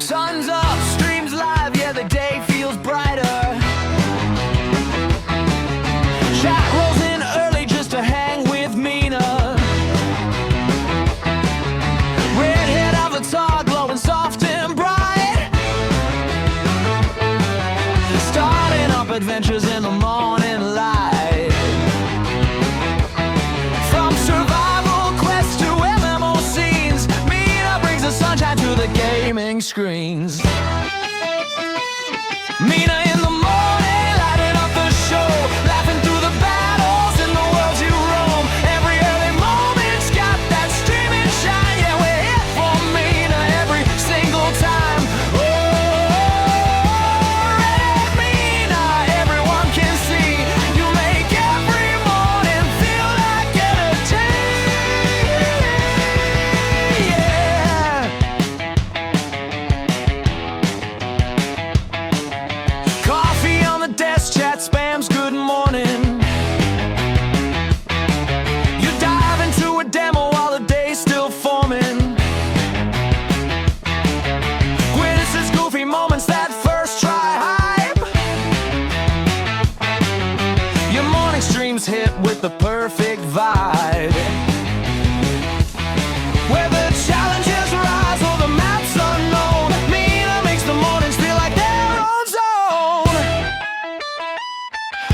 Sun's up, streams live, yeah, the day feels brighter. Chat rolls in early just to hang with Mina. Redhead avatar glowing soft and bright. Starting up adventures in the morning light. From survival quests to MMO scenes, Mina brings the sunshine to the gaming screens. Mina in the morning, lighting up the show, laughing through the battles in the world you roam. Every early moment's got that streaming shine. Yeah, we're here for Mina every single time. Oh, Red Mina, everyone can see. You make every morning feel like entertainment. Yeah. Coffee on the desk, chat spams, good morning. You dive into a demo while the day's still forming. Witnesses goofy moments, that first try hype. Your morning streams hit with the perfect vibe. Where the challenges rise or the map's unknown, Mina makes the mornings feel like their own zone.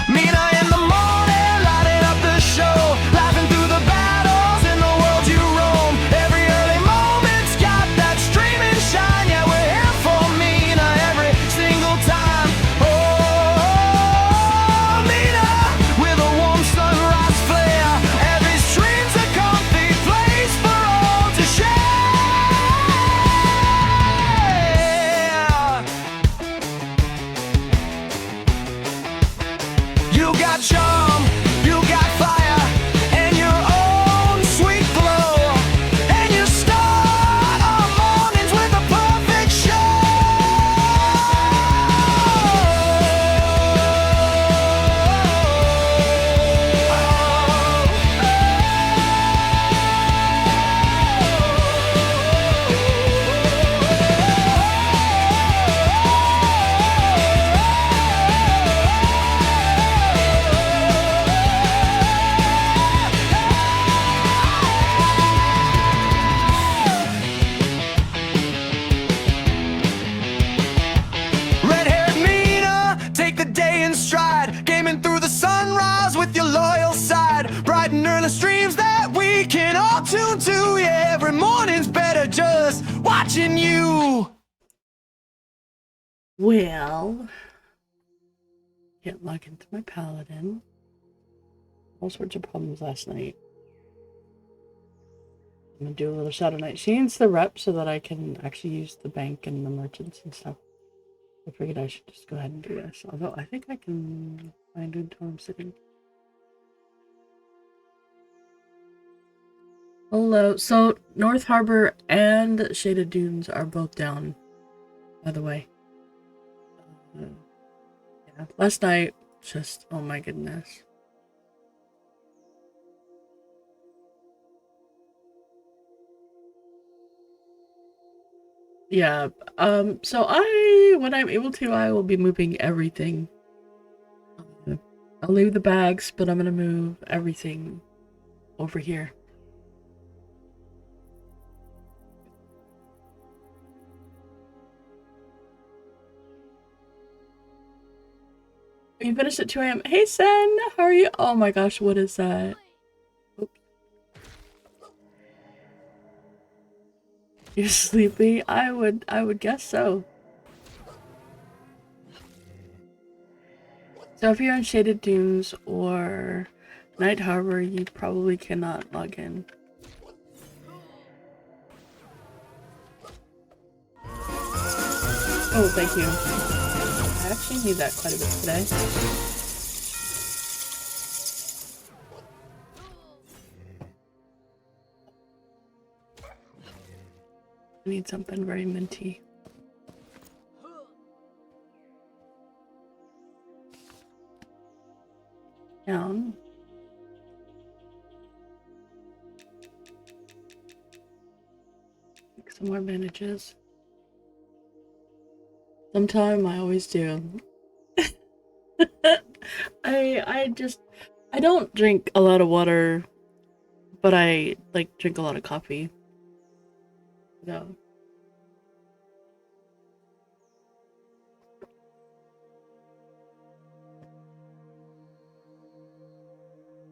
Mina in the morning, lighting up the show, laughing through the battles in the world you roam. Every early moment's got that streaming shine. Yeah, we're here for Mina every single time. Oh, Mina, with a warm sunrise flare. Every stream's a comfy place for all to share. You got charm, you got fire, and your own sweet glow. And you start our mornings with a perfect show. Red-haired Mina, take the day in stride, gaming through the sunrise with your loyal side. Bright and early streams that we can all tune to. Yeah, every morning's better just watching you. Well, can't log into my paladin. All sorts of problems last night. I'm gonna do a little Shadowknight. She needs the rep so that I can actually use the bank and the merchants and stuff. I figured I should just go ahead and do this. Although I think I can find it until I'm sitting. Hello. So North Harbor and Shaded Dunes are both down, by the way. Yeah. Last night, just, oh my goodness. Yeah, so when I'm able to, I will be moving everything. I'll leave the bags, but I'm gonna move everything over here. You finished at 2 a.m. Hey, Sen, how are you? Oh my gosh, what is that? Oops. You're sleepy? I would guess so. So if you're on Shaded Dunes or Night Harbor, you probably cannot log in. Oh, thank you. I actually need that quite a bit today. I need something very minty. Down. some more bandages. Sometime I always do. I don't drink a lot of water, but I like drink a lot of coffee. So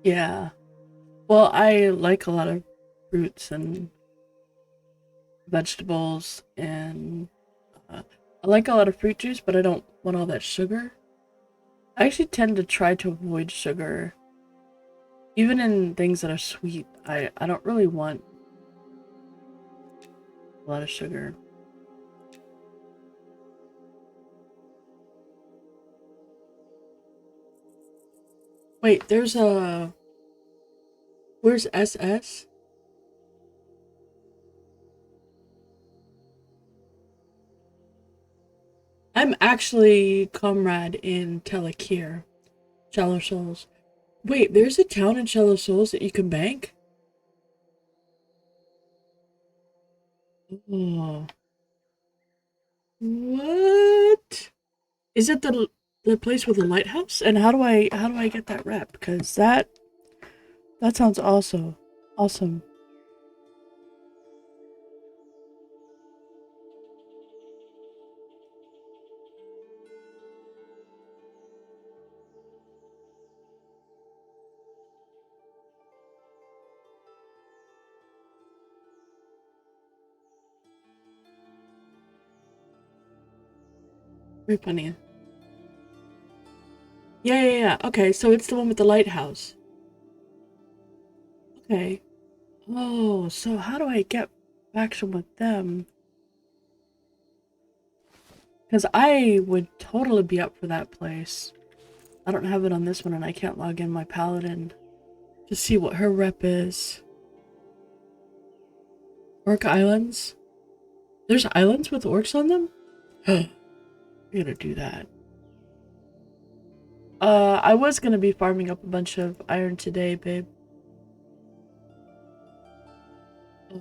yeah. Well, I like a lot of fruits and vegetables, and I like a lot of fruit juice, but I don't want all that sugar. I actually tend to try to avoid sugar. Even in things that are sweet, I don't really want a lot of sugar. Wait, there's a... Where's SS? I'm actually comrade in Telekir, Shallow Souls. Wait, there's a town in Shallow Souls that you can bank? Oh. What? Is it the place with the lighthouse? And how do I get that rep? Because that sounds awesome. Awesome. Very funny. Yeah. Okay, so it's the one with the lighthouse. Okay. Oh, so how do I get faction with them? Because I would totally be up for that place. I don't have it on this one, and I can't log in my paladin to see what her rep is. Orc Islands? There's islands with orcs on them? I gotta do that. I was gonna be farming up a bunch of iron today, babe.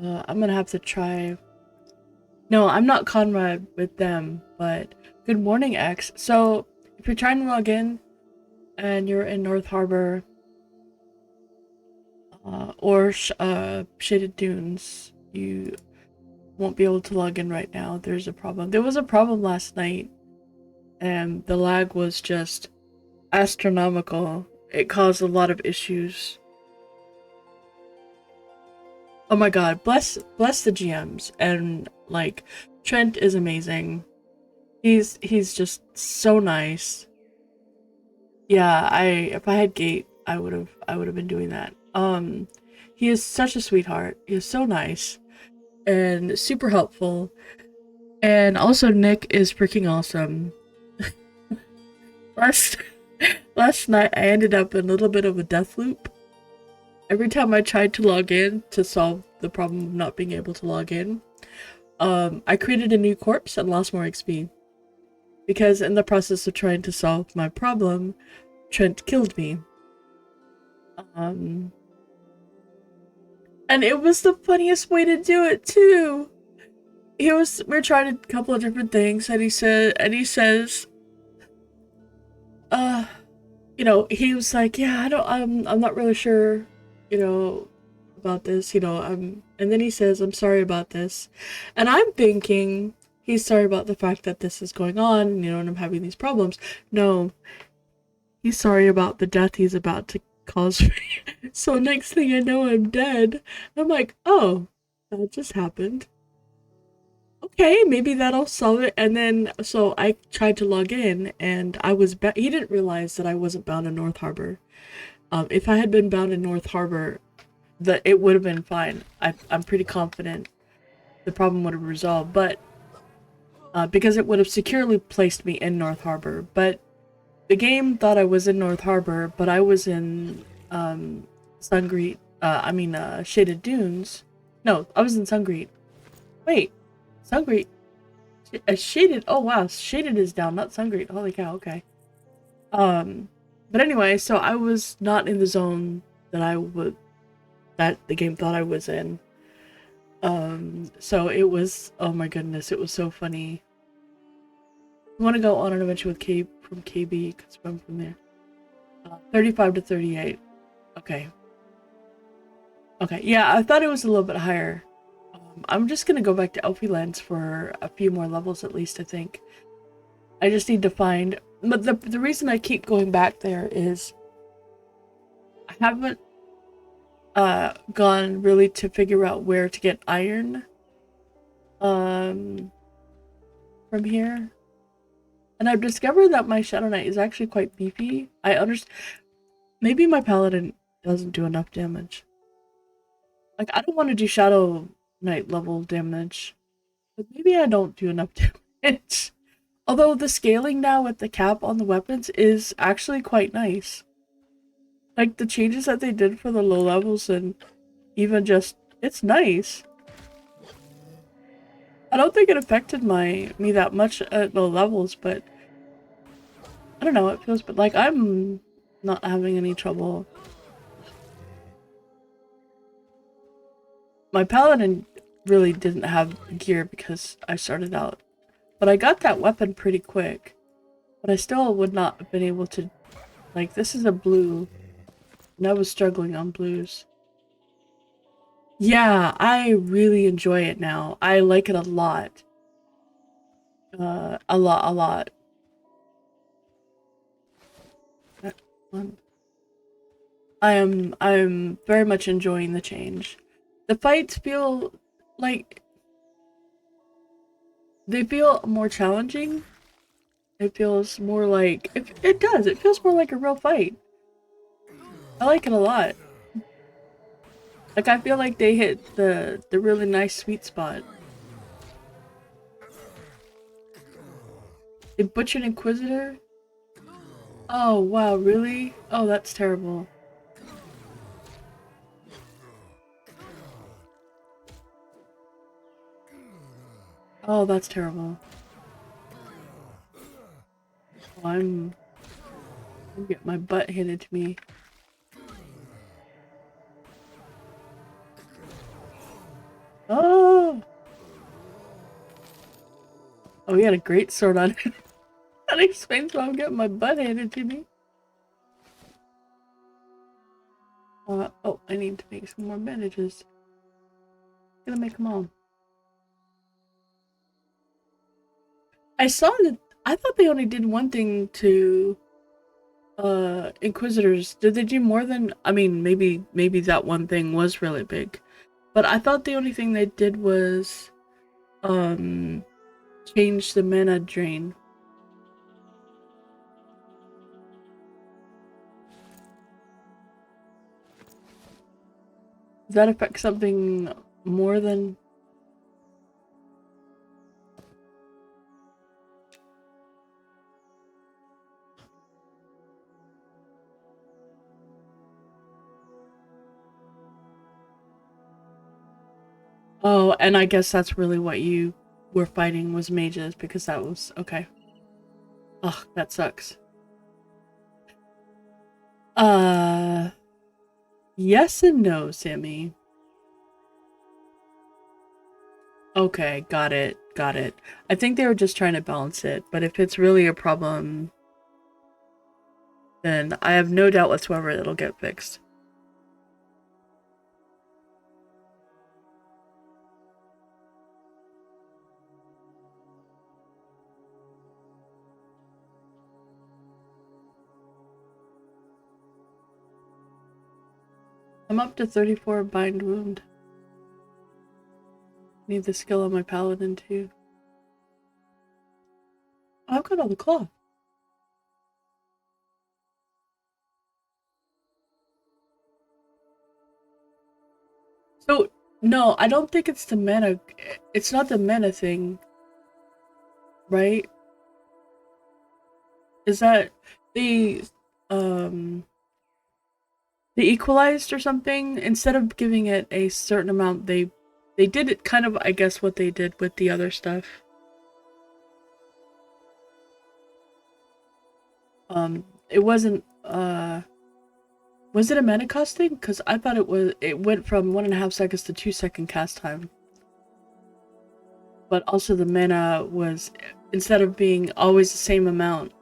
I'm gonna have to try... No, I'm not Conrad with them, but... Good morning, X. So, if you're trying to log in, and you're in North Harbor, or Shaded Dunes, you won't be able to log in right now. There's a problem. There was a problem last night, and the lag was just astronomical. It caused a lot of issues. Oh my god, bless the GMs, and like Trent is amazing. He's just so nice. Yeah, if I had Gate, I would have been doing that. He is such a sweetheart. He is so nice and super helpful. And also Nick is freaking awesome. Last last night I ended up in a little bit of a death loop. Every time I tried to log in to solve the problem of not being able to log in, I created a new corpse and lost more XP. Because in the process of trying to solve my problem, Trent killed me. And it was the funniest way to do it too. We're trying a couple of different things, and he says, he was like, yeah, I'm not really sure, about this, and then he says, I'm sorry about this. And I'm thinking he's sorry about the fact that this is going on, and I'm having these problems. No, he's sorry about the death he's about to cause me. So next thing I know, I'm dead. I'm like, oh, that just happened. Okay, maybe that'll solve it. And then, so I tried to log in, and he didn't realize that I wasn't bound in North Harbor. If I had been bound in North Harbor, it would have been fine. I'm pretty confident the problem would have resolved, but because it would have securely placed me in North Harbor. But the game thought I was in North Harbor, but I was in Sungreet. Shaded Dunes. No, I was in Sungreet. Wait, Sungreet. Shaded. Oh wow, Shaded is down, not Sungreet. Holy cow. Okay. But anyway, so I was not in the zone that the game thought I was in. So it was, oh my goodness, it was so funny. I want to go on an adventure with K from KB because I'm from there. 35 to 38. Okay. Okay, yeah, I thought it was a little bit higher. I'm just gonna go back to Elfie Lands for a few more levels at least, I think. I just need to find... But the reason I keep going back there is I haven't gone really to figure out where to get iron from here. And I've discovered that my Shadowknight is actually quite beefy. I understand. Maybe my paladin doesn't do enough damage. Like, I don't want to do Shadowknight level damage. But maybe I don't do enough damage. Although the scaling now with the cap on the weapons is actually quite nice. Like, the changes that they did for the low levels and even just... It's nice. I don't think it affected me that much at low levels, but... I don't know, it feels... But, like, I'm not having any trouble. My paladin really didn't have gear because I started out. But I got that weapon pretty quick. But I still would not have been able to... Like, this is a blue... And I was struggling on blues. Yeah, I really enjoy it now. I like it a lot. A lot. I'm very much enjoying the change. The fights feel like they feel more challenging. It feels more like it does. It feels more like a real fight. I like it a lot. Like, I feel like they hit the really nice sweet spot. They butchered Inquisitor? Oh, wow, really? Oh, that's terrible. Oh, that's terrible. Oh, I'm gonna get my butt handed to me. Oh! Oh, he had a great sword on him. That explains why I'm getting my butt handed to me. Oh, I need to make some more bandages. I'm gonna make them all. I saw that. I thought they only did one thing to Inquisitors. Did they do more than... I mean, maybe that one thing was really big. But I thought the only thing they did was change the mana drain. Does that affect something more than... Oh, and I guess that's really what you were fighting was mages, because that was... Okay. Ugh, that sucks. Yes and no, Sammy. Okay, got it. I think they were just trying to balance it, but if it's really a problem, then I have no doubt whatsoever it'll get fixed. I'm up to 34 bind wound. Need the skill on my paladin too. Oh, I've got all the cloth. So, no, I don't think it's the mana. It's not the mana thing, right? Is that the they equalized or something? Instead of giving it a certain amount, they did it kind of, I guess, what they did with the other stuff. It wasn't, was it a mana cost thing? Because I thought it went from 1.5 seconds to 2-second cast time. but also the mana was, instead of being always the same amount.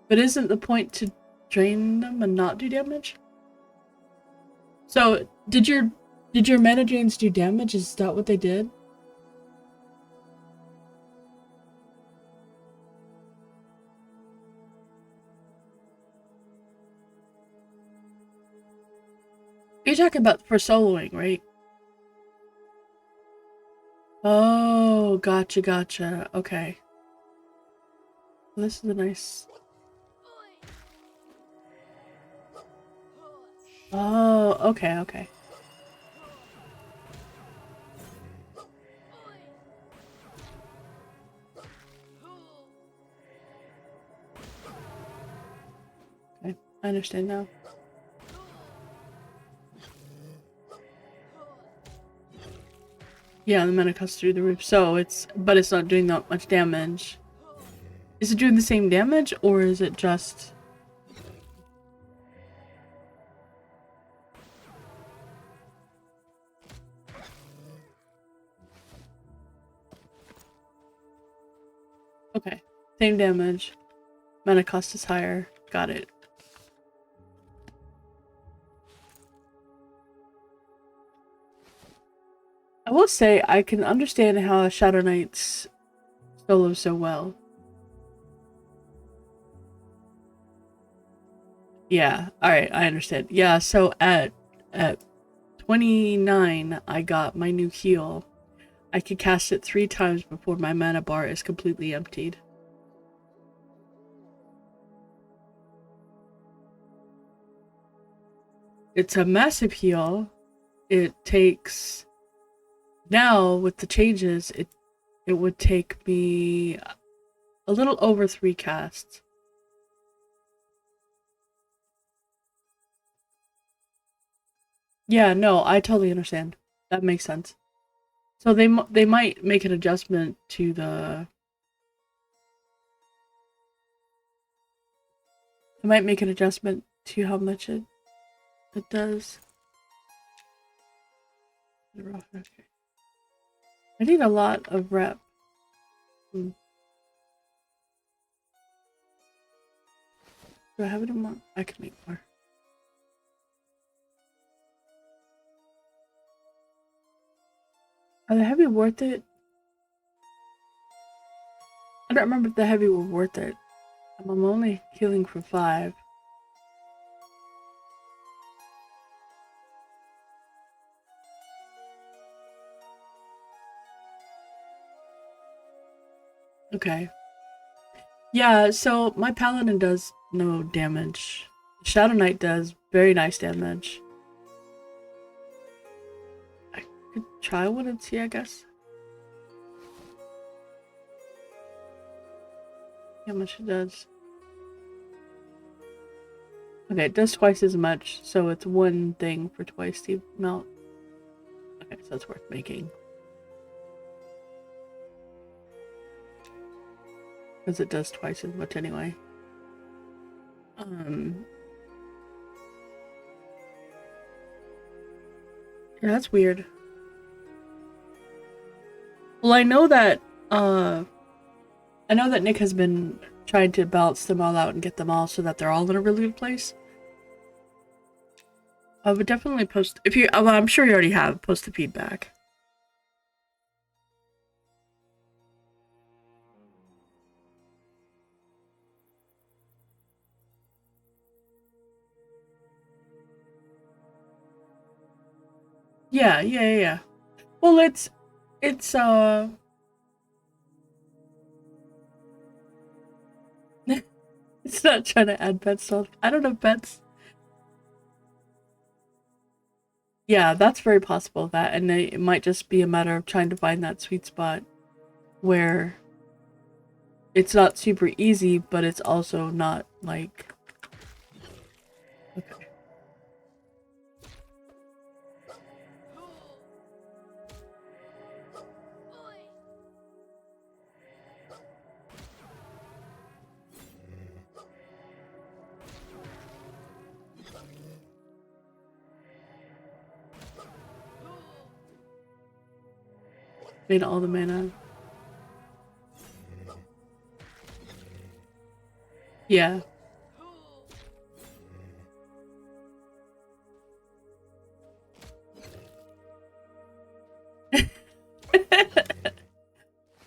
But isn't the point to drain them and not do damage? So, did your mana drains do damage? Is that what they did? You're talking about for soloing, right? Oh, gotcha. Okay. This is a nice... Oh, okay. Okay, I understand now. Yeah, the mana costs through the roof. So but it's not doing that much damage. Is it doing the same damage, or is it just... Okay, same damage. Mana cost is higher. Got it. I will say I can understand how Shadowknights solo so well. Yeah, alright, I understand. Yeah, so at 29, I got my new heal. I can cast it 3 times before my mana bar is completely emptied. It's a massive heal. It takes... Now, with the changes, it would take me a little over 3 casts. Yeah, no, I totally understand. That makes sense. So they might make an adjustment to the... They might make an adjustment to how much it does. I need a lot of rep. Do I have it in more? I can make more. Are the heavy worth it? I don't remember if the heavy were worth it. I'm only healing for 5. Okay. Yeah, so my paladin does no damage. Shadowknight does very nice damage. I could try one and see, I guess. How much it does. Okay, it does twice as much, so it's 1 thing for twice the amount. Okay, so it's worth making. Because it does twice as much anyway. Yeah, that's weird. Well, I know that Nick has been trying to balance them all out and get them all so that they're all in a really good place. I would definitely post, if you, well, I'm sure you already have, post the feedback. Yeah. Well, it's it's not trying to add pets to, I don't know, pets. Yeah, that's very possible, that, and it might just be a matter of trying to find that sweet spot where it's not super easy, but it's also not like... Okay. Drain all the mana. Yeah.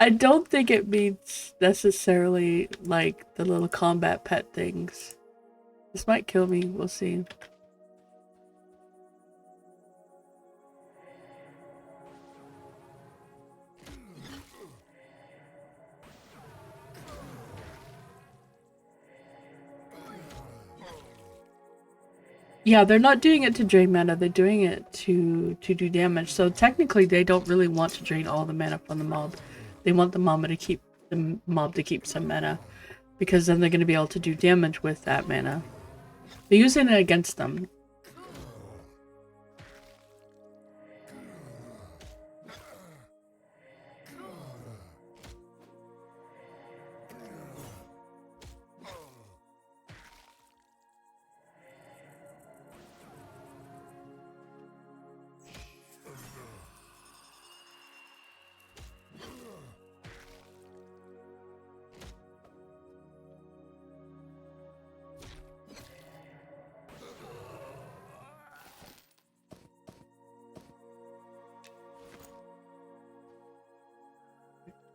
I don't think it means necessarily like the little combat pet things. This might kill me, we'll see. Yeah, they're not doing it to drain mana, they're doing it to do damage. So technically they don't really want to drain all the mana from the mob. They want the mob to keep some mana. Because then they're gonna be able to do damage with that mana. They're using it against them.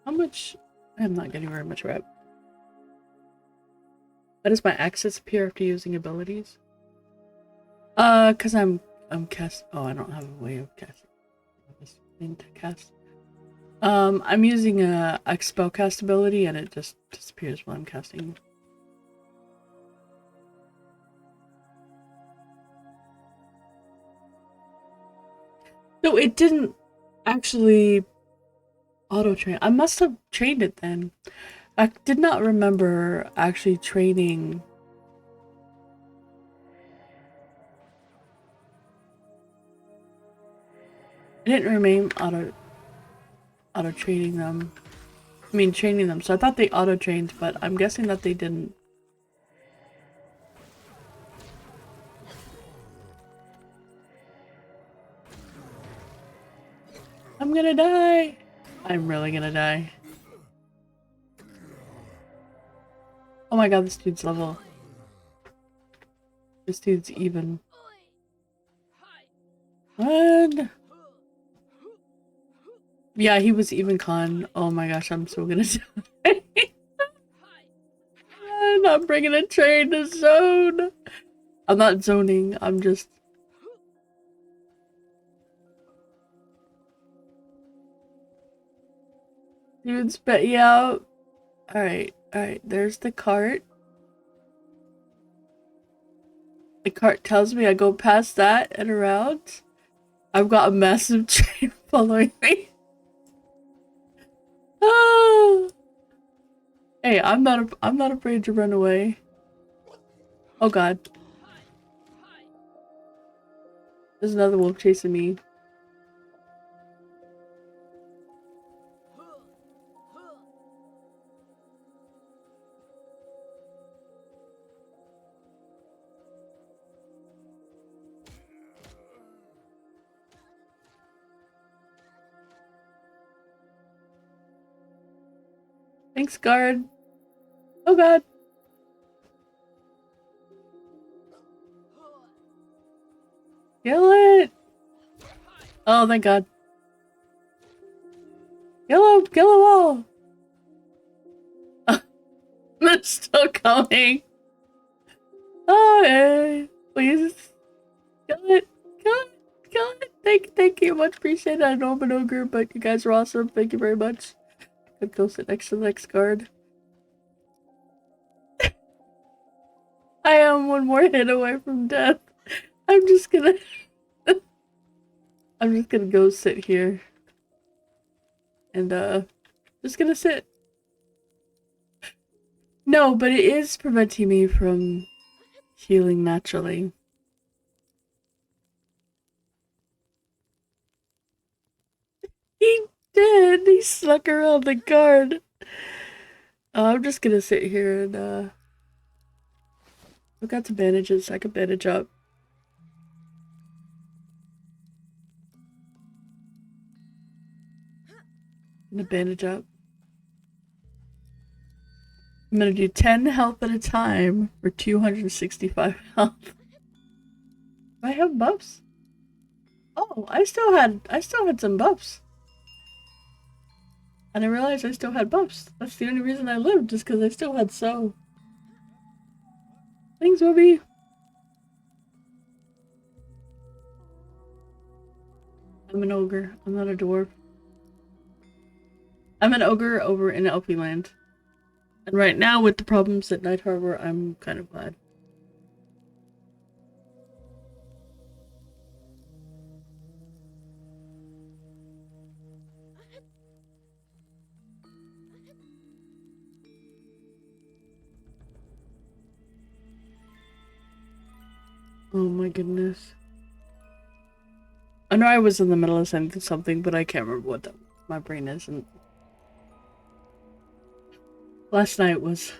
How much? I'm not getting very much rep. How does my access appear after using abilities? Cause I'm cast. Oh, I don't have a way of casting this thing to cast. I'm using a spellcast ability, and it just disappears while I'm casting. No, it didn't actually auto train. I must have trained it then. I did not remember actually training. I didn't remain auto training them. I mean training them. So I thought they auto trained, but I'm guessing that they didn't. I'm gonna die. I'm really gonna die. Oh my god, this dude's level. This dude's even. What? Yeah, he was even con. Oh my gosh, I'm so gonna die. I'm not bringing a train to zone. I'm not zoning, I'm just. Dude, spit you out. Alright, there's the cart. The cart tells me I go past that and around. I've got a massive train following me. Ah. Hey, I'm not afraid to run away. Oh god. There's another wolf chasing me. Thanks, guard. Oh god. Kill it. Oh, thank god. Kill him all. They're still coming. Oh, hey. Please. Kill it. Thank you. Much appreciated. I know I'm an ogre, but you guys are awesome. Thank you very much. I'll go sit next to the next guard. I am one more hit away from death. I'm just gonna go sit here. And just gonna sit. No, but it is preventing me from healing naturally. He did! He snuck around the guard. I'm just gonna sit here and I've got some bandages. I can bandage up. And a bandage up. I'm gonna do 10 health at a time for 265 health. Do I have buffs? Oh, I still had some buffs. And I realized I still had buffs. That's the only reason I lived, just because I still had so. Thanks, Wobby. I'm an ogre. I'm not a dwarf. I'm an ogre over in Elfie Land. And right now, with the problems at Night Harbor, I'm kind of glad. Oh my goodness. I know I was in the middle of saying something, but I can't remember what my brain is. And last night was...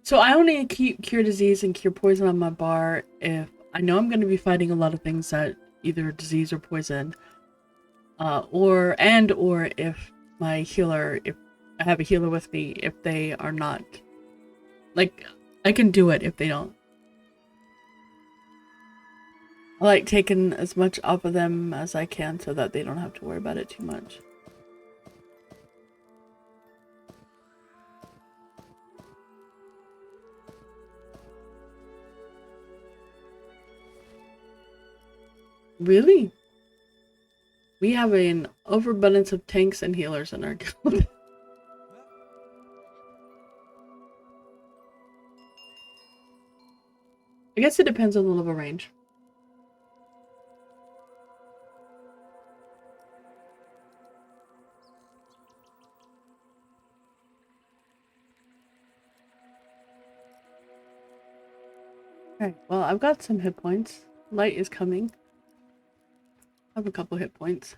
So I only keep Cure Disease and Cure Poison on my bar if I know I'm going to be fighting a lot of things that either disease or poison. Or if my healer, if I have a healer with me, if they are not... Like, I can do it if they don't. I like taking as much off of them as I can so that they don't have to worry about it too much. Really? We have an overabundance of tanks and healers in our guild. I guess it depends on the level range. Okay, well, I've got some hit points. Light is coming. I have a couple hit points.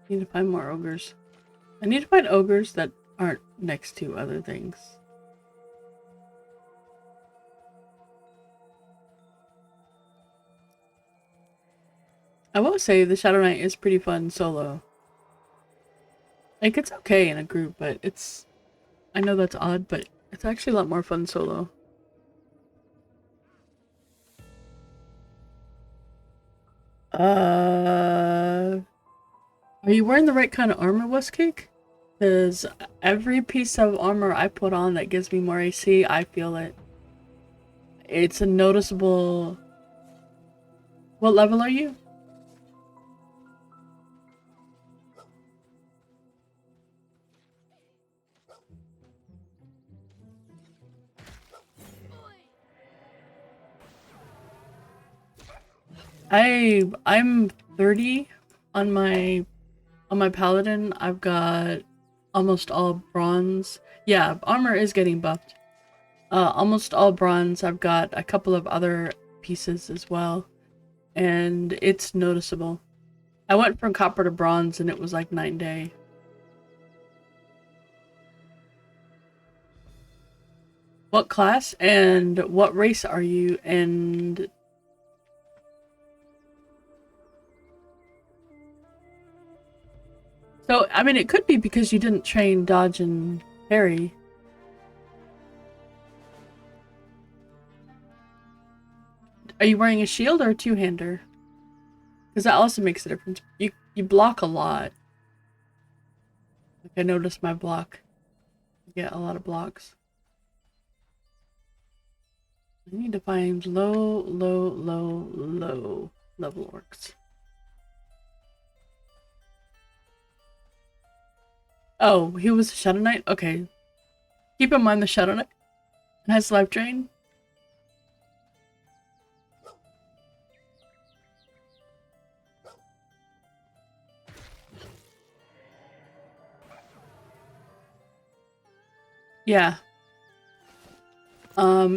Need to find more ogres. I need to find ogres that aren't next to other things. I will say the Shadowknight is pretty fun solo. Like, it's okay in a group, but it's... I know that's odd, but it's actually a lot more fun solo. Are you wearing the right kind of armor, Westcake? Because every piece of armor I put on that gives me more AC, I feel it. It's a noticeable... What level are you? I'm 30 on my paladin. I've got almost all bronze. Yeah, armor is getting buffed. Almost all bronze. I've got a couple of other pieces as well, and it's noticeable. I went from copper to bronze and it was like night and day. What class and what race are you? And so, I mean, it could be because you didn't train dodge and parry. Are you wearing a shield or a two-hander? Because that also makes a difference. You block a lot. Like, I noticed my block. I get a lot of blocks. I need to find low level orcs. Oh, he was a Shadowknight? Okay. Keep in mind the Shadowknight has life drain. Yeah.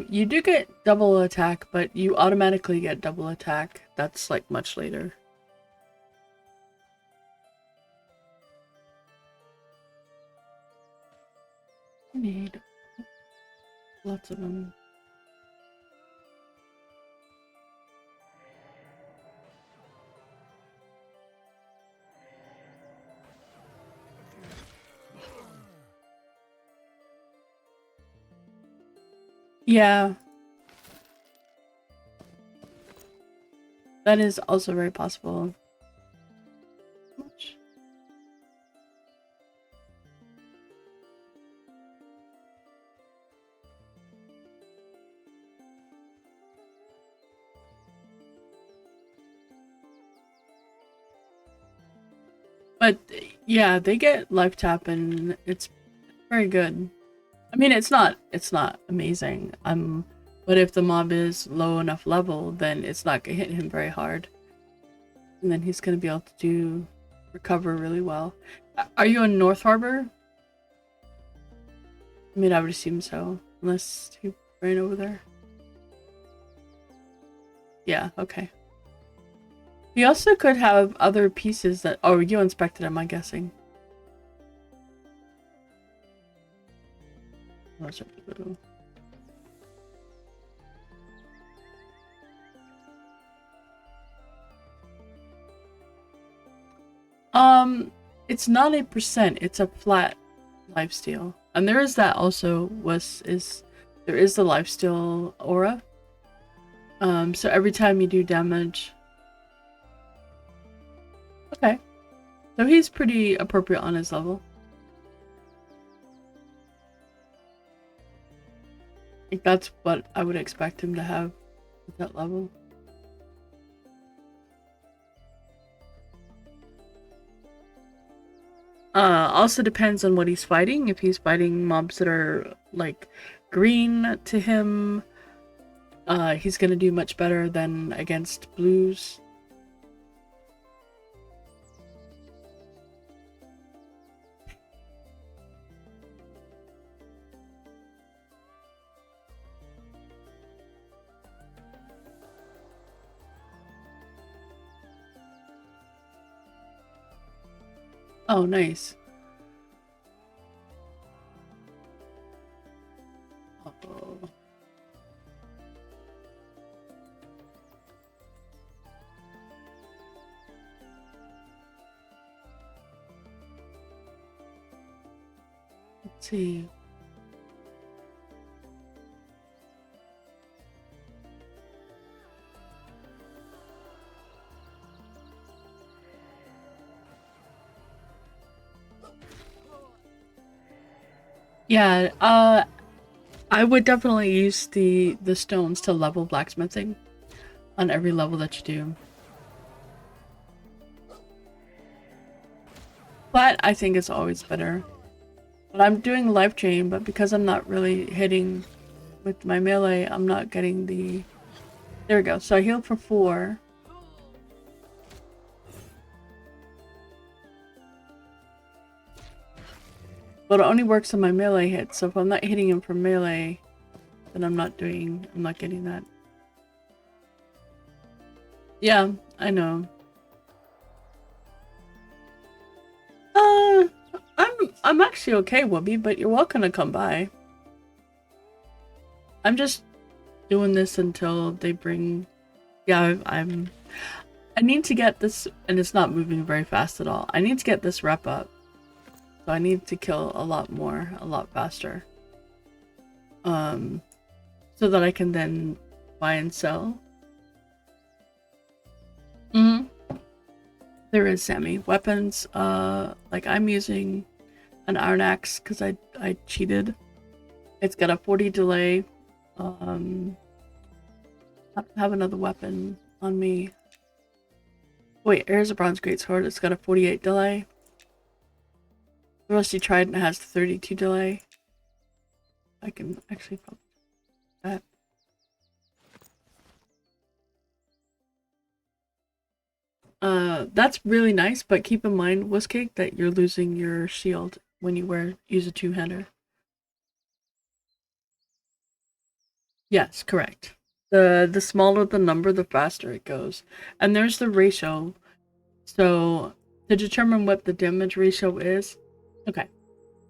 You do get double attack, but you automatically get double attack. That's like much later. I need lots of them. Yeah. That is also very possible. But yeah, they get life tap and it's very good. I mean, it's not amazing. But if the mob is low enough level, then it's not gonna hit him very hard, and then he's gonna be able to recover really well. Are you in North Harbor? I mean, I would assume so, unless he ran over there. Yeah. Okay. He also could have other pieces that. Oh, you inspected him, I'm guessing. It's not a percent, it's a flat lifesteal. And there is that also there is the lifesteal aura. So every time you do damage. Okay. So he's pretty appropriate on his level. Like that's what I would expect him to have at that level. Also depends on what he's fighting. If he's fighting mobs that are like green to him, he's gonna do much better than against blues. Oh, nice. Oh. Let's see. Yeah, I would definitely use the stones to level blacksmithing on every level that you do. But I think it's always better. But I'm doing life chain, but because I'm not really hitting with my melee, I'm not getting the... There we go. So I healed for 4. But it only works on my melee hits, so if I'm not hitting him for melee, then I'm not getting that. Yeah, I know. I'm actually okay, Whoopi, but you're welcome to come by. I'm just doing this until they bring... Yeah, I need to get this, and it's not moving very fast at all. I need to get this rep up. So I need to kill a lot more, a lot faster. So that I can then buy and sell. There is, Sammy. Weapons, like I'm using an iron axe because I cheated. It's got a 40 delay. I have another weapon on me. Wait, here's a bronze greatsword. It's got a 48 delay. The rusty trident has 32 delay. I can actually probably do that. That's really nice, but keep in mind, Whiskcake, that you're losing your shield when you use a two-hander. Yes, correct. The smaller the number, the faster it goes. And there's the ratio. So to determine what the damage ratio is. Okay.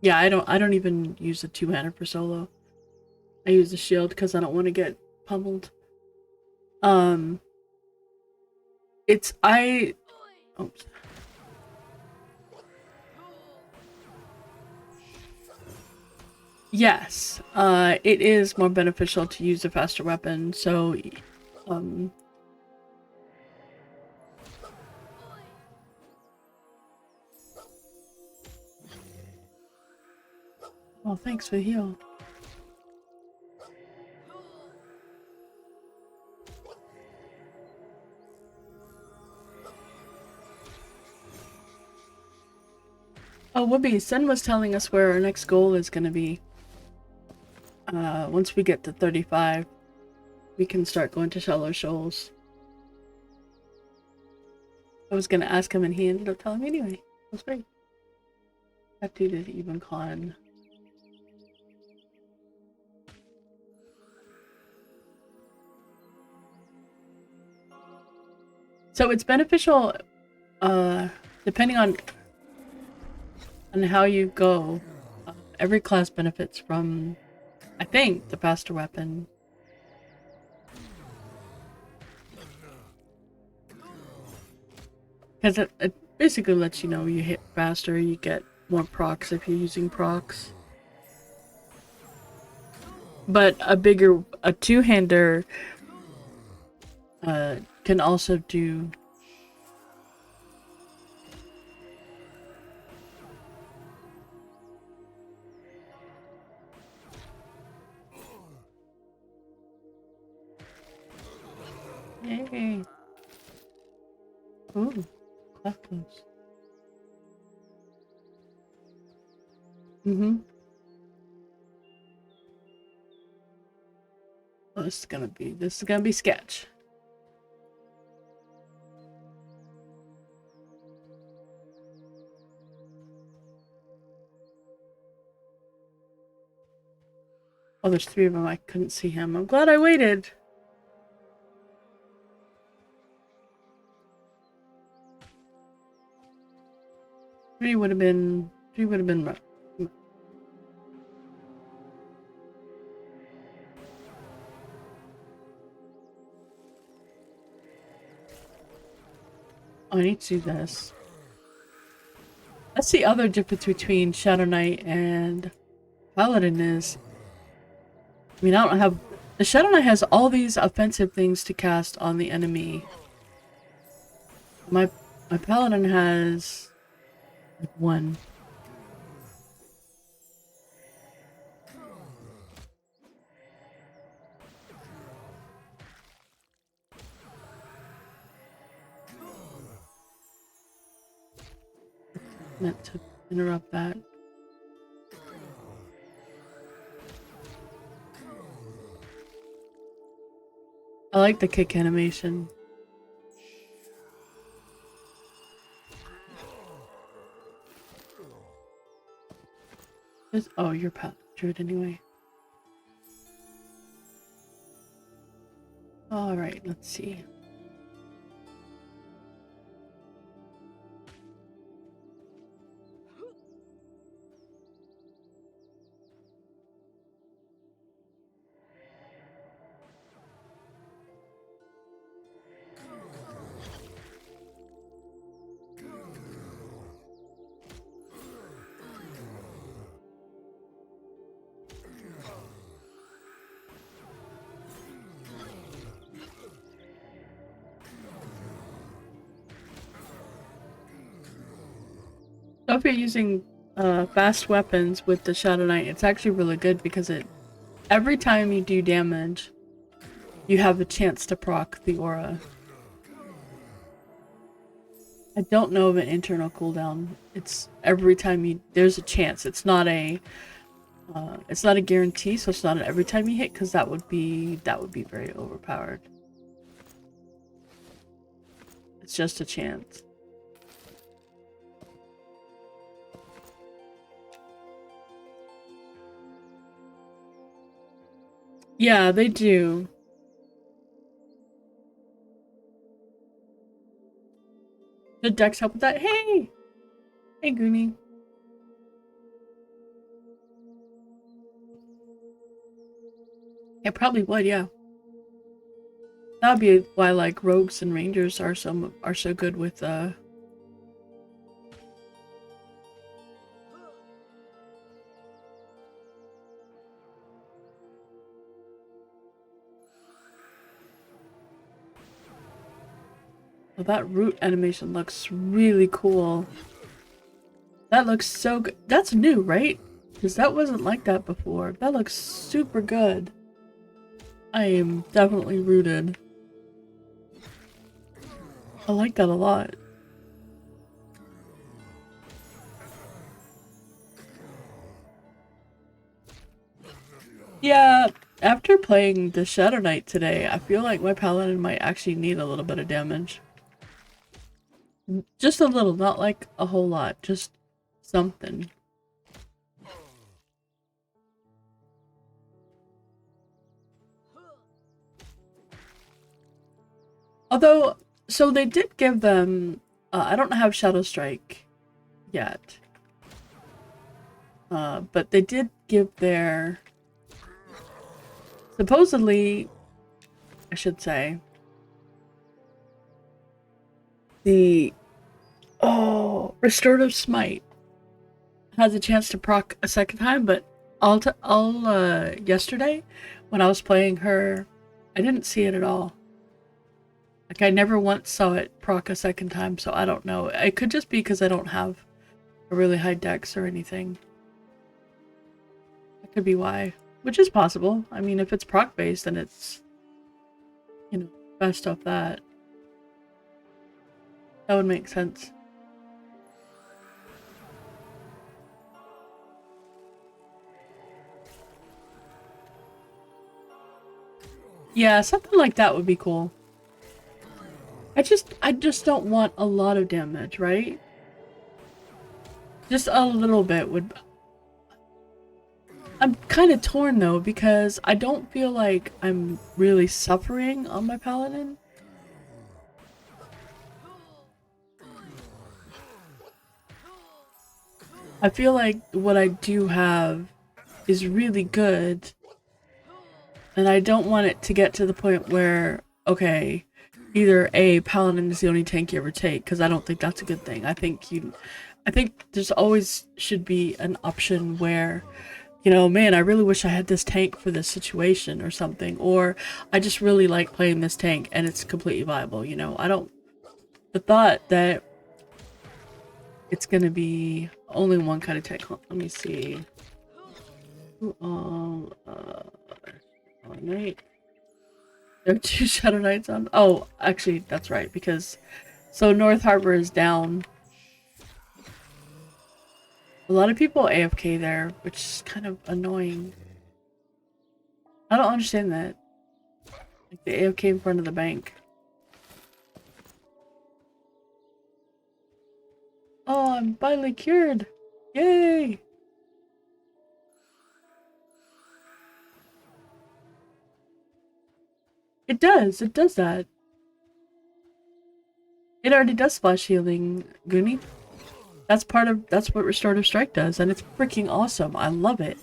Yeah, I don't even use a two-hander for solo. I use the shield because I don't want to get pummeled. It's oops. Yes, it is more beneficial to use a faster weapon, so, um... oh, thanks for the heal. Oh, Whoopi, Sen was telling us where our next goal is gonna be. Once we get to 35, we can start going to Shallow Shoals. I was gonna ask him and he ended up telling me anyway. It was great. That dude is even con. So it's beneficial, depending on how you go. Every class benefits from, I think, the faster weapon. Because it basically lets you know you hit faster, you get more procs if you're using procs. But a two-hander can also do... Yay! Ooh, cleft close. Mm-hmm. Oh, this is gonna be sketch. Oh, there's 3 of them. I couldn't see him. I'm glad I waited. 3 would have been... 3 would have been... Oh, I need to do this. That's the other difference between Shadowknight and Paladin is... I mean, I don't have... The Shadowknight has all these offensive things to cast on the enemy. My Paladin has... like 1. Meant to interrupt that. I like the kick animation. Oh, you're Druid anyway. Alright, let's see. So if you're using fast weapons with the Shadowknight, it's actually really good because every time you do damage, you have a chance to proc the aura. I don't know of an internal cooldown. It's every time there's a chance. It's not a guarantee, so it's not every time you hit, because that would be very overpowered. It's just a chance. Yeah, they do. Did Dex help with that? Hey! Hey, Goonie. It probably would, yeah. That would be why, like, rogues and rangers are so good with, Well, that root animation looks really cool. That looks so good. That's new, right? Because that wasn't like that before. That looks super good. I am definitely rooted. I like that a lot. Yeah, after playing the Shadowknight today, I feel like my paladin might actually need a little bit of damage. Just a little, not like a whole lot, just something. Although, so they did give them, I don't have Shadow Strike yet. But they did give their, supposedly, I should say, the, oh, Restorative Smite has a chance to proc a second time, but yesterday, when I was playing her, I didn't see it at all. Like, I never once saw it proc a second time, so I don't know. It could just be because I don't have a really high dex or anything. That could be why. Which is possible. I mean, if it's proc based, then it's, you know, best off that. That would make sense. Yeah, something like that would be cool. I just don't want a lot of damage, right? Just a little bit would... I'm kind of torn though, because I don't feel like I'm really suffering on my paladin. I feel like what I do have is really good, and I don't want it to get to the point where, okay, either A, paladin is the only tank you ever take, because I don't think that's a good thing. I think there's always should be an option where, you know, man, I really wish I had this tank for this situation or something, or I just really like playing this tank and it's completely viable, you know. I don't, the thought that it's gonna be only one kind of tank. Let me see. Shadowknight. There are two Shadow Knights on. Oh, actually, that's right, because so North Harbor is down. A lot of people AFK there, which is kind of annoying. I don't understand that. Like, the AFK in front of the bank. Oh, I'm finally cured! Yay! It does that. It already does splash healing, Goonie. That's what Restorative Strike does, and it's freaking awesome. I love it.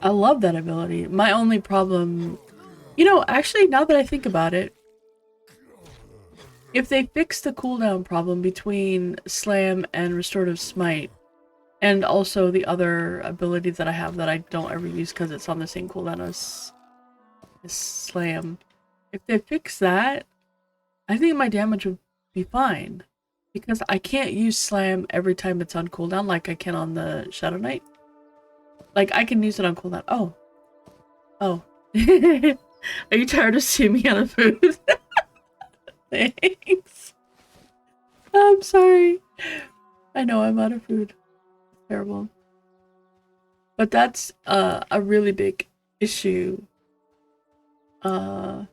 I love that ability. My only problem, you know, actually, now that I think about it, if they fix the cooldown problem between Slam and Restorative Smite, and also the other ability that I have that I don't ever use because it's on the same cooldown as Slam, if they fix that, I think my damage would be fine. Because I can't use Slam every time it's on cooldown like I can on the Shadow Knight. Like, I can use it on cooldown. Oh. Oh. Are you tired of seeing me out of food? Thanks. I'm sorry. I know I'm out of food. Terrible. But that's a really big issue. Right.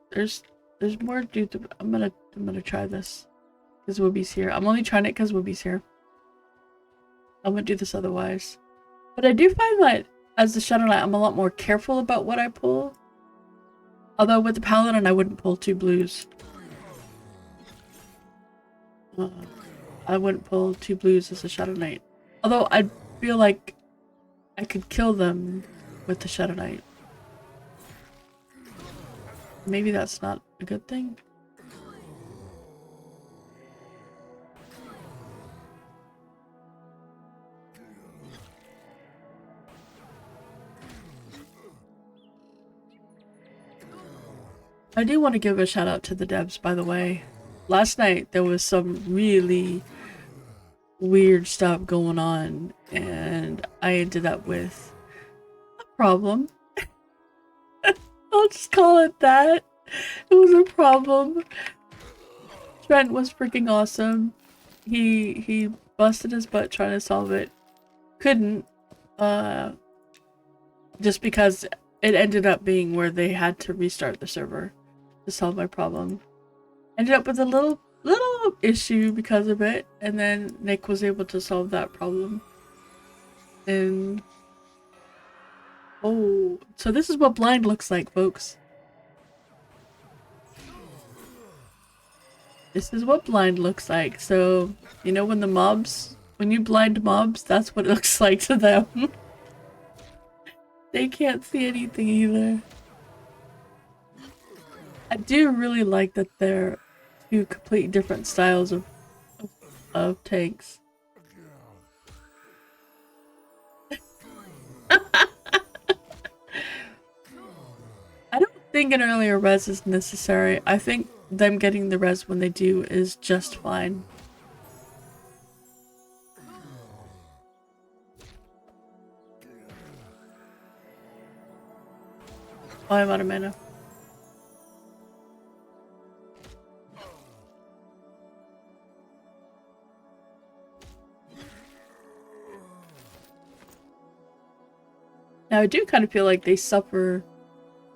There's more dudes. I'm gonna try this because Whoopi's here. I'm only trying it because Whoopi's here. I wouldn't do this otherwise. But I do find that as the Shadow Knight, I'm a lot more careful about what I pull. Although with the Paladin, I wouldn't pull 2 blues. I wouldn't pull 2 blues as a Shadow Knight. Although I feel like I could kill them with the Shadow Knight. Maybe that's not a good thing. I do want to give a shout out to the devs, by the way. Last night there was some really weird stuff going on, and I ended up with a problem. I'll just call it that. It was a problem. Trent was freaking awesome. He busted his butt trying to solve it. Couldn't. Just because it ended up being where they had to restart the server to solve my problem. Ended up with a little issue because of it, and then Nick was able to solve that problem. And oh, so this is what blind looks like, folks. This is what blind looks like. So, you know, when you blind mobs, that's what it looks like to them. They can't see anything either. I do really like that they're two completely different styles of tanks. I don't think an earlier res is necessary. I think them getting the res when they do is just fine. Oh, I'm out of mana. Now I do kind of feel like they suffer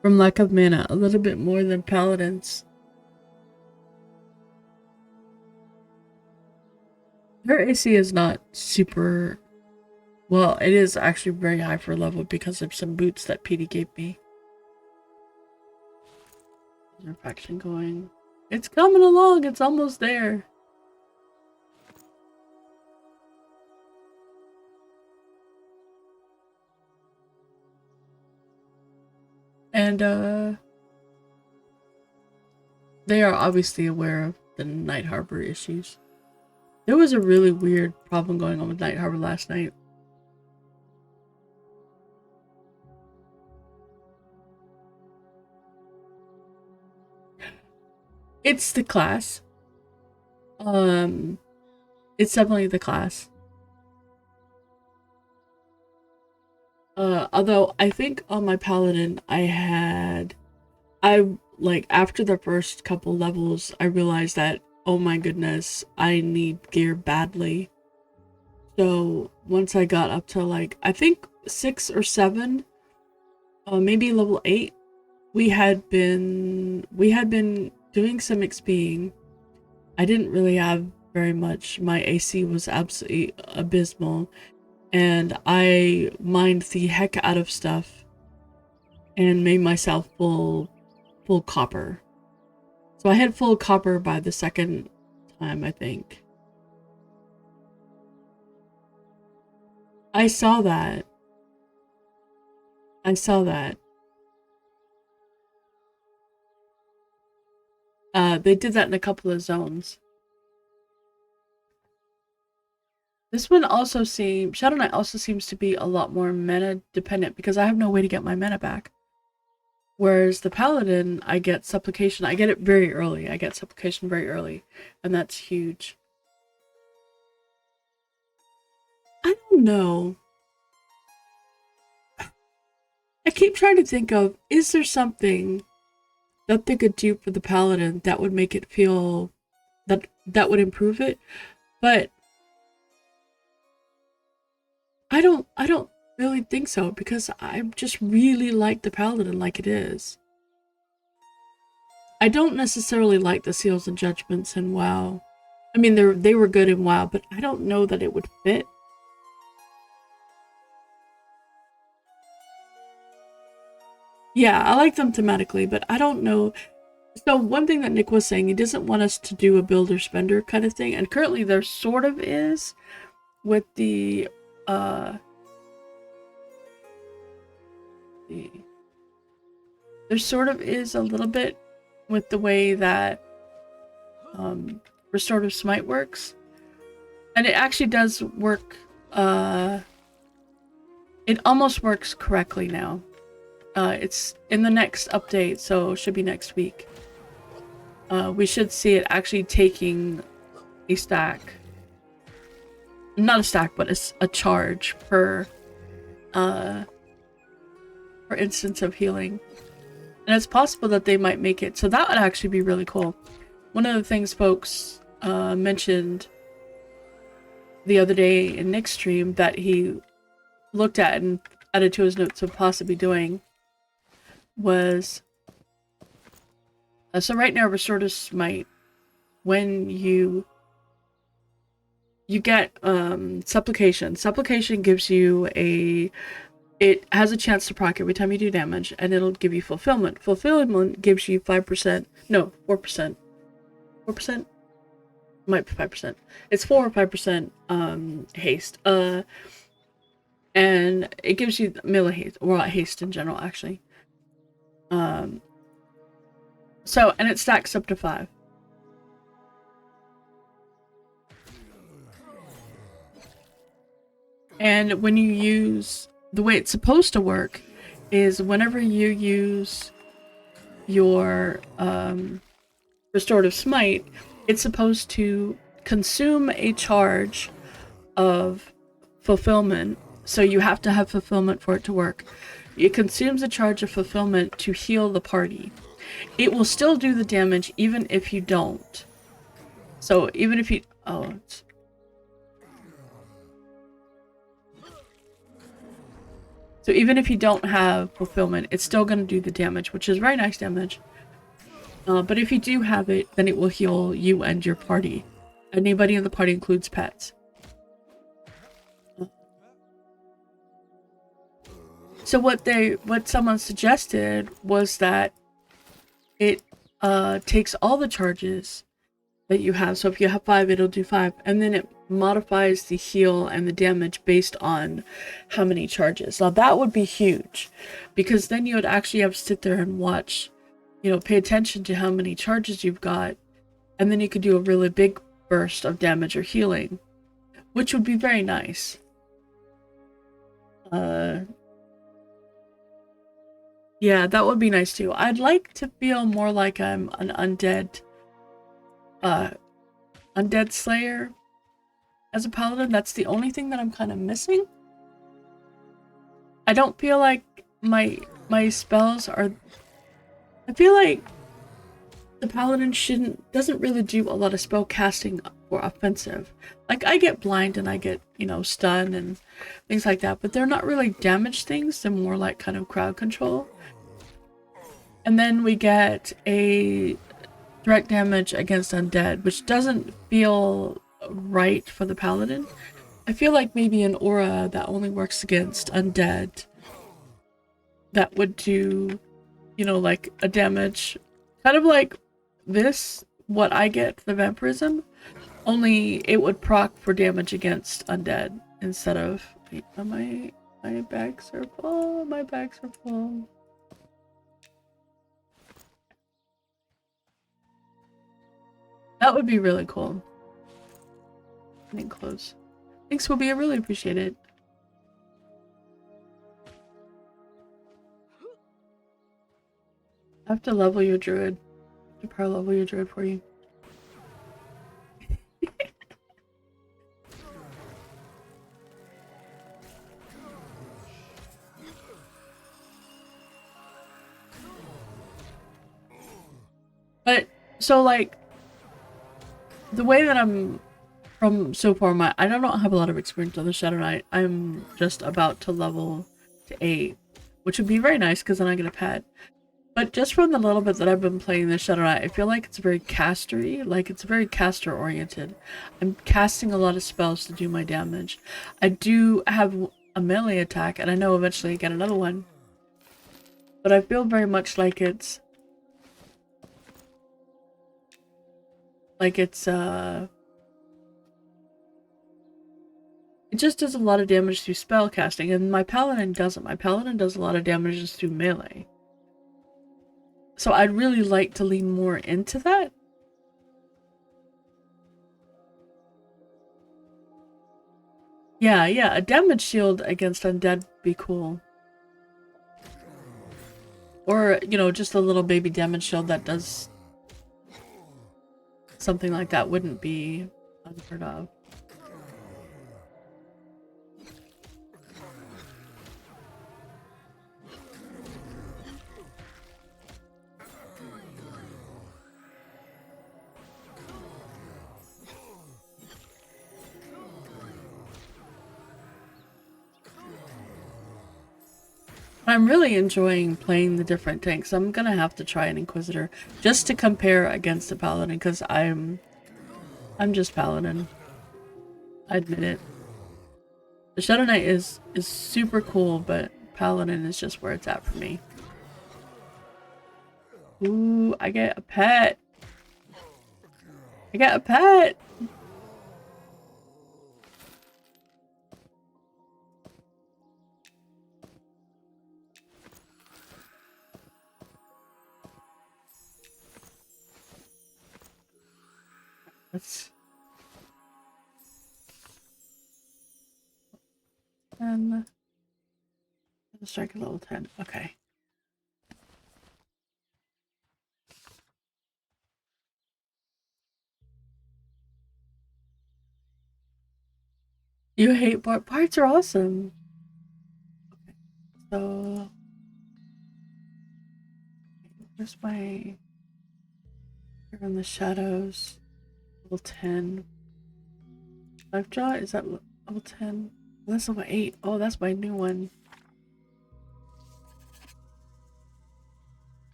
from lack of mana a little bit more than paladins. Their AC is not super... Well, it is actually very high for level because of some boots that PD gave me. There's a faction going. It's coming along, it's almost there. And they are obviously aware of the Night Harbor issues. There was a really weird problem going on with Night Harbor last night. It's the class. It's definitely the class. Although I think on my paladin like after the first couple levels I realized that, oh my goodness, I need gear badly. So once I got up to like I think 6 or 7, maybe level 8, we had been doing some XPing. I didn't really have very much. My AC was absolutely abysmal. And I mined the heck out of stuff and made myself full copper. So I had full copper by the second time, I think. I saw that. They did that in a couple of zones. This one also seems... Shadowknight also seems to be a lot more mana dependent because I have no way to get my mana back. Whereas the Paladin, I get Supplication. I get it very early. I get Supplication very early. And that's huge. I don't know. I keep trying to think of, is there something that they could do for the Paladin that would make it feel... that would improve it? But... I don't really think so, because I just really like the Paladin like it is. I don't necessarily like the Seals and Judgments in WoW. I mean, they were good in WoW, but I don't know that it would fit. Yeah, I like them thematically, but I don't know. So one thing that Nick was saying, he doesn't want us to do a builder spender kind of thing, and currently there sort of is with the there sort of is a little bit with the way that Restorative Smite works. And it actually does work, it almost works correctly now. It's in the next update, so it should be next week. We should see it actually taking a stack. Not a stack, but a charge per instance of healing. And it's possible that they might make it. So that would actually be really cool. One of the things folks mentioned the other day in Nick's stream that he looked at and added to his notes of possibly doing was so right now Restorative Smite, when you get supplication gives you it has a chance to proc every time you do damage, and it'll give you fulfillment gives you 4% might be 5%. It's 4 or 5% haste, and it gives you melee haste, or haste in general, actually. So, and it stacks up to 5. And when you use, the way it's supposed to work is whenever you use your Restorative Smite, it's supposed to consume a charge of fulfillment. So you have to have fulfillment for it to work. It consumes a charge of fulfillment to heal the party. It will still do the damage even if you don't. So even if you... Oh, it's... So even if you don't have fulfillment, it's still going to do the damage, which is very nice damage. But if you do have it, then it will heal you and your party. Anybody in the party includes pets. So what someone suggested was that it takes all the charges that you have. So if you have 5, it'll do 5, and then it modifies the heal and the damage based on how many charges. Now that would be huge, because then you would actually have to sit there and watch, you know, pay attention to how many charges you've got, and then you could do a really big burst of damage or healing, which would be very nice. Yeah, that would be nice too. I'd like to feel more like I'm an undead slayer as a paladin. That's the only thing that I'm kind of missing. I don't feel like my spells are... I feel like the paladin doesn't really do a lot of spell casting or offensive. Like, I get blind and I get, you know, stun and things like that, but they're not really damage things. They're more like kind of crowd control. And then we get a direct damage against undead, which doesn't feel right for the paladin. I feel like maybe an aura that only works against undead that would do, you know, like a damage kind of like this, what I get for the vampirism, only it would proc for damage against undead instead of... Wait, my bags are full. My bags are full. That would be really cool. I think close. Thanks, Whoopi. I really appreciate it. I have to level your druid. I have to power level your druid for you. But, so like, the way that I'm from so far, I don't have a lot of experience on the Shadowknight. I'm just about to level to 8, which would be very nice because then I get a pet. But just from the little bit that I've been playing the Shadowknight, I feel like it's very castery, like it's very caster oriented. I'm casting a lot of spells to do my damage. I do have a melee attack, and I know eventually I get another one. But I feel very much like it's it just does a lot of damage through spell casting, and my paladin doesn't. My paladin does a lot of damage just through melee. So I'd really like to lean more into that. Yeah, a damage shield against undead would be cool. Or, you know, just a little baby damage shield that does something like that wouldn't be unheard of. I'm really enjoying playing the different tanks. I'm gonna have to try an Inquisitor just to compare against a Paladin, because I'm just Paladin. I admit it. The Shadowknight is super cool, but Paladin is just where it's at for me. Ooh, I get a pet. I got a pet. Let's 10. Strike a level 10. Okay. You hate parts are awesome. Okay. So where's my here in the shadows? Level 10. Life draw? Is that level 10? Oh, that's level 8. Oh, that's my new one.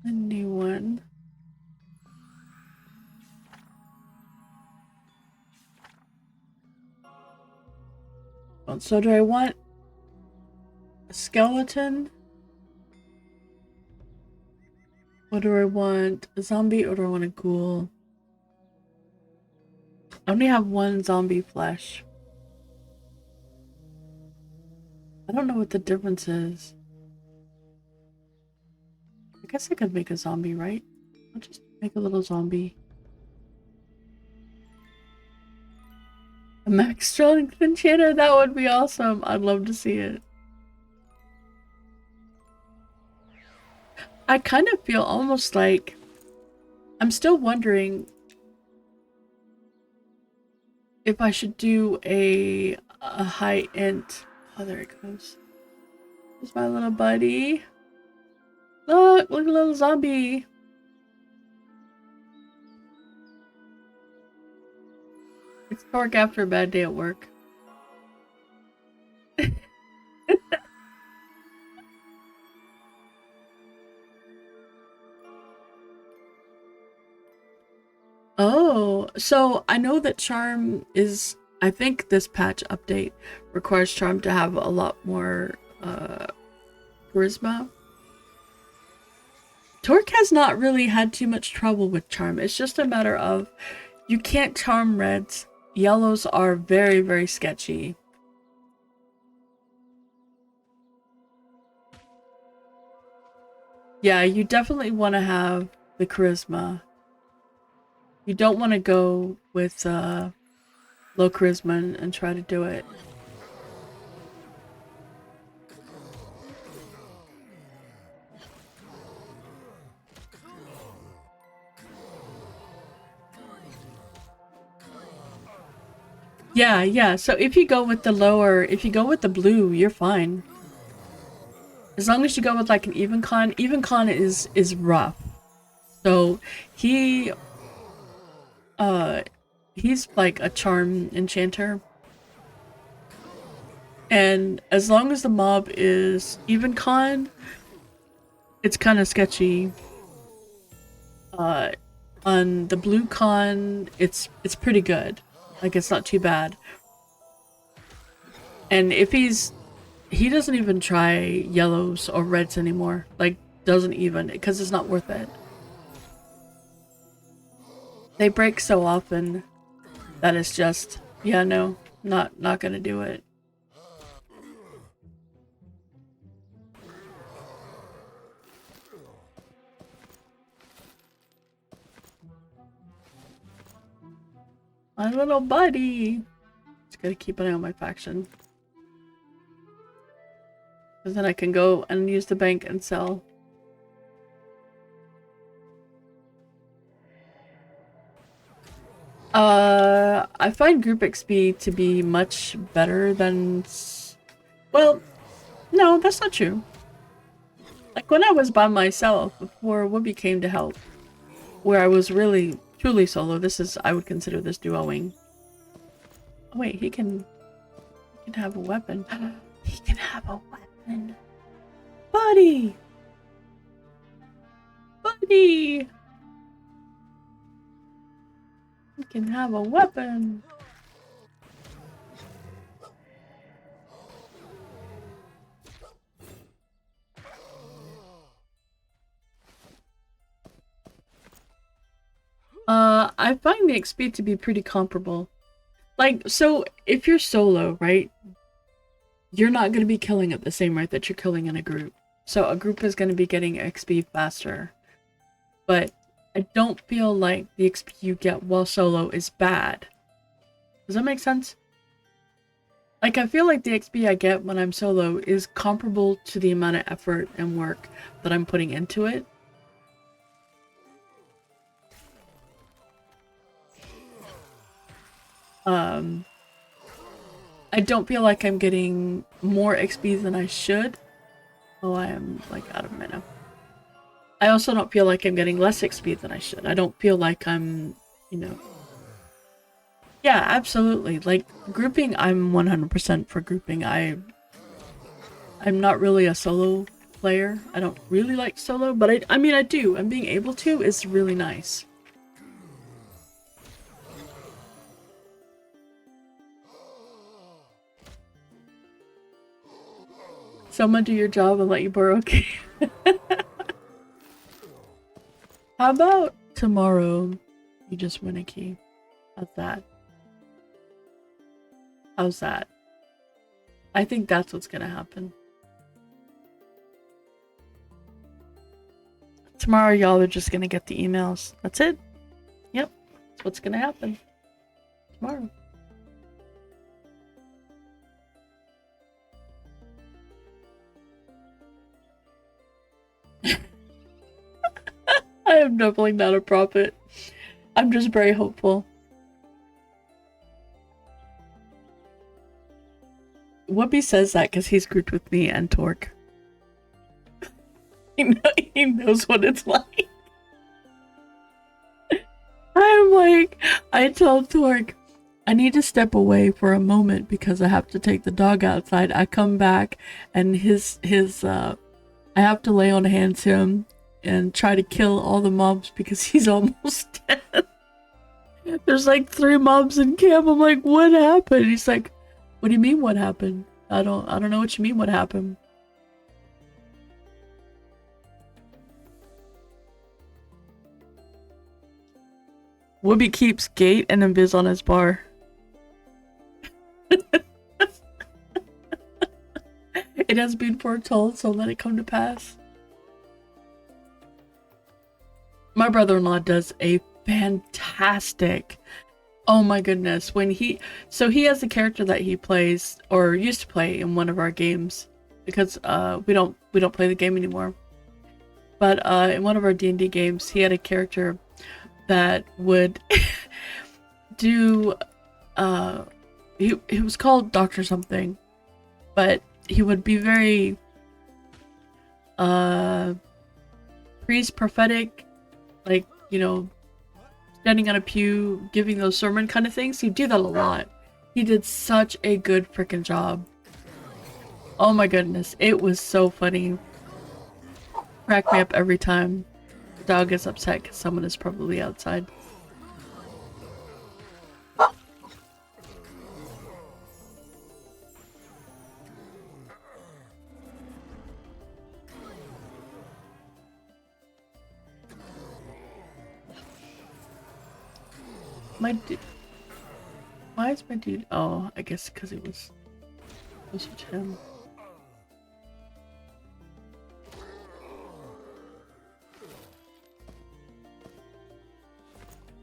A new one. So do I want a skeleton? Or do I want a zombie, or do I want a ghoul? I only have one zombie flesh. I don't know what the difference is. I guess I could make a zombie, right? I'll just make a little zombie. A max strength enchanter? That would be awesome. I'd love to see it. I kind of feel almost like I'm still wondering if I should do a high int. Oh, there it goes. There's my little buddy. Look, look, a little zombie. It's dark after a bad day at work. Oh, so I know that Charm is, I think this patch update requires Charm to have a lot more charisma. Torque has not really had too much trouble with Charm. It's just a matter of you can't charm reds. Yellows are very, very sketchy. Yeah, you definitely want to have the charisma. You don't want to go with low charisma and try to do it. Yeah, yeah. So if you go with the lower, if you go with the blue, you're fine. As long as you go with like an even con is rough. So he he's like a charm enchanter. And as long as the mob is even con, it's kind of sketchy. On the blue con, it's pretty good. Like, it's not too bad. And if he doesn't even try yellows or reds anymore. Like, doesn't even, because it's not worth it. They break so often that it's just, yeah, no, not gonna do it. My little buddy. Just gotta keep an eye on my faction. Because then I can go and use the bank and sell. I find group XP to be much better than... Well, no, that's not true. Like when I was by myself before Whoopi came to help, where I was really truly solo, I would consider this duoing. Oh wait, he can have a weapon. He can have a weapon. Buddy! Buddy! He can have a weapon. I find the XP to be pretty comparable. Like, so if you're solo, right, you're not going to be killing at the same rate that you're killing in a group. So a group is going to be getting XP faster. But I don't feel like the XP you get while solo is bad. Does that make sense? Like, I feel like the XP I get when I'm solo is comparable to the amount of effort and work that I'm putting into it. I don't feel like I'm getting more XP than I should. Oh, I am, like, out of mana. I also don't feel like I'm getting less XP than I should. I don't feel like I'm, you know... Yeah, absolutely. Like, grouping, I'm 100% for grouping. I'm not really a solo player. I don't really like solo, but I mean, I do. And being able to is really nice. Someone do your job and let you borrow a key. How about tomorrow you just win a key? How's that? How's that? I think that's what's gonna happen. Tomorrow y'all are just gonna get the emails. That's it. Yep. That's what's gonna happen. Tomorrow. I am definitely not a prophet. I'm just very hopeful. Whoopi says that because he's grouped with me and Torque. He knows what it's like. I'm like, I tell Torque, I need to step away for a moment because I have to take the dog outside. I come back and I have to lay on hands him and try to kill all the mobs because he's almost dead. There's like 3 mobs in camp. I'm like, what happened? He's like, what do you mean what happened? I don't know what you mean what happened. Whoopi keeps gate and invis on his bar. It has been foretold, so let it come to pass. My brother-in-law does a fantastic, oh my goodness, when he has a character that he plays or used to play in one of our games because we don't play the game anymore. But in one of our D&D games, he had a character that would do he was called Doctor something, but he would be very priest prophetic, like, you know, standing on a pew giving those sermon kind of things. He'd do that a lot. He did such a good freaking job. Oh my goodness, it was so funny. Crack me up every time. The dog is upset because someone is probably outside. My dude. Why is my dude? Oh, I guess because it was closer to him.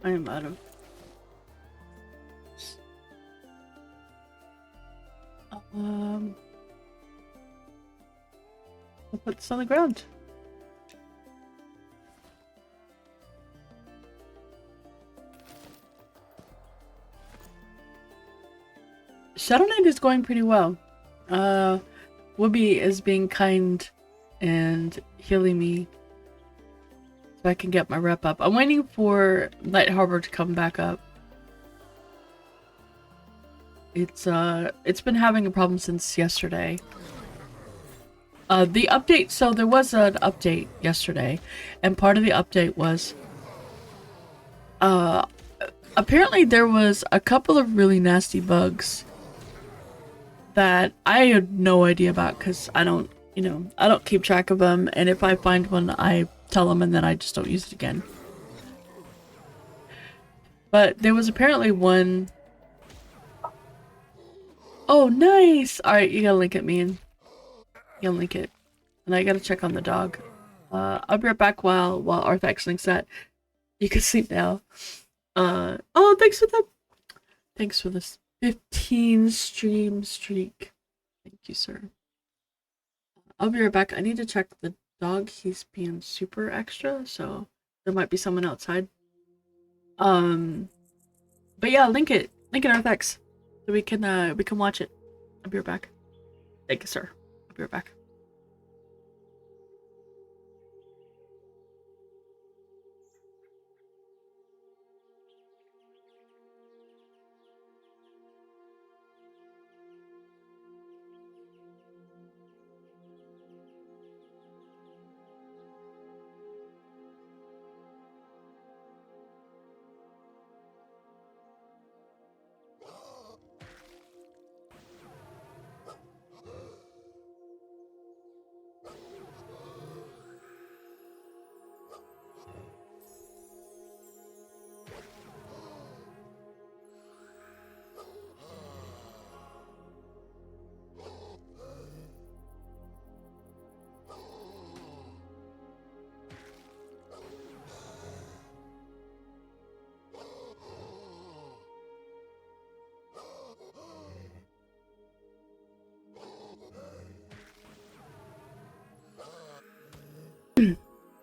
I am out of. I'll put this on the ground. Shadowknight is going pretty well. Whoopi is being kind and healing me so I can get my rep up. I'm waiting for Night Harbor to come back up. It's been having a problem since yesterday. The update, so there was an update yesterday, and part of the update was apparently there was a couple of really nasty bugs that I had no idea about because I don't, you know, I don't keep track of them, and if I find one, I tell them and then I just don't use it again. But there was apparently one. Oh, nice! Alright, you gotta link it, me, and you gotta link it. And I gotta check on the dog. I'll be right back while Arthax links that. You can sleep now. Oh, thanks for this 15 stream streak. Thank you, sir. I'll be right back. I need to check the dog. He's being super extra, so there might be someone outside. But yeah, link it, Arthax, so we can watch it. I'll be right back. Thank you, sir. I'll be right back.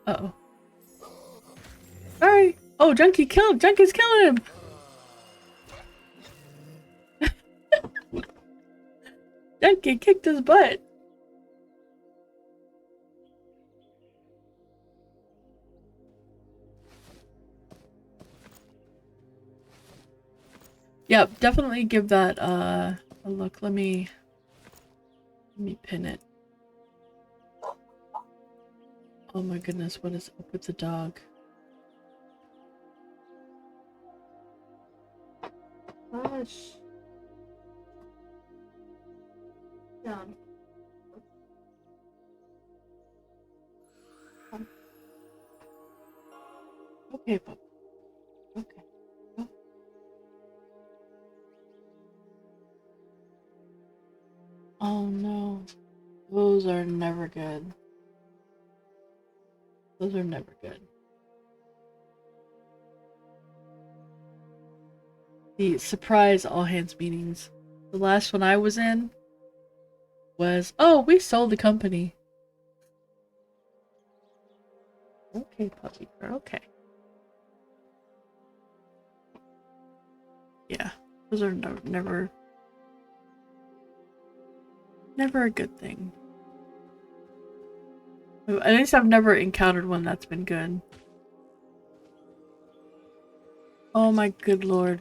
Uh-oh. Sorry. Oh, Junky's killing him. Junky kicked his butt. Yep, definitely give that a look. Let me pin it. Oh my goodness, what is up with the dog? Gosh. Down. Okay, pup. Okay. Oh. Oh no. Those are never good. Those are never good. The surprise all hands meetings. The last one I was in was, oh, we sold the company. Okay, puppy girl, okay. Yeah, those are never a good thing. At least I've never encountered one that's been good. Oh my good lord.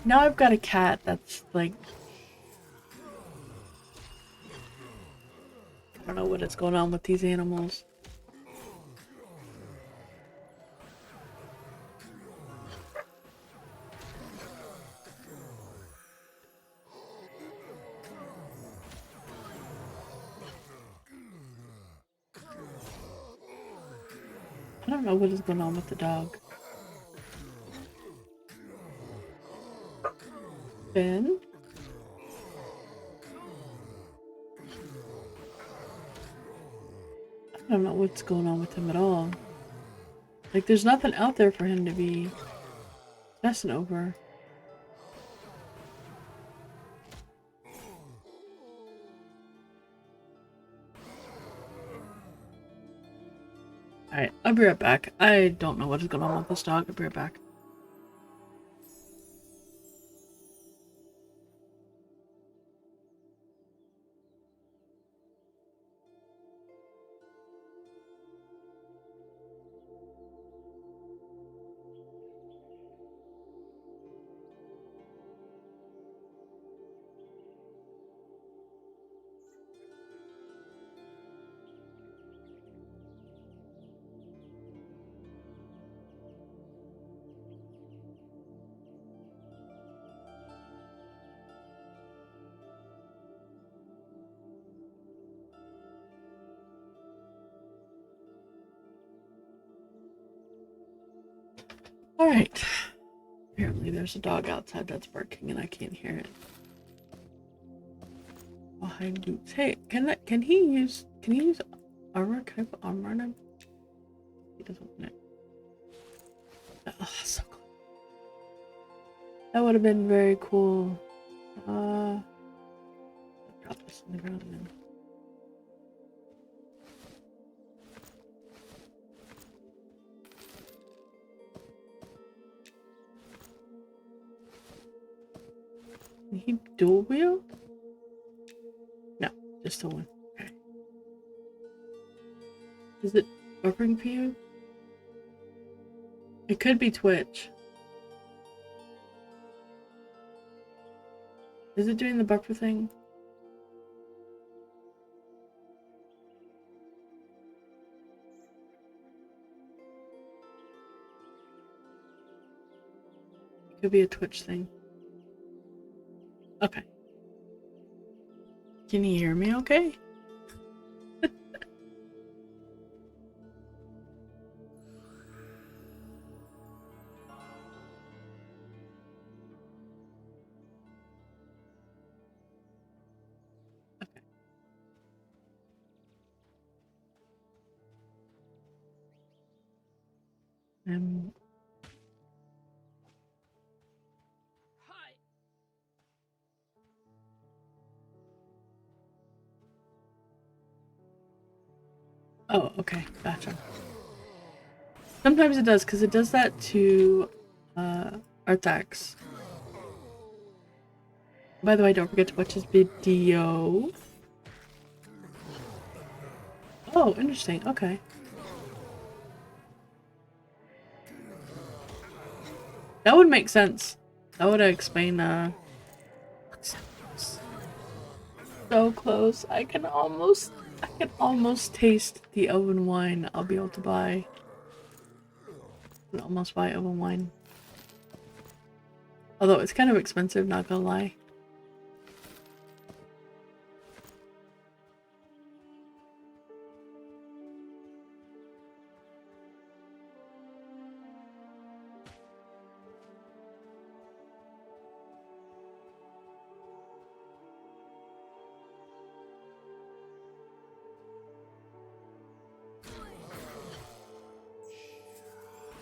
Now I've got a cat that's like... I don't know what is going on with these animals. I don't know what is going on with the dog. Ben? I don't know what's going on with him at all. Like, there's nothing out there for him to be stressing over. Alright, I'll be right back. I don't know what is going on with this dog. I'll be right back. Alright. Apparently there's a dog outside that's barking and I can't hear it. Behind boots. Hey, can he use armor? Can I put armor on him? He doesn't want it. Oh, so cool. That would have been very cool. Drop this on the ground then. Can he dual wield? No, just the one. Okay. Is it buffering for you? It could be Twitch. Is it doing the buffer thing? It could be a Twitch thing. Okay. Can you hear me okay? Okay. Oh, okay, gotcha. Sometimes it does, because it does that to Arthax. By the way, don't forget to watch his video. Oh, interesting, okay. That would make sense. That would explain, so close. I can almost taste the oven wine I'll be able to buy. I can almost buy oven wine. Although it's kind of expensive, not gonna lie.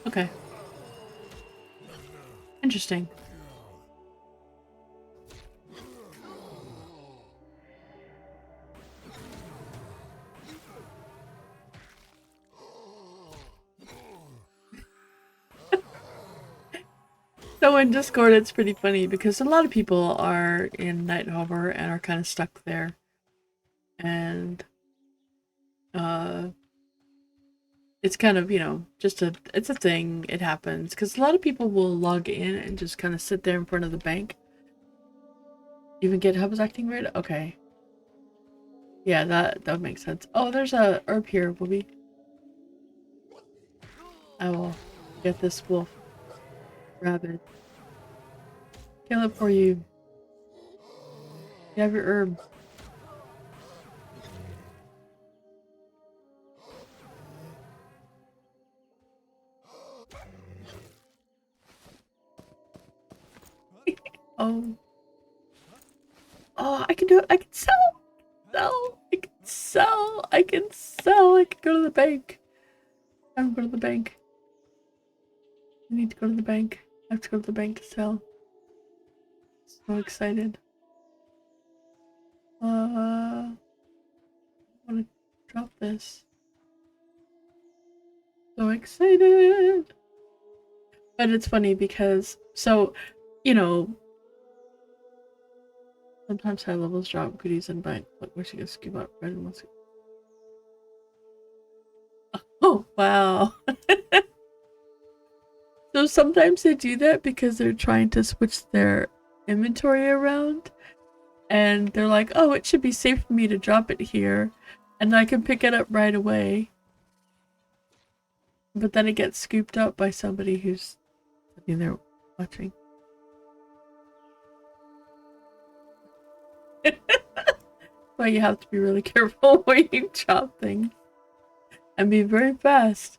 Okay. Interesting. So in Discord, it's pretty funny because a lot of people are in Night Hover and are kind of stuck there. And it's kind of, you know, it's a thing. It happens because a lot of people will log in and just kind of sit there in front of the bank. Even GitHub is acting weird? Okay. Yeah, that makes sense. Oh, there's a herb here, Booby. I will get this wolf rabbit. Kill it for you. You have your herb. Oh. Oh, I can do it. I can sell. I can sell. I can sell. I can go to the bank. I can go to the bank. I need to go to the bank. I have to go to the bank to sell. So excited. I want to drop this. So excited. But it's funny because, so, you know, sometimes high levels drop goodies and bank. Look, where she gonna scoop up red and what's. Oh, wow. So sometimes they do that because they're trying to switch their inventory around. And they're like, oh, it should be safe for me to drop it here. And I can pick it up right away. But then it gets scooped up by somebody who's sitting there watching. Well, you have to be really careful when you chop things. And be very fast.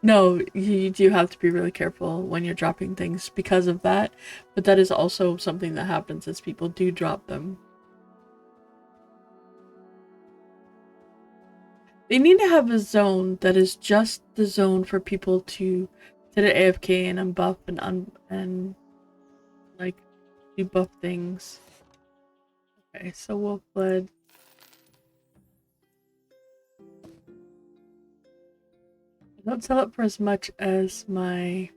No, you do have to be really careful when you're dropping things because of that. But that is also something that happens as people do drop them. They need to have a zone that is just the zone for people to sit at AFK and unbuff and like debuff things. Okay, so Wolf Blood. I don't sell it for as much as my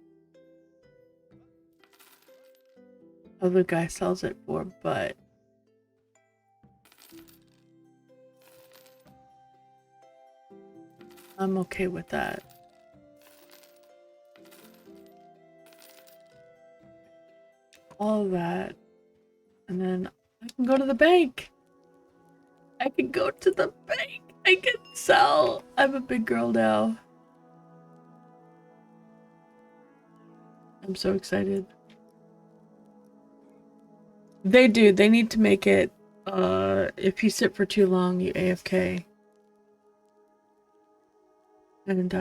other guy sells it for, but I'm okay with that. All of that. And then I can go to the bank. I can go to the bank. I can sell. I'm a big girl now. I'm so excited. They do. They need to make it, if you sit for too long, you AFK. And,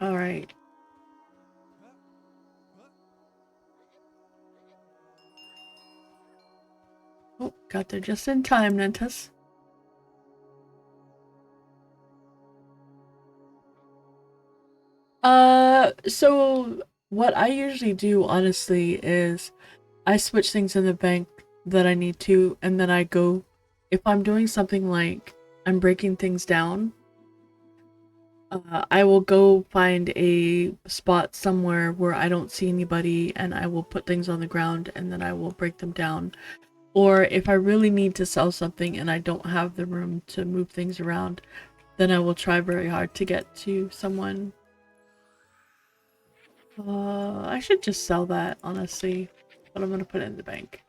alright. Oh, got there just in time, Nentus. So what I usually do, honestly, is I switch things in the bank that I need to, and then I go, if I'm doing something like I'm breaking things down, I will go find a spot somewhere where I don't see anybody, and I will put things on the ground, and then I will break them down. Or if I really need to sell something and I don't have the room to move things around, then I will try very hard to get to someone. I should just sell that, honestly, but I'm gonna put it in the bank.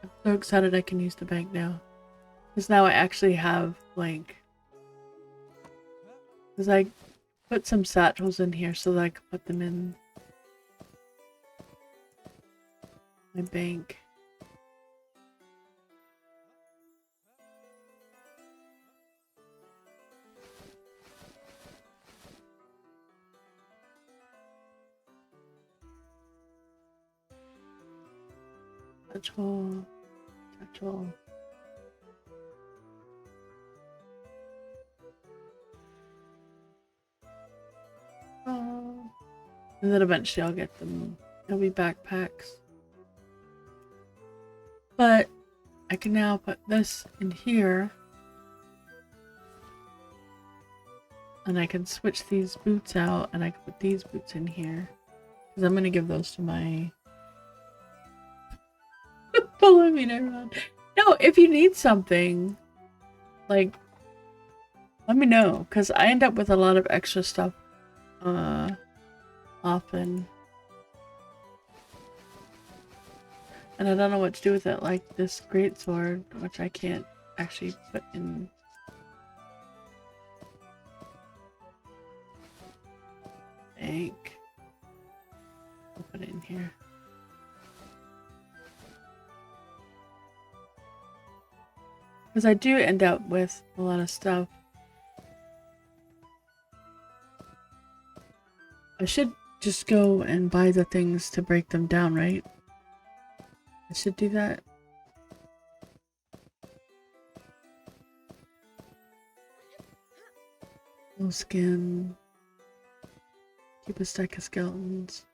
I'm so excited I can use the bank now. Because now I actually have, like... Because I put some satchels in here so that I can put them in my bank. Satchel. Satchel. Oh. And then eventually I'll get them. They'll be backpacks. But I can now put this in here. And I can switch these boots out and I can put these boots in here. Because I'm going to give those to my... Follow me around. No, if you need something, like, let me know. Because I end up with a lot of extra stuff often. And I don't know what to do with it, like this greatsword, which I can't actually put in. Bank. I'll put it in here. Because I do end up with a lot of stuff. I should just go and buy the things to break them down, right? I should do that. No skin. Keep a stack of skeletons.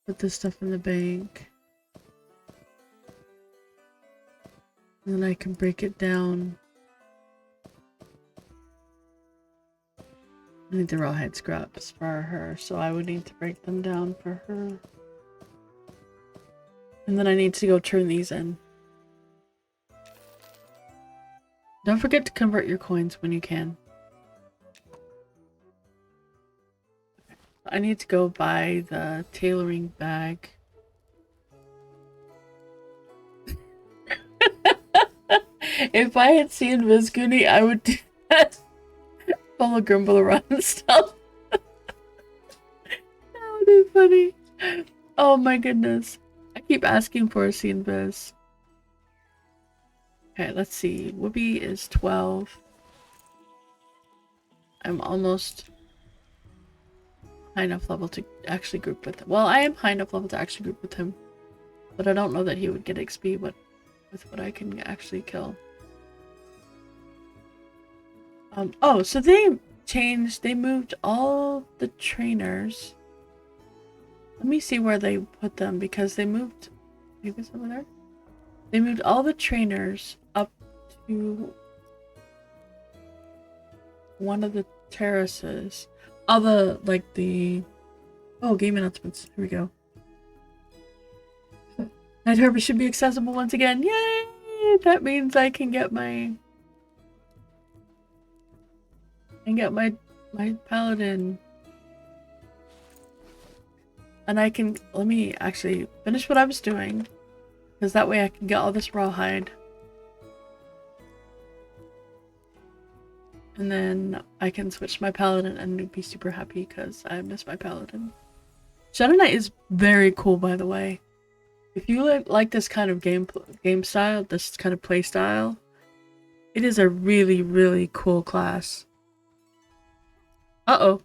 Put this stuff in the bank. And then I can break it down. I need the rawhide scraps for her, so I would need to break them down for her. And then I need to go turn these in. Don't forget to convert your coins when you can. I need to go buy the tailoring bag. If I had seen Vizguni, I would do that. Follow Grimble around and stuff. That would be funny. Oh my goodness. I keep asking for a scene Viz. Okay, let's see. Whoopi is 12. I'm almost high enough level to actually group with him. Well, I am high enough level to actually group with him. But I don't know that he would get XP with what I can actually kill. Oh, so they moved all the trainers. Let me see where they put them, because they moved, maybe it's over there? They moved all the trainers up to one of the terraces. All the, oh, game announcements. Here we go. Night Harbor should be accessible once again. Yay! That means I can get my paladin. And I can, let me actually finish what I was doing, because that way I can get all this rawhide. And then I can switch my paladin and be super happy because I miss my paladin. Shadowknight is very cool, by the way. If you like this kind of game style, this kind of play style, it is a really, really cool class. Uh-oh.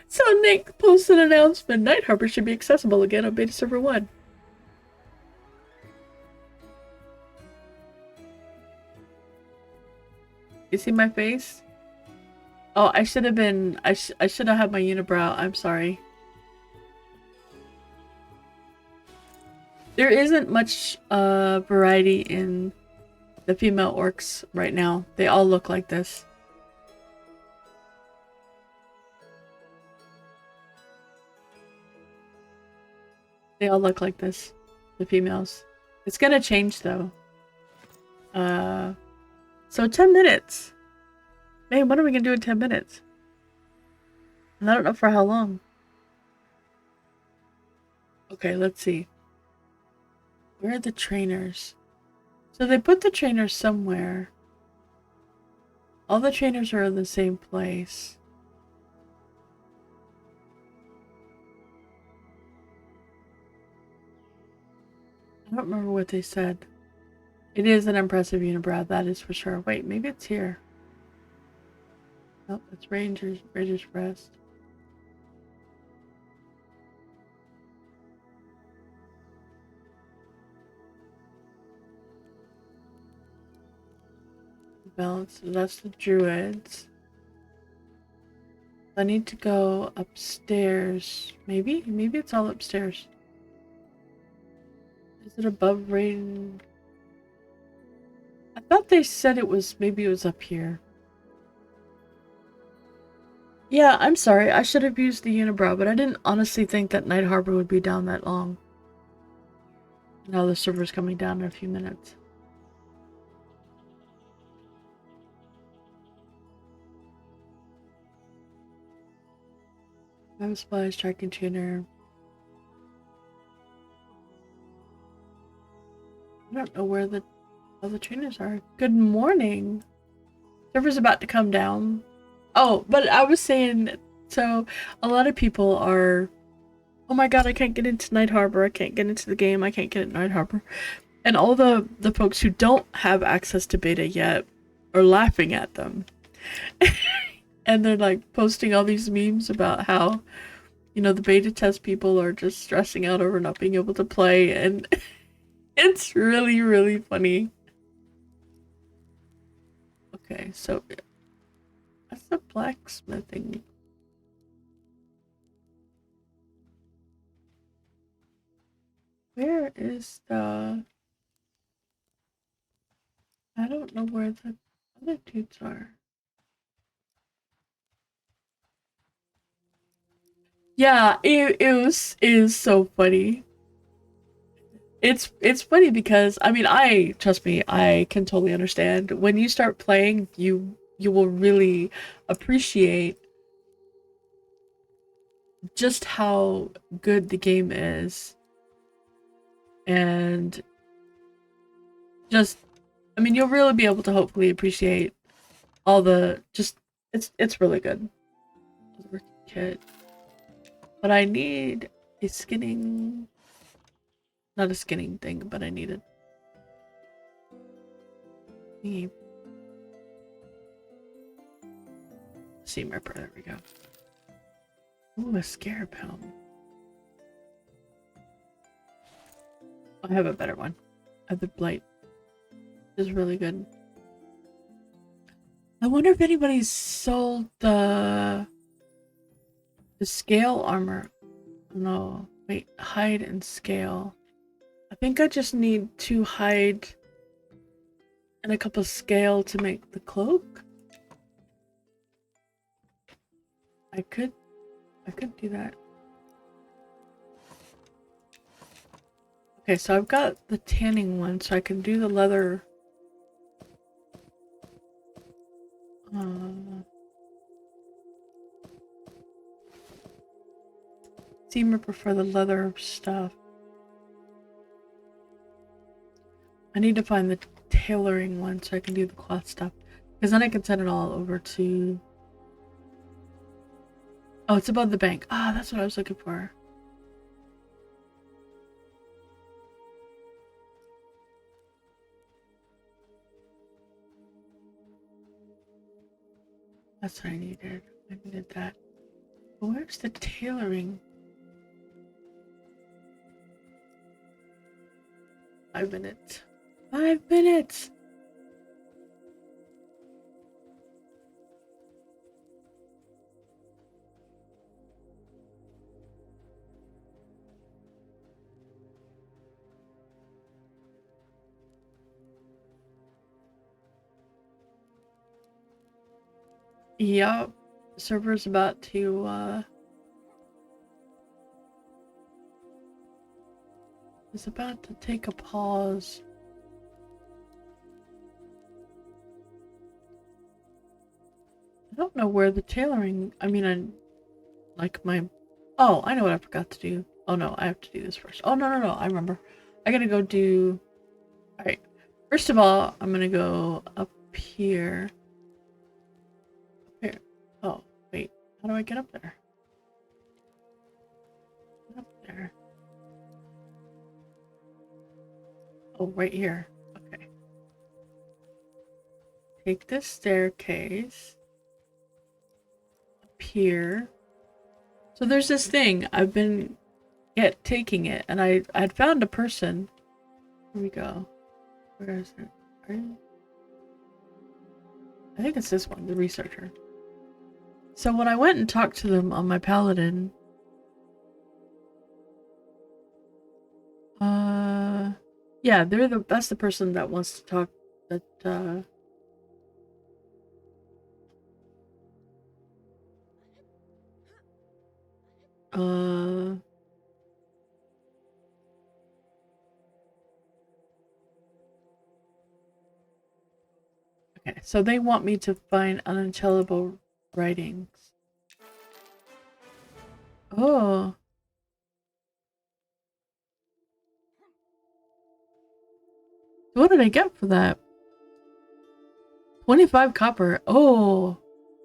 So Nick posted an announcement. Night Harbor should be accessible again on Beta Server 1. You see my face? Oh, I should have been... I should have had my unibrow. I'm sorry. There isn't much variety in the female orcs right now. They all look like this. They all look like this. The females. It's gonna change though. So 10 minutes. Man, what are we gonna do in 10 minutes? And I don't know for how long. Okay, let's see. Where are the trainers? So they put the trainers somewhere. All the trainers are in the same place. I don't remember what they said. It is an impressive unibrow, that is for sure. Wait, maybe it's here. Nope, it's Ranger's Rest. Balance, that's the druids. I need to go upstairs. Maybe it's all upstairs. Is it above rain? I thought they said it was, maybe it was up here. Yeah, I'm sorry. I should have used the unibrow, but I didn't honestly think that Night Harbor would be down that long. Now the server's coming down in a few minutes. Web supplies, tracking tuner. I don't know where all the tuners are. Good morning. Server's about to come down. Oh, but I was saying, so a lot of people are oh my god, I can't get into Night Harbor, I can't get into the game, I can't get into Night Harbor. And all the folks who don't have access to beta yet are laughing at them. And they're like posting all these memes about how, you know, the beta test people are just stressing out over not being able to play, and it's really, really funny. Okay, so that's the blacksmithing. Where is the... I don't know where the other dudes are. Yeah, it was so funny. It's funny because I mean trust me, I can totally understand. When you start playing, you will really appreciate just how good the game is. And just, I mean, you'll really be able to hopefully appreciate all the just it's really good. Kit. But I need a skinning, not a skinning thing, but I need a seam ripper. There we go. Ooh, a scarab helm. I have a better one. I have the blight. This is really good. I wonder if anybody's sold the scale armor. No, wait, hide and scale. I think I just need 2 hide and a couple scale to make the cloak. I could do that. Okay, so I've got the tanning one, so I can do the leather. Seam ripper for the leather stuff. I need to find the tailoring one so I can do the cloth stuff, because then I can send it all over to... Oh, it's above the bank. Ah, that's what I was looking for. That's what I needed. I needed that. But where's the tailoring? 5 minutes. 5 minutes! Yup. Server's about to, it's about to take a pause. I don't know where the tailoring... I mean, I like my... Oh, I know what I forgot to do. Oh no, I have to do this first. Oh, no, I remember. I gotta go do... Alright. First of all, I'm gonna go up here. Here. Oh, wait. How do I get up there? Get up there. Oh, right here. Okay. Take this staircase. Up here. So there's this thing. I've been taking it, and I'd found a person. Here we go. Where is it? I think it's this one, the researcher. So when I went and talked to them on my paladin, yeah, that's the person that wants to talk. That okay, so they want me to find unintelligible writings. Oh. What did I get for that? 25 copper. Oh.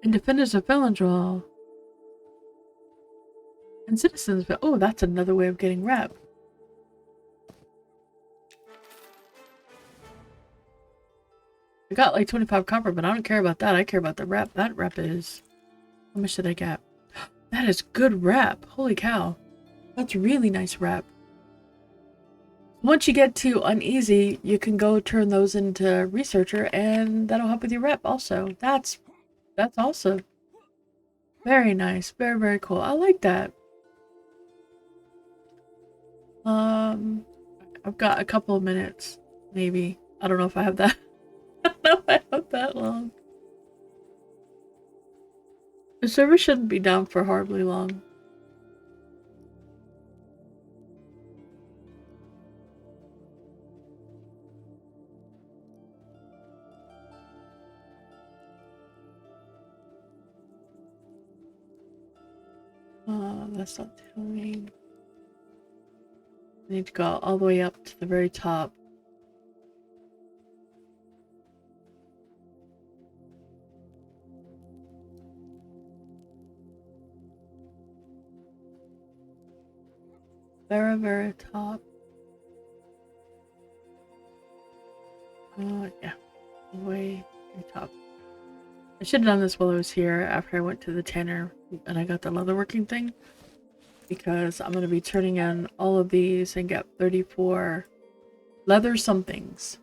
And Defenders of Felindral. And citizens, but oh, that's another way of getting rep. I got like 25 copper, but I don't care about that. I care about the rep. That rep is... How much did I get? That is good rep. Holy cow. That's really nice rep. Once you get to uneasy, you can go turn those into researcher, and that'll help with your rep also. That's awesome. Very nice. Very, very cool. I like that. I've got a couple of minutes, maybe. I don't know if I have that. I don't know if I have that long. The server shouldn't be down for horribly long. That's not telling. I need to go all the way up to the very top. Very, very top. Yeah. All the way to the top. I should have done this while I was here after I went to the tanner and I got the leatherworking thing. Because I'm going to be turning in all of these and get 34 leather somethings.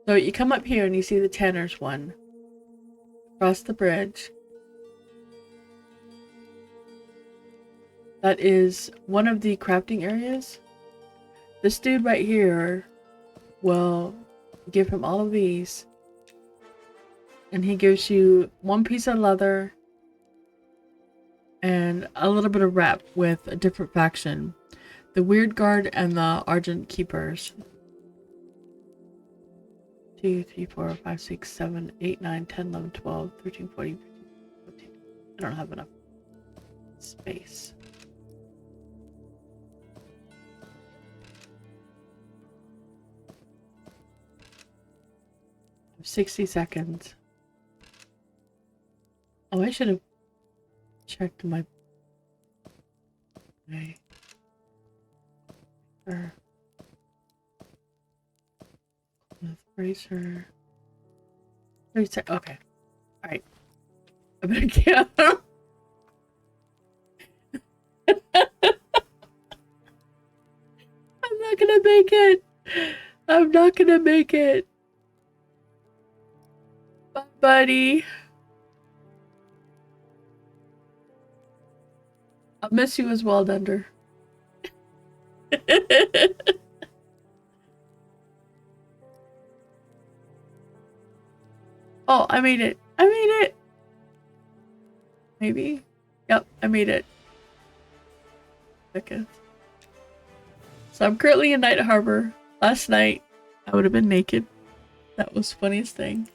So you come up here and you see the tanner's one. Across the bridge. That is one of the crafting areas. This dude right here will give him all of these. And he gives you one piece of leather and a little bit of rep with a different faction. The Weird Guard and the Argent Keepers. 2, 3, 4, 5, 6, 7, 8, 9, 10, 11, 12, 13, 14, 15. I don't have enough space. I have 60 seconds. Oh, I should have checked my bracer. 30 seconds. Okay. Alright. I better get I'm not gonna make it. I'm not gonna make it. Bye, buddy. I'll miss you as well, Dunder. Oh, I made it. I made it. Maybe? Yep, I made it. Okay. So I'm currently in Night Harbor. Last night, I would have been naked. That was the funniest thing.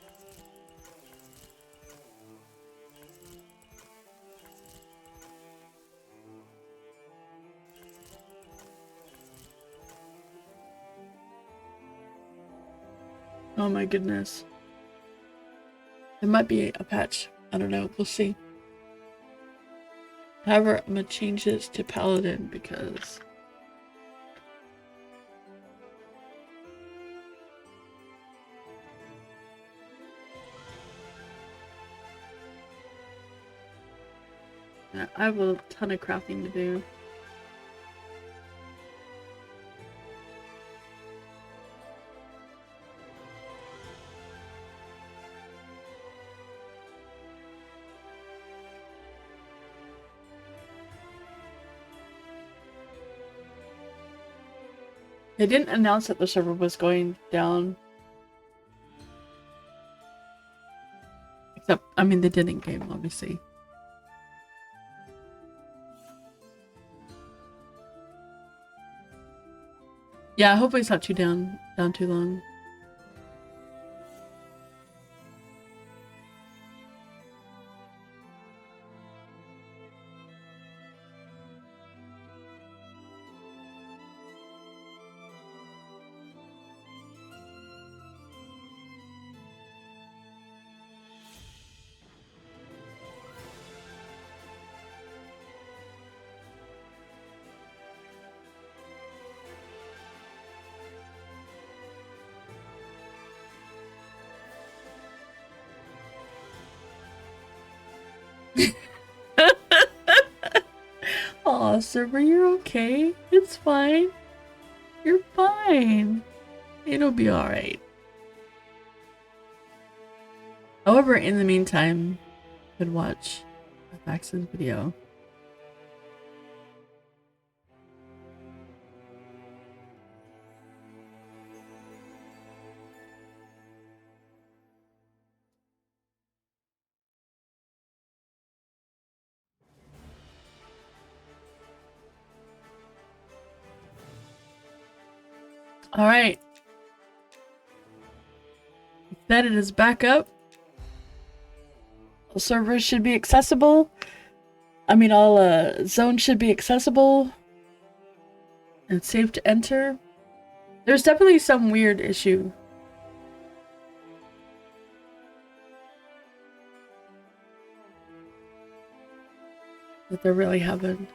Oh my goodness. There might be a patch. I don't know. We'll see. However, I'm gonna change this to Paladin because I have a ton of crafting to do. They didn't announce that the server was going down. Except, I mean, they did in game, obviously. Yeah, hopefully it's not too down too long. Aw, server, you're okay. It's fine. You're fine. It'll be alright. However, in the meantime, you could watch Max's video. Alright. That it is back up. All servers should be accessible. I mean, all zones should be accessible. And safe to enter. There's definitely some weird issue. That they're really having.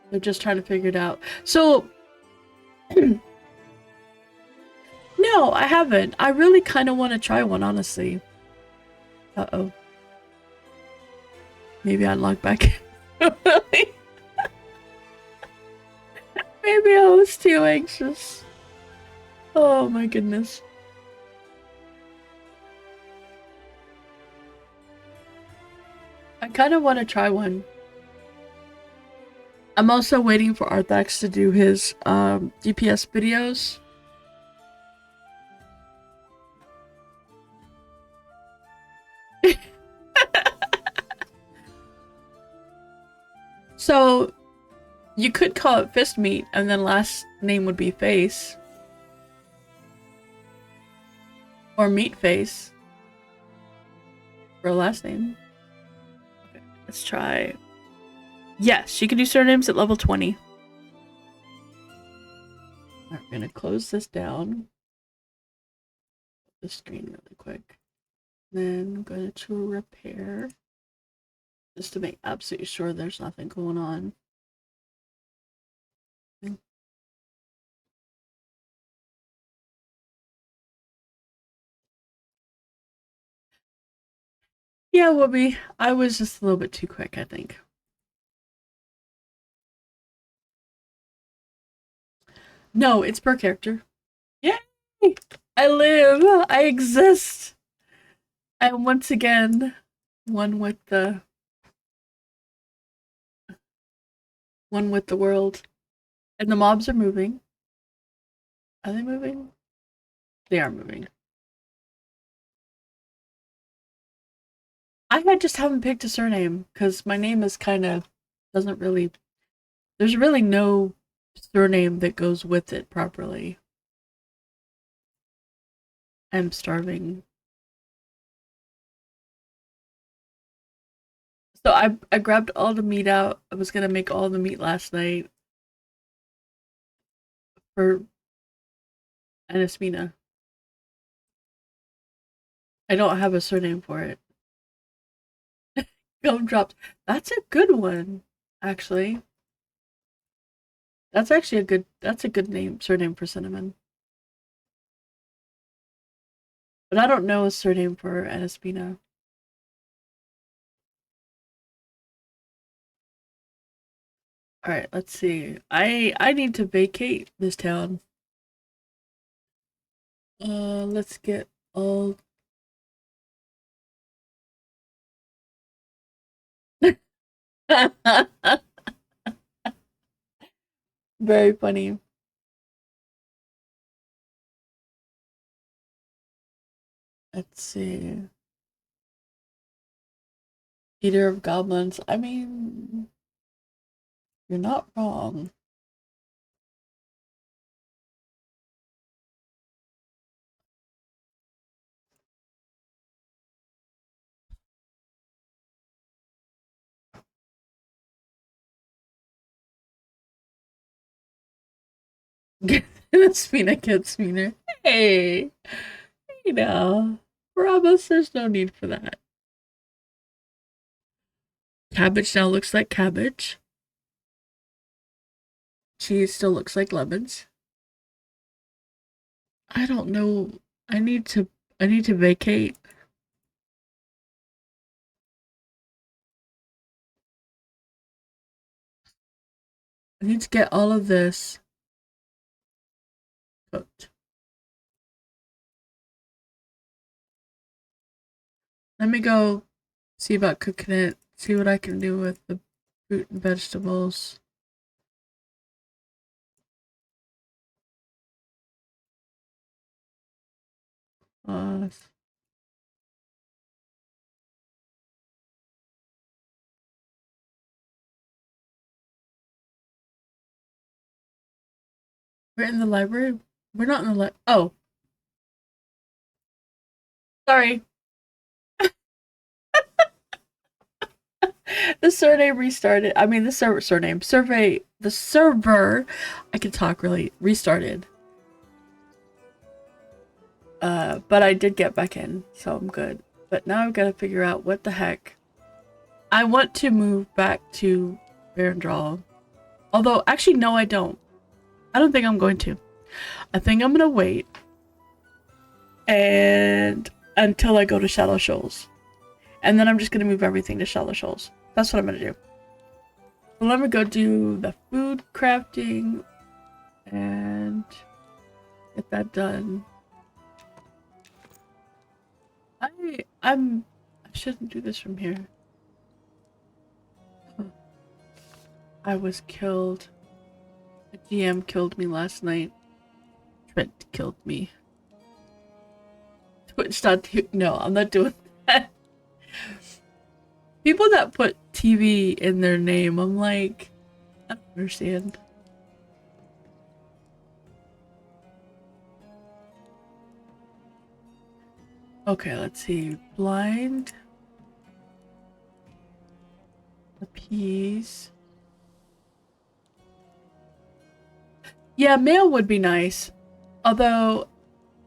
They're just trying to figure it out. So, no, I haven't. I really kind of want to try one, honestly. Uh-oh. Maybe I log back in. Maybe I was too anxious. Oh my goodness. I kind of want to try one. I'm also waiting for Arthax to do his DPS videos. So, you could call it Fist Meat, and then last name would be Face. Or Meat Face. For a last name. Okay, let's try. Yes, she can do surnames at level 20. Alright, we're gonna close this down. The screen really quick. Then I'm going to repair. Just to make absolutely sure there's nothing going on. Yeah, Whoopi. I was just a little bit too quick, I think. No, it's per character. Yay! I live! I exist! I'm once again one with the world. And the mobs are moving. Are they moving? They are moving. I just haven't picked a surname because my name is kind of doesn't really. There's really no surname that goes with it properly. I'm starving. So I grabbed all the meat out. I was gonna make all the meat last night for Anismina. I don't have a surname for it. Gumdrops. That's a good one, actually. That's actually a good name, surname for cinnamon. But I don't know a surname for Anaspina. Alright, let's see. I need to vacate this town. Let's get all very funny. Let's see. Eater of goblins. I mean, you're not wrong. Spina gets meaner. Hey, you know, Brabus, there's no need for that. Cabbage now looks like cabbage. Cheese still looks like lemons. I don't know. I need to vacate. I need to get all of this cooked. Let me go see about cooking it, see what I can do with the fruit and vegetables. Uh, we're in the library? We're not in the oh. Sorry. The surname restarted. I mean, the the server, I can talk really, restarted. But I did get back in, so I'm good. But now I've got to figure out what the heck. I want to move back to Barandral. Although, actually, no, I don't. I don't think I'm going to. I think I'm gonna wait and until I go to Shallow Shoals. And then I'm just gonna move everything to Shallow Shoals. That's what I'm gonna do. So let me go do the food crafting and get that done. I shouldn't do this from here. I was killed. The GM killed me last night. Trent killed me. No, I'm not doing that. People that put TV in their name, I'm like, I don't understand. Okay, let's see. Blind. The peas. Yeah, mail would be nice. Although,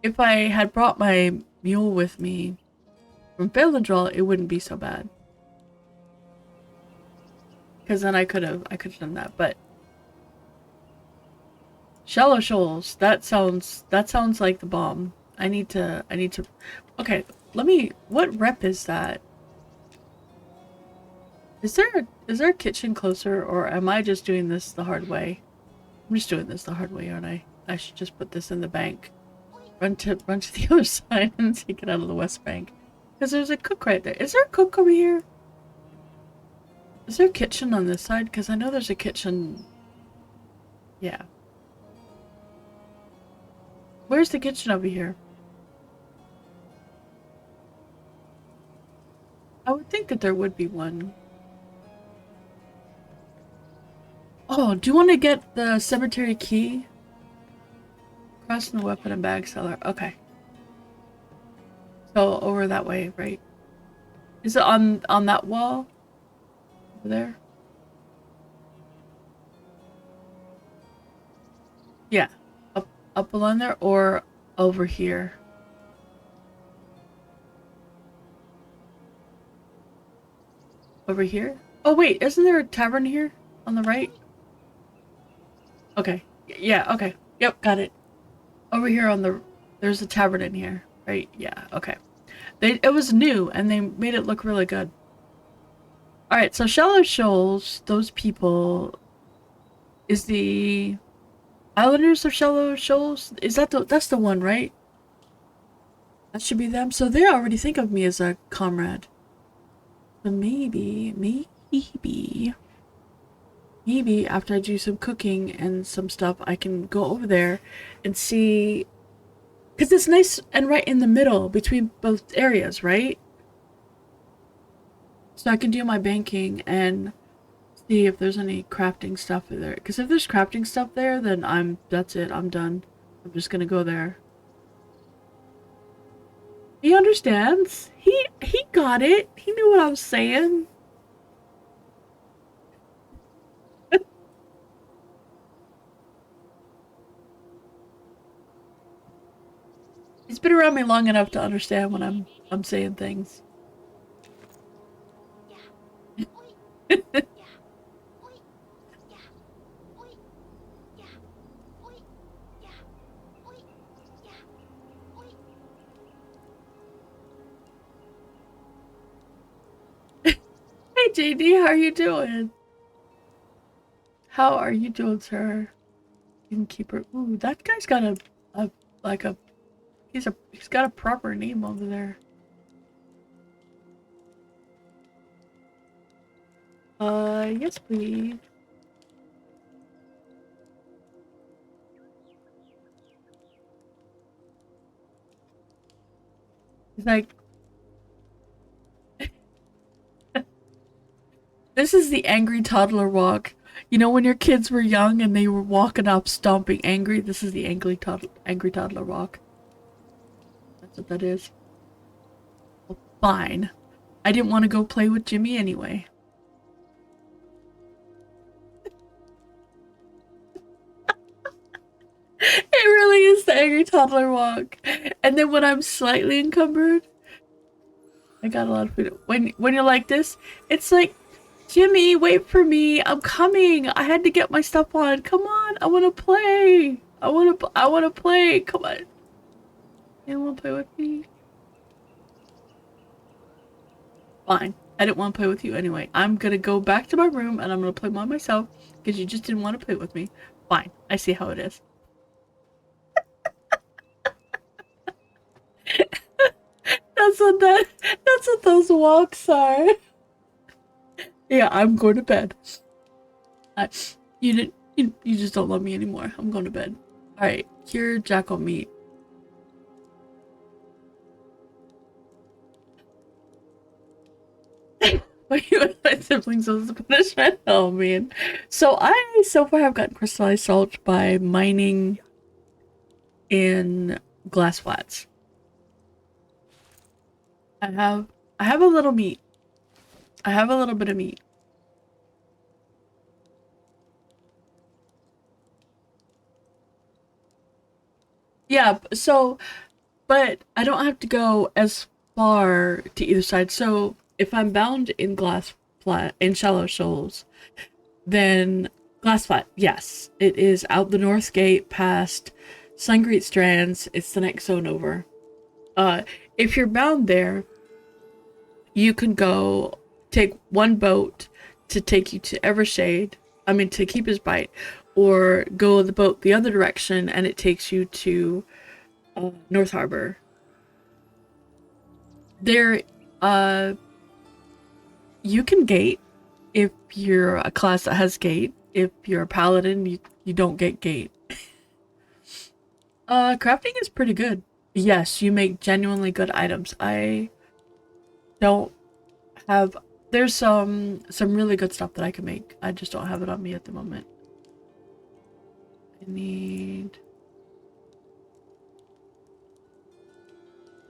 if I had brought my mule with me from Valandral, it wouldn't be so bad. Because then I could have done that. But Shallow Shoals, that sounds like the bomb. I need to. Okay, what rep is that? Is there a kitchen closer, or am I just doing this the hard way? I'm just doing this the hard way, aren't I? I should just put this in the bank. Run to the other side and take it out of the west bank. Because there's a cook right there. Is there a cook over here? Is there a kitchen on this side? Because I know there's a kitchen. Yeah. Where's the kitchen over here? I would think that there would be one. Oh, do you want to get the cemetery key? Crossing the weapon and bag cellar. Okay. So over that way, right? Is it on that wall? Over there? Yeah. Up along there or over here? Over here? Oh wait, isn't there a tavern here? On the right? Okay. Yeah, okay. Yep, got it. Over here on the... There's a tavern in here, right? Yeah, okay. It was new, and they made it look really good. Alright, so Shallow Shoals, those people... Is the... Islanders of Shallow Shoals? Is that that's the one, right? That should be them. So they already think of me as a comrade. So maybe after I do some cooking and some stuff, I can go over there and see... Because it's nice and right in the middle between both areas, right? So I can do my banking and see if there's any crafting stuff there. Because if there's crafting stuff there, then that's it. I'm done. I'm just gonna go there. He understands. He got it. He knew what I was saying. He's been around me long enough to understand when I'm saying things. Hey JD, how are you doing? How are you doing, sir? Innkeeper. Ooh, that guy's got a like a he's got a proper name over there. Yes, please. He's like, this is the angry toddler walk. You know when your kids were young and they were walking up stomping angry? This is the angry toddler walk. That's what that is. Well, fine. I didn't want to go play with Jimmy anyway. It really is the angry toddler walk. And then when I'm slightly encumbered, I got a lot of food. When you're like this, it's like, Jimmy, wait for me. I'm coming. I had to get my stuff on. Come on. I want to play. I want to play. Come on. You don't want to play with me? Fine. I didn't want to play with you anyway. I'm going to go back to my room and I'm going to play by myself because you just didn't want to play with me. Fine. I see how it is. That's what those walks are. Yeah, I'm going to bed. You just don't love me anymore. I'm going to bed. Alright, cure jackal meat. Wait, my siblings was the punishment? Oh man. So I so far have gotten crystallized salt by mining in glass flats. I have a little meat. I have a little bit of meat. Yeah, so but I don't have to go as far to either side. So if I'm bound in glass flat in shallow shoals, then glass flat, yes. It is out the north gate past Sungreet Strands. It's the next zone over. If you're bound there, you can go take one boat to take you to Evershade. I mean, to Keeper's Bite, or go the boat the other direction, and it takes you to North Harbor. There, you can gate if you're a class that has gate. If you're a paladin, you don't get gate. Crafting is pretty good. Yes, you make genuinely good items. I don't have. There's some really good stuff that I can make. I just don't have it on me at the moment. I need.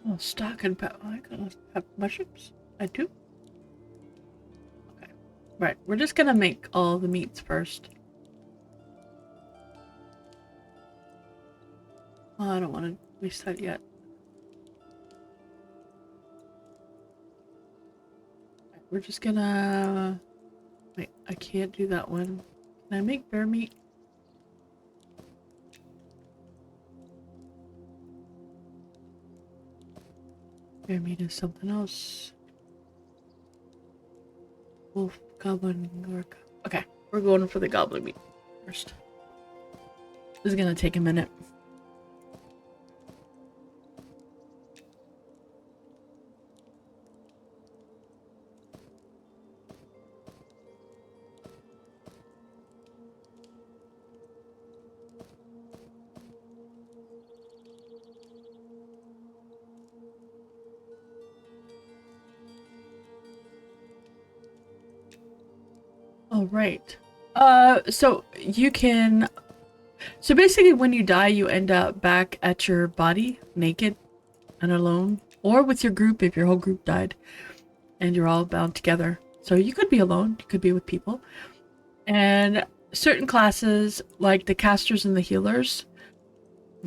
Oh, stock and pep. I gotta have mushrooms. I do. Okay. Right. We're just gonna make all the meats first. Oh, I don't want to waste that yet. Right, we're just gonna. Wait, I can't do that one. Can I make bear meat? Bear meat is something else. Wolf, goblin, orc. Okay, we're going for the goblin meat first. This is gonna take a minute. All right. So you can. So basically, when you die, you end up back at your body, naked and alone, or with your group if your whole group died, and you're all bound together. So you could be alone, you could be with people, and certain classes, like the casters and the healers,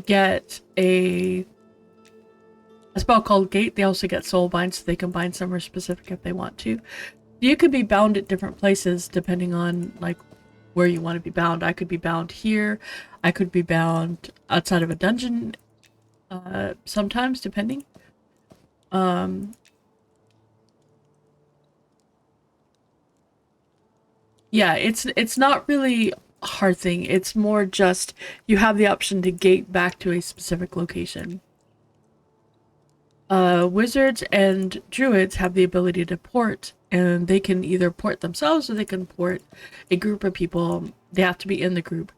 get a spell called Gate. They also get Soul Bind, so they can bind somewhere specific if they want to. You could be bound at different places depending on like where you want to be bound. I could be bound here. I could be bound outside of a dungeon. Sometimes, depending. Yeah, it's not really a hard thing. It's more just you have the option to gate back to a specific location. Wizards and druids have the ability to port, and they can either port themselves or they can port a group of people. They have to be in the group.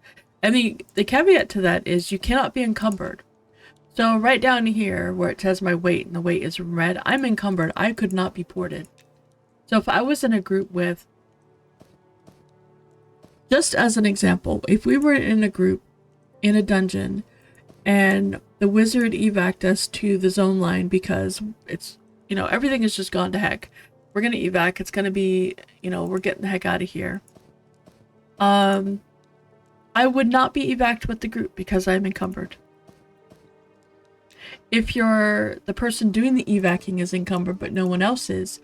And the caveat to that is you cannot be encumbered. So right down here where it says my weight and the weight is red, I'm encumbered. I could not be ported. So if I was in a group with, just as an example, if we were in a group in a dungeon and the wizard evac'd us to the zone line because it's, you know, everything has just gone to heck. We're going to evac. It's going to be, you know, we're getting the heck out of here. I would not be evac'd with the group because I'm encumbered. If you're the person doing the evacing is encumbered but no one else is,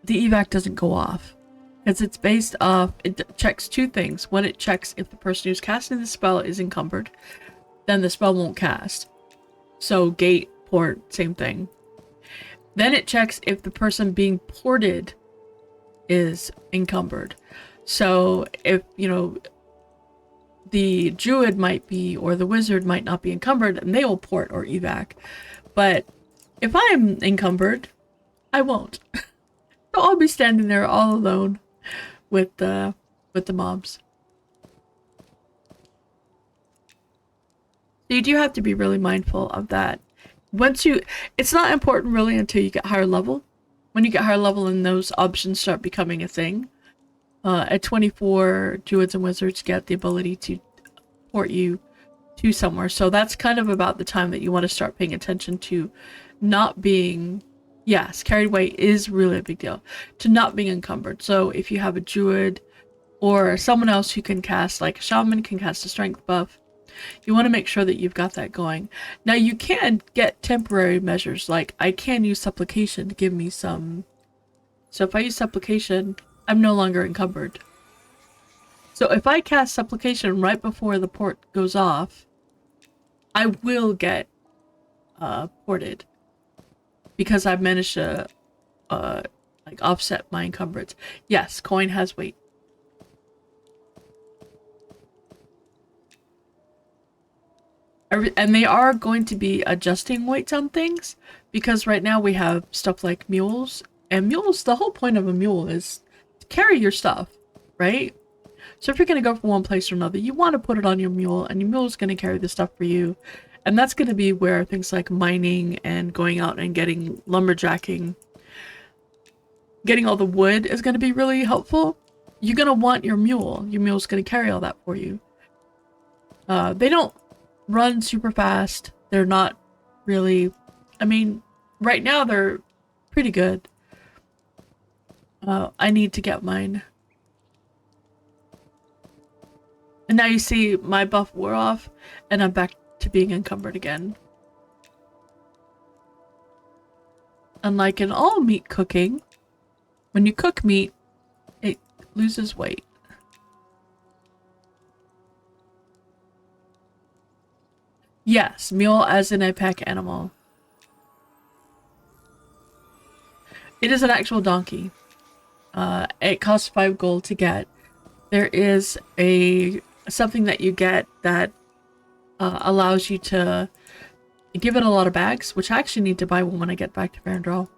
the evac doesn't go off. Because it's based off, it checks two things. One, it checks if the person who's casting the spell is encumbered, then the spell won't cast. So gate, port, same thing. Then it checks if the person being ported is encumbered. So if, you know, the druid might be, or the wizard might not be encumbered, and they will port or evac. But if I'm encumbered, I won't. So I'll be standing there all alone with the mobs. So you do have to be really mindful of that. It's not important really until you get higher level. When you get higher level and those options start becoming a thing. At 24, druids and wizards get the ability to port you to somewhere. So that's kind of about the time that you want to start paying attention to not being, yes, carried away is really a big deal, to not being encumbered. So if you have a druid or someone else who can cast, like a shaman can cast a strength buff, you want to make sure that you've got that going. Now you can get temporary measures, like I can use supplication to give me some. So if I use supplication, I'm no longer encumbered. So if I cast supplication right before the port goes off, I will get ported because I've managed to like offset my encumbrance. Yes, coin has weight. And they are going to be adjusting weights on things because right now we have stuff like mules, and mules, the whole point of a mule is to carry your stuff, right? So if you're going to go from one place to another, you want to put it on your mule, and your mule is going to carry the stuff for you. And that's going to be where things like mining and going out and getting lumberjacking, getting all the wood is going to be really helpful. You're going to want your mule. Your mule's going to carry all that for you. They don't run super fast. They're not really, I mean, right now they're pretty good. I need to get mine. And now you see my buff wore off and I'm back to being encumbered again. Unlike in all meat cooking, when you cook meat, it loses weight. Yes, mule as in a pack animal. It is an actual donkey. It costs 5 gold to get. There is something that you get that allows you to give it a lot of bags, which I actually need to buy one when I get back to Varandral.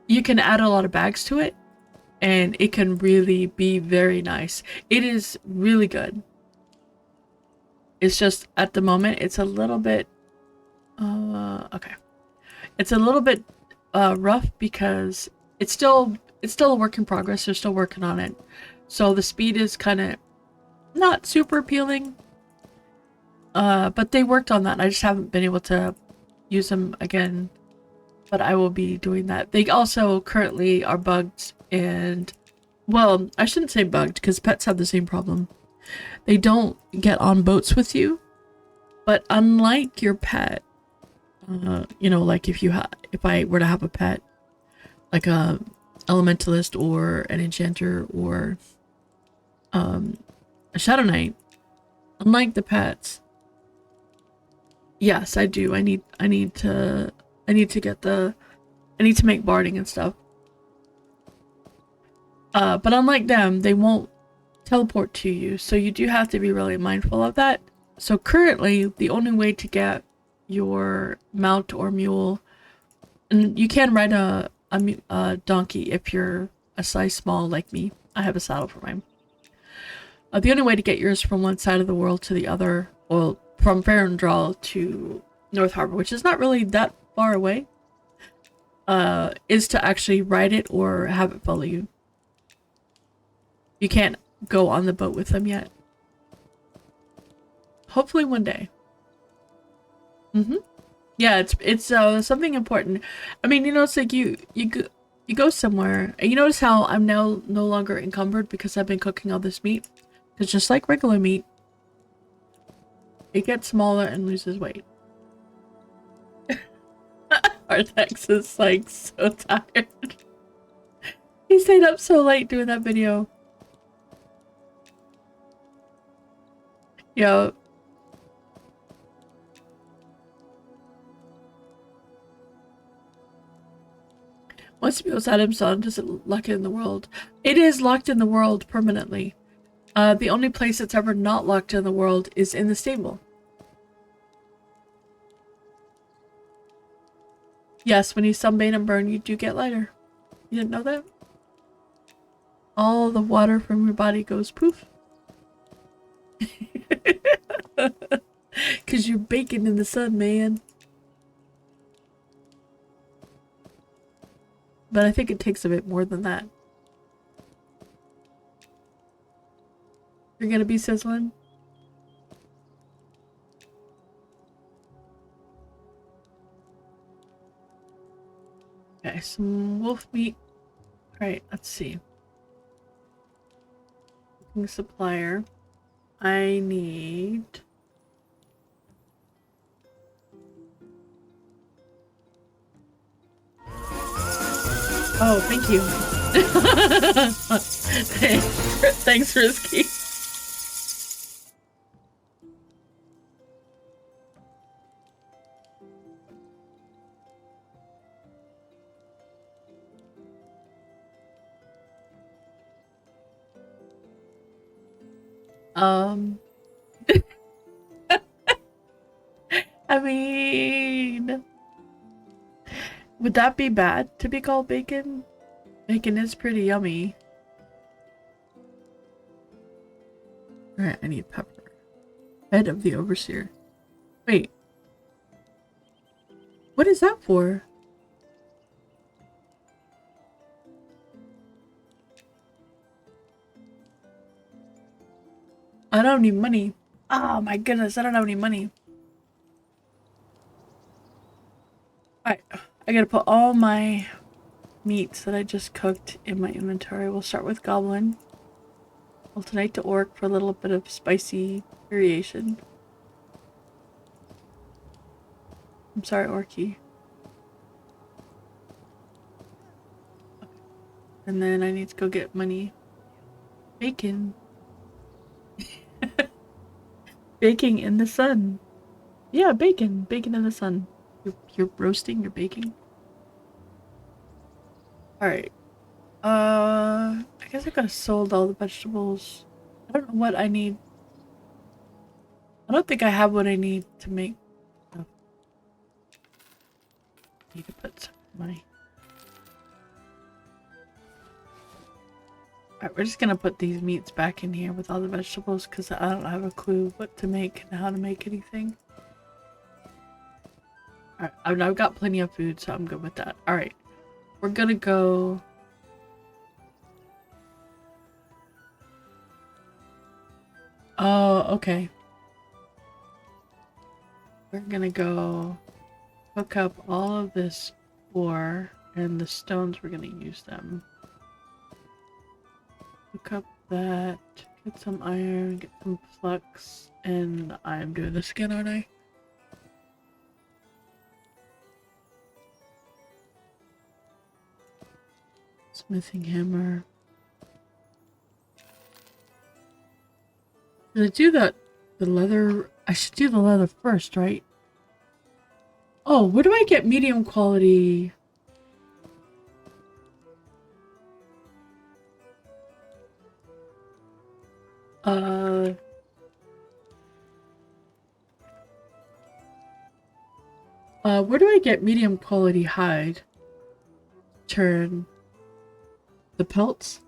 You can add a lot of bags to it, and it can really be very nice. It is really good. It's just, at the moment, it's a little bit, okay. It's a little bit rough because it's still a work in progress. They're still working on it. So the speed is kind of not super appealing. But they worked on that. I just haven't been able to use them again. But I will be doing that. They also currently are bugged and, well, I shouldn't say bugged because pets have the same problem. They don't get on boats with you. But unlike your pet, you know, like if I were to have a pet, like a elementalist or an enchanter or a Shadowknight, unlike the pets, yes, I do. I need to make barding and stuff. But unlike them, they won't teleport to you. So you do have to be really mindful of that. So currently, the only way to get your mount or mule, and you can ride a donkey if you're a size small like me. I have a saddle for mine. The only way to get yours from one side of the world to the other, well, from Farendrall to North Harbor, which is not really that far away, is to actually ride it or have it follow you. You can't go on the boat with them yet. Hopefully one day. Yeah, it's something important. I mean, you know, it's like you go somewhere, and you notice how I'm now no longer encumbered because I've been cooking all this meat. Because just like regular meat, it gets smaller and loses weight. Artex is like so tired. He stayed up so late doing that video. Yo. Once Mule's Adam's on, does it lock it in the world? It is locked in the world permanently. The only place it's ever not locked in the world is in the stable. Yes, when you sunbathe and burn, you do get lighter. You didn't know that? All the water from your body goes poof. Because you're baking in the sun, man. But I think it takes a bit more than that. You're gonna be sizzling? Okay, some wolf meat. Alright, let's see. Supplier. I need... Oh, thank you. Thanks, Risky. I mean, would that be bad to be called bacon? Bacon is pretty yummy. Alright, I need pepper. Head of the overseer. Wait. What is that for? I don't need money. Oh my goodness, I don't have any money. Alright, I gotta put all my meats that I just cooked in my inventory. We'll start with goblin. Alternate to orc for a little bit of spicy variation. I'm sorry, orky. And then I need to go get money. Bacon. Baking in the sun. Yeah, bacon. Bacon in the sun. You're roasting, you're baking. Alright. I guess I could have sold all the vegetables. I don't know what I need. I don't think I have what I need to make. Oh. I need to put some money. Alright, we're just gonna put these meats back in here with all the vegetables because I don't have a clue what to make and how to make anything. Alright, I've got plenty of food, so I'm good with that. Alright, we're gonna go... Oh, okay. We're gonna go hook up all of this ore, and the stones, we're gonna use them. Hook up that, get some iron, get some flux, and I'm doing this again, aren't I? Smithing hammer. Did I do the leather? I should do the leather first, right? Oh, where do I get medium quality? Uh, where do I get medium quality hide? Turn the pelts?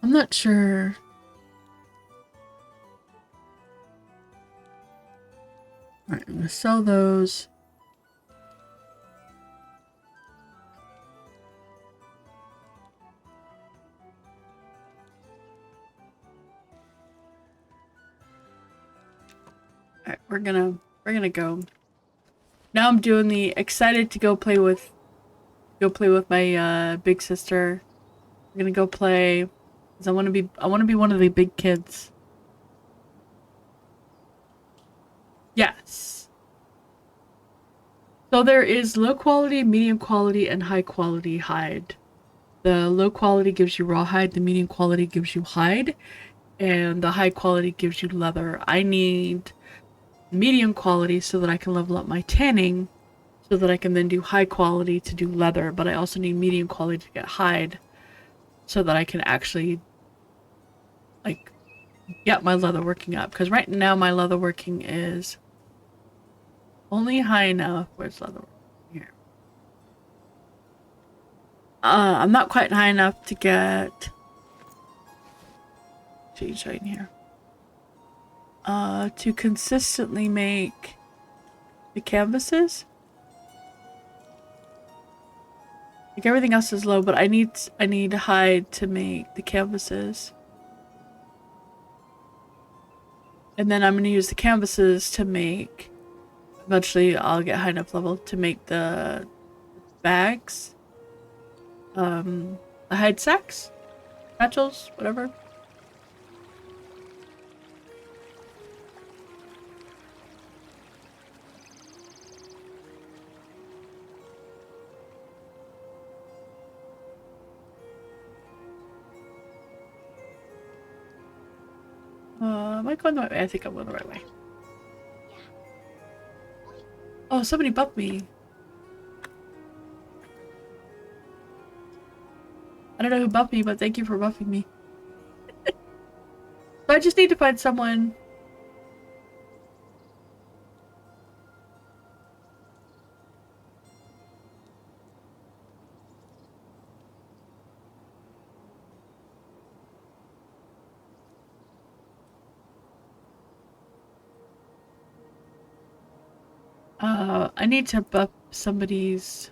I'm not sure. Alright, I'm gonna sell those. Alright, we're gonna go. Now I'm doing the excited to go play with my big sister. I'm gonna go play because I wanna be one of the big kids. Yes. So there is low quality, medium quality, and high quality hide. The low quality gives you raw hide, the medium quality gives you hide, and the high quality gives you leather. I need medium quality so that I can level up my tanning, so that I can then do high quality to do leather, but I also need medium quality to get hide so that I can actually like get my leather working up. Because right now my leather working is only high enough. Where's leather working? Here. I'm not quite high enough to get she's right here. To consistently make the canvases. Like everything else is low, but I need hide to make the canvases. And then I'm gonna use the canvases to make, eventually I'll get high enough level to make the bags. The hide sacks? Satchels? Whatever. Am I going the right way? I think I'm going the right way. Oh, somebody buffed me. I don't know who buffed me, but thank you for buffing me. So I just need to find someone. I need to buff somebody's.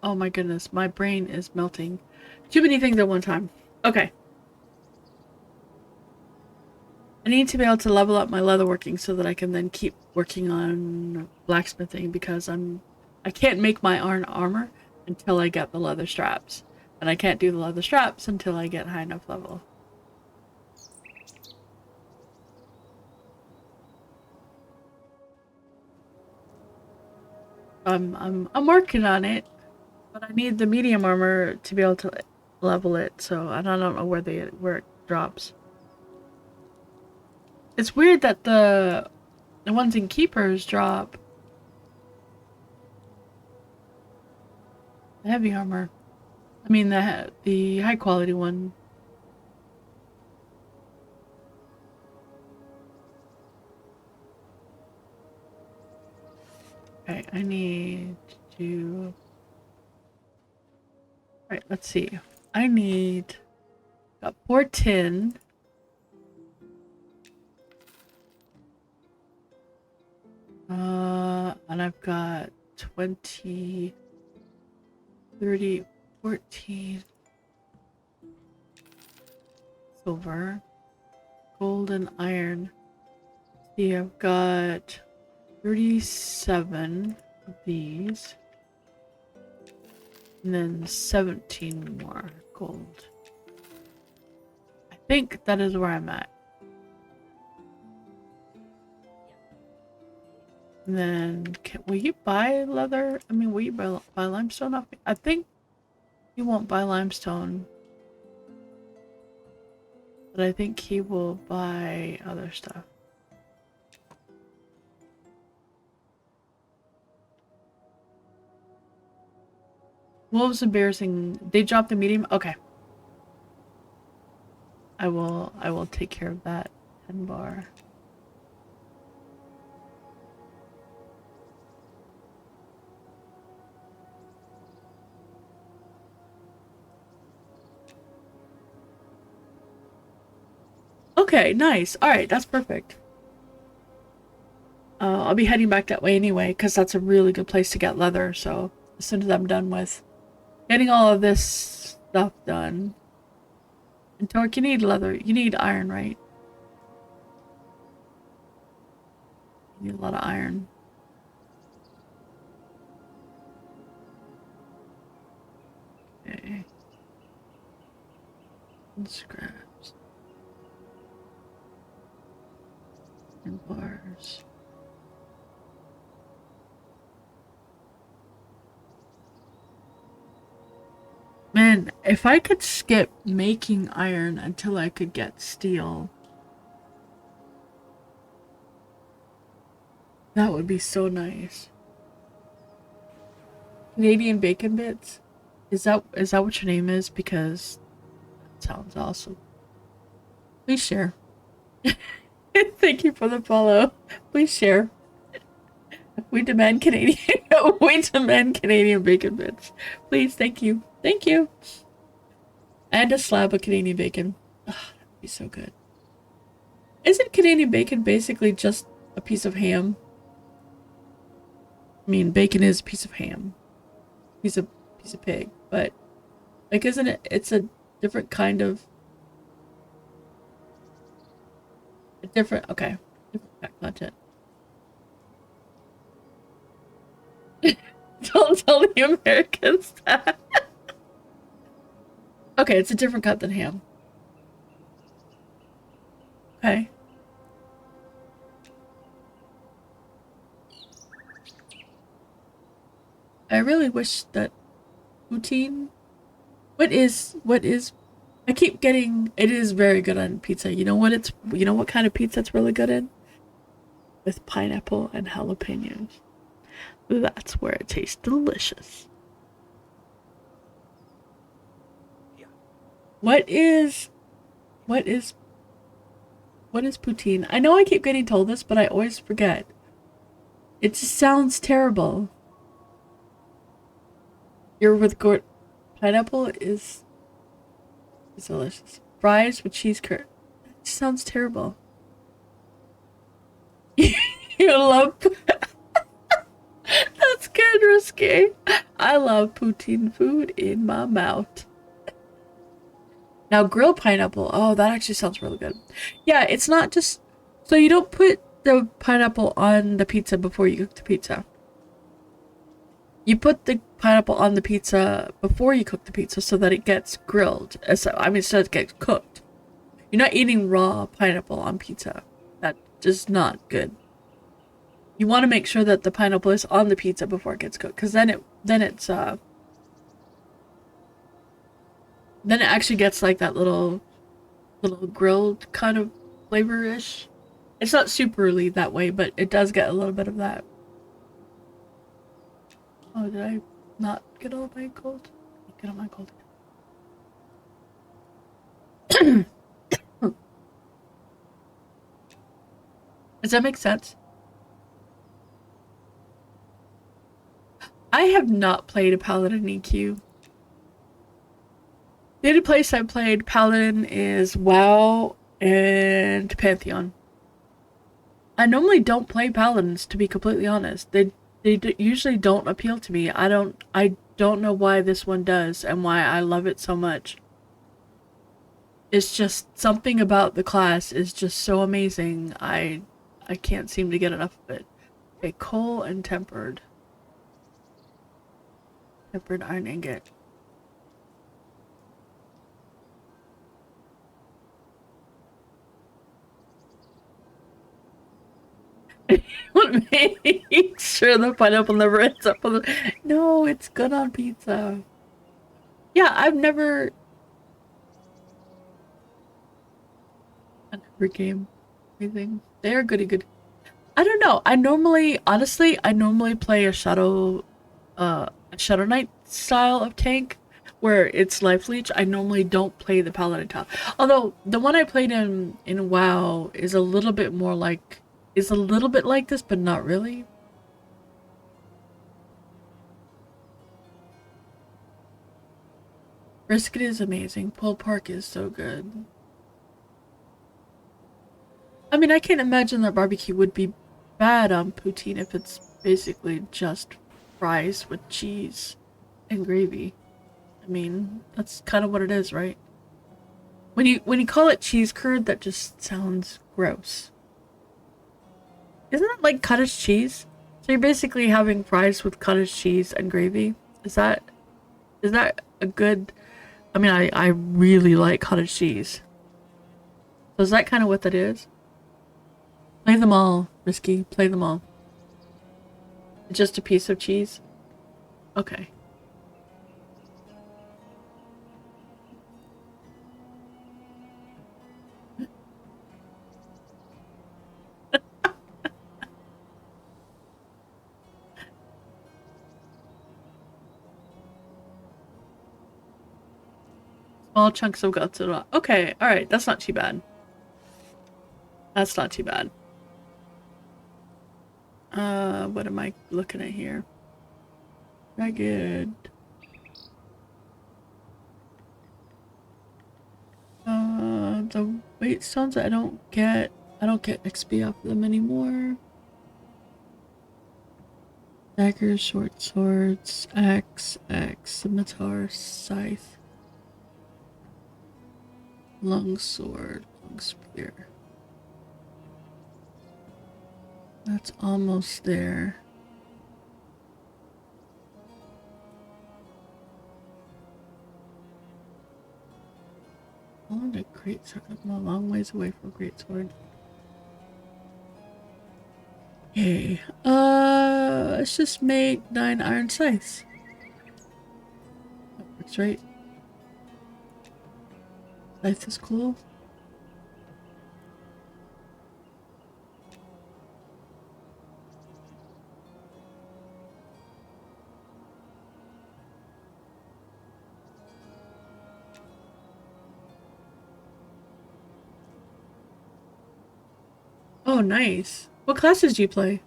Oh my goodness, my brain is melting. Too many things at one time. Okay. I need to be able to level up my leatherworking so that I can then keep working on blacksmithing because I can't make my iron armor until I get the leather straps. And I can't do the leather straps until I get high enough level. I'm working on it, but I need the medium armor to be able to level it, so I don't know where it drops. It's weird that the ones in keepers drop the heavy armor. I mean the high quality one. Okay, I need to. Alright, let's see. I need. Got 4 tin. And I've got 20, 30, 14 silver, gold, and iron. See, I've got 37 of these, and then 17 more gold. I think that is where I'm at. And then, will you buy leather? I mean, will you buy limestone off me? I think he won't buy limestone. But I think he will buy other stuff. Wolves and bears and they dropped the medium? Okay. I will take care of that. 10 bar. Okay, nice. All right, that's perfect. I'll be heading back that way anyway, because that's a really good place to get leather. So as soon as I'm done with getting all of this stuff done. And Torque, you need leather. You need iron, right? You need a lot of iron. Okay. And scraps. And bars. Man, if I could skip making iron until I could get steel, that would be so nice. Canadian bacon bits? Is that what your name is? Because that sounds awesome. Please share. Thank you for the follow. Please share. We demand Canadian. We demand Canadian bacon bits. Please, thank you. Thank you. And a slab of Canadian bacon. Oh, that'd be so good. Isn't Canadian bacon basically just a piece of ham? I mean, bacon is a piece of ham. Piece of pig. But like, isn't it? It's a different kind of. Different content. Don't tell the Americans that. Okay, it's a different cut than ham. Okay. I really wish that poutine. What is I keep getting it is very good on pizza. You know what kind of pizza it's really good in? With pineapple and jalapenos. That's where it tastes delicious. Yeah. What is poutine? I know I keep getting told this, but I always forget. It just sounds terrible. You're with pineapple is delicious. Fries with cheese curd. It sounds terrible. You love. That's good, risky. I love poutine food in my mouth. Now, grilled pineapple. Oh, that actually sounds really good. Yeah, it's not just. So you don't put the pineapple on the pizza before you cook the pizza. You put the pineapple on the pizza before you cook the pizza so that it gets grilled. So it gets cooked. You're not eating raw pineapple on pizza. That's just not good. You want to make sure that the pineapple is on the pizza before it gets cooked, because then it actually gets like that little grilled kind of flavor-ish. It's not superly that way, but it does get a little bit of that. Oh, did I not get all my gold? Get all my gold. Does that make sense? I have not played a Paladin EQ. The only place I played Paladin is WoW and Pantheon. I normally don't play Paladins, to be completely honest. They usually don't appeal to me. I don't know why this one does and why I love it so much. It's just something about the class is just so amazing. I can't seem to get enough of it. Okay, coal and tempered iron ingot. Want to make sure the pineapple never ends up on the. No, it's good on pizza. Yeah, I've never. On every game, anything. They are goody good. I don't know. I normally play a Shadowknight style of tank, where it's life leech, I normally don't play the paladin top. Although the one I played in WoW is a little bit more like, is a little bit like this, but not really. Brisket is amazing. Pulled pork is so good. I mean, I can't imagine that barbecue would be bad on poutine if it's basically just fries with cheese and gravy. I mean, that's kind of what it is, right? When you call it cheese curd, that just sounds gross. Isn't that like cottage cheese? So you're basically having fries with cottage cheese and gravy. Is that a good? I mean, I really like cottage cheese. So is that kind of what that is? Play them all, Risky. Play them all. Just a piece of cheese? Okay. Small chunks of guts. Okay, alright. That's not too bad. That's not too bad. What am I looking at here? Not good. The weight stones I don't get XP off of them anymore. Daggers, short swords, axe, scimitar, scythe, long sword, long spear. That's almost there. How long did great sword? I'm a long ways away from great sword. Okay, let's just make 9 iron scythes. That works, right? Scythe is cool. Oh, nice. What classes do you play?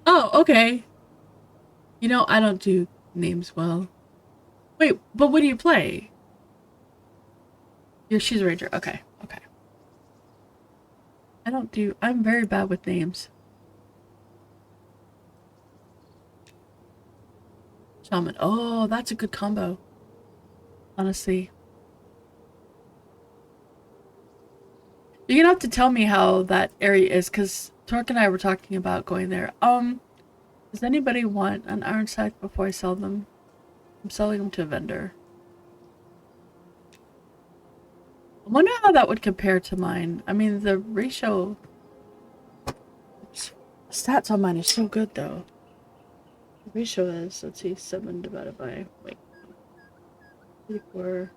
Oh, okay. You know, I don't do names well. Wait, but what do you play? She's a ranger. Okay, okay. I'm very bad with names. Shaman. Oh, that's a good combo. Honestly. You're gonna have to tell me how that area is, because Torque and I were talking about going there. Does anybody want an iron scythe before I sell them? I'm selling them to a vendor. I wonder how that would compare to mine. I mean, the ratio... Stats on mine are so good, though. The ratio is, let's see, 7 divided by... Wait. 34...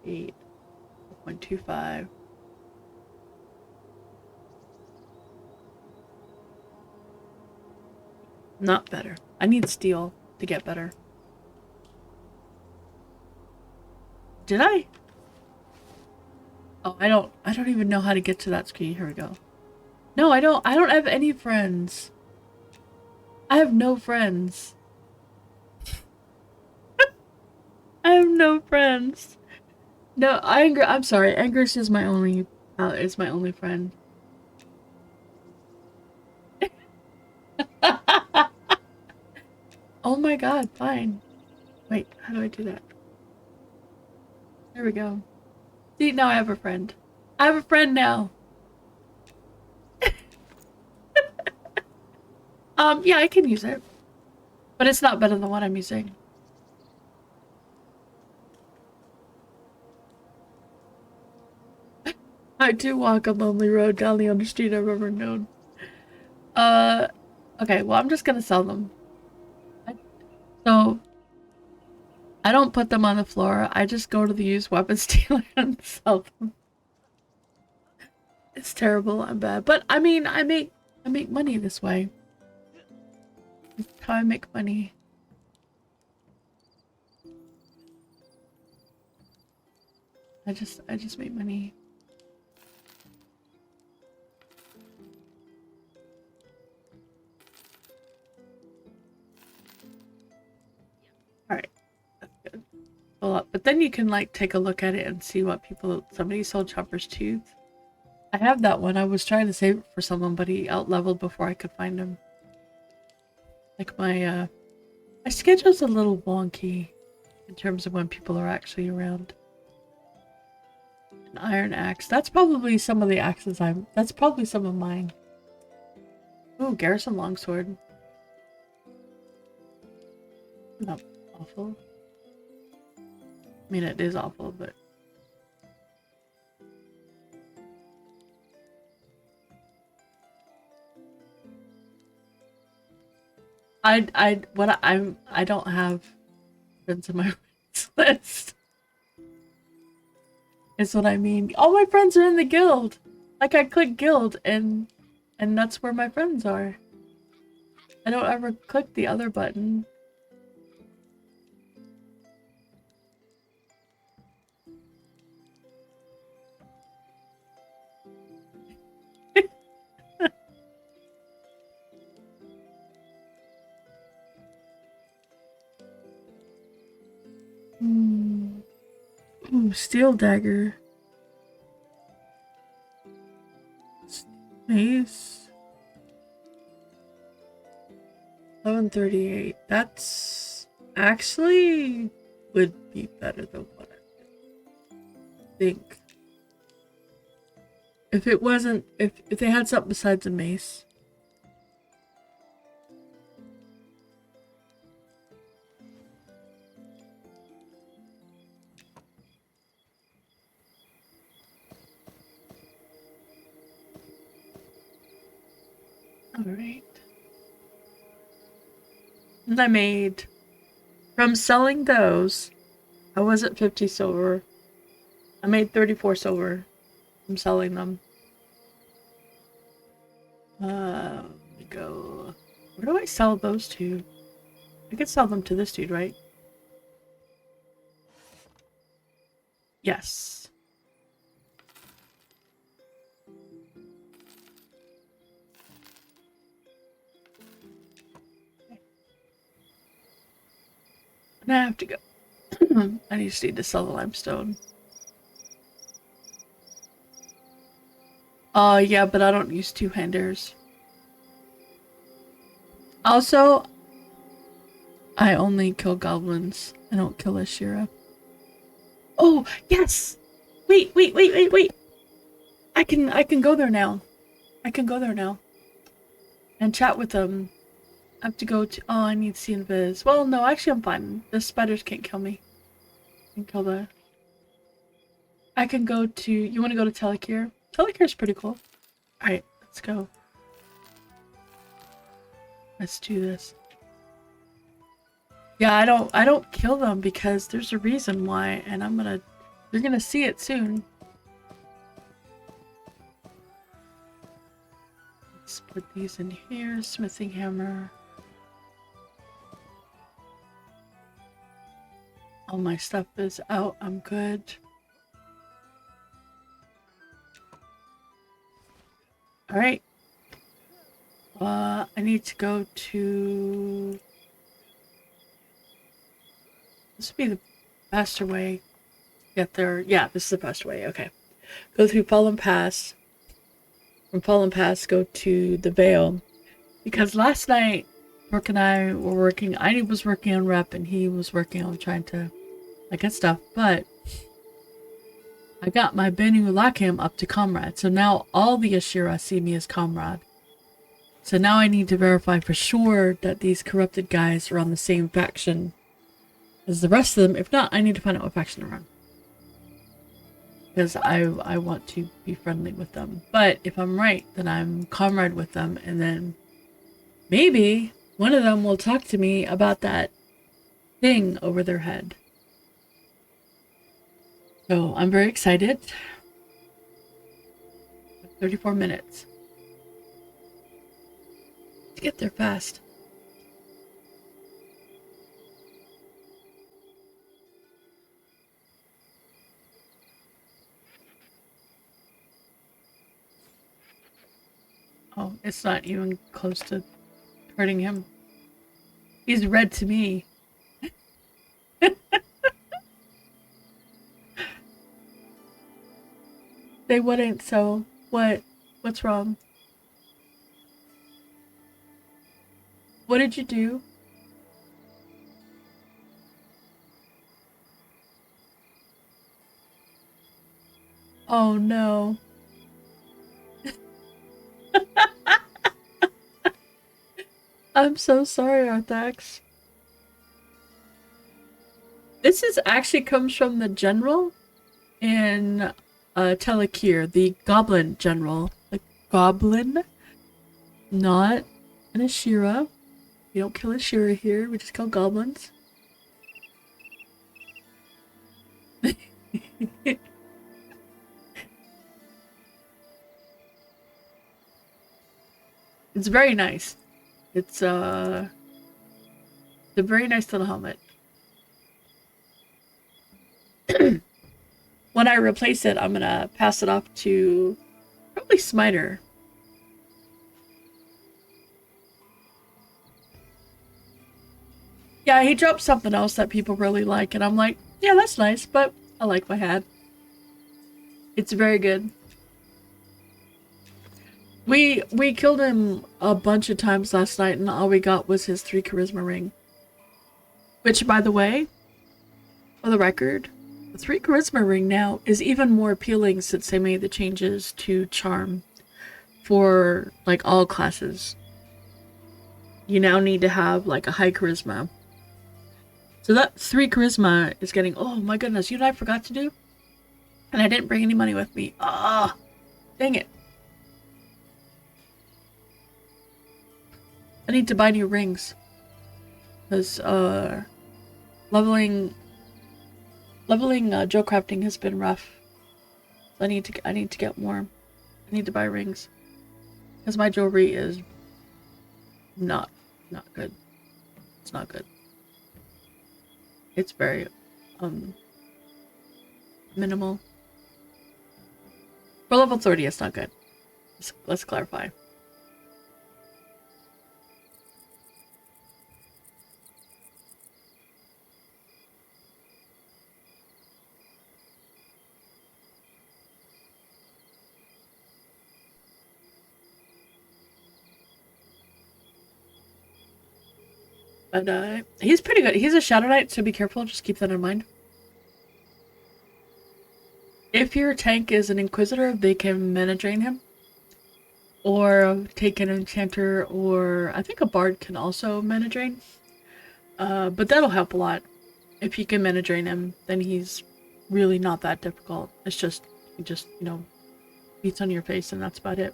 8... 0.25... Not better. I need steel to get better. Did I? Oh, I don't even know how to get to that screen. Here we go. No, I don't have any friends. I have no friends. I have no friends. No, I'm sorry. Angus is my only friend. Oh my god, fine. Wait, how do I do that? There we go. See, now I have a friend. I have a friend now. Yeah, I can use it. But it's not better than what I'm using. I do walk a lonely road down the only street I've ever known. Okay, well, I'm just gonna sell them. So, I don't put them on the floor. I just go to the used weapons dealer and sell them. It's terrible. I'm bad. But I mean, I make money this way. That's how I make money. I just make money. Alright. That's good. A lot. But then you can like take a look at it and see what people somebody sold Chopper's Tooth. I have that one. I was trying to save it for someone, but he out-leveled before I could find him. Like my schedule's a little wonky in terms of when people are actually around. An iron axe. That's probably some of the axes that's probably some of mine. Ooh, Garrison Longsword. Not awful. I mean, it is awful, but... I don't have friends in my friends list. Is what I mean. All my friends are in the guild. Like I click guild and that's where my friends are. I don't ever click the other button. Ooh, steel dagger. Mace. 1138. That's actually would be better than what I think. If it wasn't, if they had something besides a mace. Alright. And I made, from selling those, I was at 50 silver. I made 34 silver from selling them. Let me go. Where do I sell those to? I could sell them to this dude, right? Yes. And I have to go. I just need to sell the limestone. Yeah, but I don't use two-handers. Also, I only kill goblins. I don't kill Ashira. Oh, yes! Wait. I can go there now. I can go there now. And chat with them. I have to go to... Oh, I need to see invis. Well, no, actually I'm fine. The spiders can't kill me. I can kill the... I can go to... You want to go to Telekir? Telekir's pretty cool. Alright, let's go. Let's do this. Yeah, I don't kill them because there's a reason why, and you're gonna see it soon. Let's put these in here. Smithing hammer. All my stuff is out. I'm good. Alright. I need to go to... This would be the faster way to get there. Yeah, this is the faster way. Okay. Go through Fallen Pass. From Fallen Pass, go to the Vale. Because last night, Brooke and I were working. I was working on rep and he was working on trying to get stuff. But I got my Benu Lakim up to Comrade. So now all the Ashira see me as Comrade. So now I need to verify for sure that these corrupted guys are on the same faction as the rest of them. If not, I need to find out what faction they're on. Because I want to be friendly with them. But if I'm right, then I'm Comrade with them. And then maybe one of them will talk to me about that thing over their head. So I'm very excited. 34 minutes. To get there fast. Oh, it's not even close to hurting him. He's red to me. They wouldn't, so what? What's wrong? What did you do? Oh no. I'm so sorry, Arthax. This is actually comes from the general in Telekir, the goblin general. The goblin, not an Ashira. We don't kill Ashira here, we just kill goblins. It's very nice. It's a very nice little helmet. When I replace it, I'm gonna pass it off to probably Smiter. Yeah, he dropped something else that people really like, and I'm like, yeah, that's nice, but I like my hat. It's very good. We killed him a bunch of times last night, and all we got was his 3 charisma ring. Which, by the way, for the record, the 3 charisma ring now is even more appealing since they made the changes to charm for like all classes. You now need to have like a high charisma. So that 3 charisma is getting, oh my goodness, you know what I forgot to do? And I didn't bring any money with me. Ah, dang it. I need to buy new rings. Because, leveling Joe crafting has been rough. So I need to get more. I need to buy rings. Because my jewelry is not good. It's not good. It's very, minimal. For level 30, it's not good. Let's clarify. But, he's pretty good. He's a Shadowknight, so be careful. Just keep that in mind. If your tank is an Inquisitor, they can mana drain him. Or take an Enchanter, or I think a Bard can also mana drain. But that'll help a lot. If you can mana drain him, then he's really not that difficult. It's just, he just, you know, beats on your face and that's about it.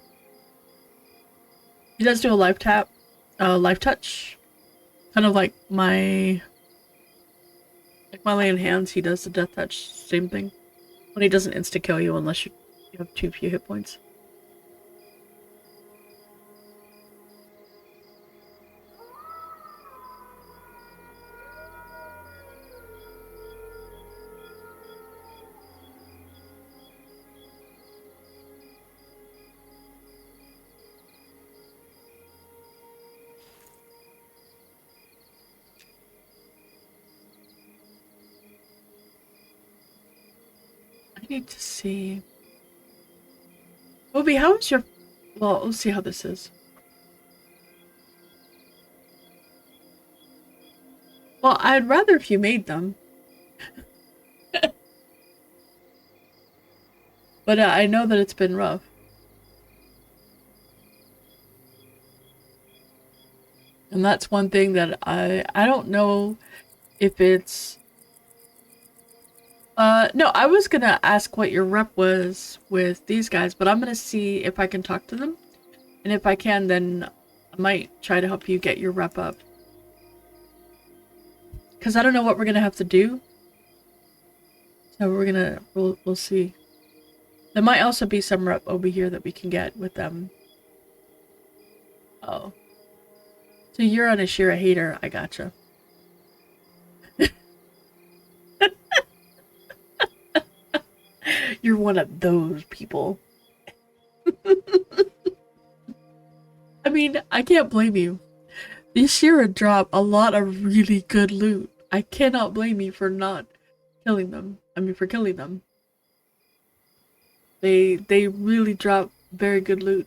He does do a life tap, life touch. Kind of like my lay in hands, he does the death touch, same thing. When he doesn't insta kill you unless you have too few hit points. I need to see. Obi, how is your... Well, we'll see how this is. Well, I'd rather if you made them. But I know that it's been rough. And that's one thing that I don't know if it's... no, I was gonna ask what your rep was with these guys, but I'm gonna see if I can talk to them. And if I can, then I might try to help you get your rep up. Because I don't know what we're gonna have to do. So we'll see. There might also be some rep over here that we can get with them. Oh. So you're an Ashira hater, I gotcha. You're one of those people. I mean, I can't blame you. The Ashira drop a lot of really good loot. I cannot blame you for not killing them. I mean, for killing them. They really drop very good loot.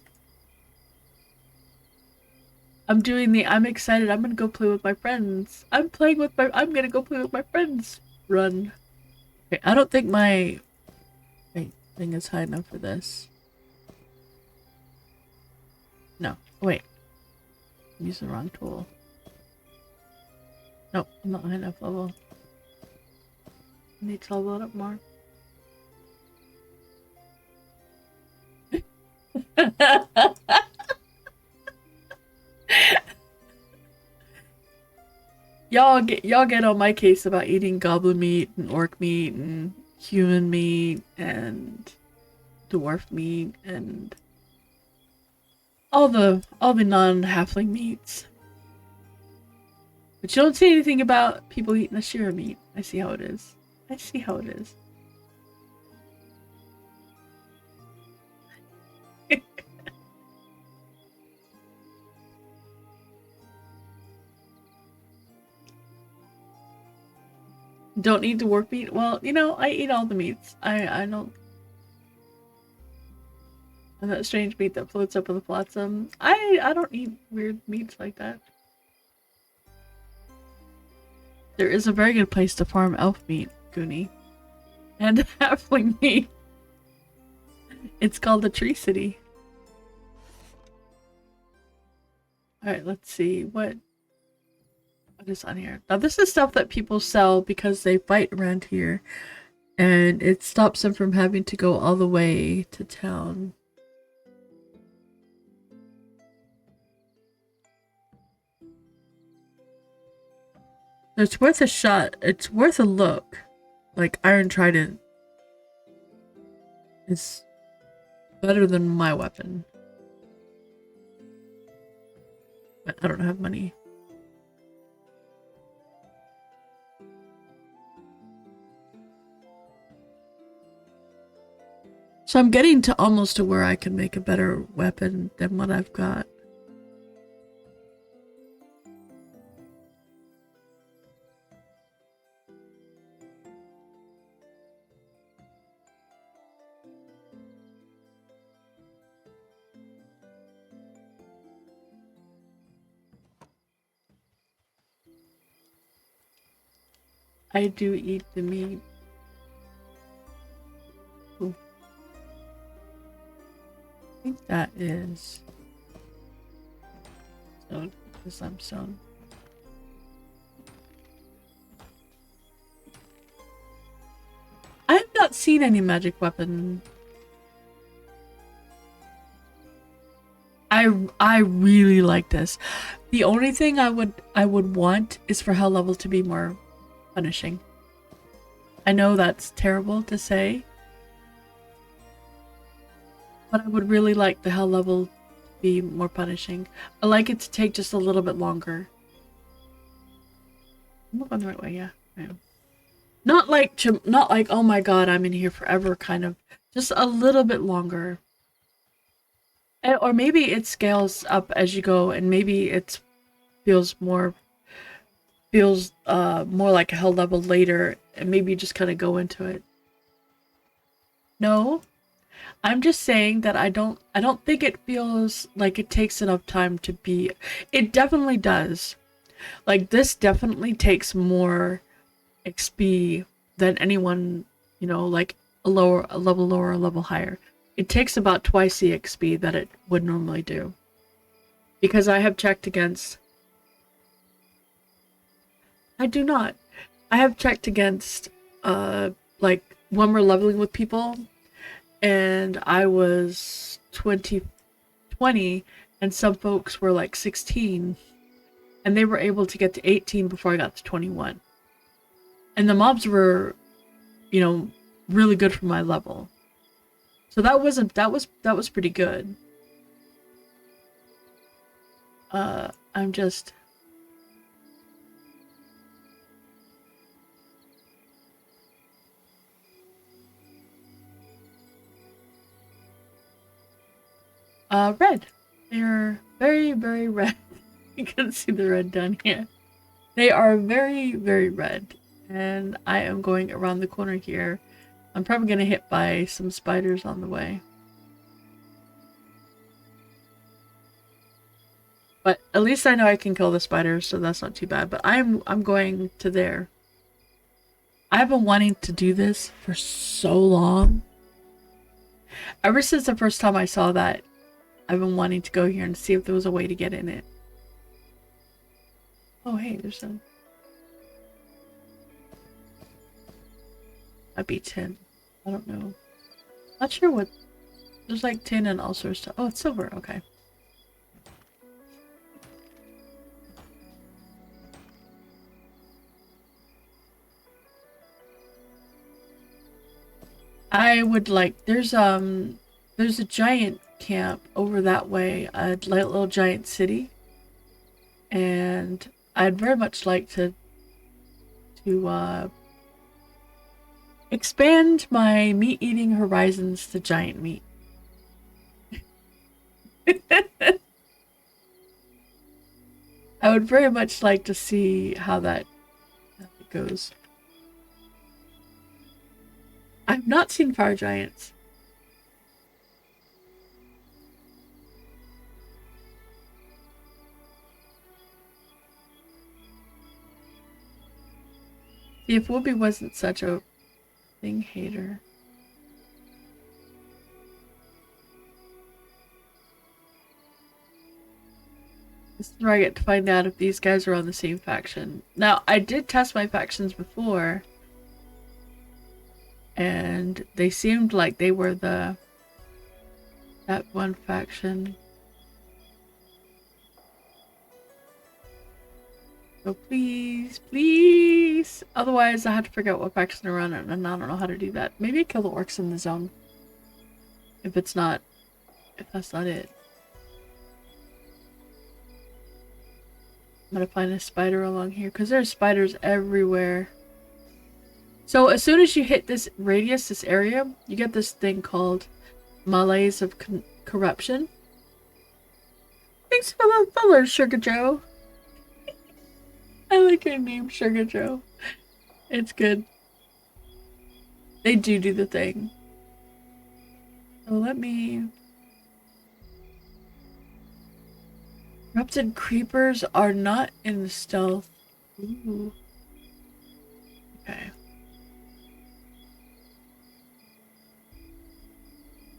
I'm excited. I'm gonna go play with my friends. I'm gonna go play with my friends. Run. Okay, I don't think my thing is high enough for this. No, wait. I'm using the wrong tool. Nope, I'm not high enough level. I need to level it up more. Y'all get on my case about eating goblin meat and orc meat and human meat and dwarf meat and all the non-halfling meats. But you don't see anything about people eating Ashira meat. I see how it is. I see how it is. Don't eat dwarf meat? Well, you know, I eat all the meats. I don't. And that strange meat that floats up with the flotsam. I don't eat weird meats like that. There is a very good place to farm elf meat, Goonie. And halfling meat. It's called the Tree City. Alright, let's see. What is on here? Now this is stuff that people sell because they fight around here. And it stops them from having to go all the way to town. It's worth a shot. It's worth a look. Like, Iron Trident is better than my weapon. But I don't have money. So I'm getting to almost to where I can make a better weapon than what I've got. I do eat the meat. Ooh. I think that is stone. Because I'm stone. I have not seen any magic weapon. I really like this. The only thing I would want is for hell level to be more punishing. I know that's terrible to say, but I would really like the hell level to be more punishing. I like it to take just a little bit longer. I'm going the right way, yeah. I am. Not like oh my god, I'm in here forever kind of. Just a little bit longer. Or maybe it scales up as you go, and maybe it feels more like a hell level later, and maybe you just kind of go into it. No, I'm just saying that I don't think it feels like it takes enough time to be. It definitely does. Like, this definitely takes more XP than anyone, you know, like a level lower, a level higher. It takes about twice the XP that it would normally do. Because I have checked against... I do not. I have checked against, like, when we're leveling with people, and I was 20, and some folks were like 16, and they were able to get to 18 before I got to 21. And the mobs were, you know, really good for my level. So that was pretty good. I'm just red. They're very, very red. You can see the red down here. They are very, very red. And I am going around the corner here. I'm probably gonna hit by some spiders on the way. But at least I know I can kill the spiders, so that's not too bad. But I'm going to there. I've been wanting to do this for so long. Ever since the first time I saw that, I've been wanting to go here and see if there was a way to get in it. Oh, hey, there's some. Might be tin. I don't know. Not sure what. There's like tin and all sorts of stuff. Oh, it's silver. Okay. I would like. There's a giant camp over that way. A little giant city, and I'd very much like to expand my meat-eating horizons to giant meat. I would very much like to see how that goes. I've not seen fire giants. See, if Whoopi wasn't such a thing hater. This is where I get to find out if these guys are on the same faction. Now, I did test my factions before, and they seemed like they were that one faction. So please, please. Otherwise, I have to figure out what faction to run, and I don't know how to do that. Maybe kill the orcs in the zone. If that's not it. I'm gonna find a spider along here, because there's spiders everywhere. So as soon as you hit this radius, this area, you get this thing called Malaise of Corruption. Thanks for the follow, Sugar Joe. I like your name, Sugar Joe. It's good. They do the thing. So let me... Corrupted creepers are not in the stealth. Ooh. Okay.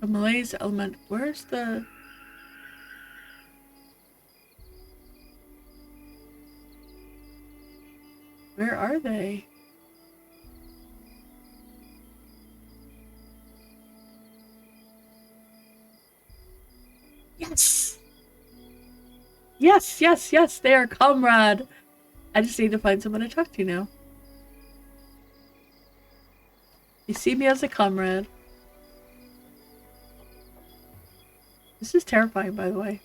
The malaise element. Where's the... Where are they? Yes! Yes, yes, yes, they are comrade. I just need to find someone to talk to now. You see me as a comrade. This is terrifying, by the way.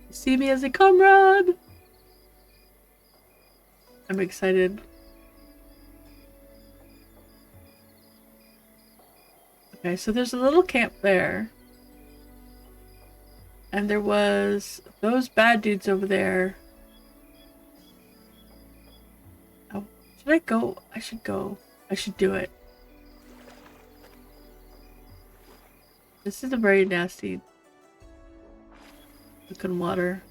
You see me as a comrade. I'm excited. Okay, so there's a little camp there. And there was those bad dudes over there. Oh, should I go? I should go. I should do it. This is a very nasty looking water.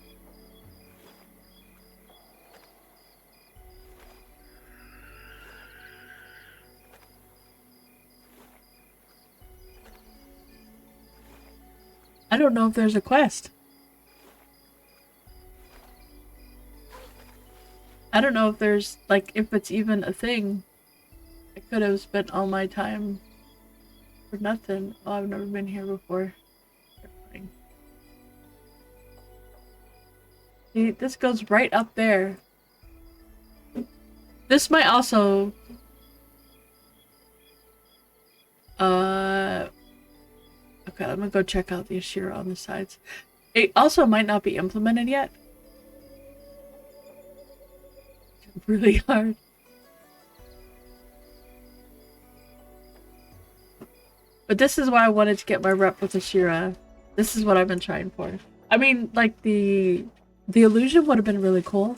I don't know if there's a quest. I don't know if there's, like, if it's even a thing. I could have spent all my time for nothing. Oh, I've never been here before. See, this goes right up there. This might also... Okay, I'm gonna go check out the Ashira on the sides. It also might not be implemented yet. Really hard. But this is why I wanted to get my rep with Ashira. This is what I've been trying for. I mean, like, the illusion would have been really cool,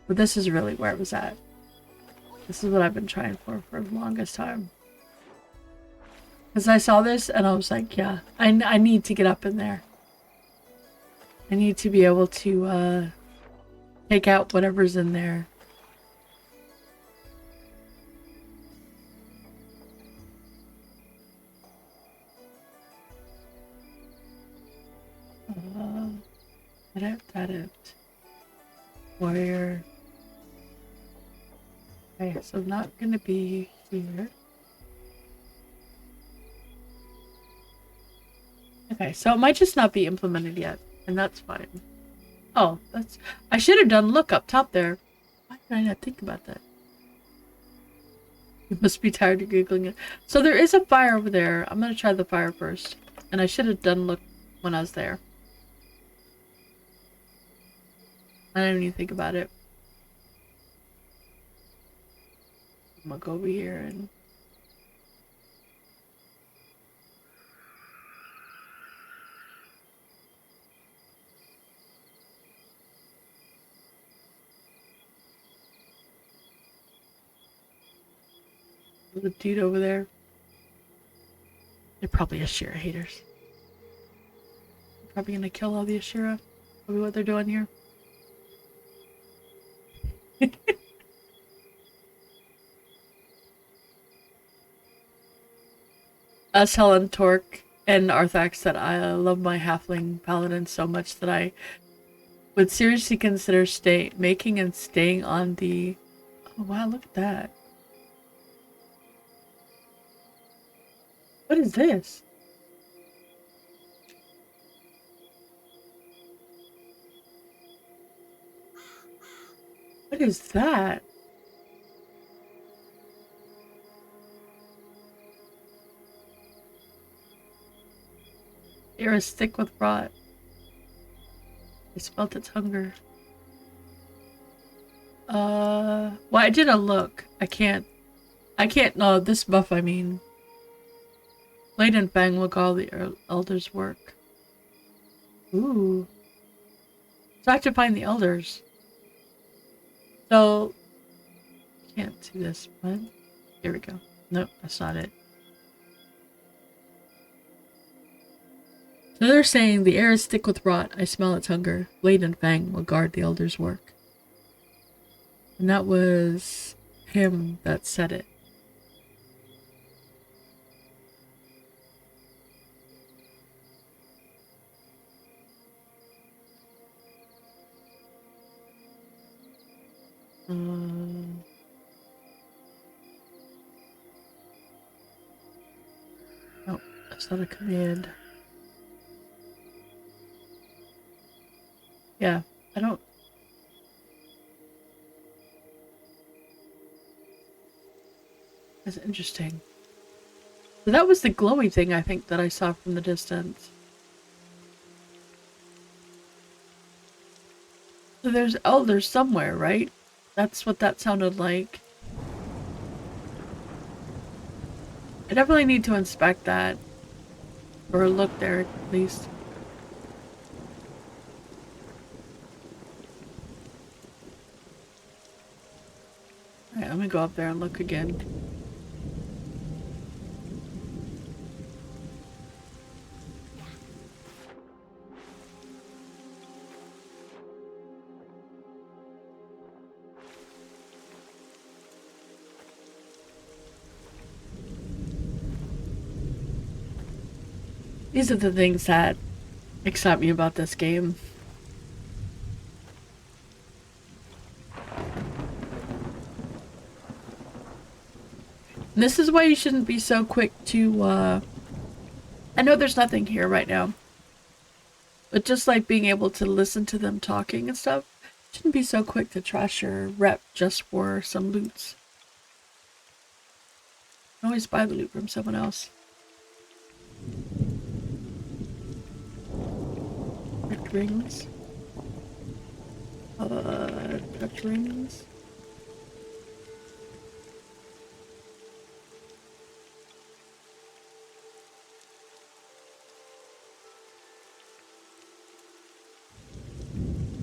but this is really where it was at. This is what I've been trying for the longest time. Because I saw this and I was like, yeah, I need to get up in there. I need to be able to take out whatever's in there. Adapt. Warrior. Okay, so not gonna be here. Okay, so it might just not be implemented yet, and that's fine. Oh, that's... I should have done look up top there. Why did I not think about that? You must be tired of googling it. So there is a fire over there. I'm gonna try the fire first. And I should have done look when I was there. I didn't even think about it. I'm gonna go over here and... the dude over there. They're probably Ashira haters. They're probably gonna kill all the Ashira. Probably what they're doing here. Us, Helen, Torque, and Arthax said I love my halfling paladin so much that I would seriously consider making and staying on the... Oh wow, look at that. What is this? What is that? You're a stick with rot. I smelt its hunger. Well, I didn't look. I can't, no, this buff, I mean. Blade and Fang look all the elders' work. Ooh. So I have to find the elders. So, can't see this one. Here we go. Nope, that's not it. So they're saying the air is thick with rot. I smell its hunger. Blade and Fang will guard the elders' work. And that was him that said it. No, that's not a command. Yeah, I don't... That's interesting. So that was the glowy thing, I think, that I saw from the distance. So there's elders somewhere, right? That's what that sounded like. I definitely need to inspect that. Or look there, at least. Alright, I'm gonna go up there and look again. These are the things that excite me about this game. And this is why you shouldn't be so quick to, I know there's nothing here right now. But just like being able to listen to them talking and stuff, Shouldn't be so quick to trash your rep just for some loots. You can always buy the loot from someone else. Touch rings. Touch rings.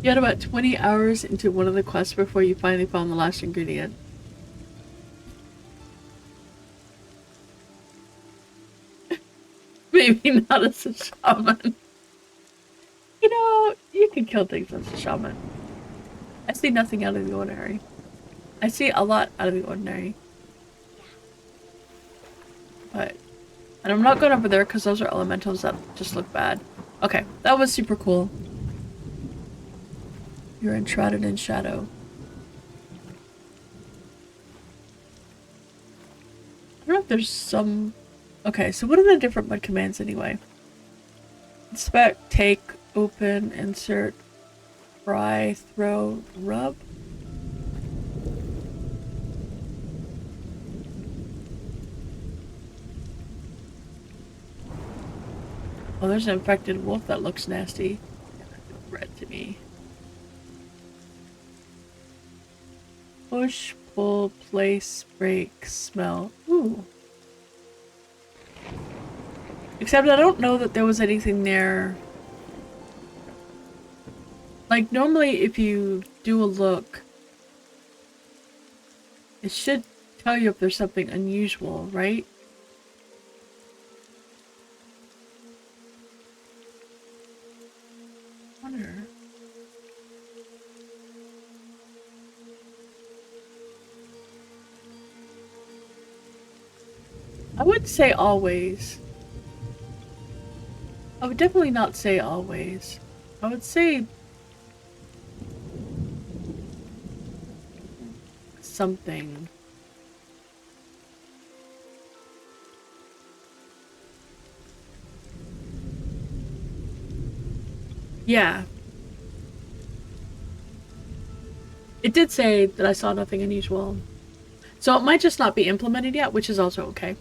You had about 20 hours into one of the quests before you finally found the last ingredient. Maybe not as a shaman. You know, you can kill things as a shaman. I see nothing out of the ordinary. I see a lot out of the ordinary. But, and I'm not going over there because those are elementals that just look bad. Okay, that was super cool. You're enshrouded in shadow. I don't know if there's some... Okay, so what are the different mud commands anyway? Inspect, take, open, insert, fry, throw, rub? Oh, there's an infected wolf that looks nasty. Red to me. Push, pull, place, break, smell. Ooh. Except I don't know that there was anything there. Like, normally if you do a look, it should tell you if there's something unusual, right? I wonder. I wouldn't say always. I would definitely not say always. I would say something. Yeah. It did say that I saw nothing unusual. So it might just not be implemented yet, which is also okay.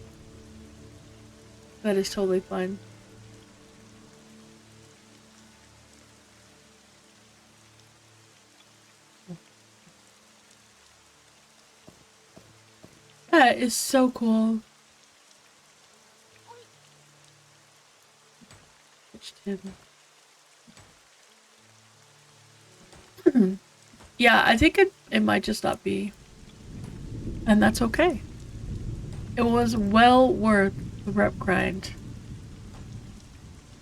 That is totally fine. That is so cool. Yeah, I think it might just not be. And that's okay. It was well worth the rep grind.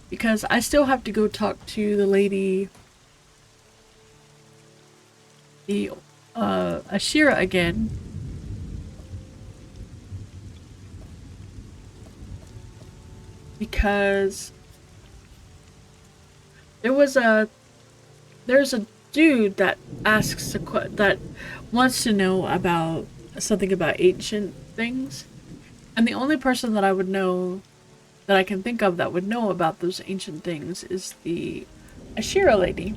Because I still have to go talk to the lady, the Ashira again. Because there's a dude that asks that wants to know about something about ancient things, and the only person that I would know that I can think of that would know about those ancient things is the Ashira lady,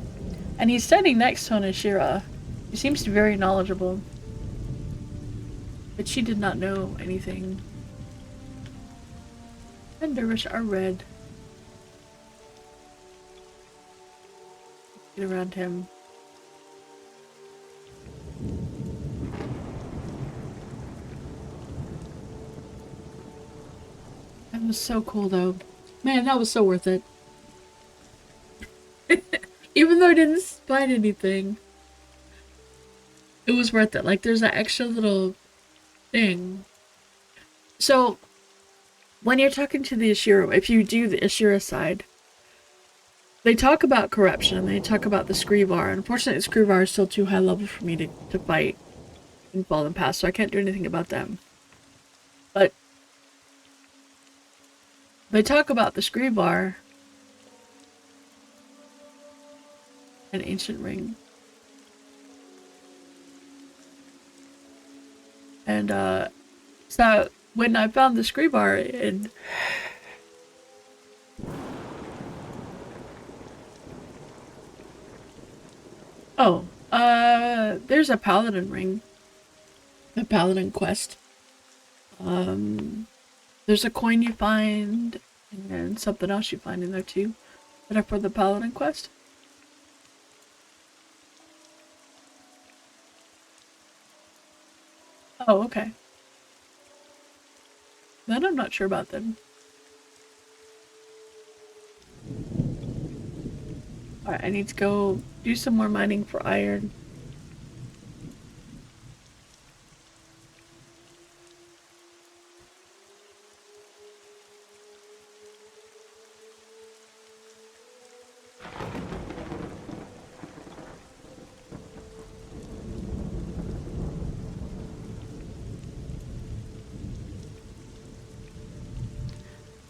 and he's standing next to an Ashira. He seems to be very knowledgeable, but she did not know anything. And Dervish are red. Get around him. That was so cool though. Man, that was so worth it. Even though I didn't find anything, it was worth it. Like, there's that extra little thing. So, when you're talking to the Ashira, if you do the Ashira side, they talk about corruption, and they talk about the Screevar. Unfortunately, the Screevar is still too high level for me to fight in Fallen Pass, so I can't do anything about them. But they talk about the Screevar and Ancient Ring. And, so when I found the Screevar in... Oh, there's a paladin ring. A paladin quest. There's a coin you find and something else you find in there too that are for the paladin quest. Oh, okay. That I'm not sure about then. Alright, I need to go do some more mining for iron.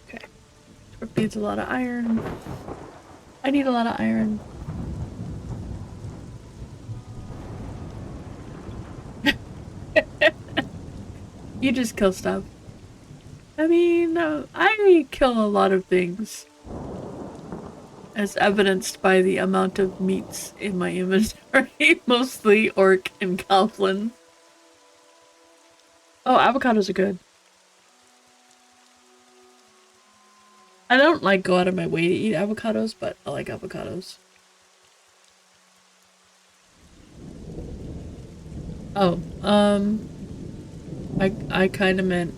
Okay. It needs a lot of iron. I need a lot of iron. You just kill stuff. I mean, I kill a lot of things. As evidenced by the amount of meats in my inventory. Mostly orc and goblin. Oh, avocados are good. I don't like go out of my way to eat avocados, but I like avocados. Oh, I kind of meant,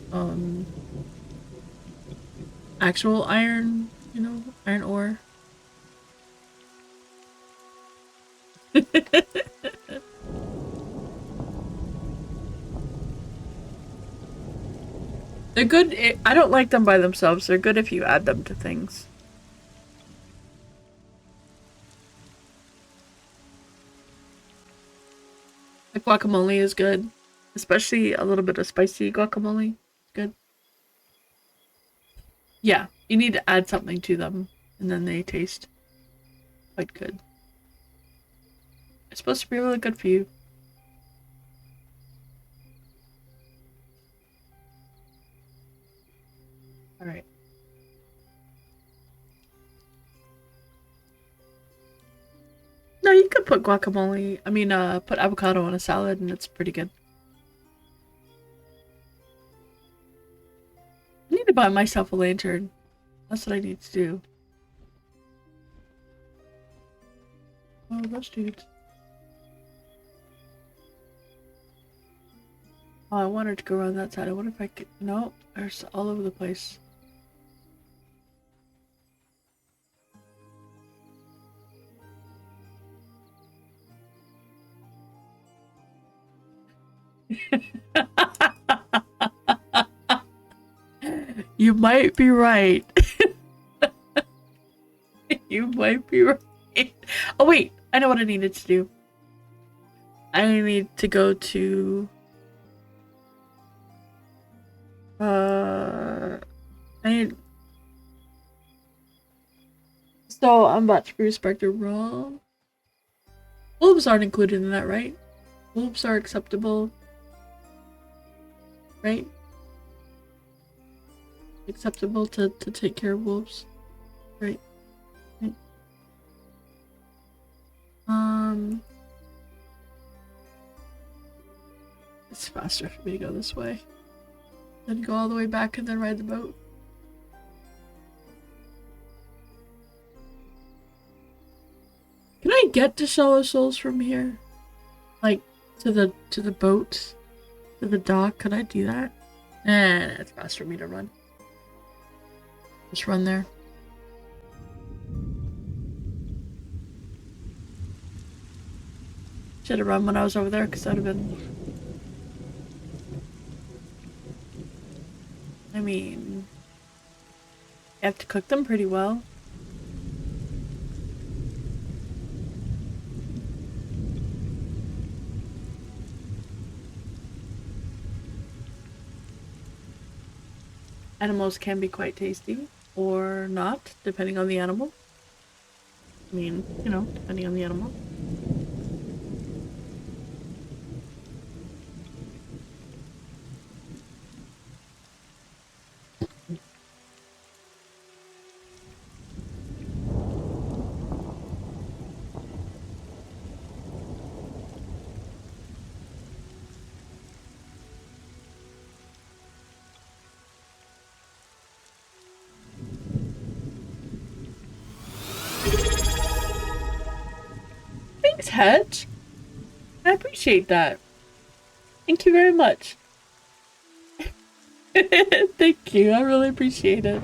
actual iron, you know, iron ore. They're good. I don't like them by themselves. They're good if you add them to things. The guacamole is good. Especially a little bit of spicy guacamole. Good. Yeah, you need to add something to them, and then they taste quite good. It's supposed to be really good for you. Alright. No, you could put guacamole, put avocado on a salad and it's pretty good. I need to buy myself a lantern. That's what I need to do. Oh, those dudes. Oh, I wanted to go around that side. I wonder if I could. No, there's all over the place. You might be right. You might be right. Oh wait, I know what I needed to do. I need to go to I need so I'm about to be respected wrong. Wolves aren't included in that, right? Wolves are acceptable. Right? Acceptable to take care of wolves. Right. Right. It's faster for me to go this way. Then go all the way back and then ride the boat. Can I get to Shallow Souls from here? Like to the boat? To the dock? Could I do that? It's faster for me to run. Just run there. Should have run when I was over there because that'd have been. I mean, you have to cook them pretty well. Animals can be quite tasty, or not, depending on the animal. I mean, you know, depending on the animal. touch. I appreciate that. Thank you very much. Thank you. I really appreciate it.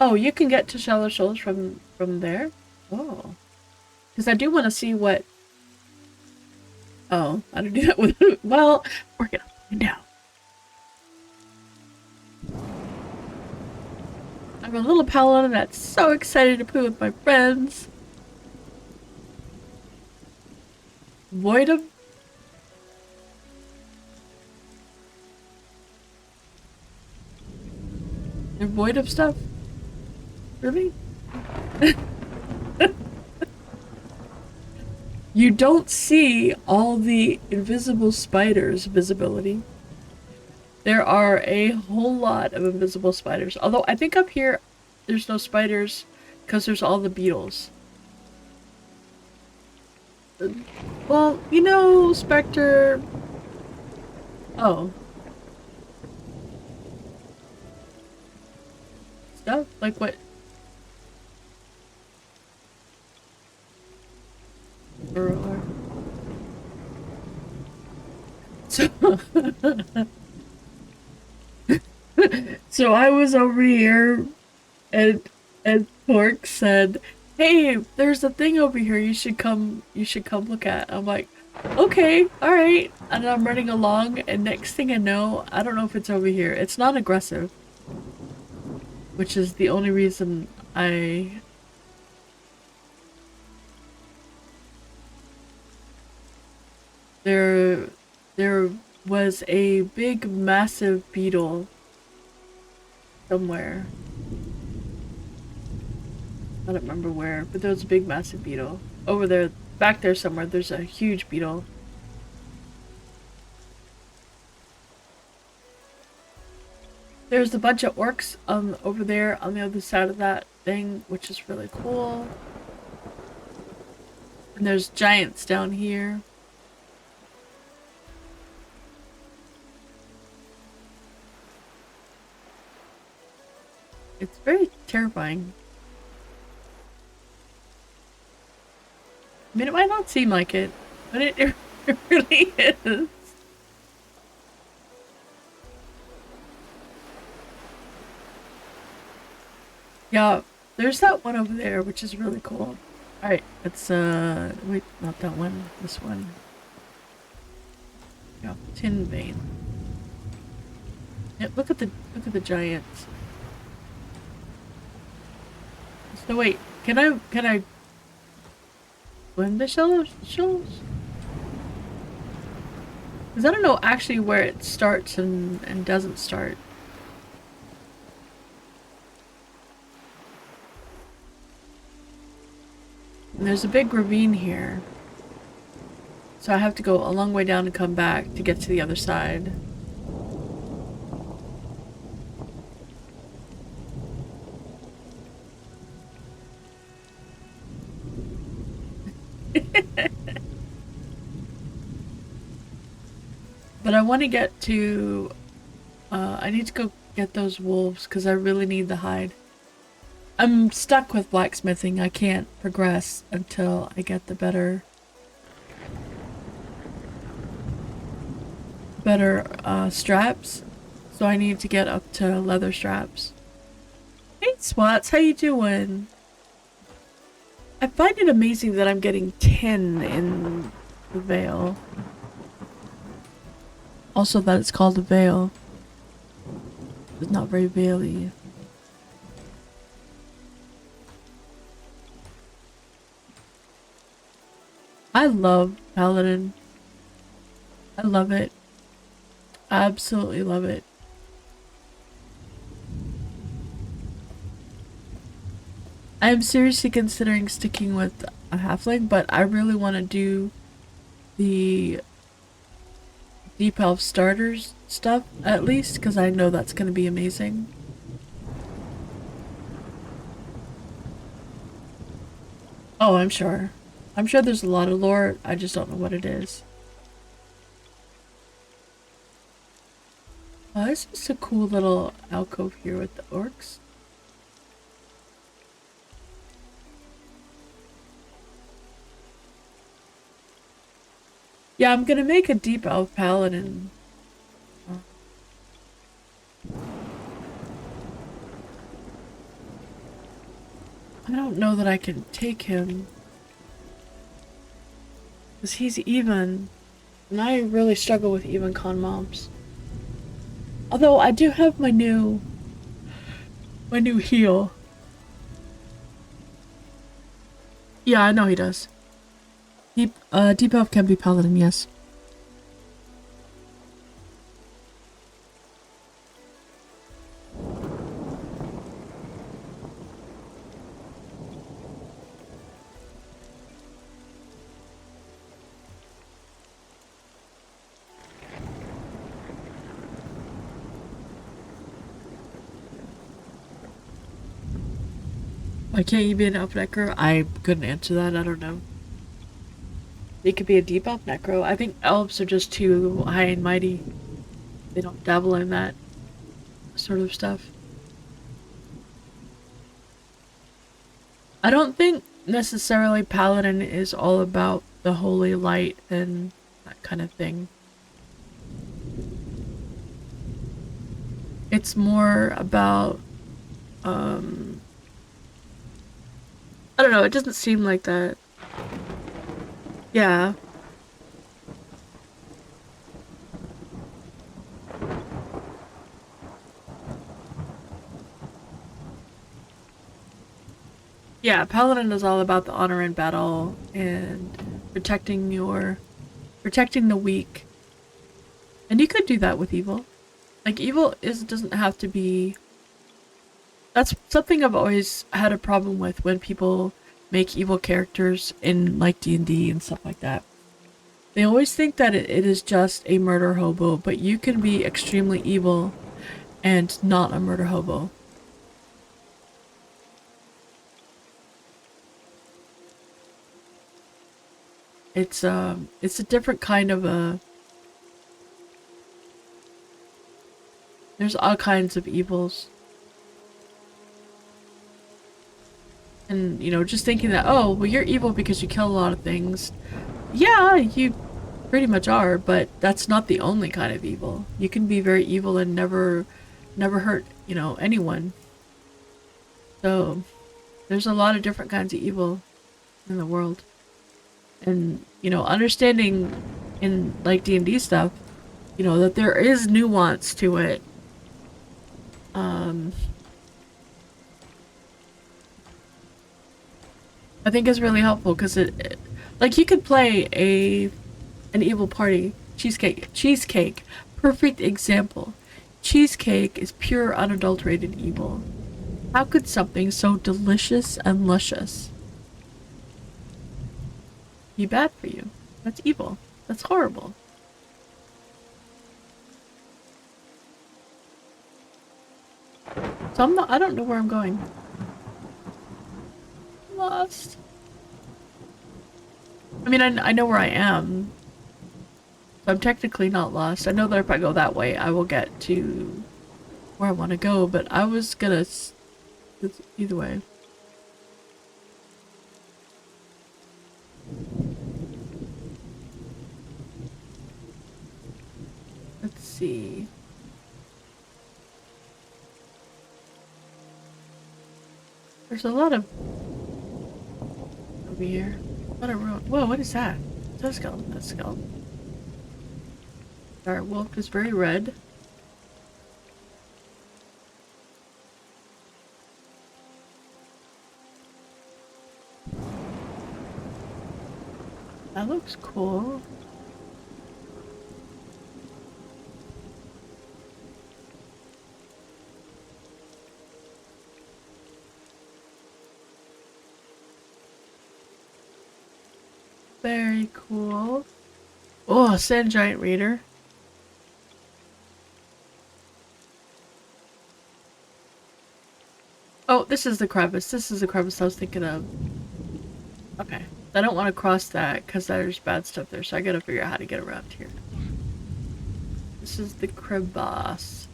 Oh, you can get to Shallow Shoals from there? Oh. Because I do want to see what... Oh, I don't do that with... Well, we're gonna find out. I'm a little paladin that's so excited to play with my friends. Void of... They're void of stuff? Really? You don't see all the invisible spiders' visibility. There are a whole lot of invisible spiders. Although I think up here there's no spiders because there's all the beetles. Well, you know, Spectre... Oh. Stuff? Like what? So... So I was over here and Pork said, "Hey, there's a thing over here you should come look at." I'm like, "Okay, alright." And I'm running along and next thing I know, I don't know if it's over here. It's not aggressive. Which is the only reason I... There was a big massive beetle somewhere. I don't remember where, but there was a big massive beetle. Over there, back there somewhere, there's a huge beetle. There's a bunch of orcs over there on the other side of that thing, which is really cool. And there's giants down here. It's very terrifying. I mean, it might not seem like it, but it really is. Yeah, there's that one over there, which is really cool. Alright, it's, wait, not that one, this one. Yeah, tin vein. Yeah, look at the giants. So wait, can I swim the Shallow Shoals? Because I don't know actually where it starts and doesn't start. And there's a big ravine here. So I have to go a long way down and come back to get to the other side. But I want to get to... I need to go get those wolves because I really need the hide. I'm stuck with blacksmithing. I can't progress until I get the better straps. So I need to get up to leather straps. Hey Swats, how you doing? I find it amazing that I'm getting 10 in the Veil. Also that it's called a Veil. It's not very veil-y. I love Paladin. I love it. I absolutely love it. I am seriously considering sticking with a halfling, but I really want to do the Deep Elf starters stuff at least, because I know that's going to be amazing. Oh, I'm sure. I'm sure there's a lot of lore, I just don't know what it is. Oh, this is a cool little alcove here with the orcs. Yeah, I'm gonna make a deep elf paladin. I don't know that I can take him. Because he's even. And I really struggle with even con mobs. Although I do have my new heal. Yeah, I know he does. Deep elf can be paladin, yes. Why can't you be an elf necro? I couldn't answer that, I don't know. They could be a deep elf necro. I think elves are just too high and mighty. They don't dabble in that sort of stuff. I don't think necessarily paladin is all about the holy light and that kind of thing. It's more about, I don't know, it doesn't seem like that. Yeah. Yeah, paladin is all about the honor in battle and protecting the weak. And you could do that with evil. Like evil doesn't have to be. That's something I've always had a problem with when people make evil characters in like D&D and stuff like that. They always think that it is just a murder hobo, but you can be extremely evil and not a murder hobo. It's a different kind of a. There's all kinds of evils. And, you know, just thinking that, oh, well, you're evil because you kill a lot of things. Yeah, you pretty much are, but that's not the only kind of evil. You can be very evil and never hurt, you know, anyone. So, there's a lot of different kinds of evil in the world. And, you know, understanding in, like, D&D stuff, you know, that there is nuance to it. I think is really helpful because like you could play an evil party. Cheesecake, perfect example. Cheesecake is pure unadulterated evil. How could something so delicious and luscious be bad for you? That's evil. That's horrible. So I don't know where I'm going. Lost. I mean, I know where I am. So I'm technically not lost. I know that if I go that way, I will get to where I want to go, but I was gonna... Either way. Let's see. There's a lot of... over here. What a ruin. Whoa, what is that? Is that a skeleton? That's a skeleton. Our wolf is very red. That looks cool. Very cool. Oh, sand giant raider. Oh, this is the crevice. This is the crevice I was thinking of. Okay. I don't want to cross that because there's bad stuff there, so I gotta figure out how to get around here. This is the crib boss.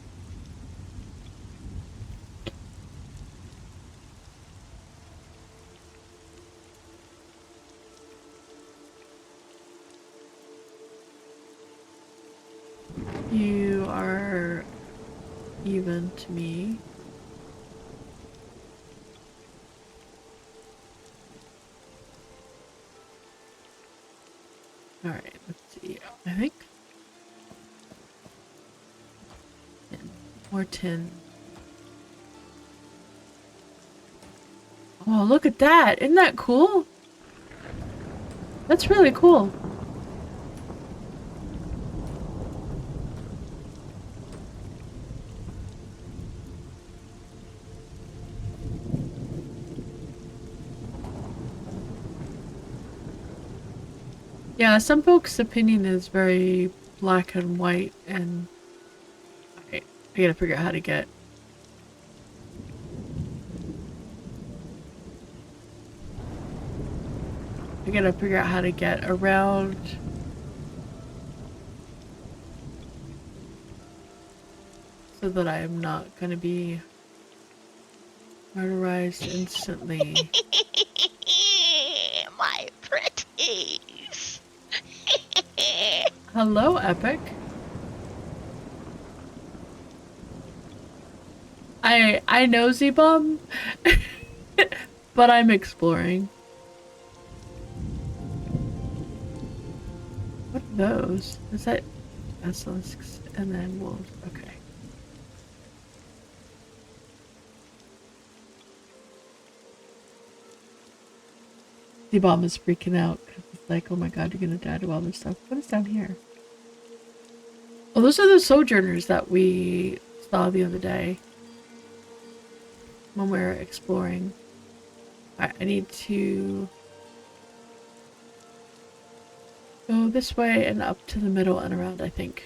You are even to me. Alright, let's see. I think more tin. Oh, look at that! Isn't that cool? That's really cool. Yeah, some folks' opinion is very black and white, and I gotta figure out how to get. I gotta figure out how to get around. So that I am not gonna be murderized instantly. My pretties. Hello, Epic. I know Z-Bomb, but I'm exploring. What are those? Is that basilisks and then wolves? Okay. Z-Bomb is freaking out because it's like, oh my god, you're gonna die to all this stuff. What is down here? Oh, those are the sojourners that we saw the other day when we were exploring. Alright, I need to go this way and up to the middle and around, I think.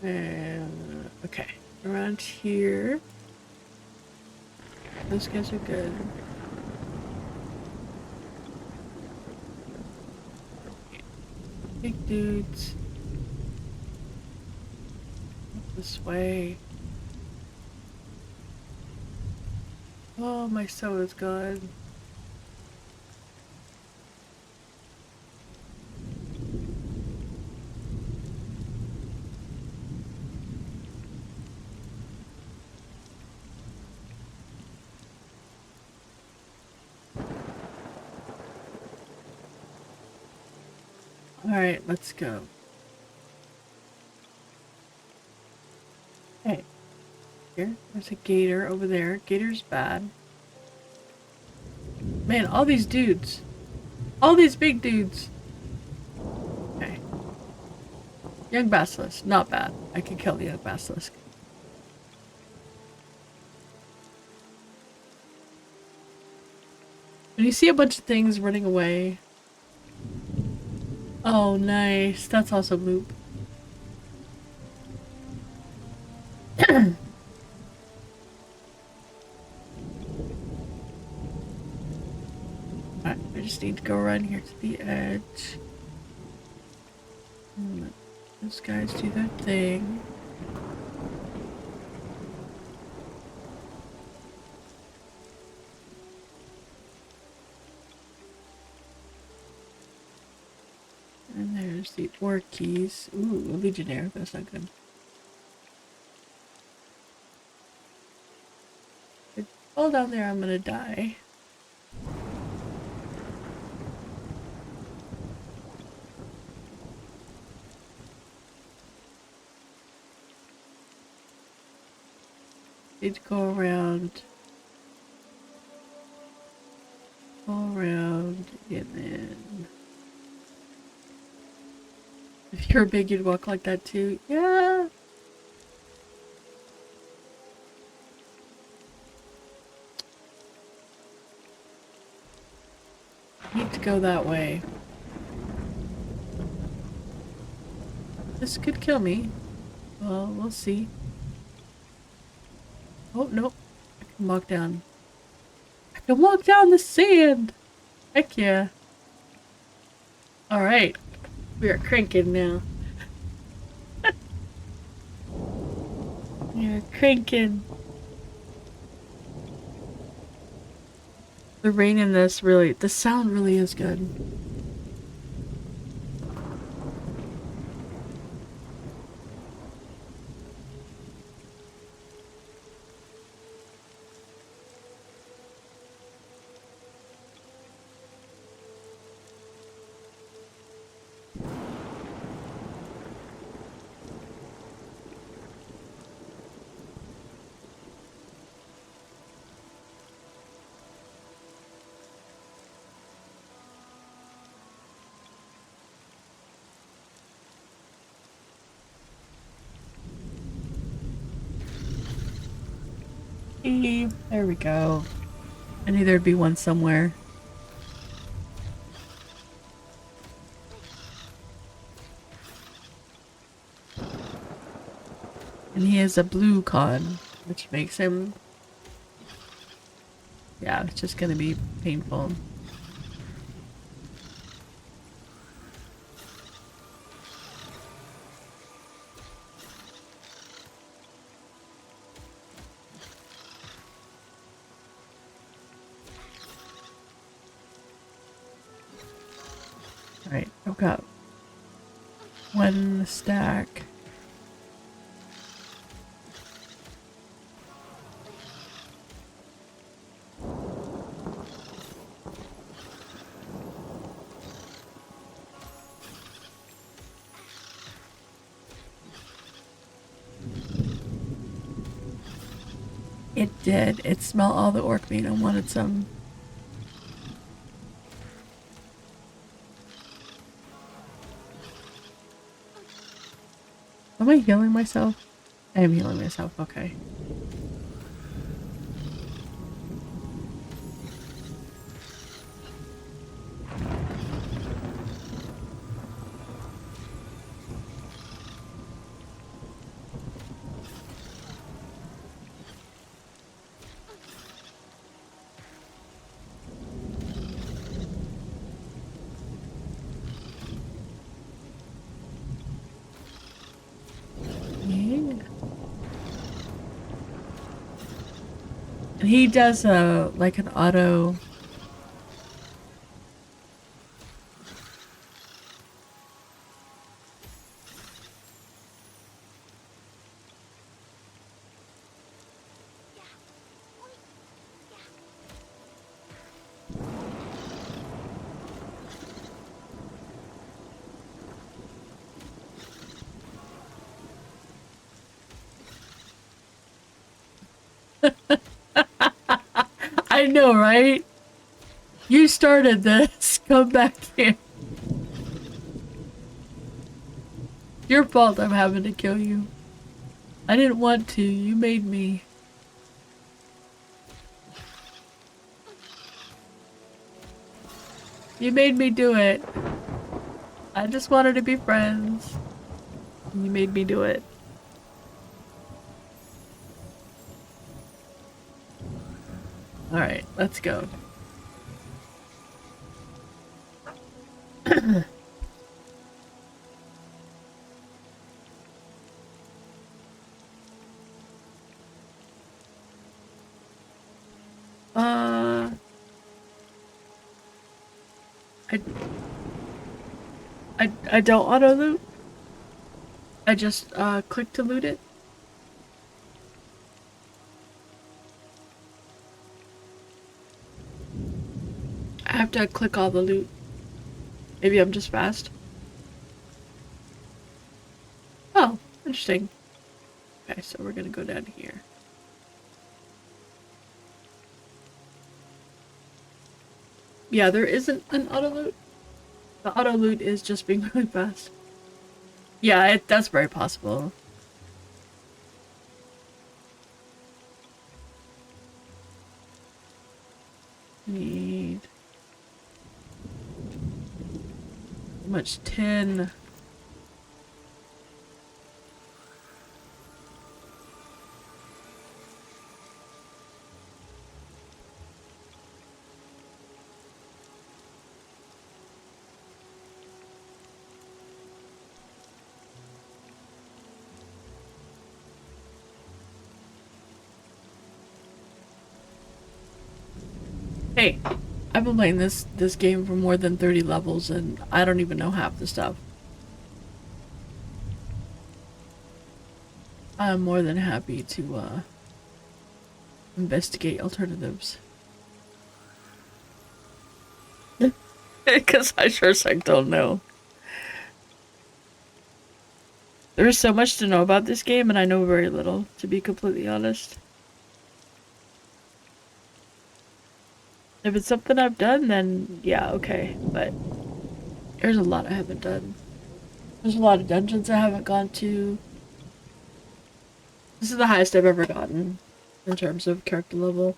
And okay, around here. Those guys are good. Big dudes. This way. Oh, my soda's good. Alright, let's go. Hey, here, there's a gator over there. Gator's bad. Man, all these dudes. All these big dudes. Okay. Young basilisk, not bad. I can kill the young basilisk. When you see a bunch of things running away. Oh, nice. That's awesome, Loop. Alright, I just need to go around here to the edge. And let those guys do their thing. And there's the orkies. Ooh, a legionnaire. That's not good. If I fall down there, I'm gonna die. Need to go around. Go around, and then... If you're big, you'd walk like that too. Yeah. Need to go that way. This could kill me. Well, we'll see. Oh, nope. I can walk down. I can walk down the sand! Heck yeah. Alright. We are cranking now. We are cranking. The rain in this really, the sound really is good. There we go. I knew there'd be one somewhere. And he is a blue con, which makes him... Yeah, it's just gonna be painful. Alright, I've got one stack. It did. It smelled all the orc meat and wanted some. Am I healing myself? I am healing myself, okay. And he does like an auto. I know, right? You started this. Come back here. Your fault I'm having to kill you. I didn't want to. You made me. You made me do it. I just wanted to be friends. You made me do it. Alright, let's go. I don't auto loot. I just click to loot it. I have to click all the loot. Maybe I'm just fast. Oh, interesting. Okay, so we're gonna go down here. Yeah, there isn't an auto loot. The auto loot is just being really fast. Yeah, that's very possible. Need much tin. Hey, I've been playing this game for more than 30 levels and I don't even know half the stuff. I'm more than happy to investigate alternatives. Because I sure as heck don't know. There's so much to know about this game and I know very little, to be completely honest. If it's something I've done, then yeah, okay. But there's a lot I haven't done. There's a lot of dungeons I haven't gone to. This is the highest I've ever gotten in terms of character level.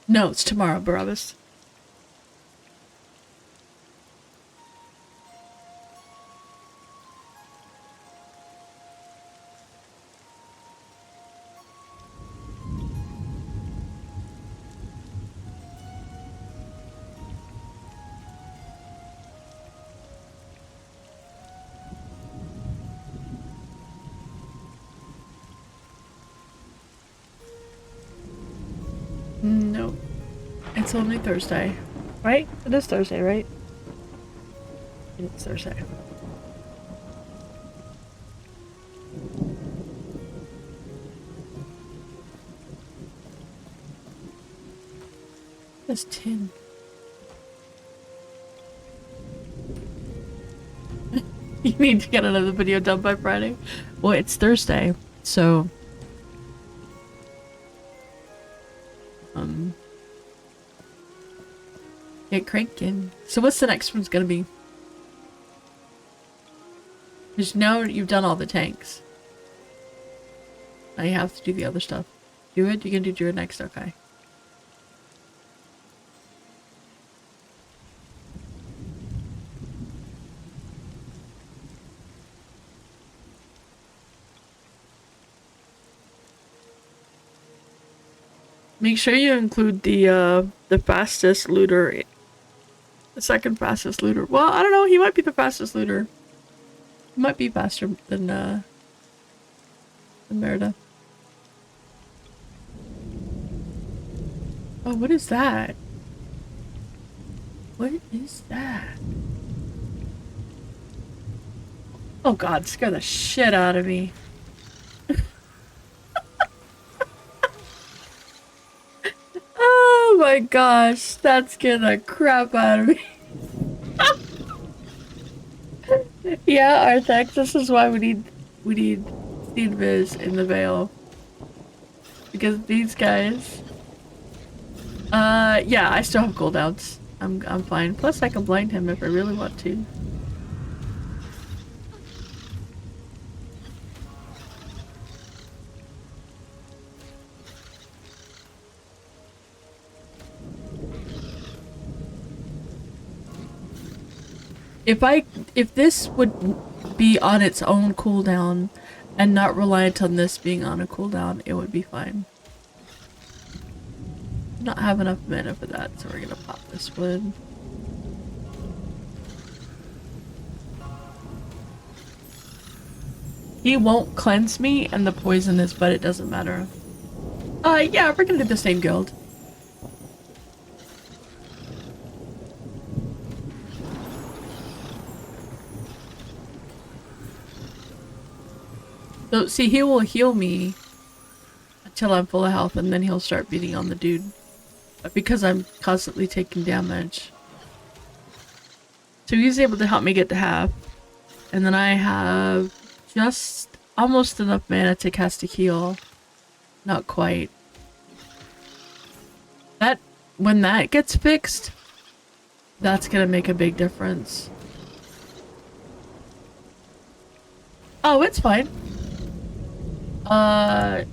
No, it's tomorrow, Barabbas. No. It's only Thursday. Right? It is Thursday, right? It's Thursday. This tin. You need to get another video done by Friday. Well, it's Thursday, so get cranking. So what's the next one's gonna be? Because now you've done all the tanks. Now you have to do the other stuff. Do it? You can do Druid next? Okay. Make sure you include the fastest looter. The second fastest looter. Well, I don't know, he might be the fastest looter. He might be faster than Merida. Oh, what is that? What is that? Oh god, scare the shit out of me. Oh my gosh, that scared the crap out of me. Yeah, Arthex, this is why we need Steed Viz in the Veil. Because these guys. Yeah, I still have cooldowns. I'm fine. Plus I can blind him if I really want to. If this would be on its own cooldown and not reliant on this being on a cooldown, it would be fine. Not have enough mana for that, so we're gonna pop this wood. He won't cleanse me and the poison is, but it doesn't matter. Yeah, we're gonna do the same guild. So, see, he will heal me until I'm full of health, and then he'll start beating on the dude. But because I'm constantly taking damage. So he's able to help me get to half. And then I have just almost enough mana to cast a heal. Not quite. When that gets fixed, That's gonna make a big difference. Oh, it's fine. I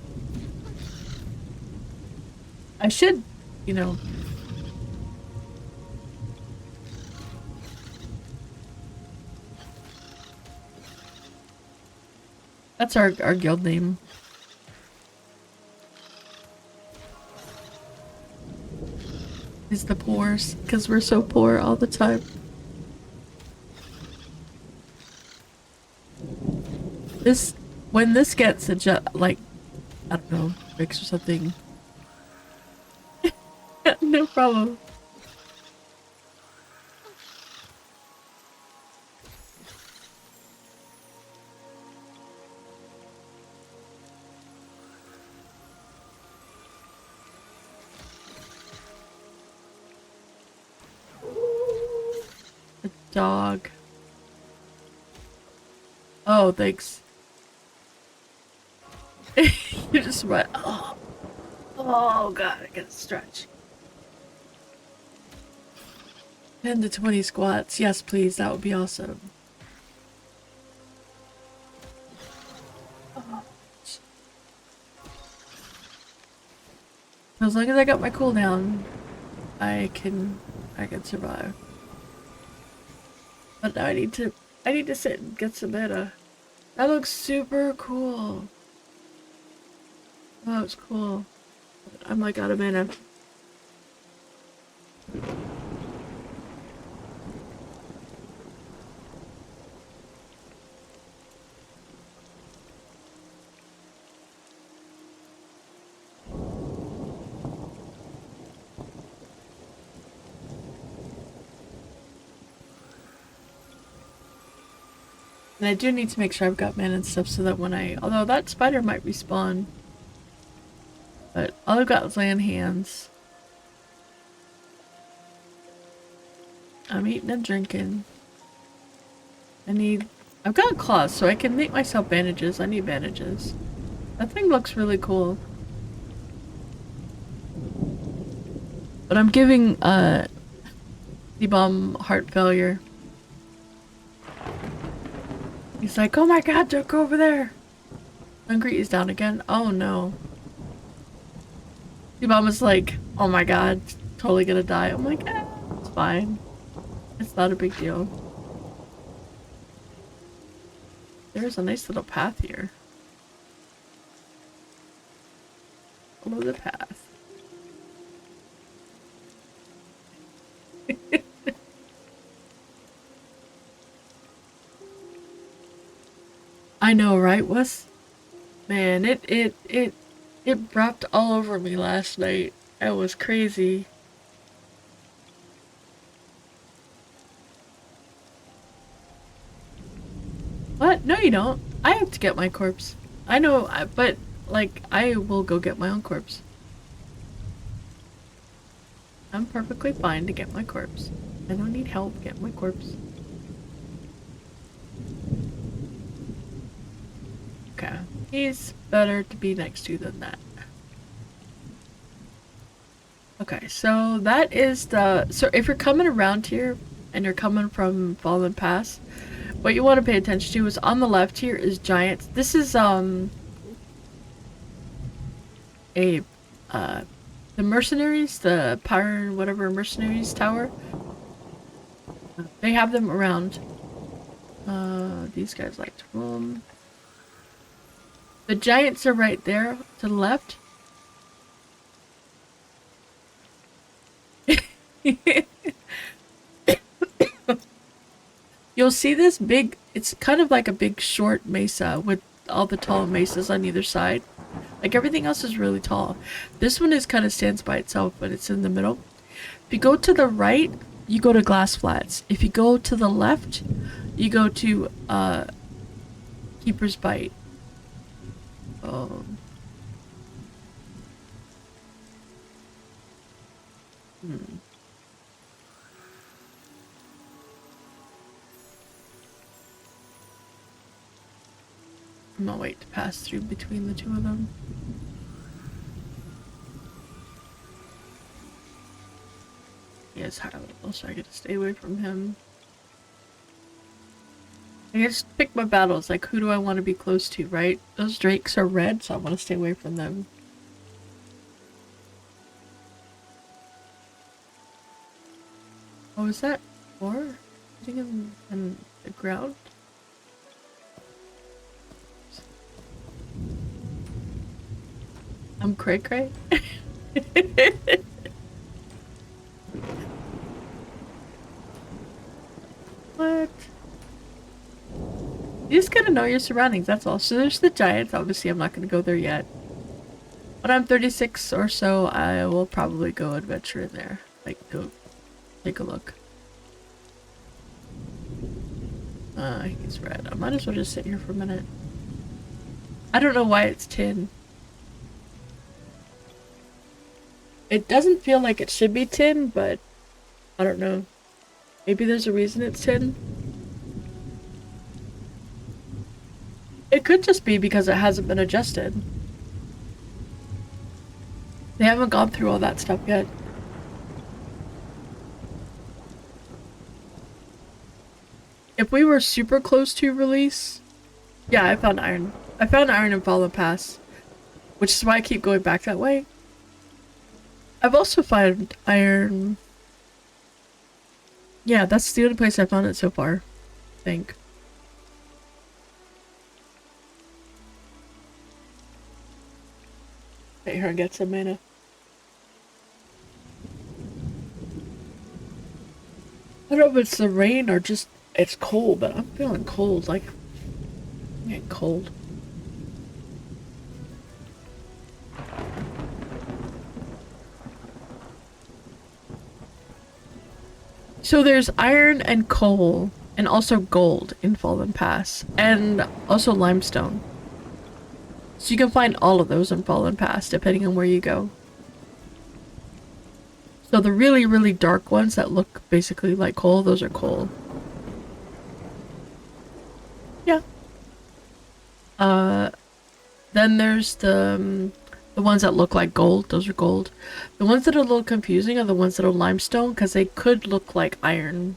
should, you know. That's our guild name. Is the poors, because we're so poor all the time. This, when this gets like, I don't know, fixed or something. No problem. A dog. Oh, thanks. You just went, oh. Oh god, I gotta stretch. 10 to 20 squats. Yes, please. That would be awesome. Oh. As long as I got my cooldown, I can survive. But now I need to sit and get some mana. That looks super cool. Oh, it's cool. I'm like out of mana. And I do need to make sure I've got mana and stuff so that when although that spider might respawn. But all I've got is land hands. I'm eating and drinking. I've got claws so I can make myself bandages. I need bandages. That thing looks really cool. But I'm giving, D-Bomb heart failure. He's like, oh my god, don't go over there. Hungry is down again. Oh no. D-Bomb is like, oh my god, totally gonna die. I'm like, it's fine. It's not a big deal. There's a nice little path here. Follow the path. I know, right, Wes? Man, it wrapped all over me last night. That was crazy. What? No, you don't. I have to get my corpse. I know, but, like, I will go get my own corpse. I'm perfectly fine to get my corpse. I don't need help getting my corpse. Okay. He's better to be next to than that. Okay, so that is so if you're coming around here and you're coming from Fallen Pass, what you want to pay attention to is on the left here is giants. This is the mercenaries, the Pyre whatever mercenaries tower. They have them around. These guys like to roam. The giants are right there to the left. You'll see this big, it's kind of like a big short mesa with all the tall mesas on either side. Like everything else is really tall. This one is kind of stands by itself, but it's in the middle. If you go to the right, you go to glass flats. If you go to the left, you go to Keeper's Bite. I'm gonna wait to pass through between the two of them. is horrible, so I get to stay away from him. I just pick my battles, like who do I want to be close to, right? Those drakes are red, so I want to stay away from them. Oh, is that four? Sitting in the ground? I'm cray cray. What? You just gotta know your surroundings, that's all. So there's the giants. Obviously, I'm not gonna go there yet. When I'm 36 or so, I will probably go adventure in there. Like, go take a look. He's red. I might as well just sit here for a minute. I don't know why it's tin. It doesn't feel like it should be tin, but I don't know. Maybe there's a reason it's tin. It could just be because it hasn't been adjusted. They haven't gone through all that stuff yet. If we were super close to release... Yeah, I found iron. I found iron in Fallen Pass. Which is why I keep going back that way. I've also found iron... Yeah, that's the only place I found it so far. I think. Right here, I get some mana. I don't know if it's the rain or just it's cold, but I'm feeling cold. Like, I'm getting cold. So there's iron and coal, and also gold in Fallen Pass, and also limestone. So you can find all of those in Fallen Pass, depending on where you go. So the really, really dark ones that look basically like coal, those are coal. Yeah. Then there's the ones that look like gold, those are gold. The ones that are a little confusing are the ones that are limestone, because they could look like iron.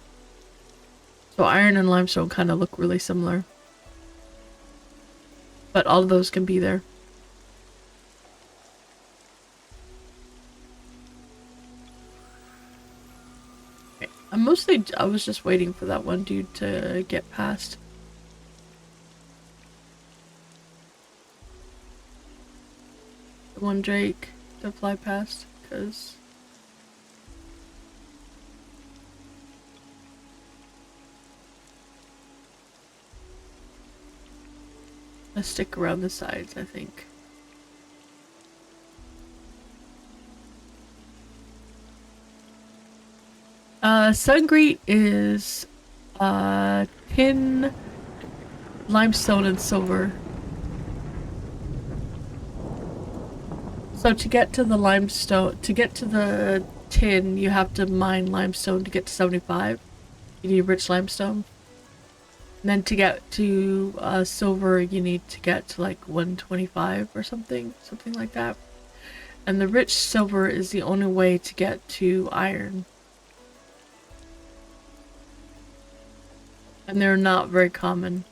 So iron and limestone kind of look really similar. But all of those can be there. Okay. I was just waiting for that one dude to get past. The one Drake to fly past, because... Let's stick around the sides, I think. Sungreet is tin, limestone, and silver. So to get to the limestone, to get to the tin, you have to mine limestone to get to 75. You need rich limestone. And then to get to silver, you need to get to like 125 or something like that. And the rich silver is the only way to get to iron. And they're not very common.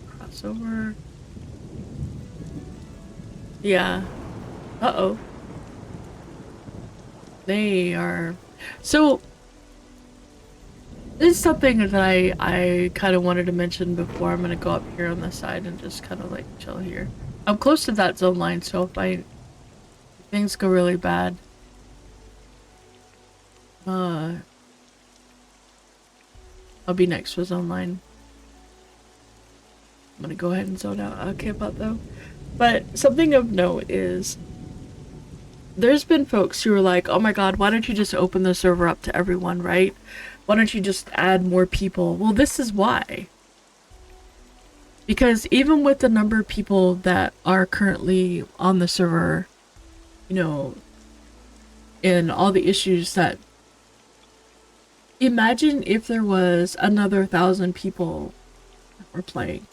Crossover. Yeah. Uh-oh. They are... So... This is something that I kind of wanted to mention before. I'm going to go up here on the side and just kind of like chill here. I'm close to that zone line, so if things go really bad, I'll be next to a zone line. I'm going to go ahead and zone out. I'll camp out though. But something of note is there's been folks who are like, oh my god, why don't you just open the server up to everyone, right? Why don't you just add more people? Well, this is why. Because even with the number of people that are currently on the server, you know, and all the issues that... Imagine if there was another 1,000 people that were playing.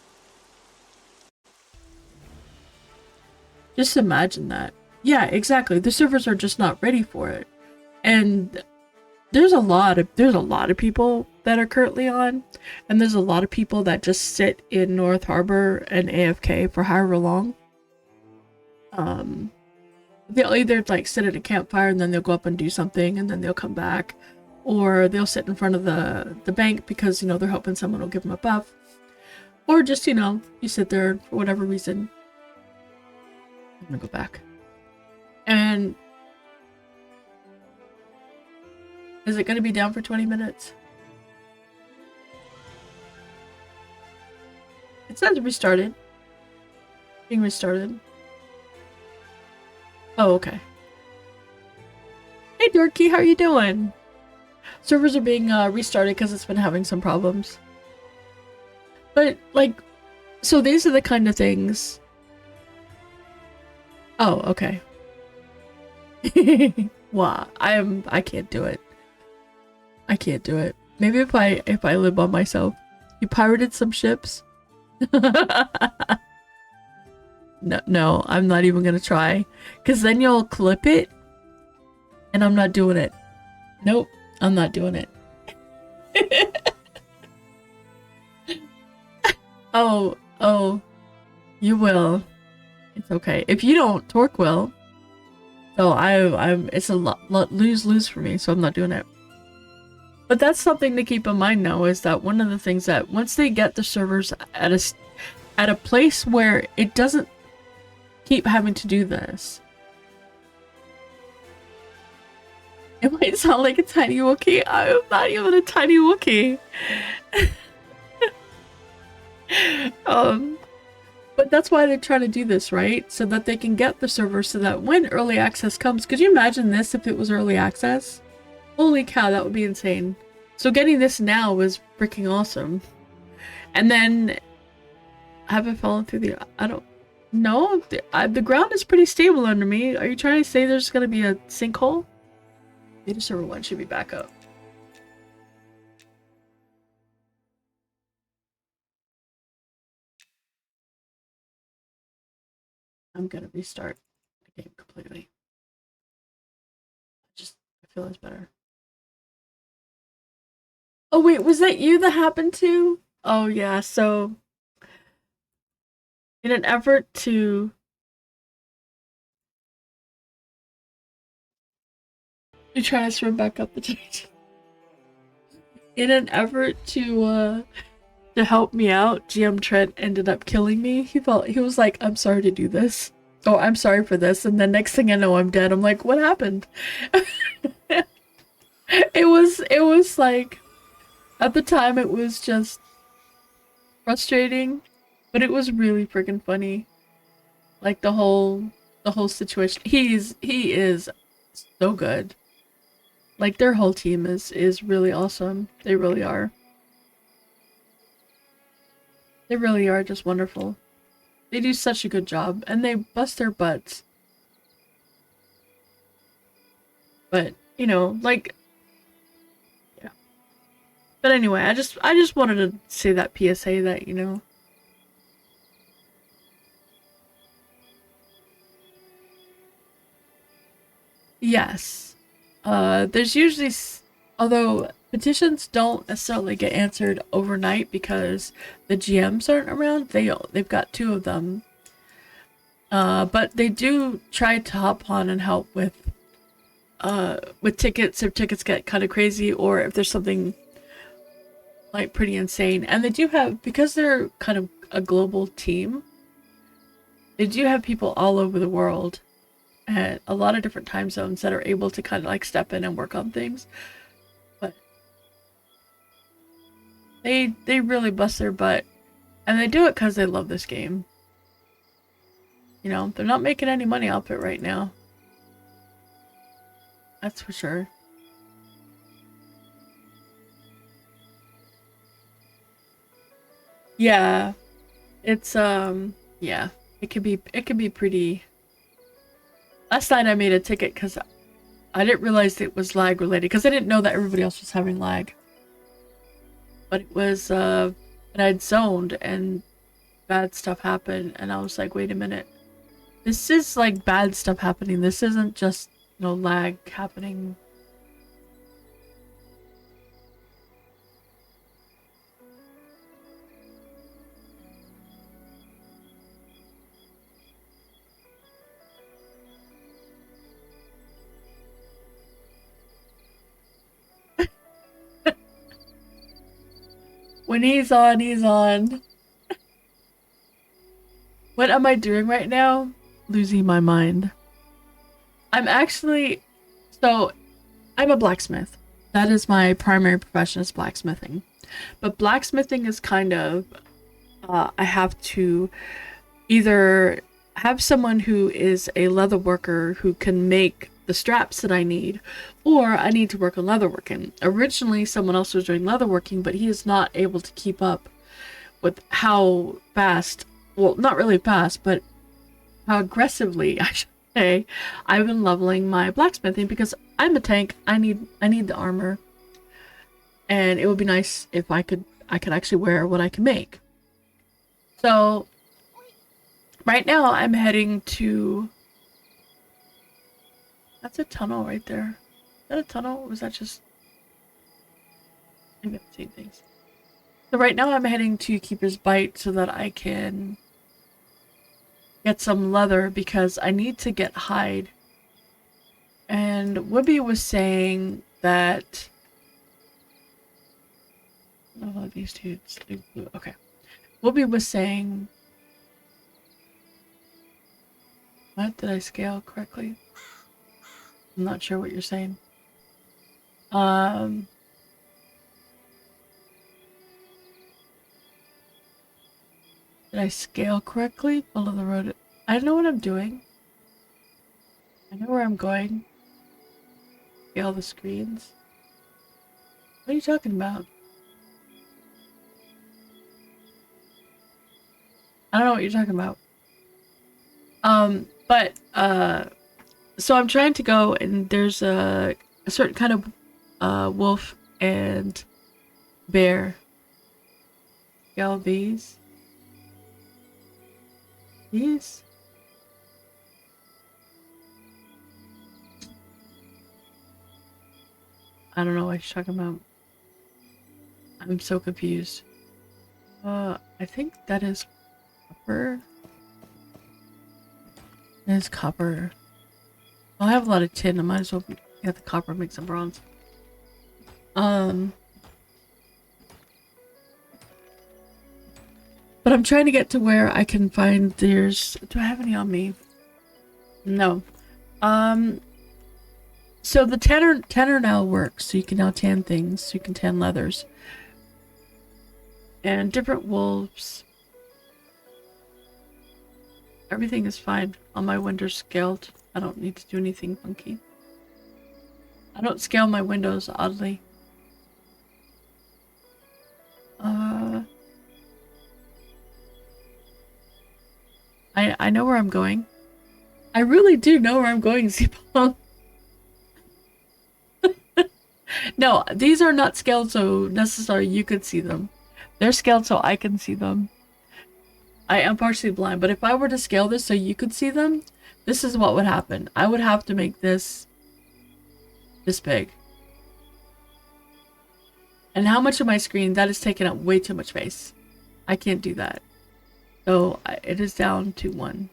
Just imagine that. Yeah, exactly. The servers are just not ready for it. And there's a lot of people that are currently on, and there's a lot of people that just sit in North Harbor and AFK for however long. They'll either like sit at a campfire and then they'll go up and do something and then they'll come back, or they'll sit in front of the bank because they're hoping someone will give them a buff, or just you sit there for whatever reason. I'm gonna go back. And is it gonna be down for 20 minutes? It says restarted. Being restarted. Oh, okay. Hey Dorky, how are you doing? Servers are being restarted because it's been having some problems. But like, so these are the kind of things. Oh, okay. Wow, I can't do it. I can't do it. Maybe if I live by myself. You pirated some ships? No, I'm not even gonna try. Cause then you'll clip it. And I'm not doing it. Nope, I'm not doing it. Oh, you will. It's okay. If you don't, Torque will. So it's a lot lose-lose for me, so I'm not doing it. But that's something to keep in mind now, is that one of the things that once they get the servers at a place where it doesn't keep having to do this. It might sound like a tiny Wookiee. I'm not even a tiny Wookiee. But that's why they're trying to do this, right? So that they can get the servers so that when early access comes, could you imagine this if it was early access? Holy cow, that would be insane. So getting this now was freaking awesome. And then, have I fallen through the, I don't know. The ground is pretty stable under me. Are you trying to say there's going to be a sinkhole? Beta server 1 should be back up. I'm gonna restart the game completely. I feel it's better. Oh wait, was that you that happened to? Oh yeah, so in an effort to try to swim back up the change. In an effort to help me out, GM Trent ended up killing me. He was like, I'm sorry to do this. Oh, I'm sorry for this. And then next thing I know, I'm dead. I'm like, what happened? It was like, at the time it was just frustrating, but it was really freaking funny. Like the whole situation. He is so good. Like their whole team is really awesome. They really are. They really are just wonderful. They do such a good job, and they bust their butts. But, like, yeah. But anyway, I just wanted to say that PSA that, Yes. There's usually, although petitions don't necessarily get answered overnight because the GMs aren't around. They've got 2 of them. But they do try to hop on and help with tickets if tickets get kind of crazy or if there's something like pretty insane. And they do have, because they're kind of a global team, they do have people all over the world at a lot of different time zones that are able to kind of like step in and work on things. But they really bust their butt, and they do it because they love this game. They're not making any money off it right now. That's for sure. Yeah. It's yeah. It could be pretty. Last night I made a ticket because I didn't realize it was lag related because I didn't know that everybody else was having lag. But it was and I'd zoned and bad stuff happened and I was like, wait a minute. This is like bad stuff happening. This isn't just, you know, lag happening. When he's on, he's on. What am I doing right now? Losing my mind. I'm actually... So, I'm a blacksmith. That is my primary profession, is blacksmithing. But blacksmithing is kind of... I have to either have someone who is a leather worker who can make the straps that I need, or I need to work on leatherworking. Originally, someone else was doing leatherworking, but he is not able to keep up with how fast, well, not really fast, but how aggressively, I should say, I've been leveling my blacksmithing, because I'm a tank. I need the armor, and it would be nice if I could actually wear what I can make. So right now I'm heading to... That's a tunnel right there. Is that a tunnel? Or was that just... Maybe I'm seeing things. So right now I'm heading to Keeper's Bite so that I can get some leather, because I need to get hide. And Wibby was saying that... Oh, these dudes. Okay. Wibby was saying... What? Did I scale correctly? I'm not sure what you're saying. Did I scale correctly? Follow the road. I know what I'm doing. I know where I'm going. Scale the screens. What are you talking about? I don't know what you're talking about. So I'm trying to go, and there's a certain kind of wolf and bear. Scale these. These? I don't know what you're talking about. I'm so confused. I think that is copper. That is copper. Well, I have a lot of tin. I might as well get the copper and make some bronze. But I'm trying to get to where I can find there's... Do I have any on me? No. So the tanner now works. So you can now tan things. So you can tan leathers. And different wolves. Everything is fine. All my windows scaled. I don't need to do anything funky. I don't scale my windows, oddly. I know where I'm going. I really do know where I'm going, Zipong. No, these are not scaled so necessarily you could see them. They're scaled so I can see them. I am partially blind, but if I were to scale this so you could see them, this is what would happen. I would have to make this big. And how much of my screen? That is taking up way too much space. I can't do that. So it is down to 1.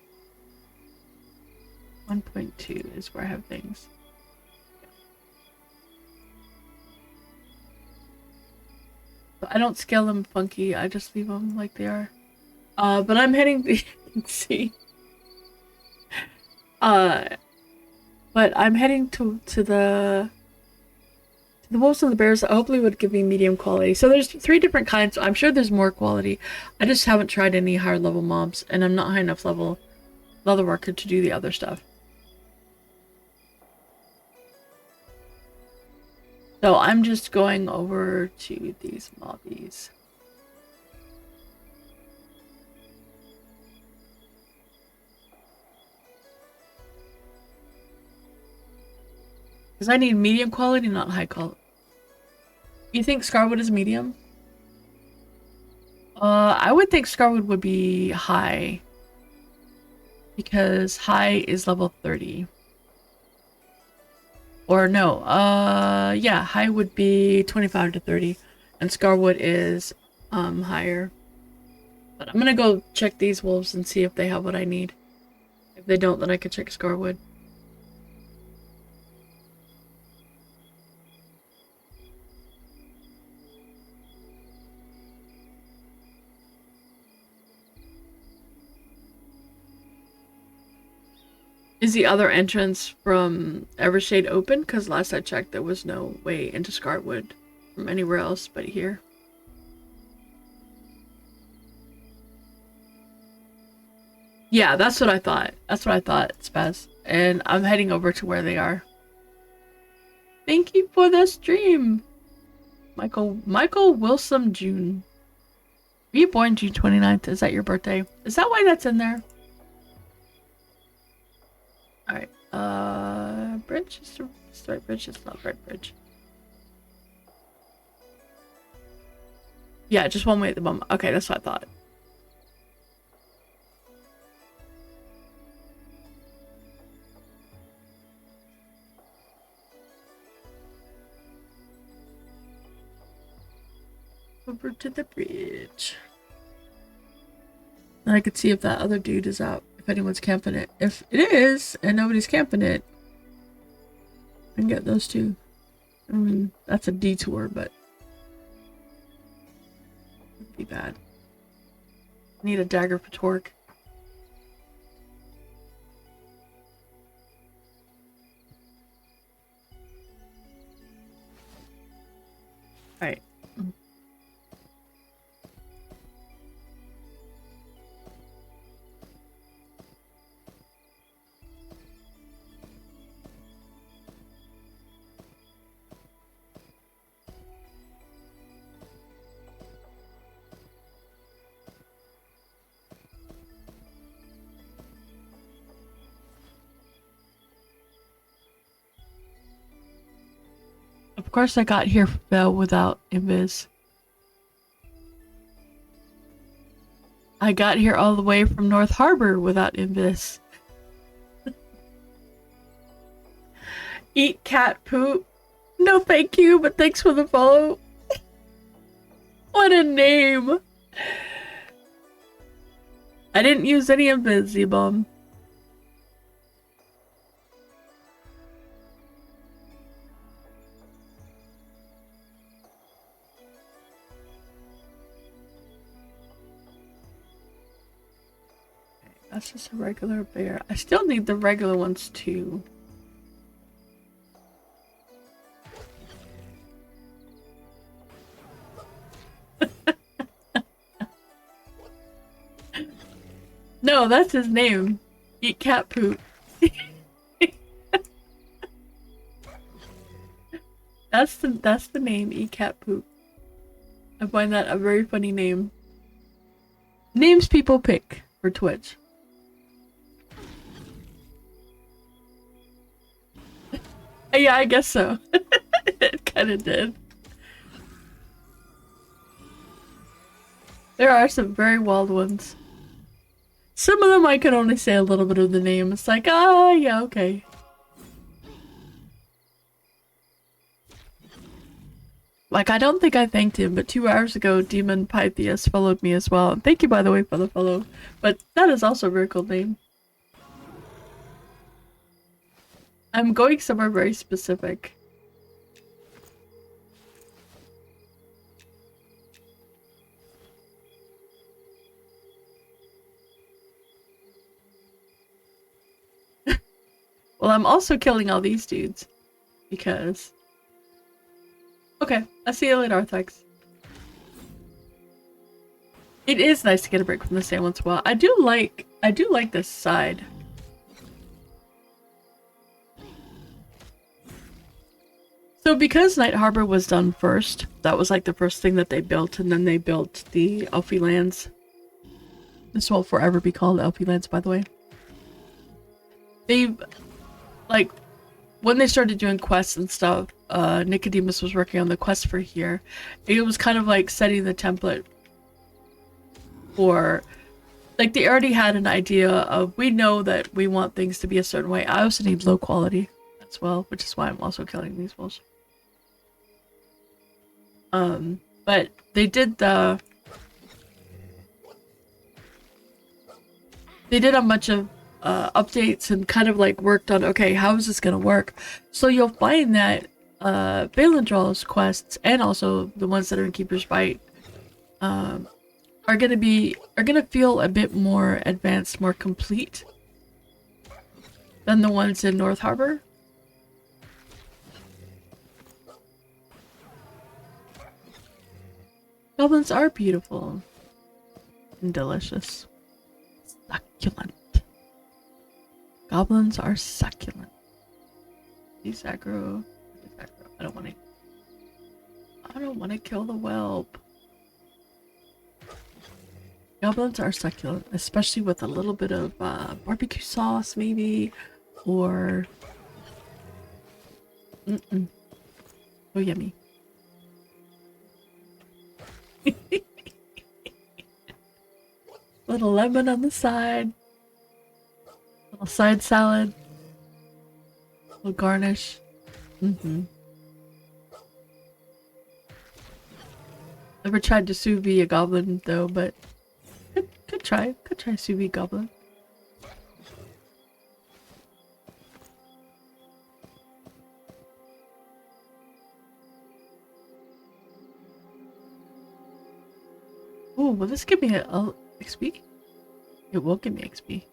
1.2 is where I have things. So I don't scale them funky. I just leave them like they are. But I'm heading to see. But I'm heading to the wolves and the bears that hopefully would give me medium quality. So there's 3 different kinds. I'm sure there's more quality. I just haven't tried any higher level mobs, and I'm not high enough level leather worker to do the other stuff. So I'm just going over to these mobbies. Because I need medium quality, not high quality. You think Scarwood is medium? I would think Scarwood would be high. because high is level 30. Or no, yeah, high would be 25 to 30, and Scarwood is higher. But I'm gonna go check these wolves and see if they have what I need. If they don't, then I could check Scarwood. Is the other entrance from Evershade open? Because last I checked, there was no way into Scarwood from anywhere else but here. Yeah, that's what I thought. That's what I thought, Spaz. And I'm heading over to where they are. Thank you for the stream, Michael Wilson June. Were you born June 29th? Is that your birthday? Is that why that's in there? Alright, bridge? Is the right bridge? It's not the right bridge. Yeah, just one way at the moment. Okay, that's what I thought. Over to the bridge. And I could see if that other dude is out. If anyone's camping it. If it is, and nobody's camping it, I can get those two. I mean, that's a detour, but it'd be bad. I need a dagger for torque. Alright. Of course I got here without invis. I got here all the way from North Harbor without invis. Eat cat poop. No thank you, but thanks for the follow. What a name. I didn't use any invis, Z-Bomb. That's just a regular bear. I still need the regular ones too. No, that's his name. Eat cat poop. That's the name, Eat cat poop. I find that a very funny name. Names people pick for Twitch. Yeah, I guess so. It kind of did. There are some very wild ones. Some of them I can only say a little bit of the name. It's like, ah, yeah, okay. Like, I don't think I thanked him, but 2 hours ago, Demon Pythias followed me as well. And thank you, by the way, for the follow. But that is also a very cool name. I'm going somewhere very specific. Well, I'm also killing all these dudes. Because... Okay, I see you later, Arthex. It is nice to get a break from the sand once in a while. I do like this side. So because Night Harbor was done first, that was like the first thing that they built, and then they built the Elfie Lands. This will forever be called Elfie Lands, by the way. They, like, when they started doing quests and stuff, Nicodemus was working on the quest for here. It was kind of like setting the template for Like, they already had an idea of, we know that we want things to be a certain way. I also need low quality as well, which is why I'm also killing these wolves. But they did a bunch of updates and kind of like worked on, okay, how is this gonna work? So you'll find that Valendral's quests and also the ones that are in Keeper's Bite are gonna feel a bit more advanced, more complete than the ones in North Harbor. Goblins are beautiful and delicious. Succulent. Goblins are succulent. These aggro. I don't want to kill the whelp. Goblins are succulent, especially with a little bit of barbecue sauce, maybe, or so yummy. Little lemon on the side. Little side salad. Little garnish. Never tried to sous vide a goblin though, but could try sous vide goblin. Oh, will this give me a XP? It will give me XP.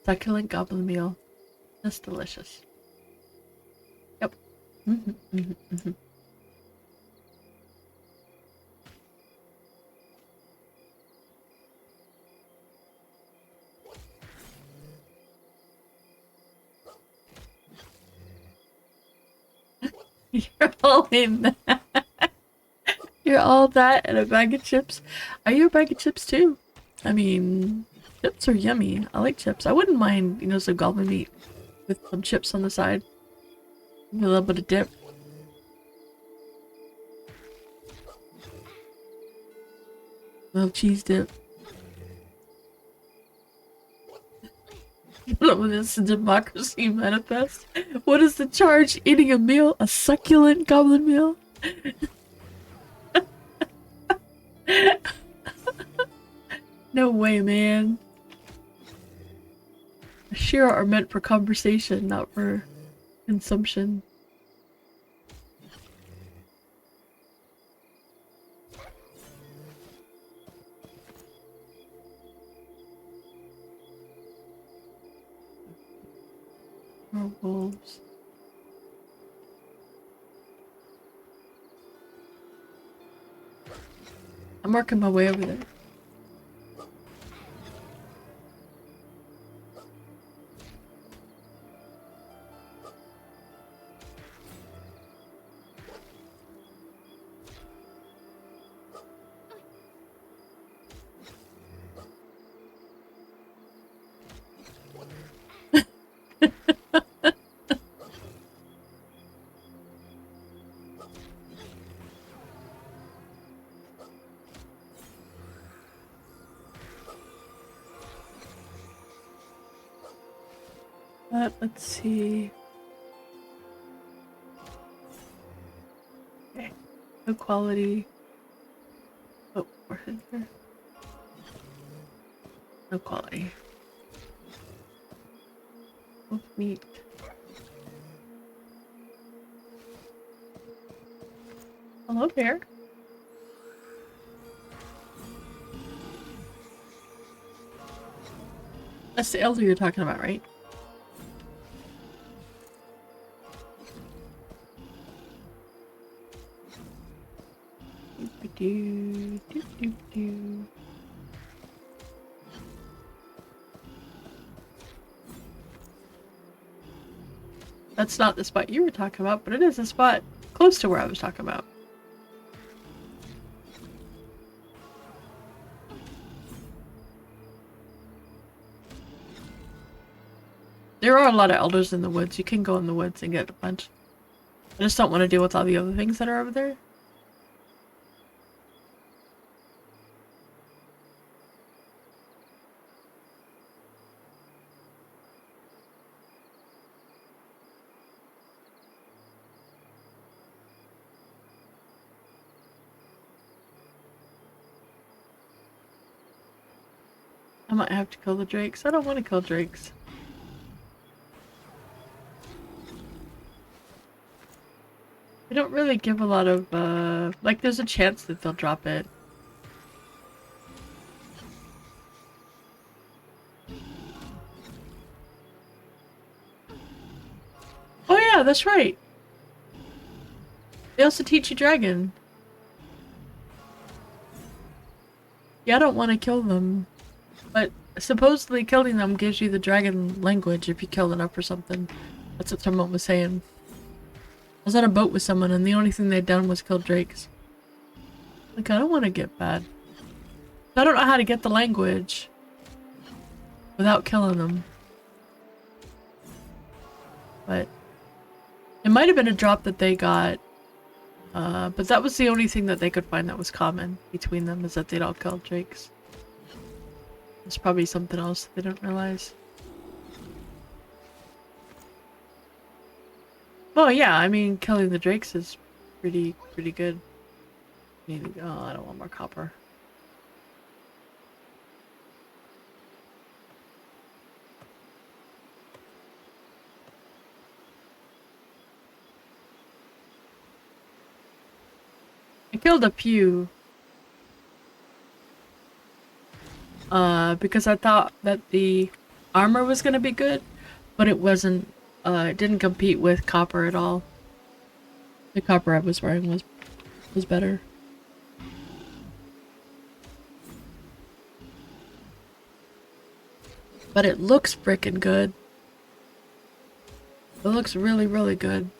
Succulent goblin meal. That's delicious. Yep. You're all in that. You're all that and a bag of chips. Are you a bag of chips too? I mean, chips are yummy. I like chips. I wouldn't mind, some goblin meat with some chips on the side. A little bit of dip. A little cheese dip. This is democracy manifest. What is the charge? Eating a meal? A succulent goblin meal? No way, man. Shira are meant for conversation, not for consumption. More wolves. I'm working my way over there. Let's see. Okay. No quality. Oh, where's it here? No quality. Wolf meat. Hello, bear. That's the elder you're talking about, right? That's not the spot you were talking about, but it is a spot close to where I was talking about. There are a lot of elders in the woods. You can go in the woods and get a bunch. I just don't want to deal with all the other things that are over there. I might have to kill the drakes. I don't want to kill drakes. They don't really give a lot of, like, there's a chance that they'll drop it. Oh yeah, that's right. They also teach you dragon. Yeah, I don't want to kill them. But supposedly killing them gives you the dragon language if you kill enough or something. That's what someone was saying. I was on a boat with someone and the only thing they'd done was kill drakes. Like, I don't want to get bad. I don't know how to get the language without killing them. But it might have been a drop that they got. But that was the only thing that they could find that was common between them, is that they'd all killed drakes. There's probably something else that they don't realize. Well, yeah, I mean, killing the drakes is pretty good. Oh, I don't want more copper. I killed a few. Because I thought that the armor was gonna be good, but it wasn't. It didn't compete with copper at all. The copper I was wearing was better. But it looks frickin' good. It looks really good.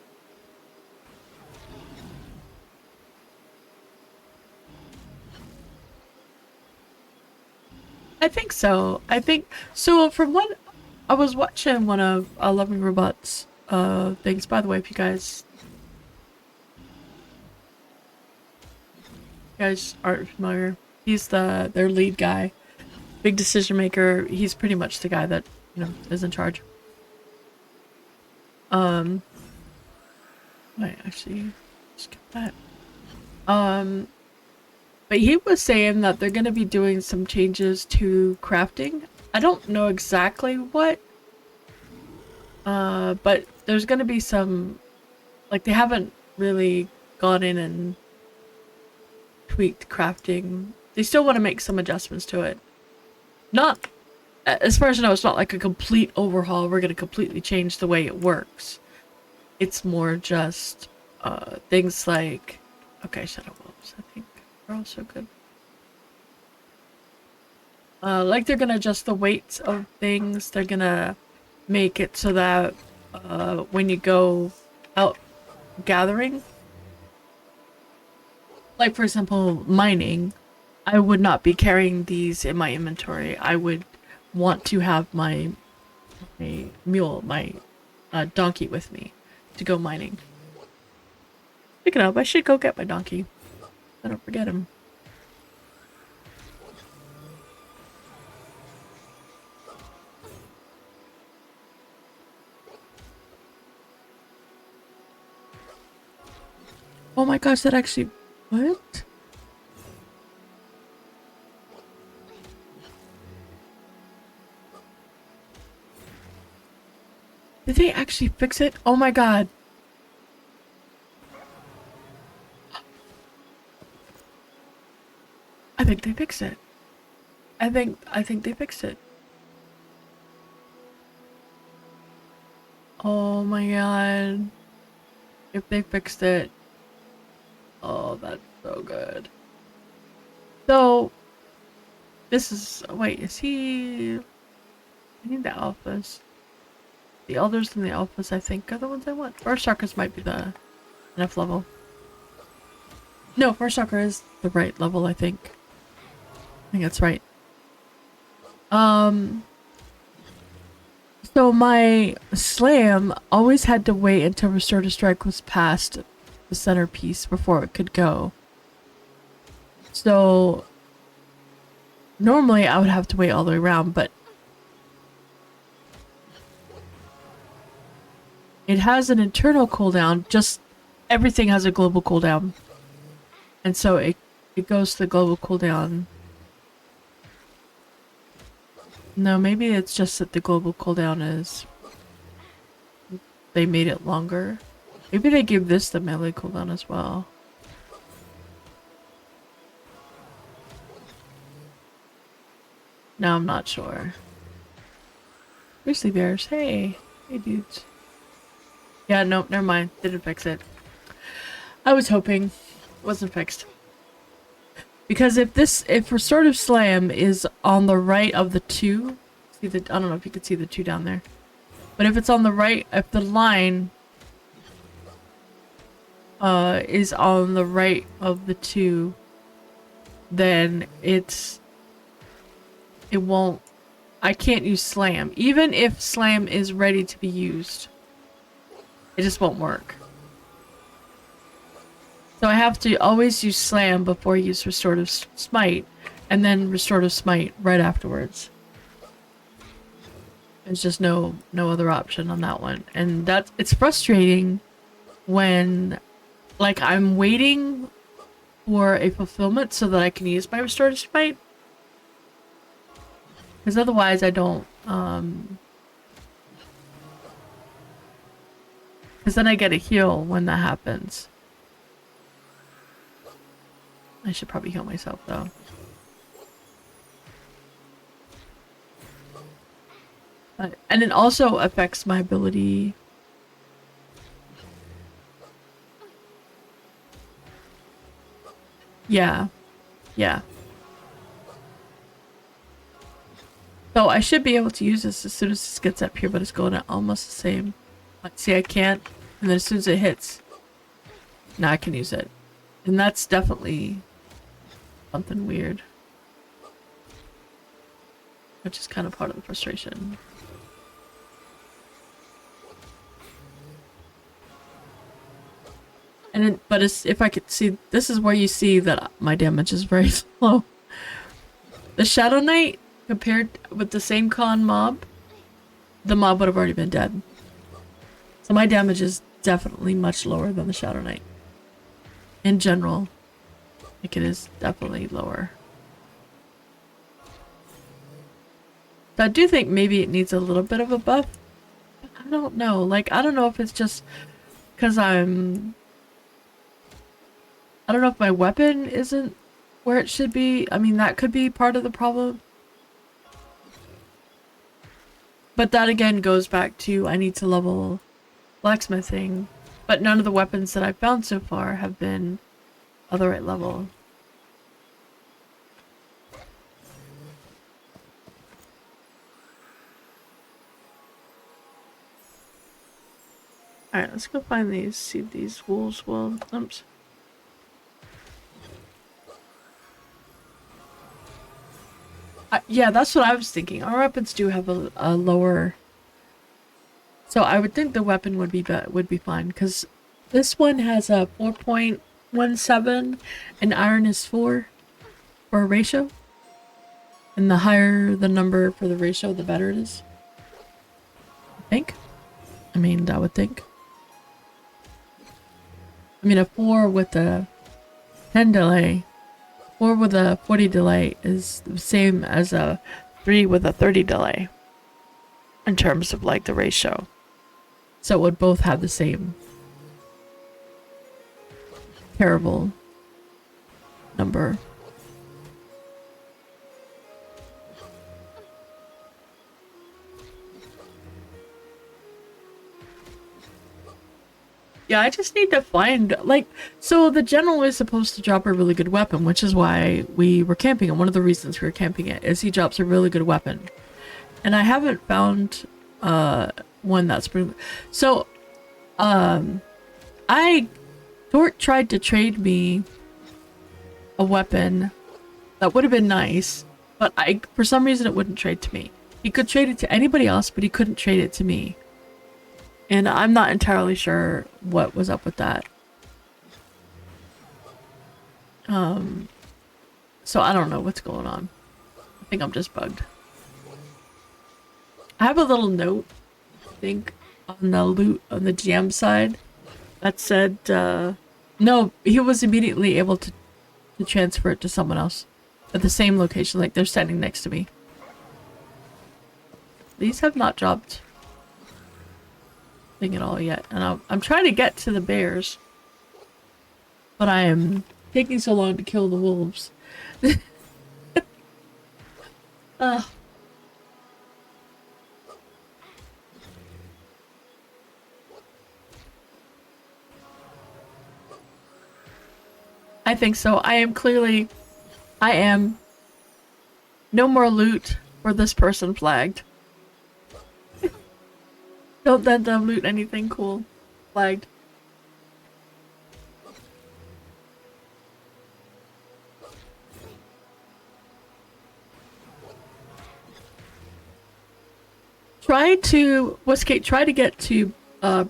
I think so. I think so. From what I was watching, one of Loving Robots things. By the way, if you guys aren't familiar, he's their lead guy, big decision maker. He's pretty much the guy that, you know, is in charge. Wait, actually, skip that. But he was saying that they're gonna be doing some changes to crafting. I don't know exactly what, but there's gonna be some, like, they haven't really gone in and tweaked crafting. They still want to make some adjustments to it. Not, as far as I know, it's not like a complete overhaul. We're gonna completely change the way it works. It's more just, things like, okay, Shadow Wolves, I think. They're all so good. Like, they're gonna adjust the weights of things. They're gonna make it so that when you go out gathering, like for example mining, I would not be carrying these in my inventory. I would want to have my mule, my donkey with me to go mining. Speaking of, I should go get my donkey. I don't forget him. Oh my gosh, that actually... What? Did they actually fix it? Oh my god. I think they fixed it. I think they fixed it. Oh my god. If they fixed it. Oh, that's so good. So, this is... Wait, is he... I need the alphas. The elders and the alphas, I think, are the ones I want. First Chakras might be the enough level. No, First Chakra is the right level, I think. I think that's right. So my slam always had to wait until Restore to Strike was past the centerpiece before it could go. So normally I would have to wait all the way around, but it has an internal cooldown, just everything has a global cooldown. And so it goes to the global cooldown No, maybe it's just that the global cooldown is... They made it longer. Maybe they give this the melee cooldown as well. No, I'm not sure. Grizzly bears, hey. Hey dudes. Yeah, nope, never mind. Didn't fix it. I was hoping. Wasn't fixed. Because if Restorative Slam is on the right of the 2, see the, I don't know if you can see the 2 down there. But if it's on the right, if the line is on the right of the 2, then it won't, I can't use Slam. Even if Slam is ready to be used, it just won't work. So I have to always use Slam before I use Restorative Smite, and then Restorative Smite right afterwards. There's just no other option on that one. And it's frustrating when, like, I'm waiting for a fulfillment so that I can use my Restorative Smite. Because otherwise I don't, because then I get a heal when that happens. I should probably heal myself though. And it also affects my ability. Yeah. Yeah. So I should be able to use this as soon as this gets up here, but it's going at almost the same. See, I can't. And then as soon as it hits, now I can use it. And that's definitely something weird. Which is kind of part of the frustration. And then, but if I could see, this is where you see that my damage is very slow. The Shadowknight, compared with the same con mob, the mob would have already been dead. So my damage is definitely much lower than the Shadowknight. In general, like it is definitely lower. So I do think maybe it needs a little bit of a buff. I don't know. Like, I don't know if it's just because I don't know if my weapon isn't where it should be. I mean, that could be part of the problem. But that again goes back to I need to level blacksmithing. But none of the weapons that I've found so far have been of the right level. Alright, let's go find these, see if these wolves will... Oops. Yeah, that's what I was thinking. Our weapons do have a lower... So I would think the weapon would be fine, because this one has a 4.17 and iron is 4 for a ratio. And the higher the number for the ratio, the better it is. I think. I mean, I would think. I mean, a 4 with a 10 delay, 4 with a 40 delay is the same as a 3 with a 30 delay. In terms of, like, the ratio. So it would both have the same terrible number. Yeah, I just need to find, like, so the general is supposed to drop a really good weapon, which is why we were camping, and one of the reasons we were camping it is he drops a really good weapon. And I haven't found, one that's pretty... So, Dort tried to trade me a weapon that would have been nice, but for some reason it wouldn't trade to me. He could trade it to anybody else, but he couldn't trade it to me. And I'm not entirely sure what was up with that. So I don't know what's going on. I think I'm just bugged. I have a little note, I think, on the loot on the GM side that said, no, he was immediately able to transfer it to someone else at the same location, like they're standing next to me. These have not dropped thing at all yet. And I'm trying to get to the bears. But I am taking so long to kill the wolves. Ugh. I think so. I am no more loot for this person flagged. Don't let them loot anything cool. Flagged. Try to get to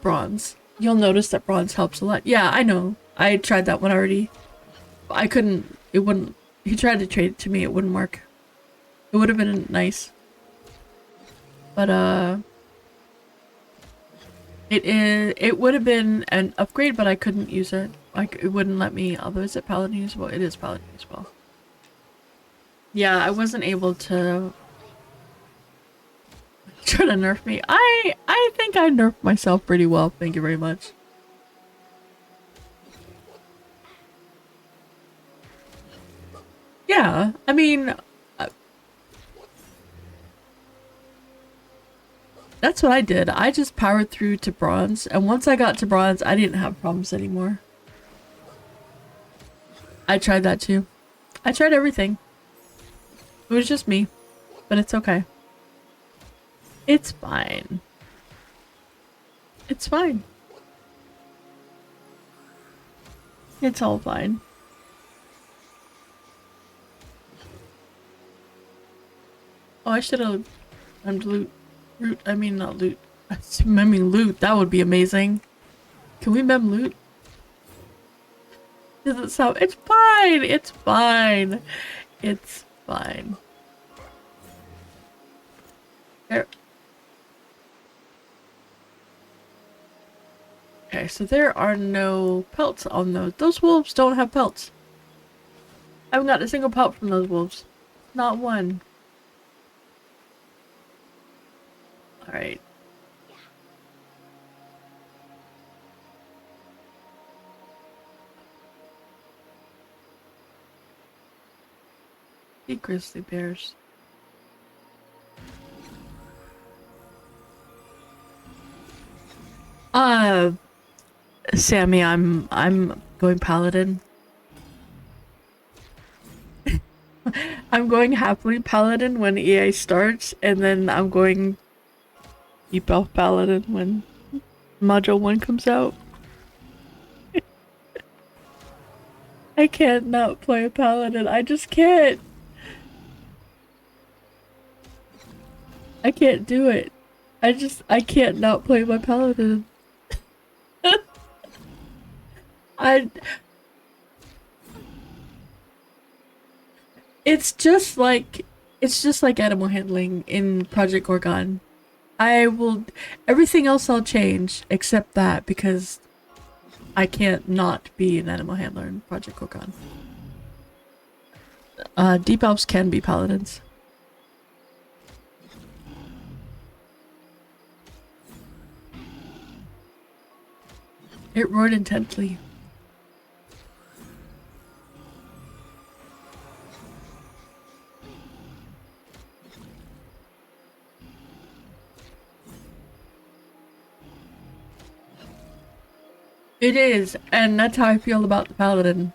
bronze. You'll notice that bronze helps a lot. Yeah, I know. I tried that one already. I couldn't, it wouldn't, he tried to trade it to me, it wouldn't work. It would have been nice. But, it would have been an upgrade, but I couldn't use it. Like, it wouldn't let me, although is it paladin usable? It is paladin usable. Yeah, I wasn't able to try to nerf me. I think I nerfed myself pretty well, thank you very much. Yeah, I mean, that's what I did. I just powered through to bronze, and once I got to bronze, I didn't have problems anymore. I tried that too. I tried everything. It was just me, but it's okay. It's fine. It's fine. It's all fine. Oh, I should have done loot. I mean, not loot. Memming loot. That would be amazing. Can we mem loot? Does it sound? It's fine. It's fine. It's fine. There. Okay, so there are no pelts on those. Those wolves don't have pelts. I haven't got a single pelt from those wolves. Not one. Alright. The grizzly bears. Sammy, I'm going paladin. I'm going happily paladin when EA starts, and then I'm going deep elf paladin when module 1 comes out. I can't not play a paladin. I just can't. I can't do it. I can't not play my paladin. It's just like animal handling in Project Gorgon. Everything else I'll change except that, because I can't not be an animal handler in Project Gorgon. Deep elves can be paladins. It roared intensely. It is, and that's how I feel about the paladin.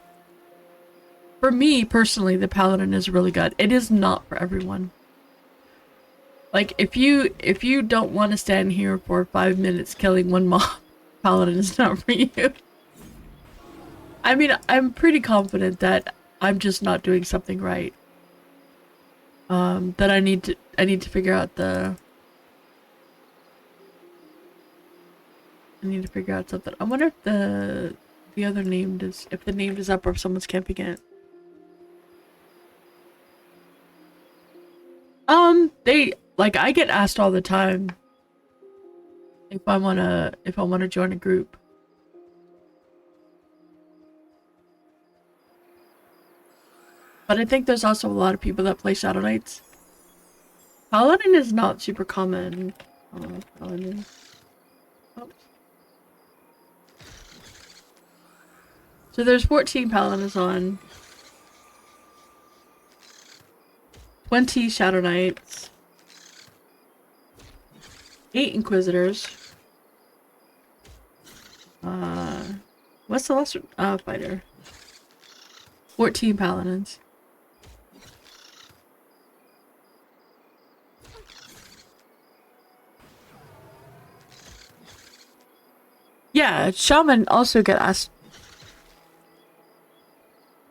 For me, personally, the paladin is really good. It is not for everyone. Like, if you don't want to stand here for 5 minutes killing one mob, paladin is not for you. I mean, I'm pretty confident that I'm just not doing something right. That I need to figure out the... I need to figure out something. I wonder if the other named is, if the named is up or if someone's camping it. I get asked all the time if I wanna join a group. But I think there's also a lot of people that play Shadowknights. Paladin is not super common. Paladin. Oh. So there's 14 Paladins on. 20 Shadowknights. 8 Inquisitors. What's the last one? Fighter. 14 Paladins. Yeah, Shaman also get asked.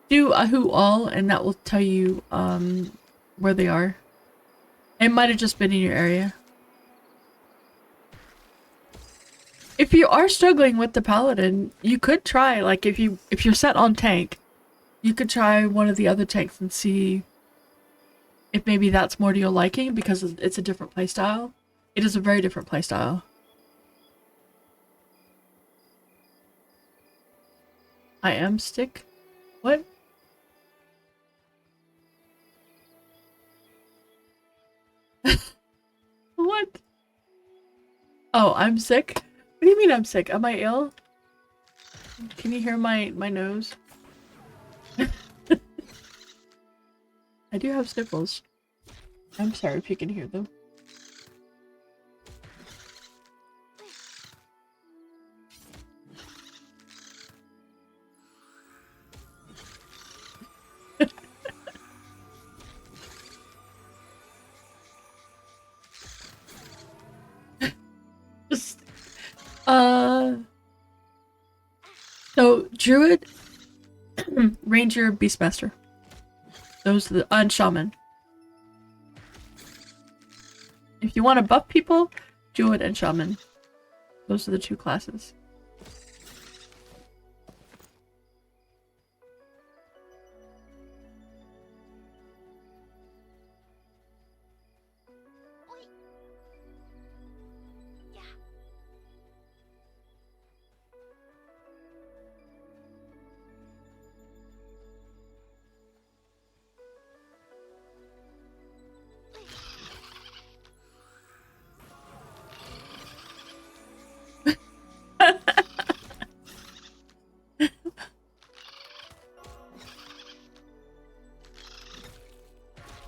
Do a who all, and that will tell you where they are. It might have just been in your area. If you are struggling with the paladin, you could try, like, if you're set on tank, you could try one of the other tanks and see if maybe that's more to your liking, because it's a different playstyle. It is a very different playstyle. I am stick. What? What? Oh, I'm sick? What do you mean I'm sick? Am I ill? Can you hear my nose? I do have sniffles. I'm sorry if you can hear them. Just, so Druid, Ranger, Beastmaster. Those are the and Shaman. If you want to buff people, Druid and Shaman. Those are the 2 classes.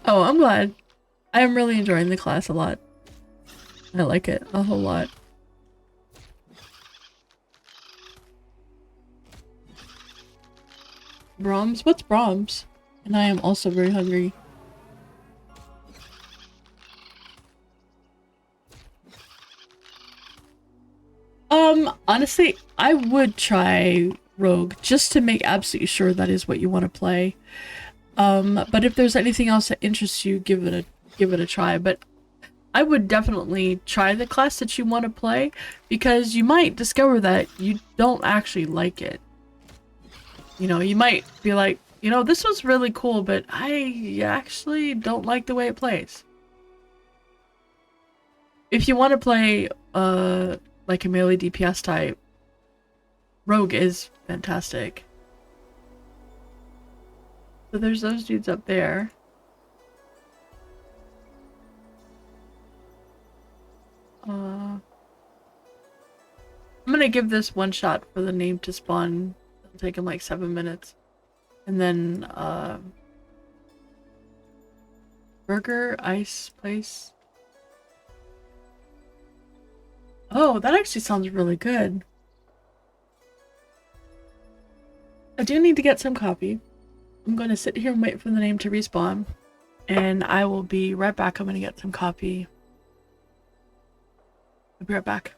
Oh, I'm glad. I am really enjoying the class a lot. I like it a whole lot. Brahms? What's Brahms? And I am also very hungry. Honestly, I would try Rogue just to make absolutely sure that is what you want to play. But if there's anything else that interests you, give it a try. But I would definitely try the class that you want to play, because you might discover that you don't actually like it. You know, you might be like, you know, this was really cool, but I actually don't like the way it plays. If you want to play, like a melee DPS type, Rogue is fantastic. So there's those dudes up there. I'm gonna give this one shot for the name to spawn. It'll take him like 7 minutes. And then, Burger Ice Place. Oh, that actually sounds really good. I do need to get some coffee. I'm gonna sit here and wait for the name to respawn. And I will be right back. I'm gonna get some coffee. I'll be right back.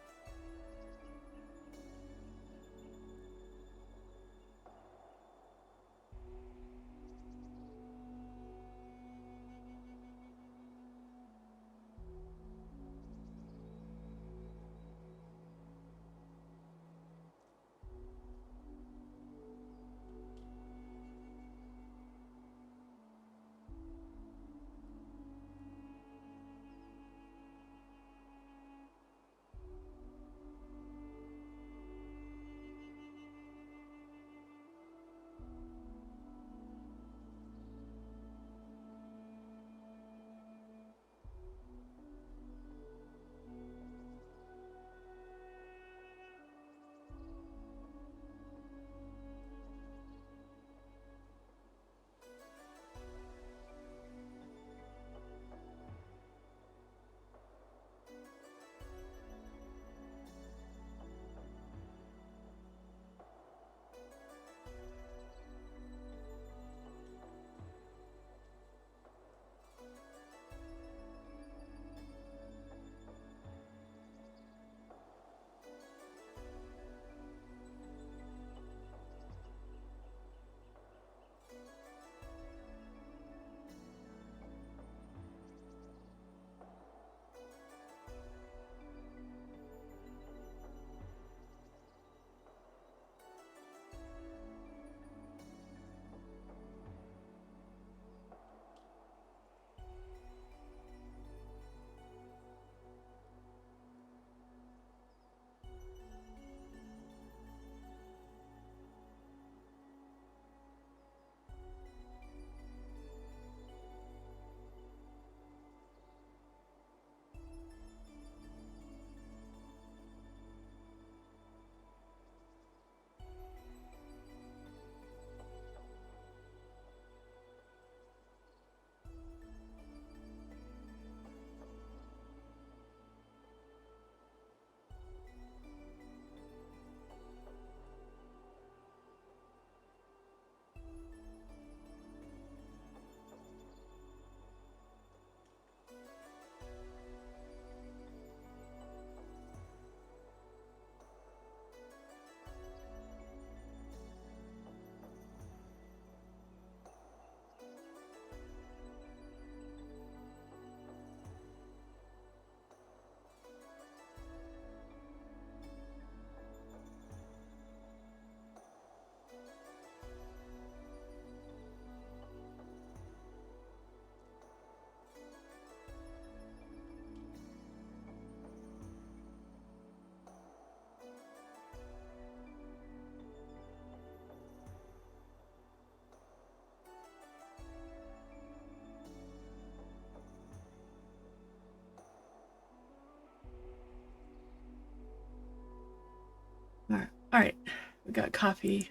got coffee.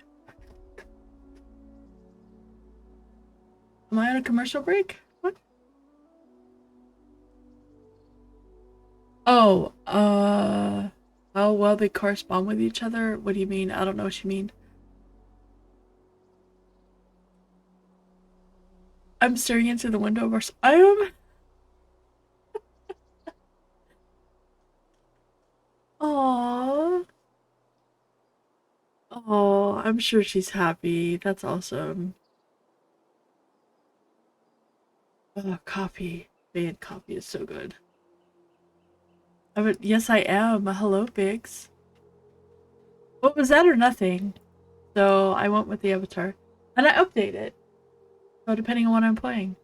Am I on a commercial break? What? Oh, how well they correspond with each other? What do you mean? I don't know what you mean. I'm staring into the window of I am. Aww. Oh, I'm sure she's happy. That's awesome. Oh, coffee. Man, coffee is so good. Yes, I am. Hello, Biggs. What was that or nothing? So I went with the avatar. And I update it. So depending on what I'm playing.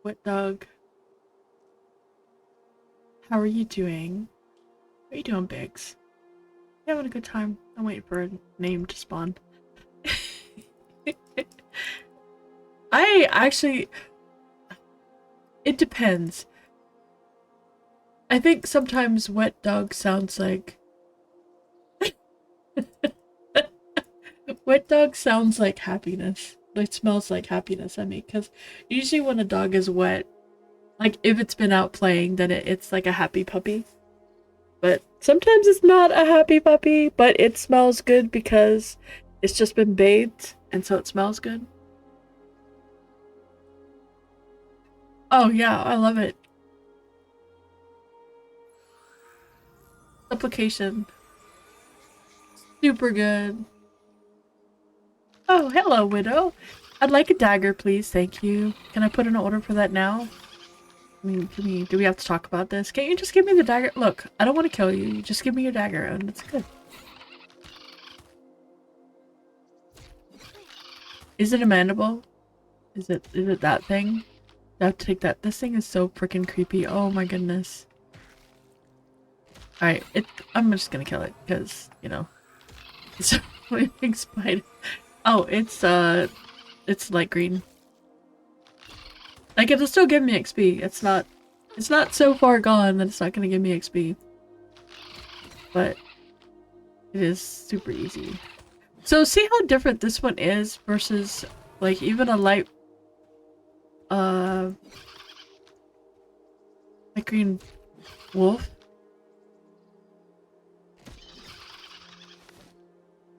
What dog? How are you doing? What are you doing, Biggs? You having a good time? I'm waiting for a name to spawn. I actually... It depends. I think sometimes wet dog sounds like... Wet dog sounds like happiness. It smells like happiness, I mean, because usually when a dog is wet, like if it's been out playing, then it's like a happy puppy. But sometimes it's not a happy puppy, but it smells good because it's just been bathed, and so it smells good. Oh yeah, I love it. Supplication. Super good. Oh, hello, Widow. I'd like a dagger, please. Thank you. Can I put in an order for that now? I mean, do we have to talk about this? Can't you just give me the dagger? Look, I don't want to kill you. Just give me your dagger and it's good. Is it a mandible? Is it that thing? I have to take that. This thing is so freaking creepy. Oh my goodness. Alright, I'm just gonna kill it because, you know, it's a big spider. Oh, it's light green. Like, it'll still give me XP. It's not so far gone that it's not gonna give me XP. But it is super easy. So see how different this one is versus, like, even a light green wolf?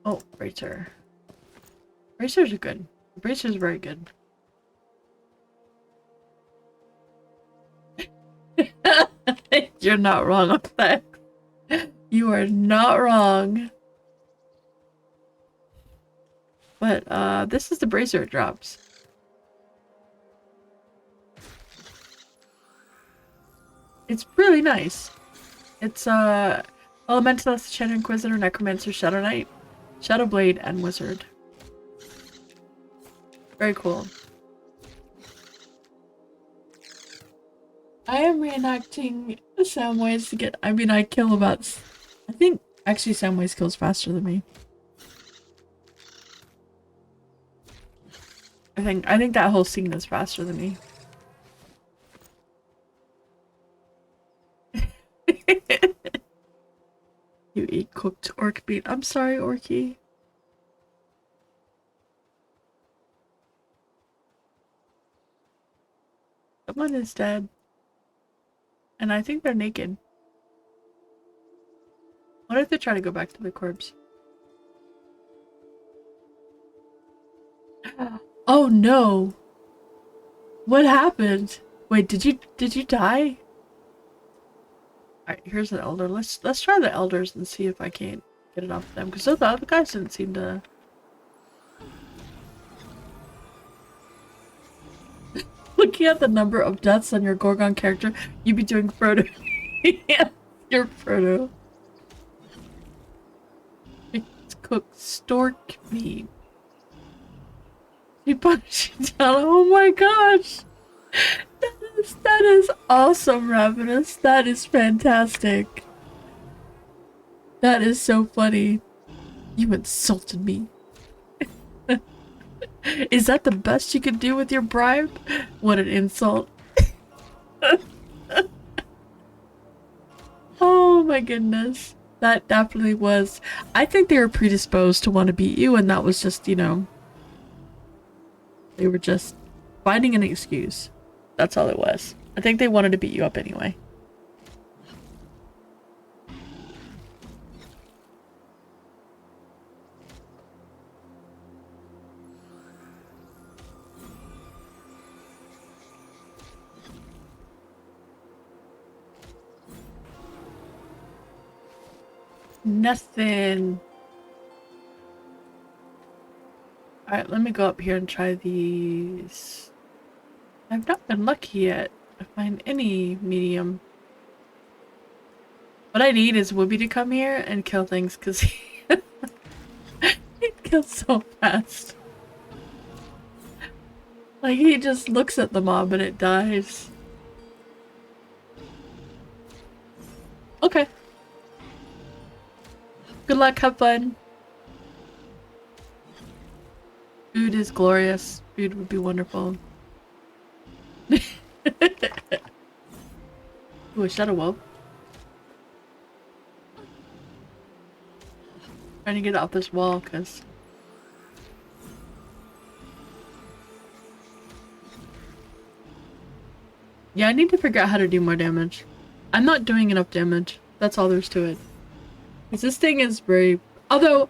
Oh, bracer. Bracers are good. Bracers are very good. You're not wrong on that. You are not wrong. But this is the bracer it drops. It's really nice. It's Elementalist, Shadow Inquisitor, Necromancer, Shadowknight, Shadowblade, and Wizard. Very cool. I am reenacting Samwise to get. I mean, I kill about. I think actually Samwise kills faster than me. I think that whole scene is faster than me. You eat cooked orc meat. I'm sorry, Orky. Someone is dead. And I think they're naked. What if they try to go back to the corpse? Oh no! What happened? Wait, did you die? Alright, here's an elder. Let's try the elders and see if I can't get it off of them. Because those other guys didn't seem to... Looking at the number of deaths on your Gorgon character, you'd be doing Frodo. Yeah, you're Frodo. It's cooked stork meat. She punched you down. Oh my gosh! That is awesome, Ravenous. That is fantastic. That is so funny. You insulted me. Is that the best you could do with your bribe? What an insult. Oh my goodness. That definitely was. I think they were predisposed to want to beat you, and that was just, you know, they were just finding an excuse. That's all it was. I think they wanted to beat you up anyway. Nothing. Alright, let me go up here and try these. I've not been lucky yet to find any medium. What I need is Whoopi to come here and kill things, because he kills so fast. Like, he just looks at the mob and it dies. Okay. Good luck, have fun. Food is glorious. Food would be wonderful. Ooh, a shadow wolf. Trying to get off this wall, cause yeah, I need to figure out how to do more damage. I'm not doing enough damage. That's all there's to it. Cause this thing is very, although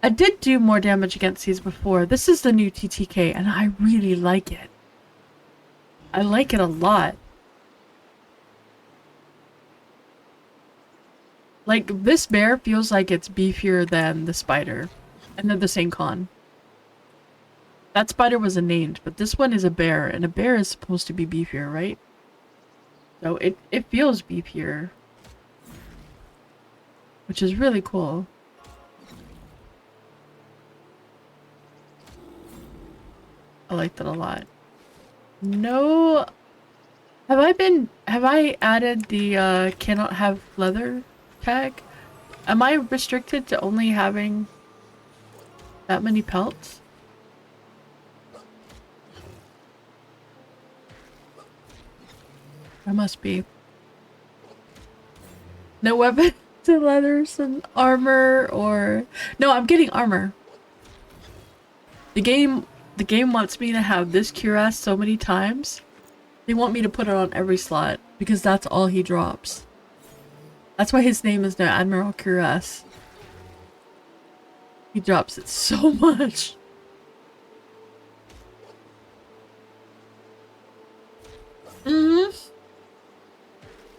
I did do more damage against these before. This is the new TTK, and I really like it. I like it a lot. Like, this bear feels like it's beefier than the spider. And they're the same con. That spider was a named, but this one is a bear, and a bear is supposed to be beefier, right? So it feels beefier. Which is really cool. I like that a lot. No... Have I added the cannot have leather tag? Am I restricted to only having that many pelts? I must be. No weapon to leathers and armor, or... No, I'm getting armor. The game wants me to have this cuirass so many times. They want me to put it on every slot, because that's all he drops. That's why his name is now Admiral Cuirass. He drops it so much.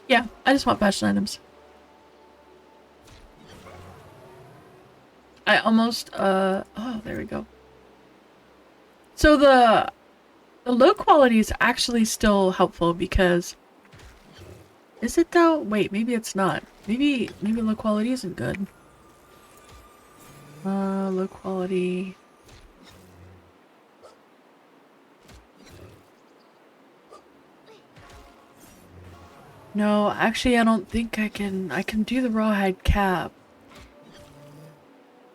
Yeah, I just want fashion items. I almost, oh, there we go. So the low quality is actually still helpful because... Is it though? Wait, maybe it's not. Maybe low quality isn't good. Low quality... No, actually I don't think I can do the rawhide cap.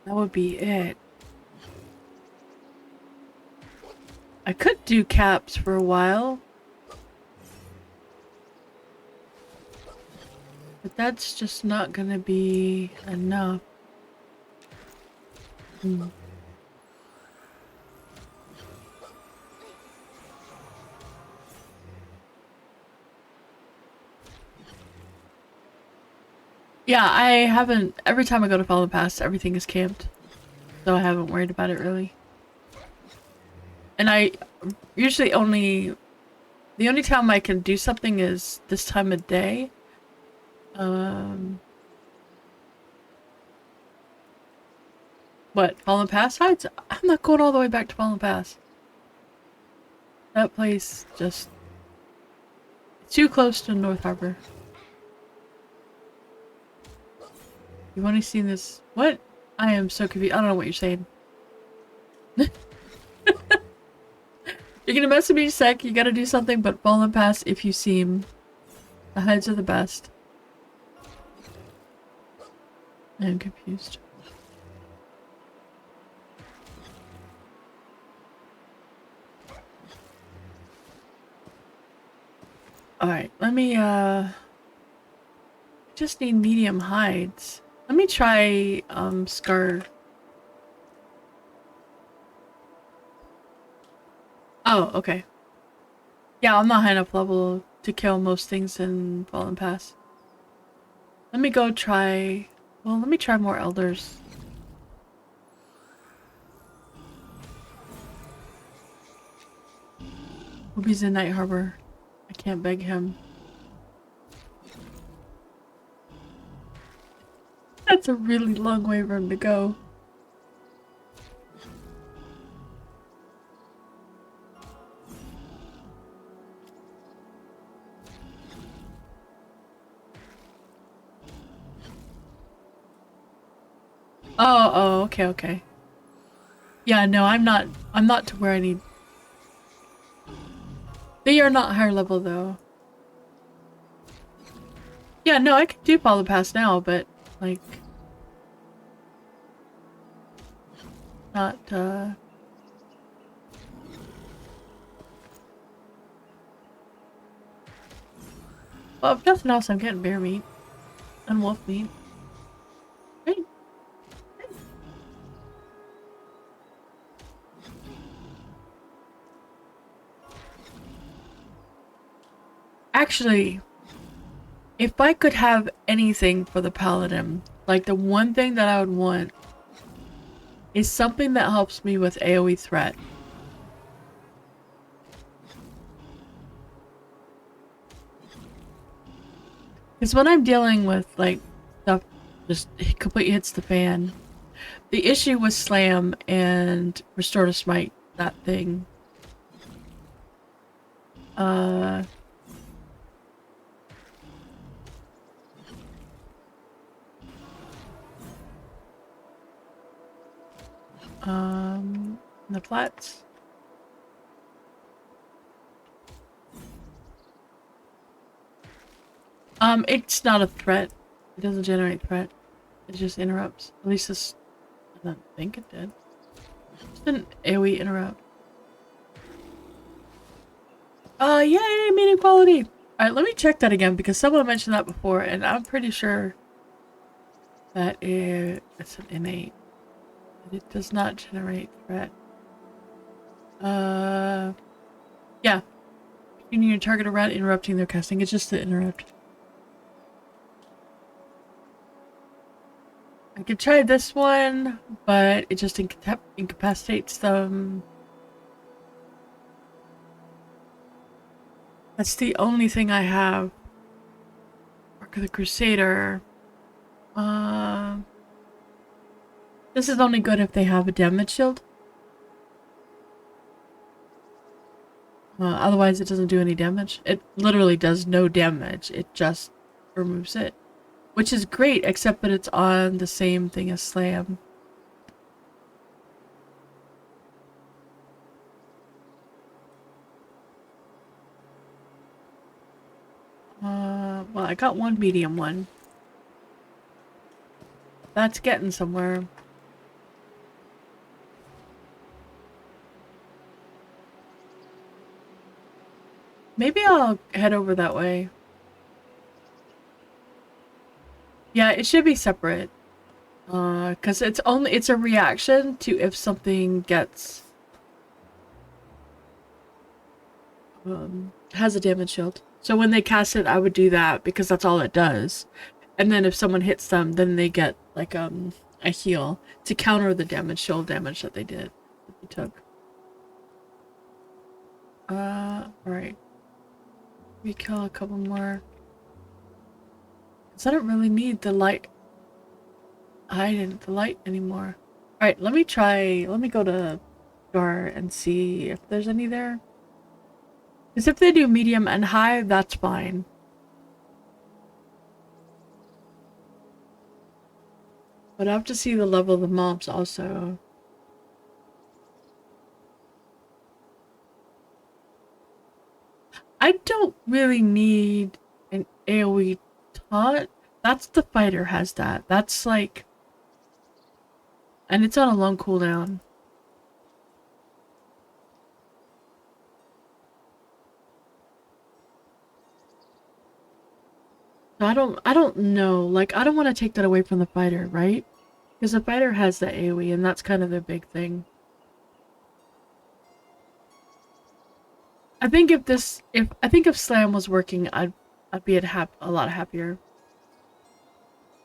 That would be it. I could do caps for a while. But that's just not gonna be enough. Yeah, I haven't... Every time I go to Fallen Pass, everything is camped. So I haven't worried about it really. And I usually only... The only time I can do something is this time of day. What? Fallen Pass hides? I'm not going all the way back to Fallen Pass. That place just... too close to North Harbor. You've only seen this... What? I am so confused. I don't know what you're saying. You're gonna message me in a sec. You gotta do something but Fallen Pass if you seem... The hides are the best. I am confused. Alright, let me, do just need medium hides. Let me try Scar. Oh, okay. Yeah, I'm not high enough level to kill most things in Fallen Pass. Let me go try... Well, let me try more elders. Ruby's in Night Harbor. I can't beg him. That's a really long way for him to go. Oh, okay, okay. Yeah, no, I'm not to where I need. They are not higher level though. Yeah, no, I can do Follow Pass now, but like not well, if nothing else, I'm getting bear meat and wolf meat. Great. Actually, if I could have anything for the paladin, like the one thing that I would want is something that helps me with AoE threat. Because when I'm dealing with like stuff just completely hits the fan, the issue with Slam and Restore to Smite, that thing. Uh the flats. It's not a threat. It doesn't generate threat. It just interrupts. At least this, I don't think it did. Just an AoE interrupt. Yay, meat equality! Alright, let me check that again because someone mentioned that before and I'm pretty sure that it's an innate. It does not generate threat. Yeah. You need to target a rat interrupting their casting. It's just the interrupt. I could try this one, but it just incapacitates them. That's the only thing I have. Mark of the Crusader. This is only good if they have a damage shield. Otherwise, it doesn't do any damage. It literally does no damage. It just removes it. Which is great, except that it's on the same thing as Slam. Well, I got one medium one. That's getting somewhere. Maybe I'll head over that way. Yeah, it should be separate. Cause it's a reaction to if something gets has a damage shield. So when they cast it, I would do that because that's all it does. And then if someone hits them, then they get like a heal to counter the damage shield damage that they did that they took. Alright. We kill a couple more. Cause I don't really need the light. I didn't the light anymore. Alright, let me go to Gar and see if there's any there. Because if they do medium and high, that's fine. But I have to see the level of the mobs also. I don't really need an AoE taunt. That's the fighter has that. That's like... And it's on a long cooldown. So I don't know. Like, I don't want to take that away from the fighter, right? Because the fighter has the AoE, and that's kind of the big thing. I think if Slam was working, I'd be a lot happier.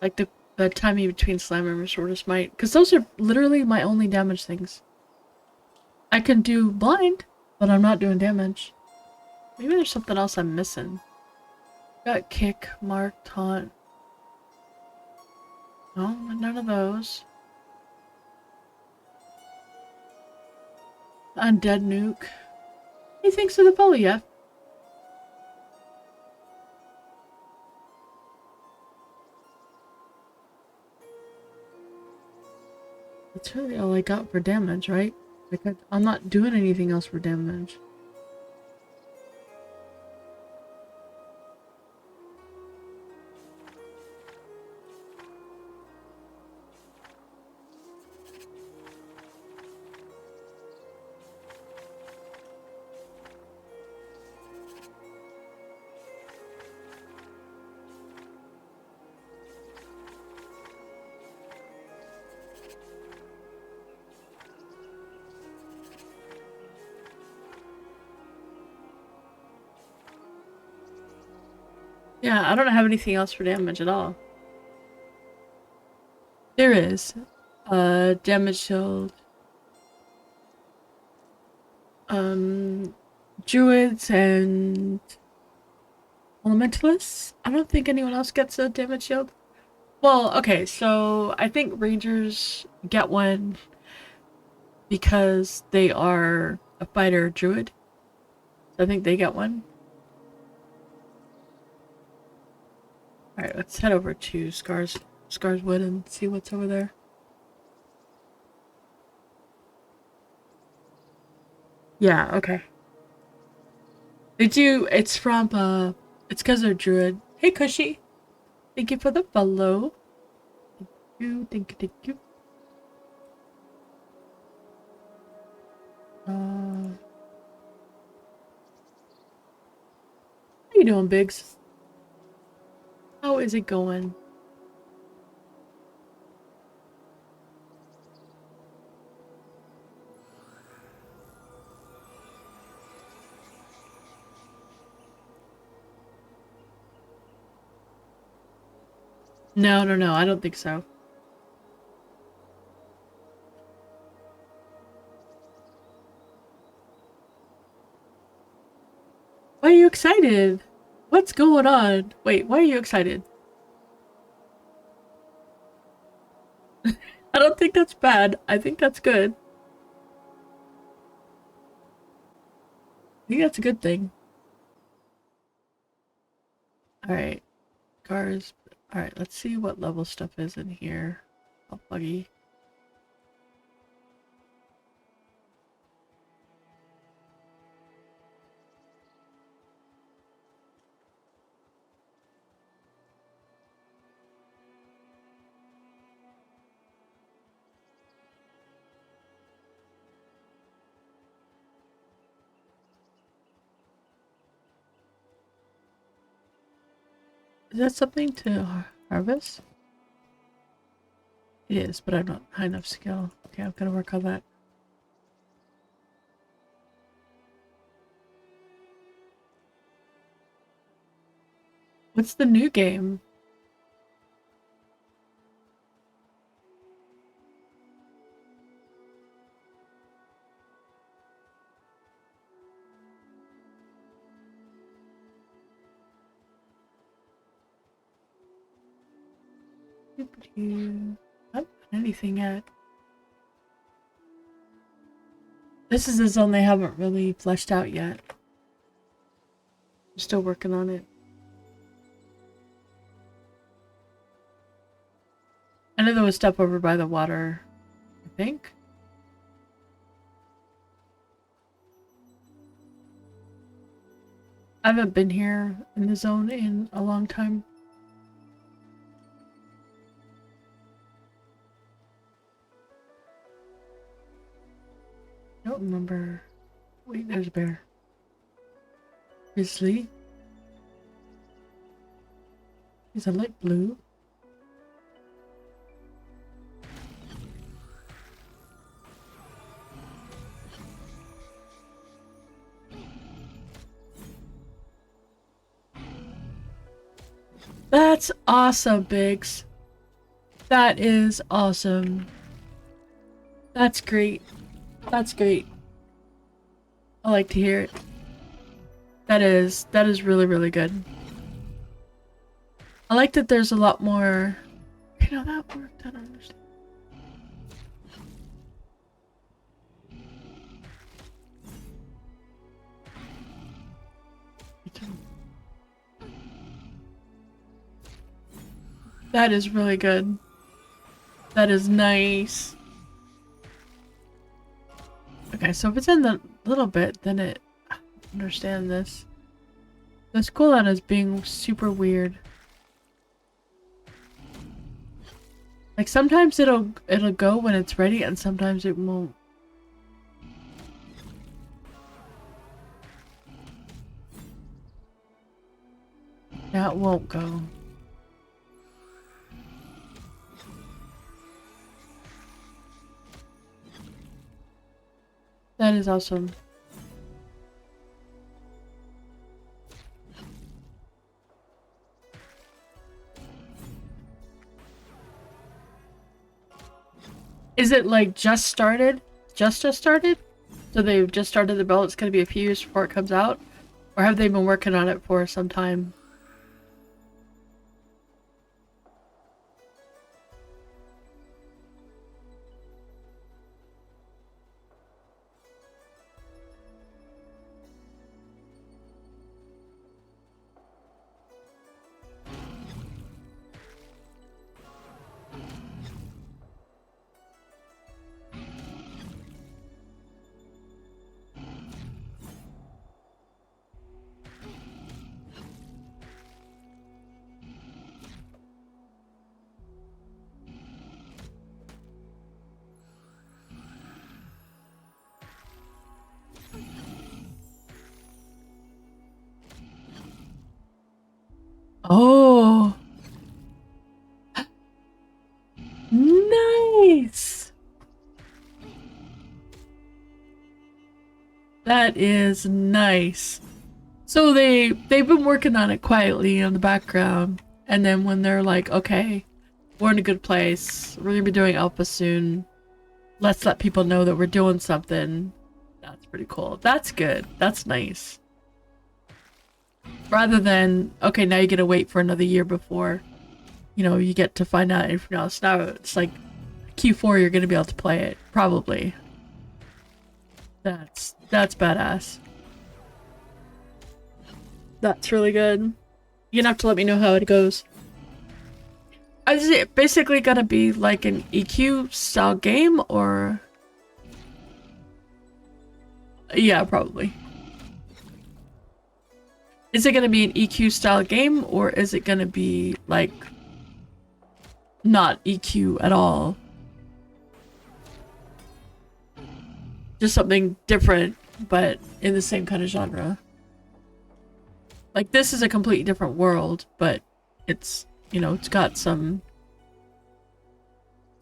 Like the timing between Slam and Restorative Smite, because those are literally my only damage things. I can do blind, but I'm not doing damage. Maybe there's something else I'm missing. Got kick, mark, taunt. No, none of those. Undead nuke. Hey, thanks for the follow, yeah. That's really all I got for damage, right? Like, I'm not doing anything else for damage. Yeah, I don't have anything else for damage at all. There is. Damage shield. Druids and Elementalists? I don't think anyone else gets a damage shield. Well, okay, so I think Rangers get one because they are a fighter druid. So I think they get one. Alright, let's head over to Scarswood and see what's over there. Yeah, okay. They do, it's from, it's because they're druid. Hey, Cushy! Thank you for the follow. Thank you. How you doing, Biggs? How is it going? No, I don't think so. Why are you excited? What's going on? Wait, why are you excited? I don't think that's bad. I think that's good. I think that's a good thing. Alright. Cars. Alright, let's see what level stuff is in here. Oh, buggy. Is that something to harvest? It is, but I'm not high enough skill. Okay, I'm gonna work on that. What's the new game? I haven't done anything yet. This is a zone they haven't really fleshed out yet. I'm still working on it. I know there was stuff over by the water, I think. I haven't been here in the zone in a long time. I don't remember. Wait, there's a bear. Grizzly. Is it light blue? That's awesome, Biggs. That is awesome. That's great. That's great. I like to hear it. That is really, really good. I like that there's a lot more... You know, that worked. I don't understand. That is really good. That is nice. Okay, so if it's in the little bit, then it... I understand this. This cooldown is being super weird. Like sometimes it'll go when it's ready, and sometimes it won't. Now it won't go. That is awesome. Is it like just started? Just started? So they've just started the build, it's gonna be a few years before it comes out? Or have they been working on it for some time? Oh! Nice! That is nice. So they've been working on it quietly in the background, and then when they're like, okay, we're in a good place, we're gonna be doing alpha soon, let's let people know that we're doing something. That's pretty cool. That's good. That's nice. Rather than, okay, now you gotta wait for another year before, you know, you get to find out anything else. Now it's like Q4 you're gonna be able to play it, probably. That's badass. That's really good. You're gonna have to let me know how it goes. Is it basically gonna be like an EQ style game, or? Yeah, probably. Is it gonna be an EQ style game, or is it gonna be like not EQ at all? Just something different, but in the same kind of genre. Like, this is a completely different world, but it's, you know, it's got some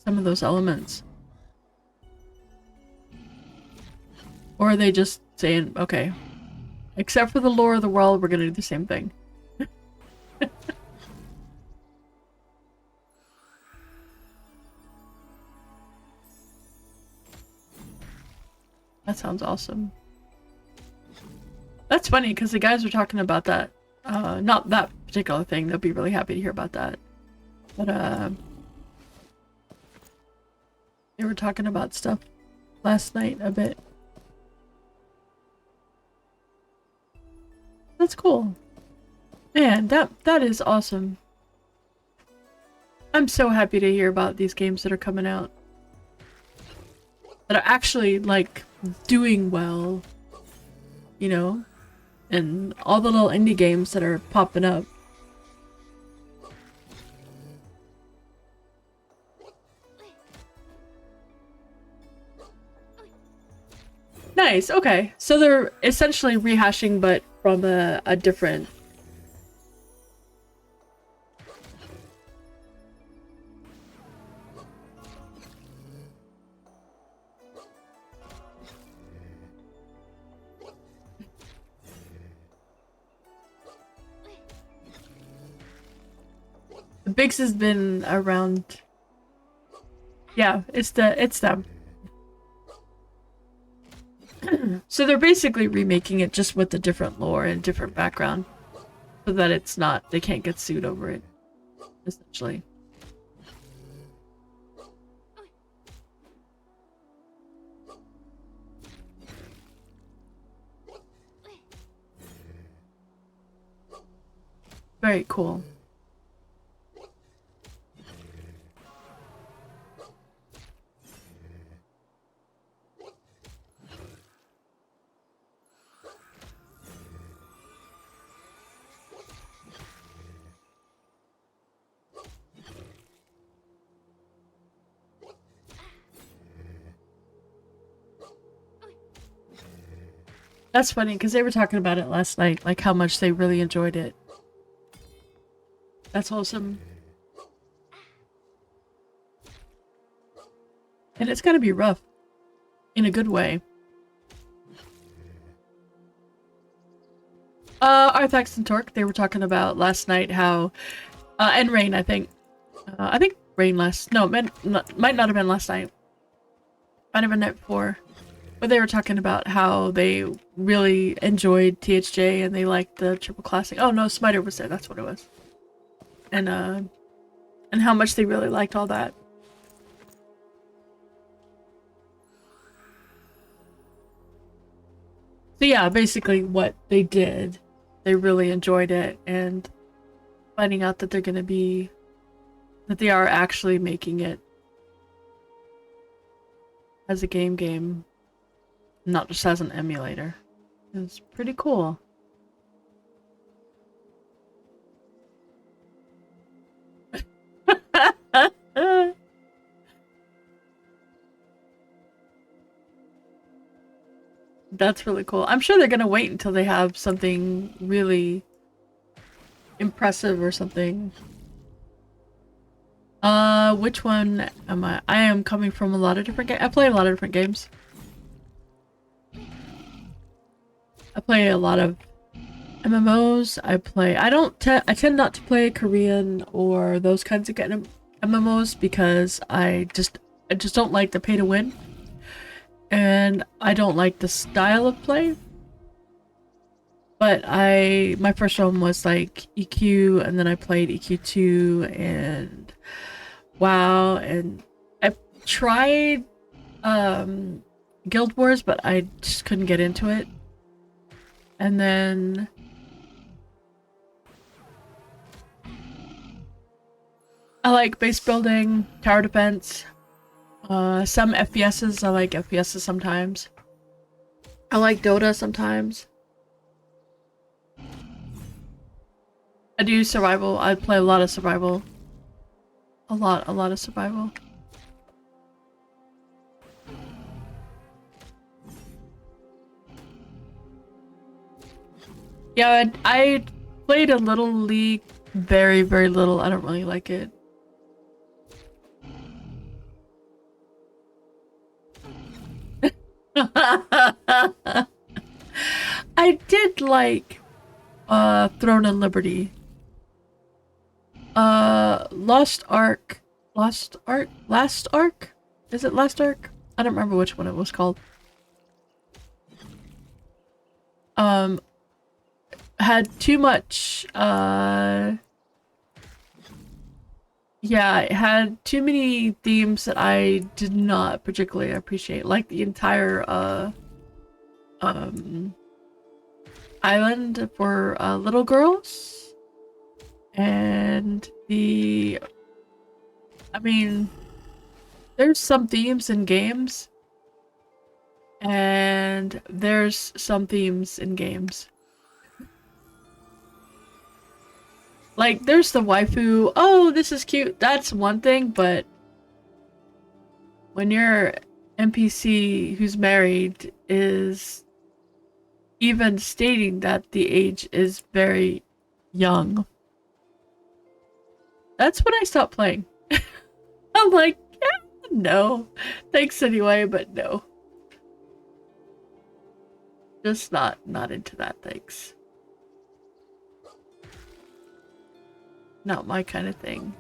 of those elements. Or are they just saying, okay, except for the lore of the world, we're gonna do the same thing. That sounds awesome. That's funny, because the guys were talking about that. Not that particular thing. They'll be really happy to hear about that. But, they were talking about stuff last night a bit. That's cool. Man, that is awesome. I'm so happy to hear about these games that are coming out. That are actually, like, doing well. You know? And all the little indie games that are popping up. Nice, okay. So they're essentially rehashing, but from a different... Biggs has been around. Yeah, it's them. So they're basically remaking it just with a different lore and different background, so that it's not, they can't get sued over it, essentially. Very cool. That's funny, because they were talking about it last night, like how much they really enjoyed it. That's awesome. And it's gonna be rough. In a good way. Arthax and Torque, they were talking about last night how... and Rain, I think. I think Rain no, might not have been last night. Might have been night before. But they were talking about how they really enjoyed THJ and they liked the Triple Classic. Oh no, Smiter was there, that's what it was. And how much they really liked all that. So yeah, basically what they did, they really enjoyed it, and finding out that they're gonna be, that they are actually making it as a game, not just as an emulator. It's pretty cool. That's really cool. I'm sure they're gonna wait until they have something really impressive or something. Which one am I? I am coming from a lot of different games. I play a lot of different games. I play a lot of MMOs. I tend not to play Korean or those kinds of MMOs because I just don't like the pay to win. And I don't like the style of play. But my first one was like EQ, and then I played EQ2 and WoW, and I tried Guild Wars, but I just couldn't get into it. And then I like base building, tower defense, some FPSs. I like FPSs sometimes. I like Dota sometimes. I do survival. I play a lot of survival. A lot of survival. Yeah, I played a little League, very, very little. I don't really like it. I did like Throne and Liberty. Last Ark? Is it Last Ark? I don't remember which one it was called. Had too much, yeah, it had too many themes that I did not particularly appreciate. Like the entire, island for, little girls. And I mean, there's some themes in games. And there's some themes in games. Like, there's the waifu, oh, this is cute, that's one thing, but when your NPC who's married is even stating that the age is very young, that's when I stopped playing. I'm like, yeah, no. Thanks anyway, but no. Just not into that, thanks. Not my kind of thing.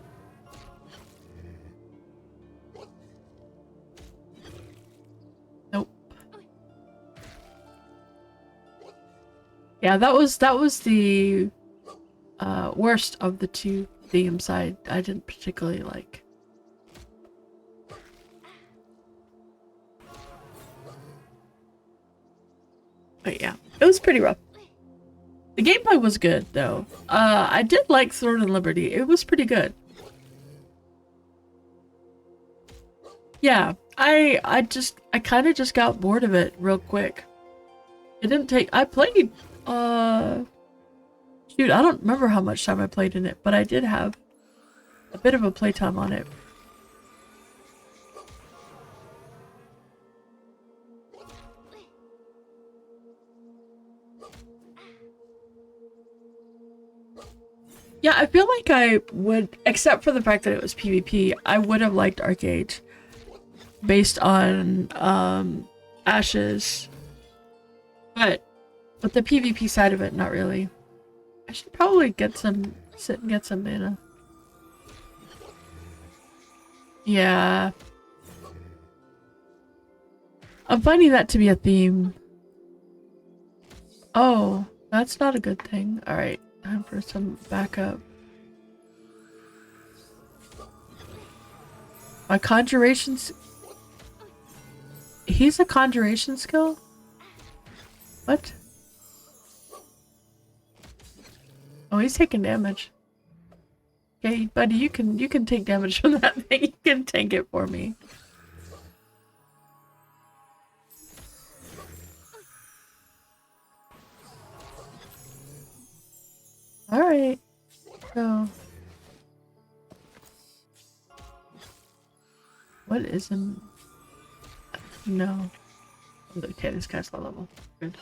Yeah, that was the worst of the two themes I didn't particularly like. But yeah, it was pretty rough. The gameplay was good though. I did like Sword and Liberty. It was pretty good. Yeah, I kind of just got bored of it real quick. It didn't take. I played. Shoot, I don't remember how much time I played in it, but I did have a bit of a playtime on it. Yeah, I feel like I would, except for the fact that it was PvP, I would have liked Arcade based on Ashes, but with the PvP side of it, not really. I should probably sit and get some mana. Yeah. I'm finding that to be a theme. Oh, that's not a good thing. Alright, time for some backup. My conjurations. He's a conjuration skill? What? Oh, he's taking damage. Okay, buddy, you can take damage from that thing. You can tank it for me. Alright. So what is him? No. Okay, this guy's low level. Good.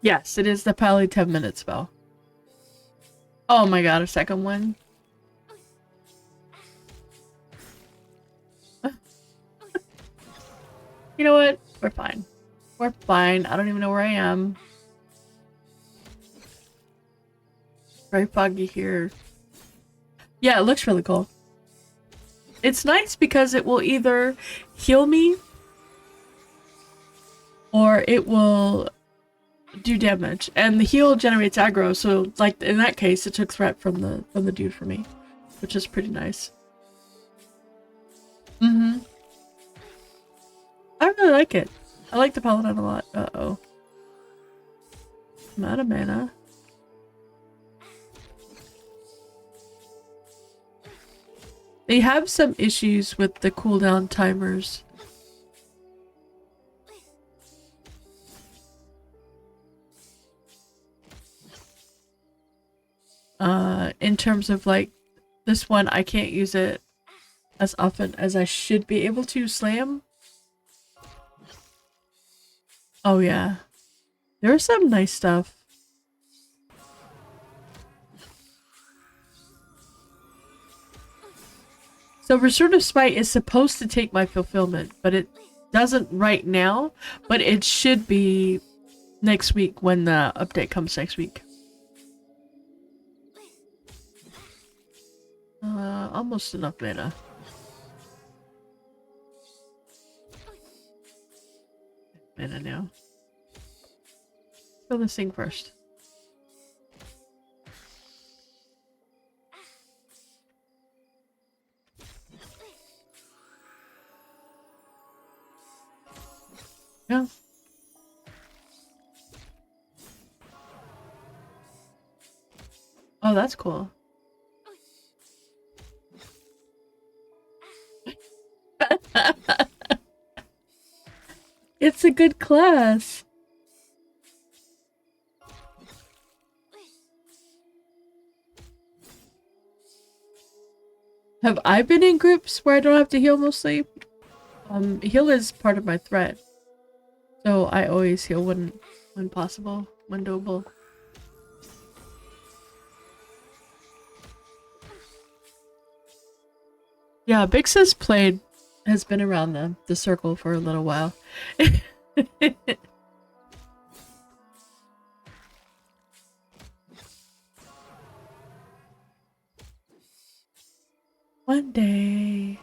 Yes, it is the Pally 10-minute spell. Oh my god, a second one? You know what? We're fine. We're fine. I don't even know where I am. Very foggy here. Yeah, it looks really cool. It's nice because it will either heal me or it will do damage. And the heal generates aggro, so like in that case it took threat from the dude for me, which is pretty nice. Mm-hmm. I really like it. I like the paladin a lot. Uh-oh. I'm out of mana. They have some issues with the cooldown timers. In terms of like, this one I can't use it as often as I should be able to slam. Oh yeah. There's some nice stuff. So Restorative Smite is supposed to take my fulfillment, but it doesn't right now, but it should be next week when the update comes next week. Almost enough mana. Mana now. Fill this thing first. Yeah. Oh, that's cool. It's a good class. Have I been in groups where I don't have to heal mostly? Heal is part of my threat. So I always heal when possible, when doable. Yeah, Bix has been around the circle for a little while. One day.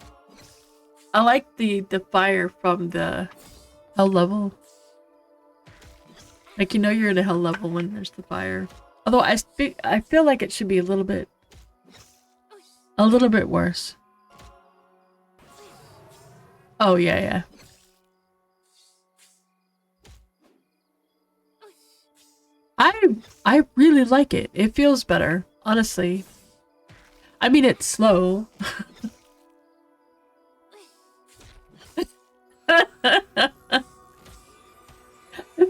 I like the fire from the Hell level. Like, you know you're in a hell level when there's the fire. Although I feel like it should be a little bit worse. Oh yeah, yeah. I really like it. It feels better, honestly. I mean, it's slow.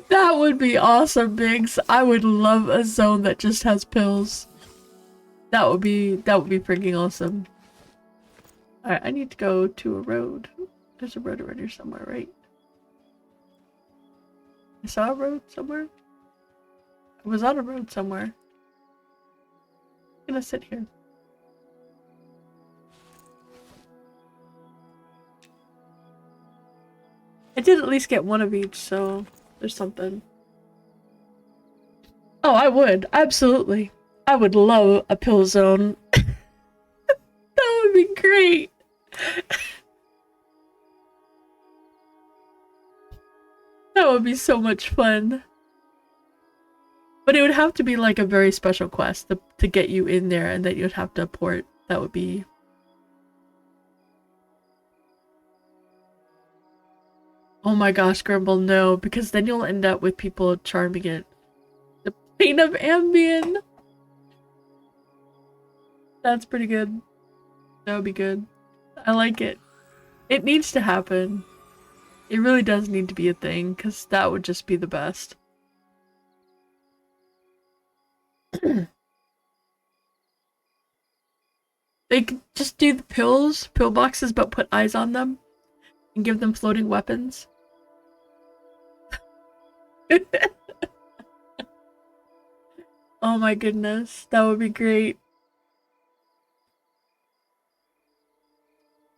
That would be awesome, Biggs. I would love a zone that just has pills. That would be freaking awesome. Alright, I need to go to a road. There's a road around here somewhere, right? I saw a road somewhere. I was on a road somewhere. I'm gonna sit here. I did at least get one of each, so there's something. Oh, I would. Absolutely. I would love a pill zone. That would be great. That would be so much fun. But it would have to be like a very special quest to get you in there, and that you'd have to port. That would be... Oh my gosh, Grimble, no. Because then you'll end up with people charming it. The Pain of Ambien! That's pretty good. That would be good. I like it. It needs to happen. It really does need to be a thing, because that would just be the best. They could just do the pill boxes, but put eyes on them. And give them floating weapons. Oh my goodness. That would be great.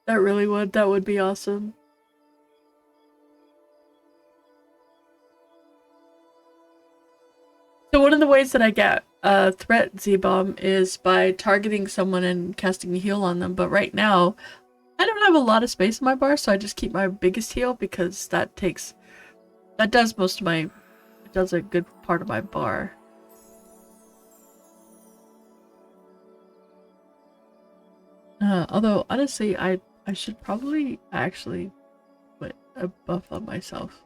That really would. That would be awesome. So one of the ways that I get threat Z-bomb is by targeting someone and casting a heal on them. But right now, I don't have a lot of space in my bar, so I just keep my biggest heal because that does most of my, it does a good part of my bar. Although honestly, I should probably actually put a buff on myself.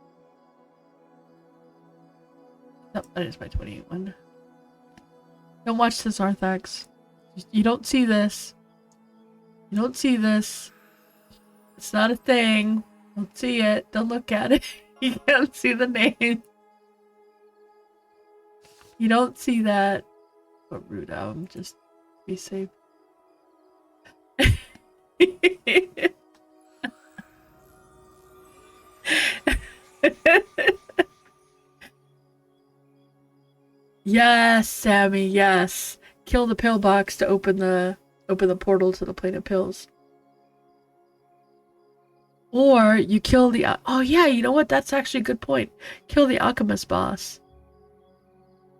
Oh, that is my 28 one. Don't watch this, Arthax. You don't see this. You don't see this. It's not a thing. Don't see it. Don't look at it. You can't see the name. You don't see that. But rude out. Just be safe. Yes, Sammy, yes. Kill the pillbox to open the portal to the plane of pills. Or you kill the oh yeah, you know what? That's actually a good point. Kill the alchemist boss.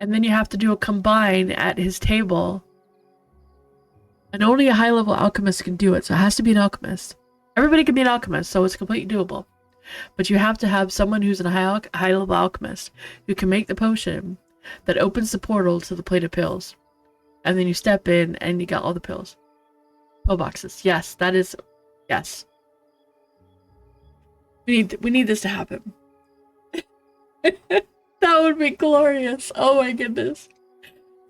And then you have to do a combine at his table. And only a high-level alchemist can do it, so it has to be an alchemist. Everybody can be an alchemist, so it's completely doable. But you have to have someone who's a high-level alchemist who can make the potion that opens the portal to the plate of pills. And then you step in and you got all the pills. Pill boxes. Yes, that is... Yes. We need this to happen. That would be glorious. Oh my goodness.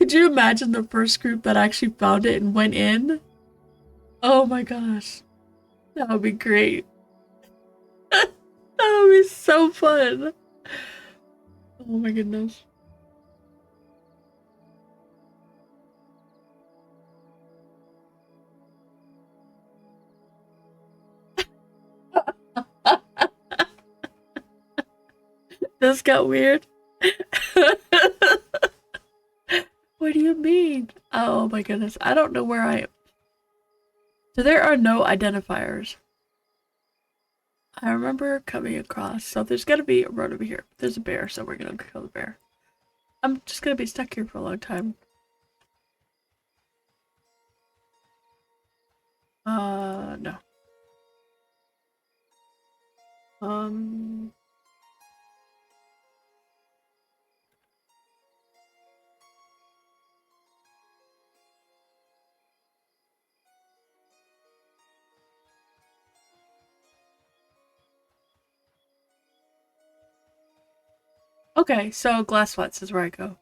Could you imagine the first group that actually found it and went in? Oh my gosh. That would be great. That would be so fun. Oh my goodness. This got weird. What do you mean? Oh my goodness. I don't know where I am. So there are no identifiers. I remember coming across. So there's gotta be a road over here. There's a bear, so we're gonna kill the bear. I'm just gonna be stuck here for a long time. No. Okay, so glass flats is where I go.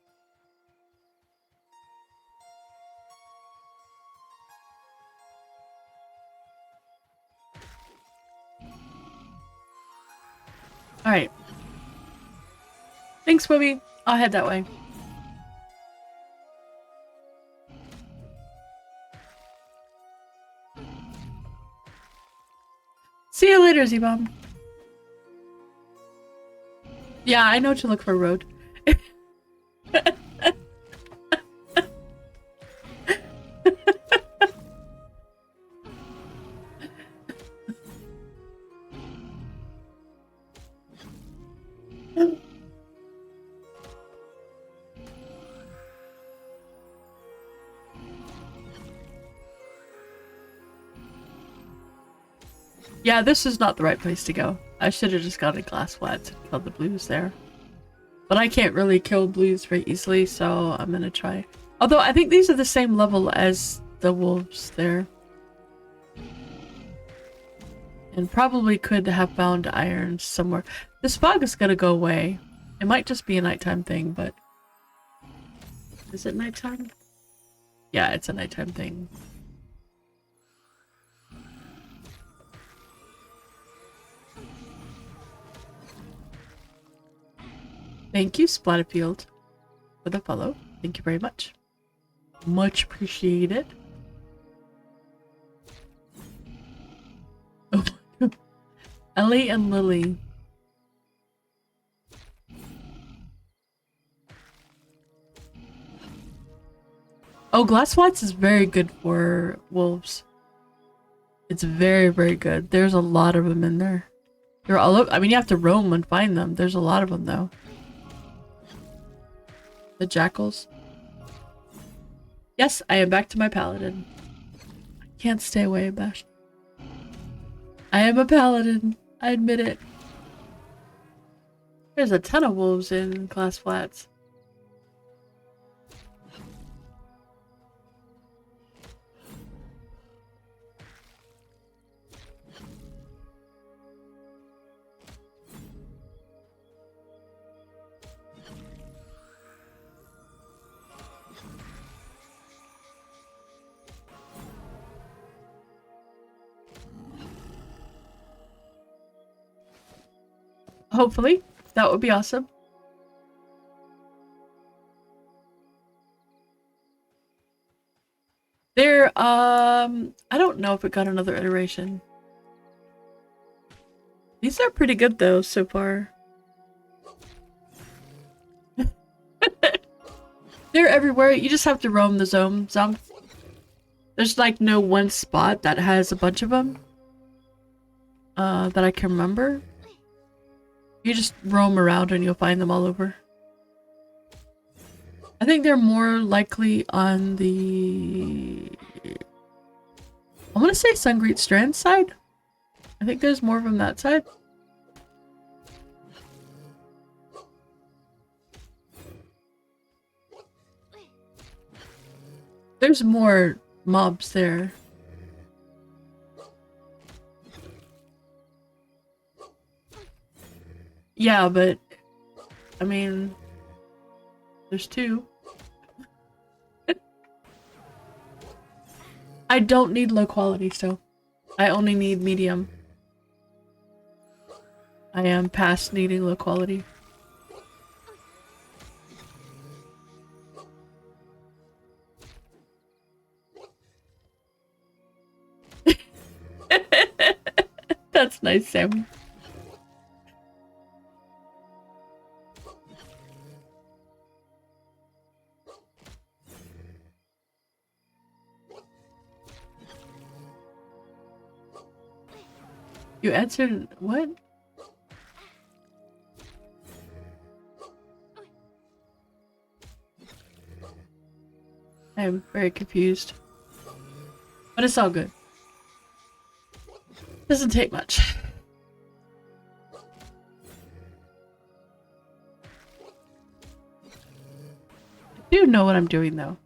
Alright. Thanks, Bobby. I'll head that way. See you later, Z-Bomb. Yeah, I know to look for a road. Yeah, this is not the right place to go. I should have just got a glass flats and killed the blues there. But I can't really kill blues very easily, so I'm gonna try. Although I think these are the same level as the wolves there. And probably could have found iron somewhere. This fog is gonna go away. It might just be a nighttime thing, but... Is it nighttime? Yeah, it's a nighttime thing. Thank you, Splatterfield, for the follow. Thank you very much. Much appreciated. Oh, Ellie and Lily. Oh, glass flats is very good for wolves. It's very, very good. There's a lot of them in there. They're all over. I mean, you have to roam and find them. There's a lot of them, though. The jackals. Yes, I am back to my paladin. I can't stay away, Bash. I am a paladin. I admit it. There's a ton of wolves in glass flats. Hopefully. That would be awesome. There, I don't know if it got another iteration. These are pretty good though, so far. They're everywhere. You just have to roam the zone. There's like no one spot that has a bunch of them. That I can remember. You just roam around and you'll find them all over. I think they're more likely on the... I want to say Sungreet Strand side. I think there's more of them that side. There's more mobs there. Yeah, but I mean, there's two. I don't need low quality, so I only need medium. I am past needing low quality. That's nice, Sam. You answered what? I am very confused. But it's all good. Doesn't take much. I do know what I'm doing though.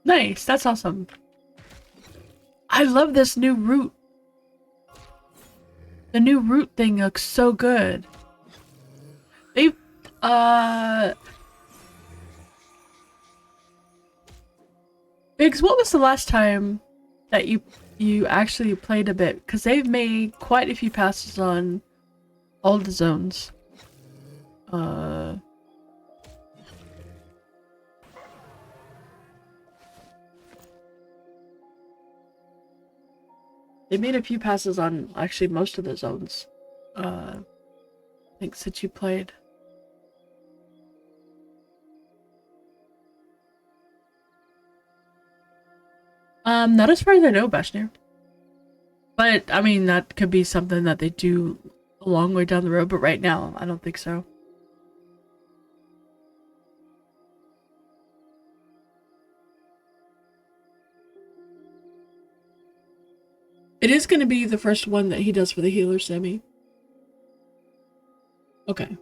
Nice, that's awesome. I love this new route. The new route thing looks so good. They, Biggs, what was the last time that you actually played a bit? Because they've made quite a few passes on all the zones. They made a few passes on actually most of the zones. I think since you played. Not as far as I know, Bashir. But I mean, that could be something that they do a long way down the road. But right now, I don't think so. It is going to be the first one that he does for the healer semi. Okay.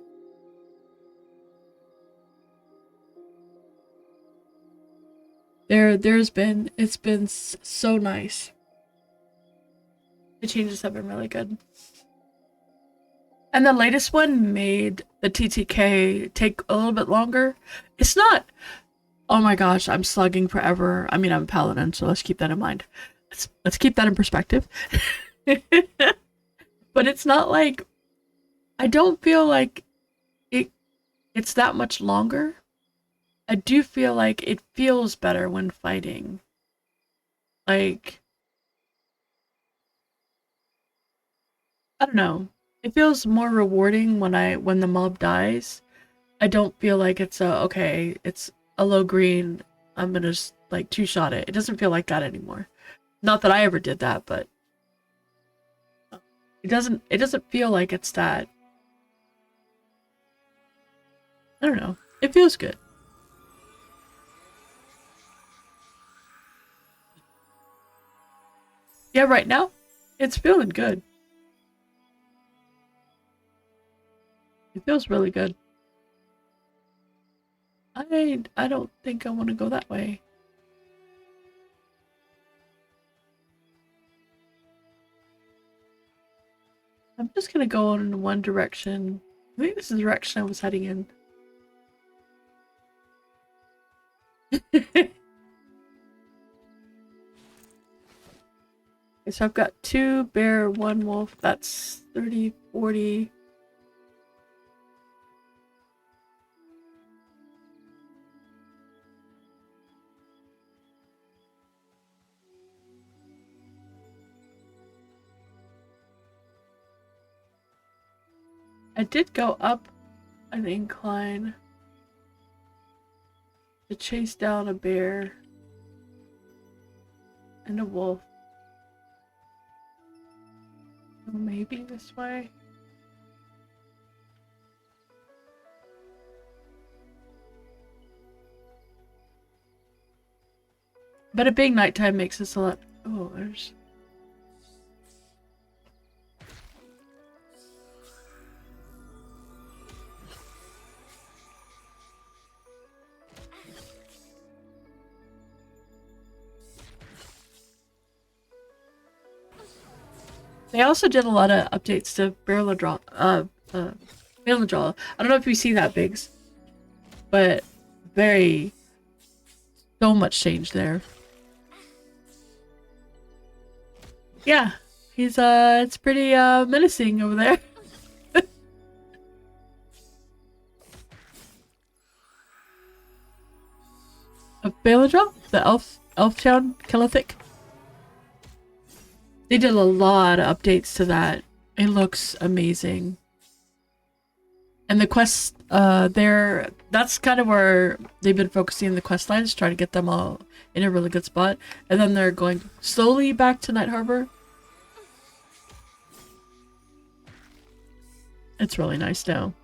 It's been so nice. The changes have been really good. And the latest one made the TTK take a little bit longer. It's not, oh my gosh, I'm slugging forever. I mean, I'm a paladin, so let's keep that in mind. Let's keep that in perspective. But it's not like, I don't feel like it's that much longer. I do feel like it feels better when fighting. Like, I don't know. It feels more rewarding when the mob dies. I don't feel like it's it's a low green, I'm gonna just like two-shot it. It doesn't feel like that anymore. Not that I ever did that, but it doesn't feel like it's that. I don't know. It feels good. Yeah, right now, it's feeling good. It feels really good. I don't think I want to go that way. I'm just gonna go in one direction. I think this is the direction I was heading in. Okay, so I've got 2 bear, 1 wolf. That's 30, 40. I did go up an incline to chase down a bear and a wolf. Maybe this way. But it being nighttime makes this a lot. Oh, there's. They also did a lot of updates to Barrel Draw. Draw. I don't know if you've seen that, Biggs, but so much change there. Yeah, he's it's pretty menacing over there. A Baladra, the elf town, Kelithic. They did a lot of updates to that. It looks amazing. And the quests, that's kind of where they've been focusing the quest lines, trying to get them all in a really good spot. And then they're going slowly back to Night Harbor. It's really nice now.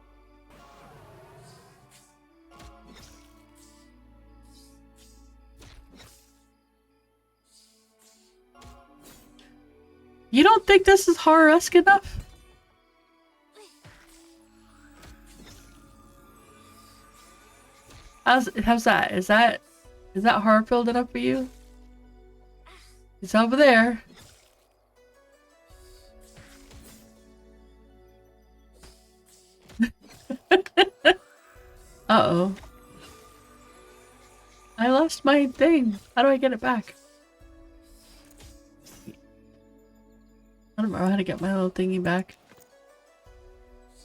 You don't think this is horror-esque enough? How's that? Is that Is that horror filled enough for you? It's over there. Uh-oh. I lost my thing. How do I get it back? I don't know how to get my little thingy back.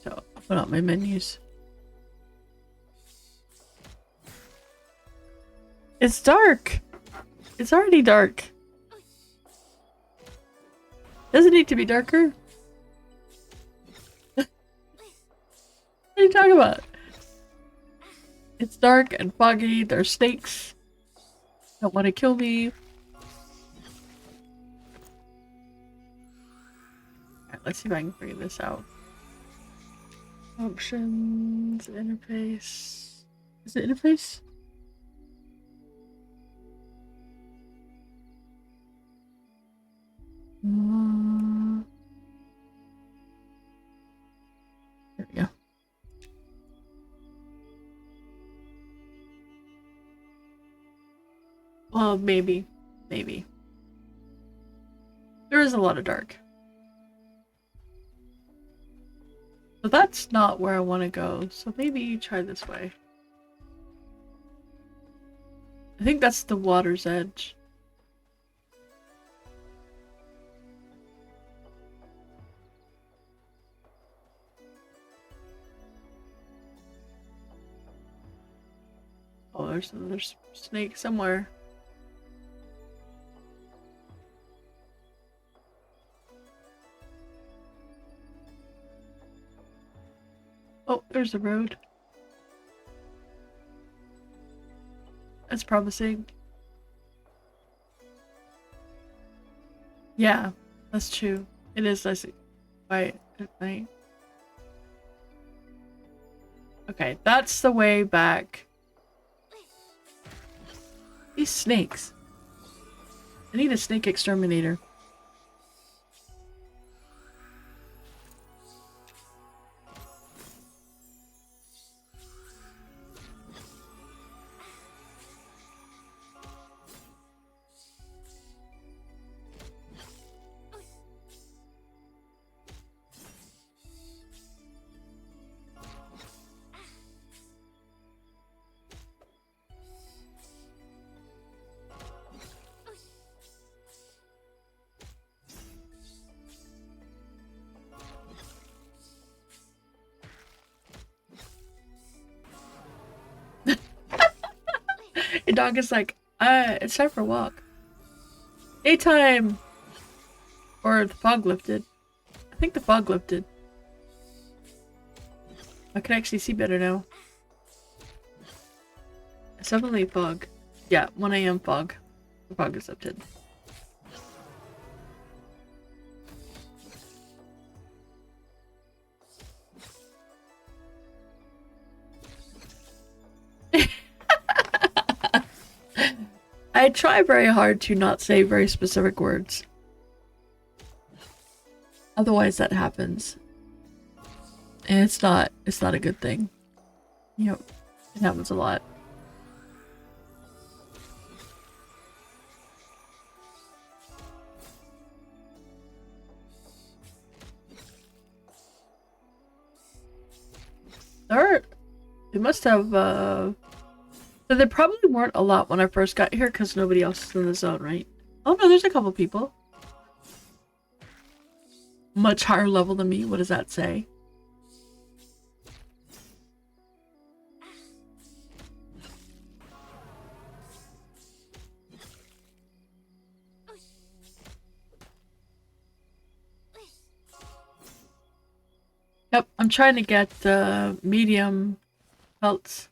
So, open up my menus. It's dark! It's already dark. Doesn't need to be darker. What are you talking about? It's dark and foggy. There's snakes. Don't want to kill me. Alright, let's see if I can figure this out. Options, interface. Is it interface? There we go. Well, maybe. Maybe. There is a lot of dark. So that's not where I want to go. So maybe try this way. I think that's the water's edge. Oh, there's another snake somewhere. Oh, there's the road. That's promising. Yeah, that's true. It is nice and quiet at night. Okay, that's the way back. These snakes. I need a snake exterminator. Your dog is like, it's time for a walk. Daytime! Or the fog lifted. I think the fog lifted. I can actually see better now. It's definitely fog. Yeah, 1 AM fog. The fog is lifted. I try very hard to not say very specific words. Otherwise that happens. And it's not a good thing. Yep. It happens a lot. They must have so there probably weren't a lot when I first got here because nobody else is in the zone, right? Oh no, there's a couple people. Much higher level than me. What does that say? Yep, I'm trying to get medium pelts.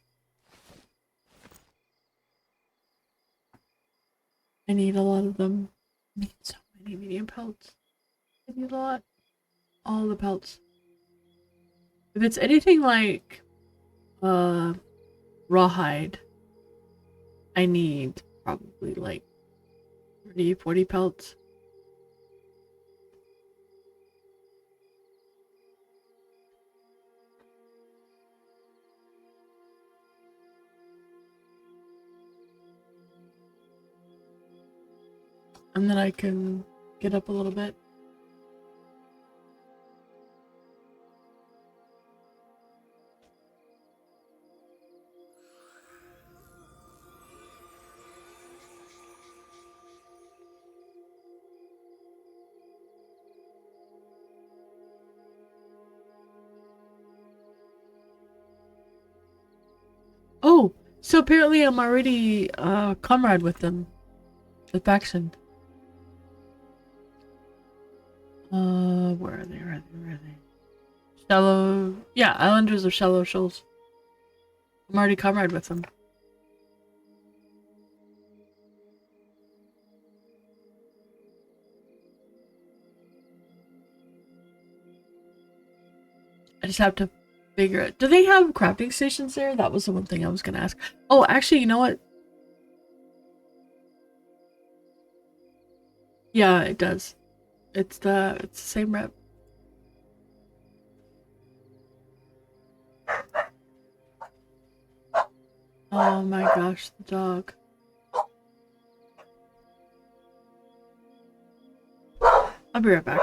I need a lot of them. I need so many medium pelts. I need a lot. All the pelts. If it's anything like rawhide, I need probably like 30, 40 pelts. And then I can get up a little bit. Oh, so apparently I'm already comrade with them. The faction. Where are they? Where are they? Shallow, yeah, Islanders of Shallow Shoals. I'm already comrade with them. I just have to figure it. Do they have crafting stations there? That was the one thing I was gonna ask. Oh, actually, you know what? Yeah, it does. It's the same rep. Oh my gosh, the dog. I'll be right back.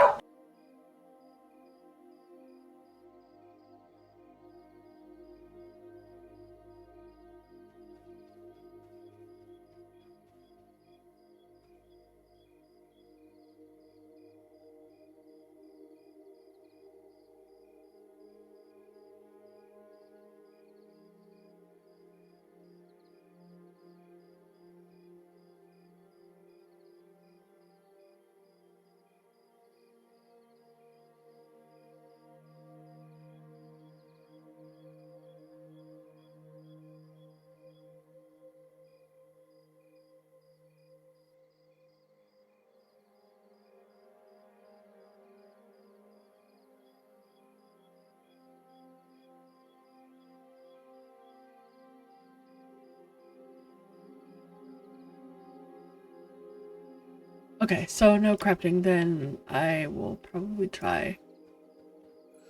Okay, so no crafting, then I will probably try.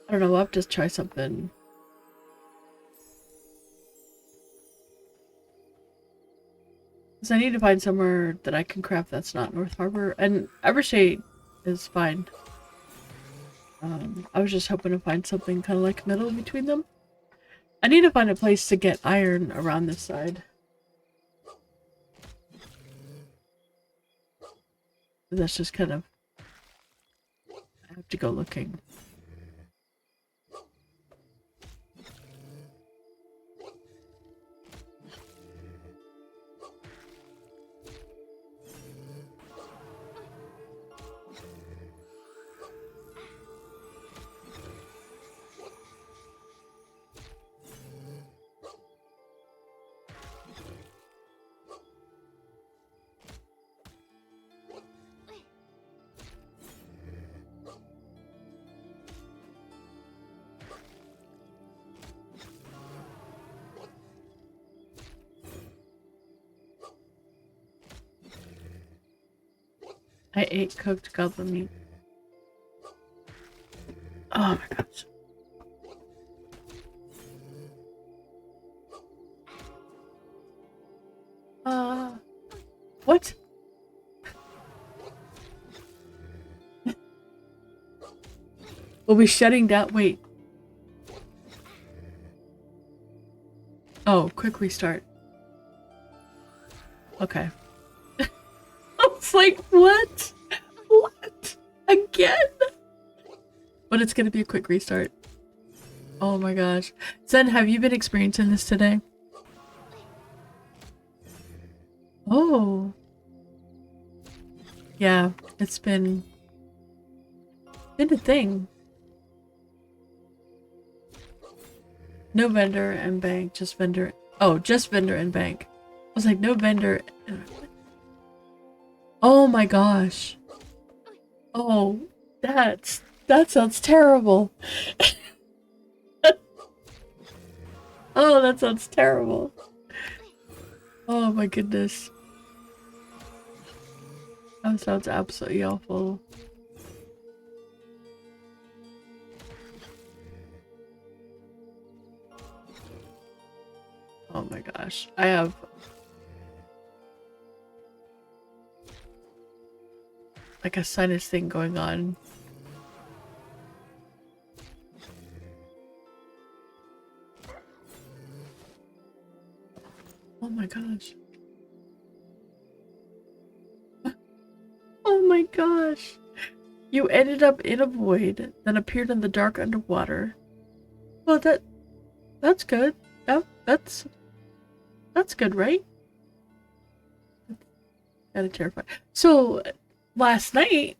I don't know, I'll have to try something. Because I need to find somewhere that I can craft that's not North Harbor. And Evershade is fine. I was just hoping to find something kind of like middle between them. I need to find a place to get iron around this side. That's just kind of... I have to go looking. I ate cooked goblin meat. Oh my gosh. What? We'll be shutting down. Wait. Oh, quick restart. Okay. I was like, what? What? Again? But it's gonna be a quick restart. Oh my gosh. Zen, have you been experiencing this today? Oh. Yeah, it's been a thing. No vendor and bank, just vendor. Oh, just vendor and bank. I was like, no vendor. Oh my gosh. Oh, that sounds terrible. Oh, that sounds terrible. Oh my goodness. That sounds absolutely awful. Oh my gosh. I have... like a sinus thing going on. Oh my gosh. Oh my gosh. You ended up in a void, then appeared in the dark underwater. Well, that's good. That's good, right? Kinda terrified. So last night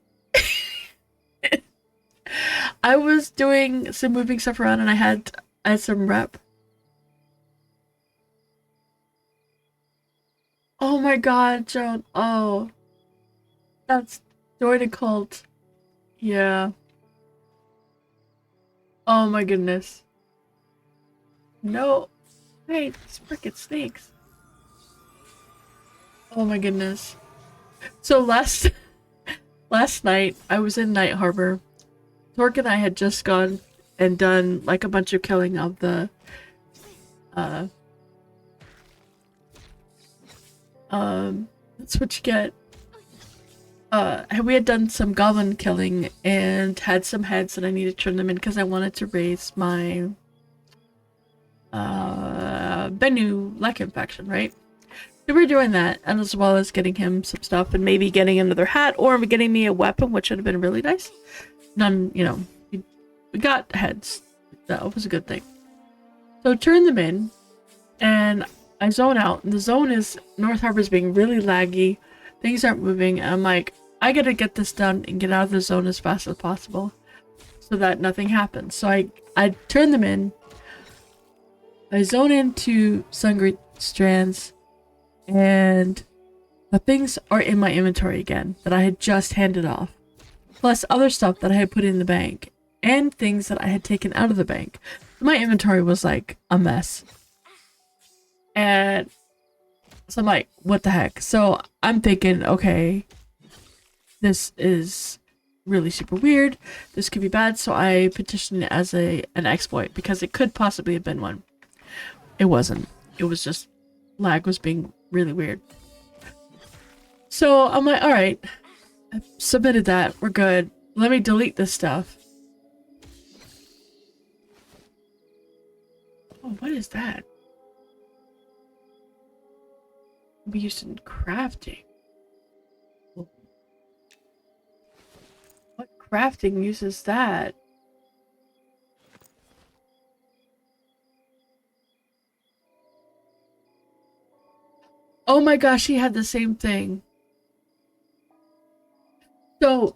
I was doing some moving stuff around and I had some rep. Oh my god, Joan. Oh. That's join a cult. Yeah. Oh my goodness. No. Hey, these frickin' snakes. Oh my goodness. So last night I was in Night Harbor. Torque and I had just gone and done like a bunch of killing of the that's what you get. We had done some goblin killing and had some heads and I needed to turn them in because I wanted to raise my Bennu Lycan faction, right? So we're doing that, and as well as getting him some stuff and maybe getting another hat or getting me a weapon, which would have been really nice. None, you know, we got heads. That was a good thing. So turn them in, and I zone out. And the zone is North Harbor's being really laggy. Things aren't moving. And I'm like, I gotta get this done and get out of the zone as fast as possible so that nothing happens. So I turn them in. I zone into Sungreat Strands, and the things are in my inventory again that I had just handed off. Plus other stuff that I had put in the bank. And things that I had taken out of the bank. My inventory was like a mess. And so I'm like, what the heck? So I'm thinking, okay, this is really super weird. This could be bad. So I petitioned it as an exploit because it could possibly have been one. It wasn't. It was just lag was being really weird. So I'm like, all right, I submitted that. We're good. Let me delete this stuff. Oh, what is that? Be used in crafting. What crafting uses that? Oh my gosh, he had the same thing. So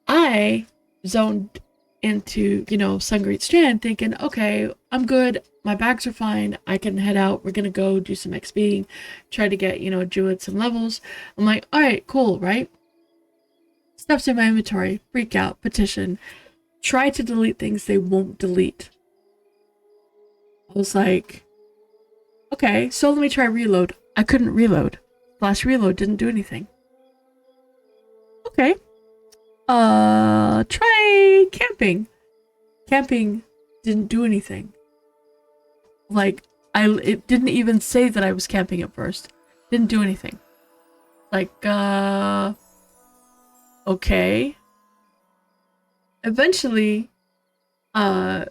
I zoned into, you know, Sungreat Strand thinking, okay, I'm good. My bags are fine. I can head out. We're going to go do some XPing, try to get, you know, Druid some levels. I'm like, all right, cool, right? Stuff's in my inventory. Freak out. Petition. Try to delete things they won't delete. I was like, okay, so let me try reload. I couldn't reload. Flash reload didn't do anything. Okay. Try camping. Camping didn't do anything. Like, it didn't even say that I was camping at first. Didn't do anything. Like, okay. Eventually, I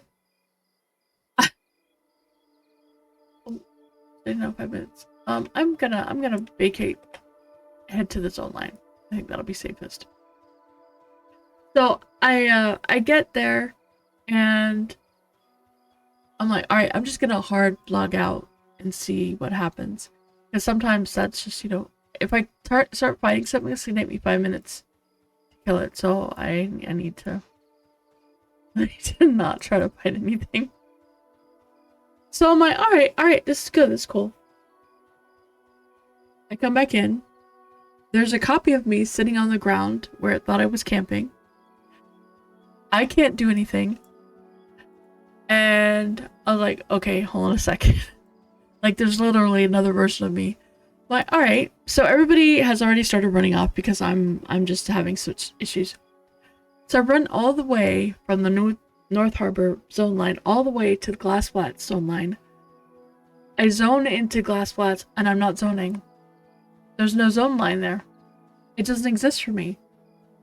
don't know, 5 minutes. I'm gonna vacate, head to the zone line. I think that'll be safest. So I get there and I'm like, all right, I'm just gonna hard log out and see what happens. Because sometimes that's just, you know, if I start fighting something, it's gonna take me 5 minutes to kill it. So I need to not try to fight anything. So I'm like, all right, this is good, this is cool. I come back in. There's a copy of me sitting on the ground where it thought I was camping. I can't do anything. And I was like, okay, hold on a second. Like, there's literally another version of me. I'm like, all right. So everybody has already started running off because I'm just having such issues. So I run all the way from the North Harbor zone line all the way to the Glass Flats zone line. I zone into Glass Flats and I'm not zoning. There's no zone line there. It doesn't exist for me.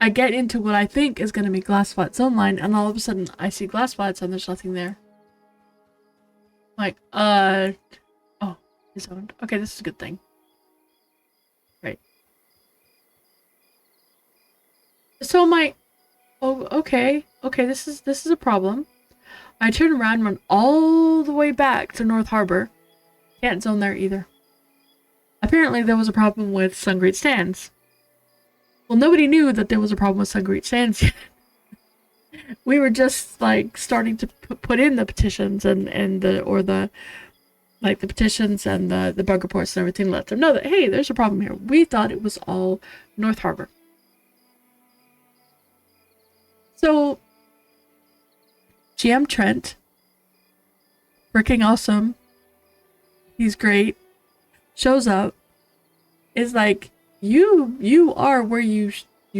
I get into what I think is going to be Glassflat zone line, and all of a sudden I see Glassflats and there's nothing there. Like, oh, it's zoned. Okay, this is a good thing. Right. So I'm like, oh, okay, this is a problem. I turn around, run all the way back to North Harbor. Can't zone there either. Apparently there was a problem with Sungreat Stands. Well, nobody knew that there was a problem with Sungreat Stands yet. We were just like starting to put in the petitions and the petitions and the bug reports and everything to let them know that, hey, there's a problem here. We thought it was all North Harbor. So GM Trent, freaking awesome, he's great, shows up, is like, you are where you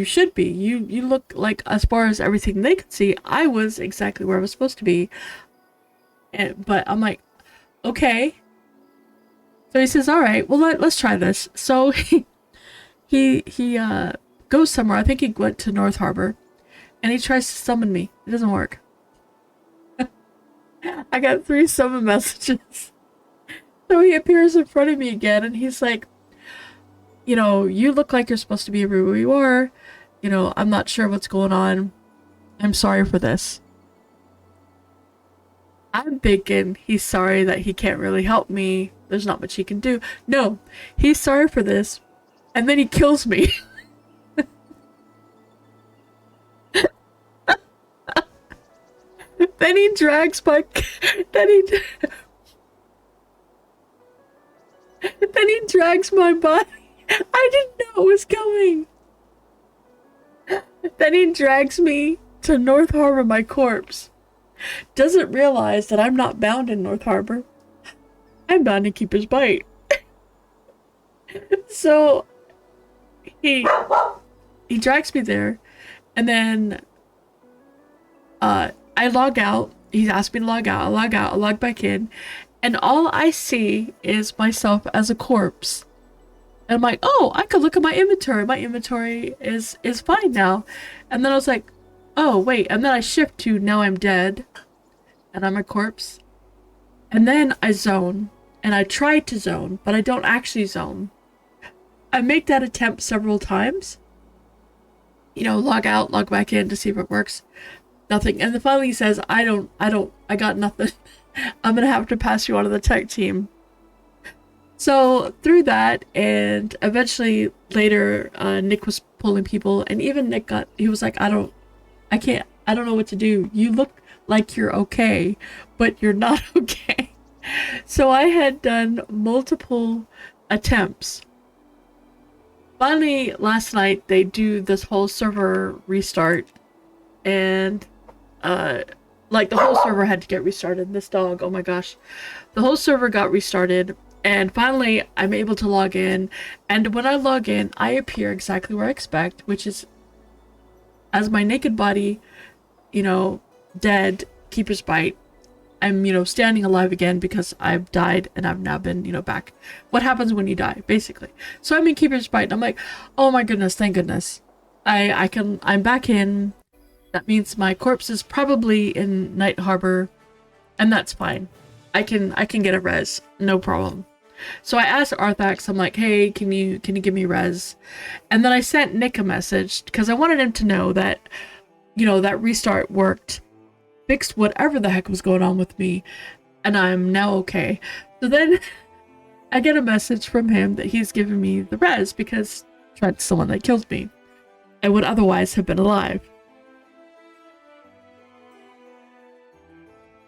should be. You look like, as far as everything they could see, I was exactly where I was supposed to be. But I'm like, okay. So he says, all right, well, let's try this. So he goes somewhere. I think he went to North Harbor, and he tries to summon me. It doesn't work. I got 3 summon messages. So he appears in front of me again, and he's like, you know, you look like you're supposed to be everywhere you are. You know, I'm not sure what's going on. I'm sorry for this. I'm thinking he's sorry that he can't really help me. There's not much he can do. No, he's sorry for this, and then he kills me. Then he drags my... Then he drags my body. I didn't know it was coming. Then he drags me to North Harbor, my corpse. Doesn't realize that I'm not bound in North Harbor. I'm bound in Keeper's Bite. So he drags me there, and then I log out. He's asked me to log out. I log out. I log back in, and all I see is myself as a corpse. And I'm like, oh, I could look at my inventory. My inventory is fine now. And then I was like, oh, wait. And then I shift to now I'm dead. And I'm a corpse. And then I zone. And I try to zone, but I don't actually zone. I make that attempt several times. You know, log out, log back in to see if it works. Nothing. And then finally he says, I got nothing. I'm gonna have to pass you on to the tech team. So through that, and eventually later, Nick was pulling people, and even Nick he was like, I don't know what to do. You look like you're okay, but you're not okay. So I had done multiple attempts. Finally, last night, they do this whole server restart, and, like, the whole server had to get restarted. This dog, oh my gosh. The whole server got restarted. And finally, I'm able to log in, and when I log in, I appear exactly where I expect, which is as my naked body, you know, dead, Keeper's Bite. I'm, you know, standing alive again because I've died and I've now been, you know, back. What happens when you die, basically. So I'm in Keeper's Bite, and I'm like, oh my goodness, thank goodness. I'm back in. That means my corpse is probably in Night Harbor, and that's fine. I can get a res, no problem. So I asked Arthax, I'm like, hey, can you give me res? And then I sent Nick a message because I wanted him to know that, you know, that restart worked, fixed whatever the heck was going on with me, and I'm now okay. So then I get a message from him that he's giving me the res because Trent's the one that killed me and would otherwise have been alive.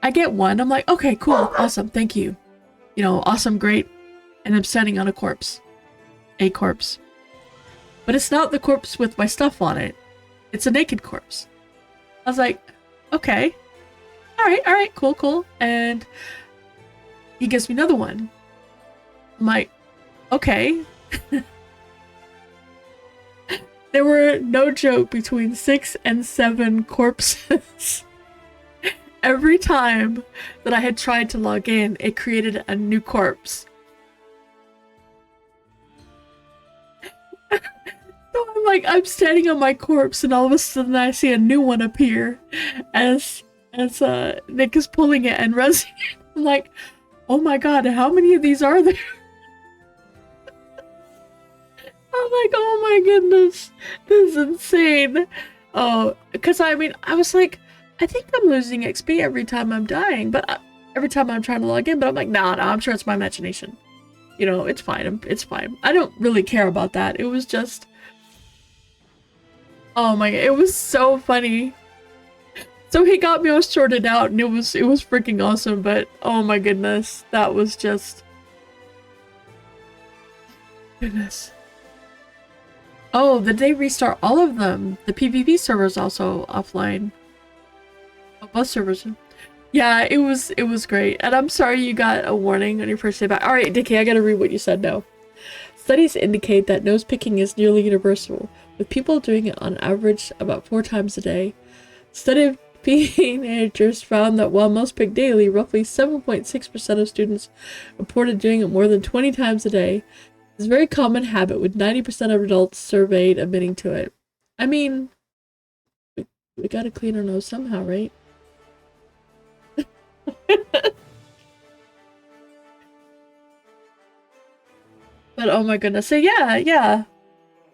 I get one. I'm like, okay, cool, awesome, thank you. You know, awesome, great. And I'm standing on a corpse. A corpse. But it's not the corpse with my stuff on it. It's a naked corpse. I was like, okay. Alright, cool. And he gives me another one. I'm like, okay. There were, no joke, between 6 and 7 corpses. Every time that I had tried to log in, it created a new corpse. So I I'm standing on my corpse, and all of a sudden I see a new one appear, as Nick is pulling it and resing it. I'm like, oh my god, how many of these are there? I'm like, oh my goodness, this is insane. Oh, because I mean, I was like, I think I'm losing XP every time I'm dying, but every time I'm trying to log in, but I'm like, nah, I'm sure it's my imagination. You know, it's fine. It's fine. I don't really care about that. It was just, oh my god, it was so funny. So he got me all sorted out, and it was freaking awesome. But oh my goodness, that was just goodness. Oh, did they restart all of them? The PvP server's also offline. Oh, both servers. Yeah, it was great. And I'm sorry you got a warning on your first day back. Alright, Dickie, I gotta read what you said now. Studies indicate that nose picking is nearly universal, with people doing it on average about 4 times a day. Study of teenagers found that while most pick daily, roughly 7.6% of students reported doing it more than 20 times a day. It's a very common habit, with 90% of adults surveyed admitting to it. I mean, we gotta clean our nose somehow, right? But oh my goodness, so yeah.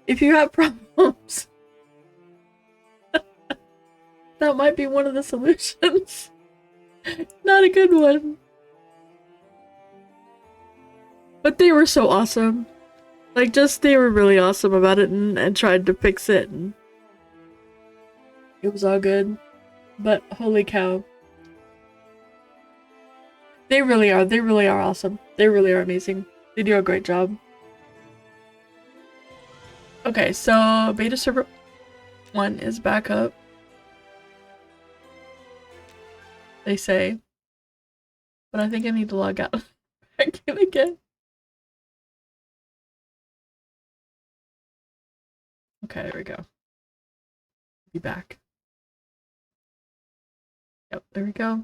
If you have problems, that might be one of the solutions. Not a good one. But they were so awesome. Like, they were really awesome about it, and tried to fix it, and it was all good. But holy cow. They really are awesome. They really are amazing. They do a great job. Okay, so beta server 1 is back up. They say. But I think I need to log out back in again. Okay, there we go. Be back. Yep, there we go.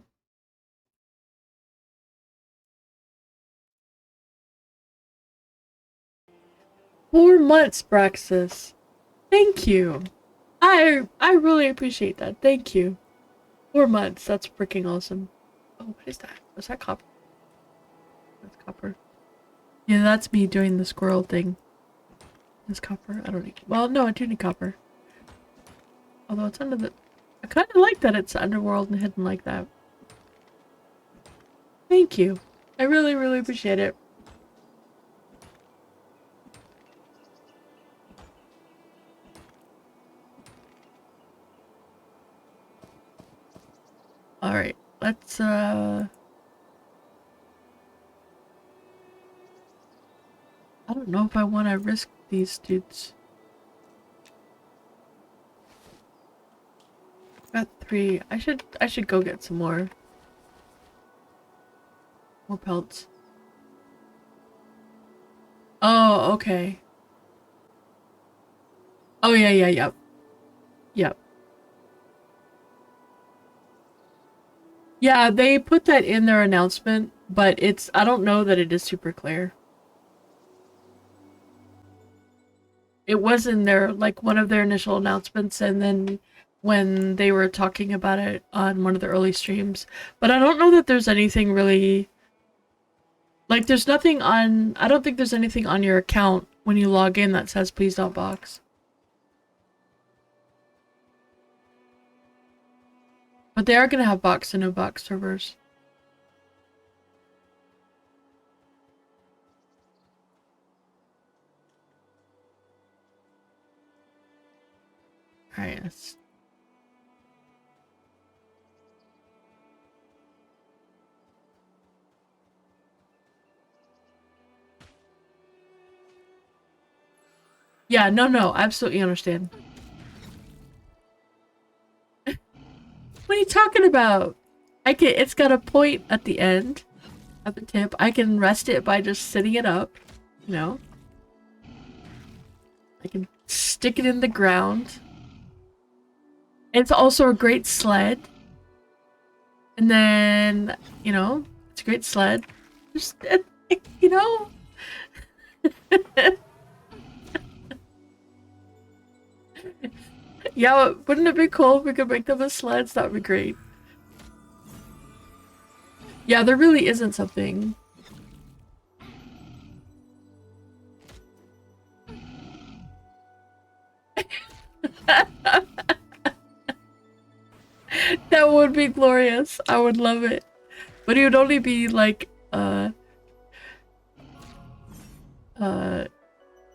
Four months, Braxis. Thank you. I really appreciate that. Thank you. 4 months. That's freaking awesome. Oh, what is that? Was that copper? That's copper. Yeah, that's me doing the squirrel thing. Is copper? I don't need. Well, no, I do need copper. Although it's under the. I kind of like that it's underworld and hidden like that. Thank you. I really, really appreciate it. Alright, let's, I don't know if I want to risk these dudes. Got 3. I should go get some more. More pelts. Oh, okay. Oh, yeah, yep. Yep. Yeah, they put that in their announcement, but I don't know that it is super clear. It was in their, like, one of their initial announcements, and then when they were talking about it on one of the early streams. But I don't know that there's anything really, like, there's nothing on, I don't think there's anything on your account when you log in that says please don't box. But they are going to have box and no box servers. Alright, let's... Yeah, no, absolutely understand. What are you talking about? It's got a point at the end, at the tip. I can rest it by just sitting it up, you know? I can stick it in the ground. It's also a great sled. And then, you know, it's a great sled. Just, you know? Yeah, wouldn't it be cool if we could make them as sleds? That would be great. Yeah, there really isn't something. That would be glorious. I would love it. But it would only be like,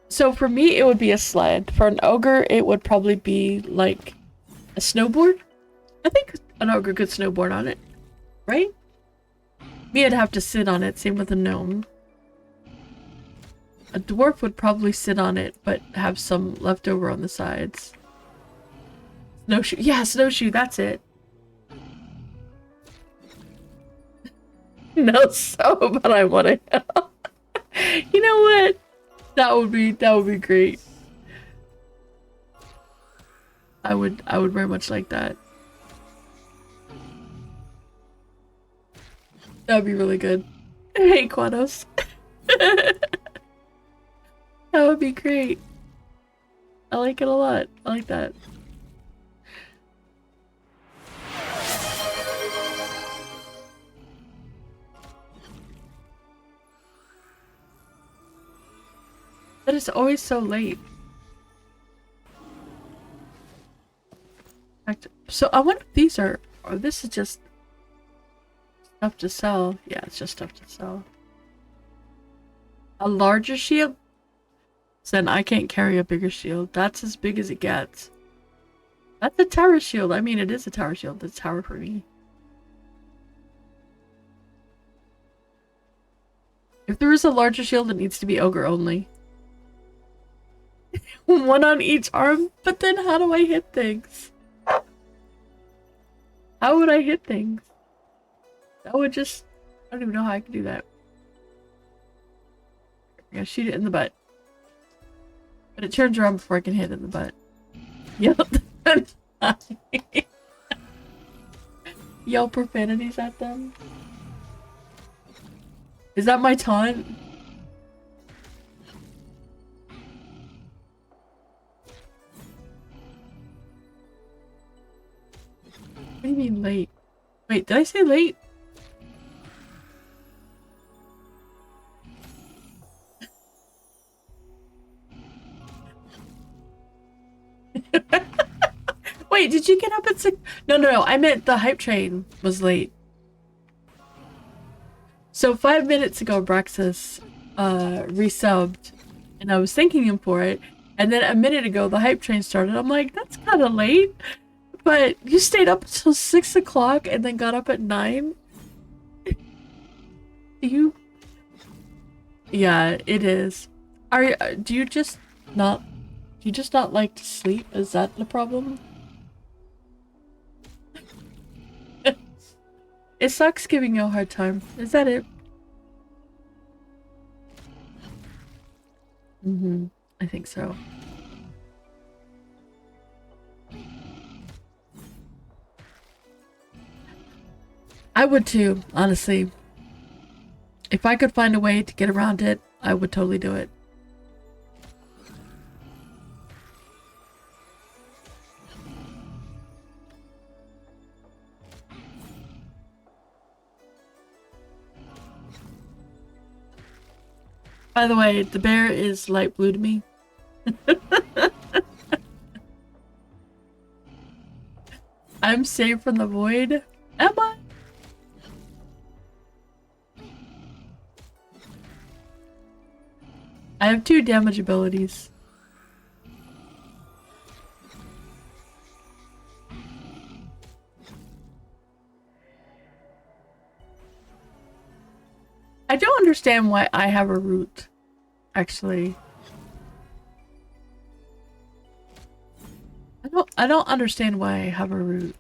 so for me, it would be a sled. For an ogre, it would probably be like a snowboard. I think an ogre could snowboard on it, right? Me, I'd have to sit on it. Same with a gnome. A dwarf would probably sit on it, but have some left over on the sides. Snowshoe. Yeah, snowshoe. That's it. No, so, but I want to help. You know what? That would be great. I would very much like that. That would be really good. Hey, Quanos. That would be great. I like it a lot. I like that. But it's always so late. So I wonder if these are, or this is just stuff to sell. Yeah, it's just stuff to sell. A larger shield? Then I can't carry a bigger shield. That's as big as it gets. That's a tower shield. I mean, it is a tower shield. It's a tower for me. If there is a larger shield, it needs to be ogre only. One on each arm? But then how do I hit things? How would I hit things? That would just... I don't even know how I could do that. I'm gonna shoot it in the butt. But it turns around before I can hit it in the butt. Yep. Yell profanities at them. Is that my taunt? What do you mean late? Wait, did I say late? Wait, did you get up at 6? No. I meant the hype train was late. So 5 minutes ago, Braxis resubbed, and I was thanking him for it. And then a minute ago, the hype train started. I'm like, that's kind of late. But you stayed up until 6 o'clock and then got up at 9? Do you? Yeah, it is. Do you just not like to sleep? Is that the problem? It sucks giving you a hard time. Is that it? I think so. I would too, honestly. If I could find a way to get around it, I would totally do it. By the way, the bear is light blue to me. I'm safe from the void. Am I? I have 2 damage abilities. I don't understand why I have a root, actually. I don't understand why I have a root.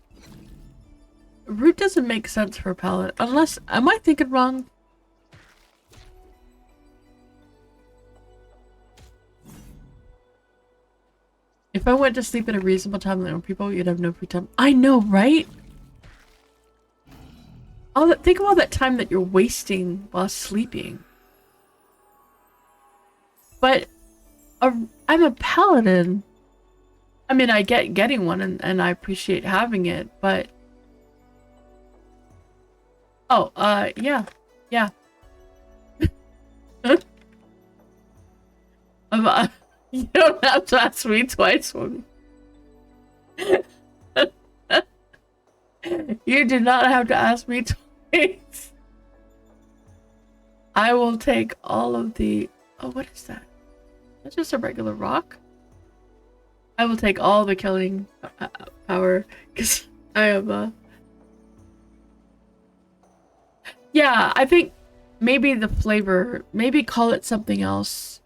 A root doesn't make sense for a palette, unless, am I thinking wrong? If I went to sleep at a reasonable time with normal people, you'd have no free time. I know, right? Think of all that time that you're wasting while sleeping. But I'm a paladin. I mean, I get getting one and I appreciate having it, but oh, yeah. Yeah. You don't have to ask me twice for me. You do not have to ask me twice. I will take all of the... Oh, what is that? That's just a regular rock? I will take all the killing power, because I am, Yeah, I think maybe the flavor, maybe call it something else.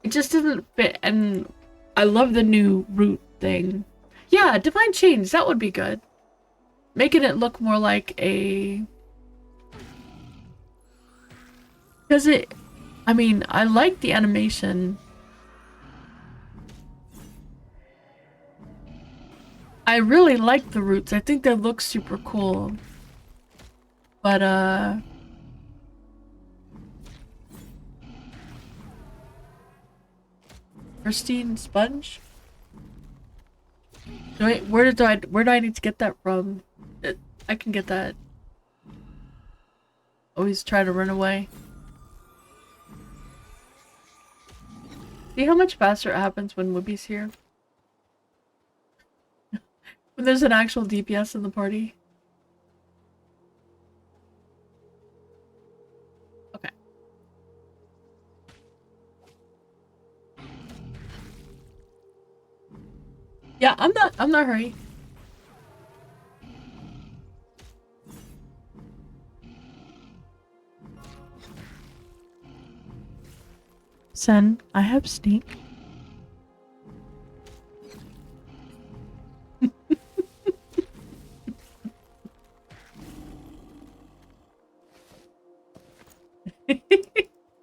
It just doesn't fit, and I love the new root thing. Yeah, Divine Change, that would be good. Making it look more like a... Because it... I mean, I like the animation. I really like the roots. I think they look super cool. But, Pristine Sponge? Where do I need to get that from? I can get that. Always try to run away. See how much faster it happens when Whoopi's here? When there's an actual DPS in the party. Okay. Yeah, I'm not hurry. Sen, I have sneak.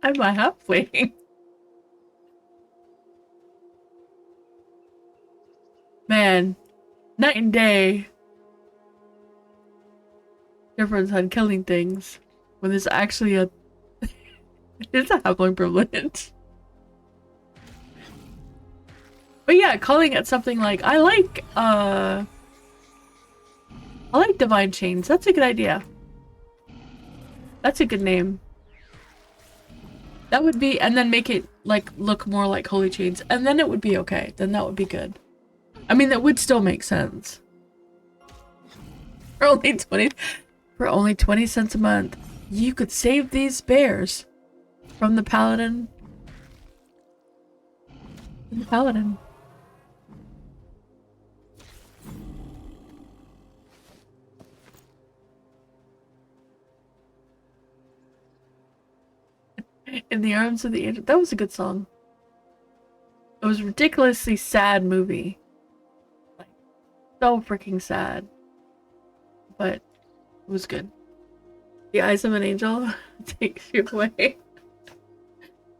I'm a halfway. Man, night and day. Difference on killing things when there's actually a it's a halfling privilege. But yeah, calling it something like I like Divine Chains. That's a good idea. That's a good name. That would be, and then make it like look more like Holy Chains, and then it would be okay. Then that would be good. I mean, that would still make sense. For only 20 cents a month, you could save these bears from the paladin. The paladin. In the Arms of the Angel. That was a good song. It was a ridiculously sad movie. Like, so freaking sad. But it was good. The Eyes of an Angel takes you away.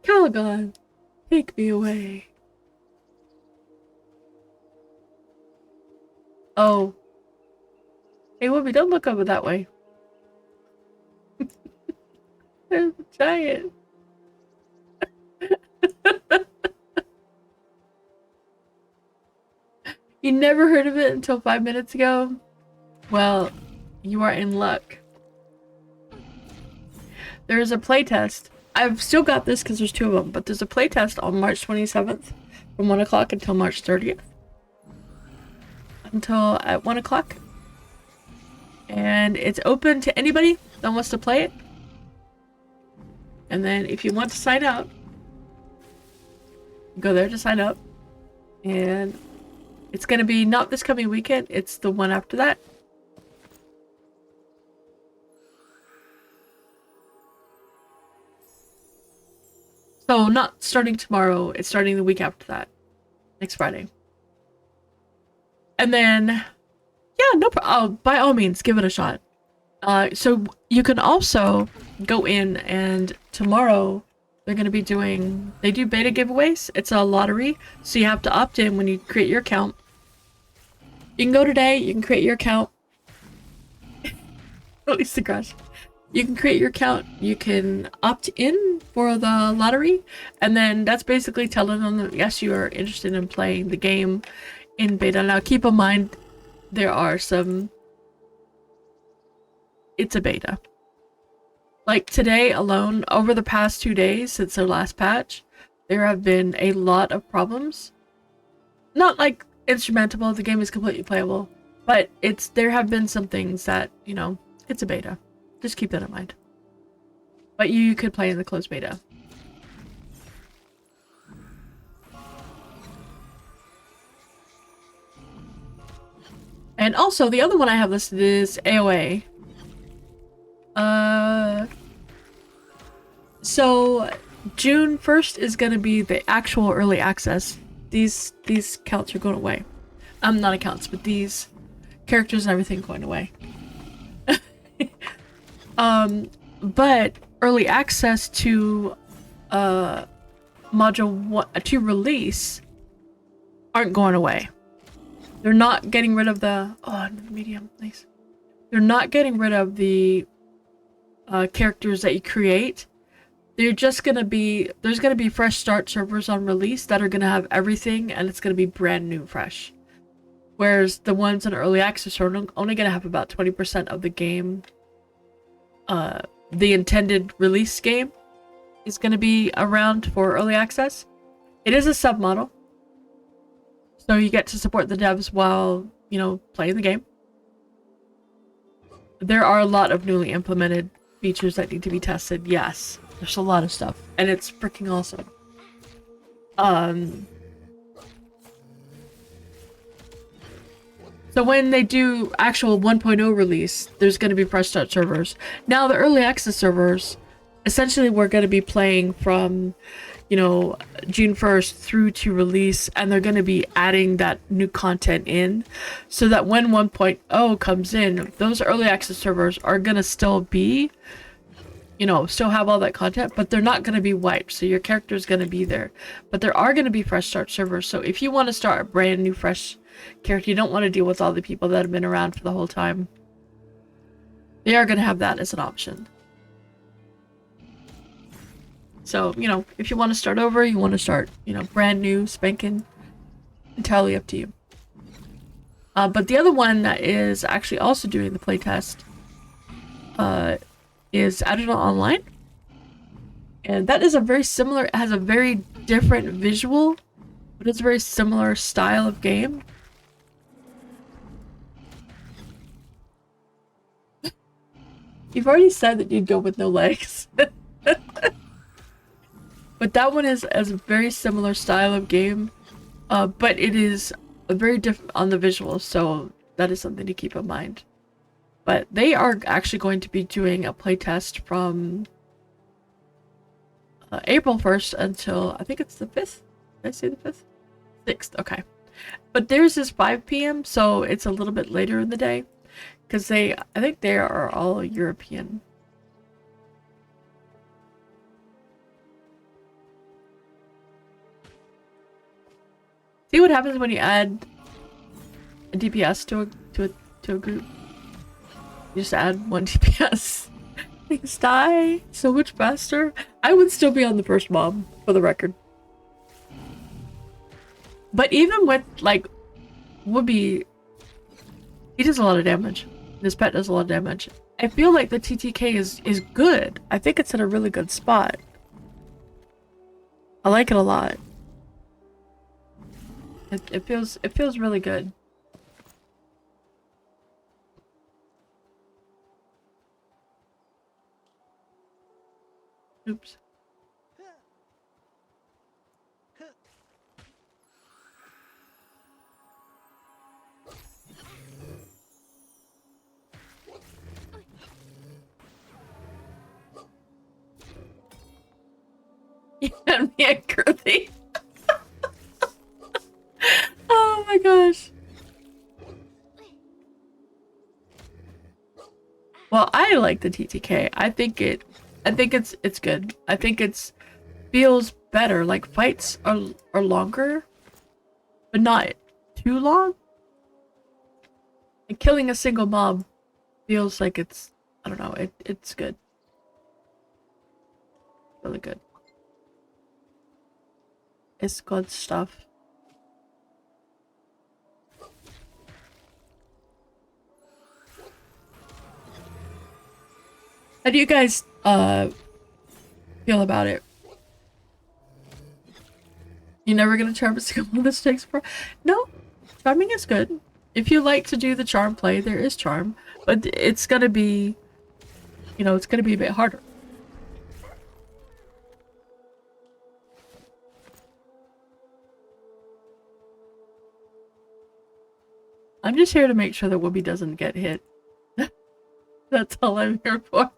Caligon, take me away. Oh. Hey, Whoopi, don't look over that way. There's a giant. You never heard of it until 5 minutes ago? Well, you are in luck. There is a playtest. I've still got this because there's 2 of them, but there's a playtest on March 27th from 1 o'clock until March 30th. Until at 1 o'clock. And it's open to anybody that wants to play it. And then if you want to sign up, go there to sign up. And it's going to be not this coming weekend, it's the one after that. So not starting tomorrow, it's starting the week after that. Next Friday. And then, yeah, no problem. By all means, give it a shot. So you can also go in and tomorrow they're going to be doing, they do beta giveaways. It's a lottery. So you have to opt in when you create your account. You can go today, you can create your account. Release the crush. You can create your account, you can opt in for the lottery, and then that's basically telling them that yes, you are interested in playing the game. in beta. Now keep in mind there are some, it's a beta. Like today alone, over the past 2 days since their last patch, there have been a lot of problems. Not like insurmountable, the game is completely playable, but there have been some things that, you know, it's a beta. Just keep that in mind. But you could play in the closed beta. And also, the other one I have listed is AOA. So June 1st is gonna be the actual early access. These accounts are going away. Not accounts, but these characters and everything going away. But early access to module 1 to release aren't going away. They're not getting rid of the medium, nice. They're not getting rid of the characters that you create. They're just gonna be, there's gonna be fresh start servers on release that are gonna have everything, and it's gonna be brand new, fresh. Whereas the ones in early access are only gonna have about 20% of the game. The intended release game is gonna be around for early access. It is a submodel, so you get to support the devs while, you know, playing the game. There are a lot of newly implemented features that need to be tested, yes. There's a lot of stuff, and it's freaking awesome. So when they do actual 1.0 release, there's going to be fresh start servers. Now the early access servers, essentially we're going to be playing from, you know, June 1st through to release, and they're going to be adding that new content in, so that when 1.0 comes in, those early access servers are going to still be, you know, still have all that content, but they're not going to be wiped, so your character is going to be there. But there are going to be fresh start servers, so if you want to start a brand new fresh character, you don't want to deal with all the people that have been around for the whole time, they are going to have that as an option. So, you know, if you want to start over, you want to start, you know, brand new, spanking, entirely up to you. But the other one that is actually also doing the playtest is Adrenal Online. And that is a very similar, it has a very different visual, but it's a very similar style of game. You've already said that you'd go with no legs. But that one is a very similar style of game, but it is a very different on the visuals, so that is something to keep in mind. But they are actually going to be doing a playtest from April 1st until, I think it's the 5th? Did I say the 5th? 6th, okay. But theirs is 5 p.m., so it's a little bit later in the day, because I think they are all European. See what happens when you add a DPS to a group. You just add 1 DPS. Things die so much faster. I would still be on the first mob, for the record. But even with, like, Whoopi, he does a lot of damage. This pet does a lot of damage. I feel like the TTK is good. I think it's in a really good spot. I like it a lot. It feels really good. Oops. You had me at Girthy. Oh my gosh. Well, I like the TTK. I think it's good. I think it's feels better. Like fights are longer, but not too long. And killing a single mob feels like it's, I don't know, it's good. Really good. It's good stuff. How do you guys feel about it? You never gonna charm a single one that stakes for? No, charming is good. If you like to do the charm play, there is charm, but it's gonna be, you know, it's gonna be a bit harder. I'm just here to make sure that Whoopi doesn't get hit. That's all I'm here for.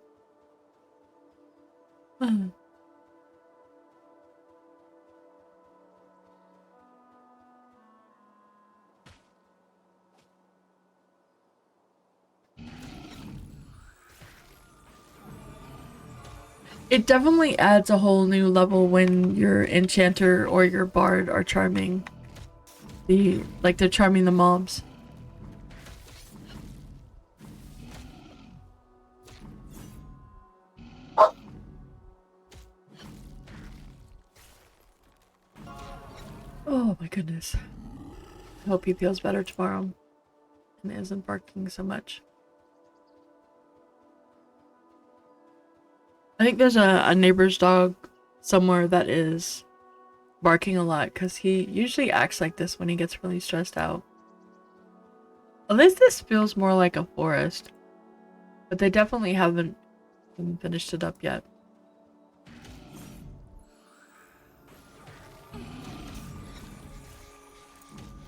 It definitely adds a whole new level when your enchanter or your bard are charming they're charming the mobs. Oh my goodness. I hope he feels better tomorrow and isn't barking so much. I think there's a neighbor's dog somewhere that is barking a lot because he usually acts like this when he gets really stressed out. At least this feels more like a forest, but they definitely haven't finished it up yet.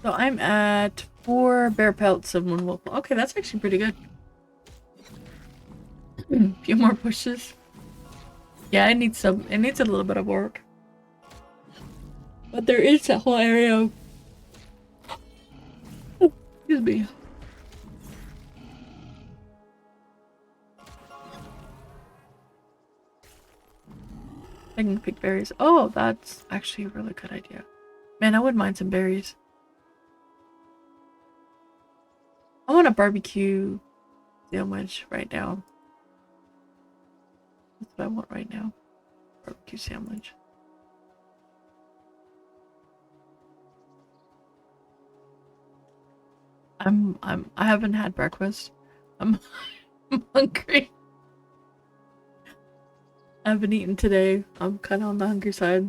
So I'm at 4 bear pelts and 1 wolf. Okay, that's actually pretty good. A few more pushes. Yeah, it needs a little bit of work. But there is that whole area of... Oh, excuse me. I can pick berries. Oh, that's actually a really good idea. Man, I wouldn't mind some berries. I want a barbecue sandwich right now. That's what I want right now. Barbecue sandwich. I haven't had breakfast. I'm hungry. I haven't eaten today. I'm kind of on the hungry side.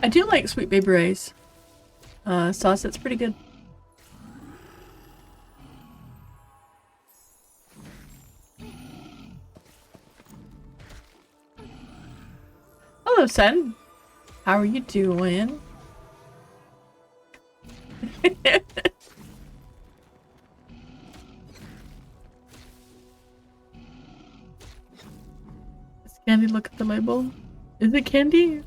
I do like Sweet Baby Ray's sauce. It's pretty good. Hello, Sen. How are you doing? Does Candy look at the label? Is it candy?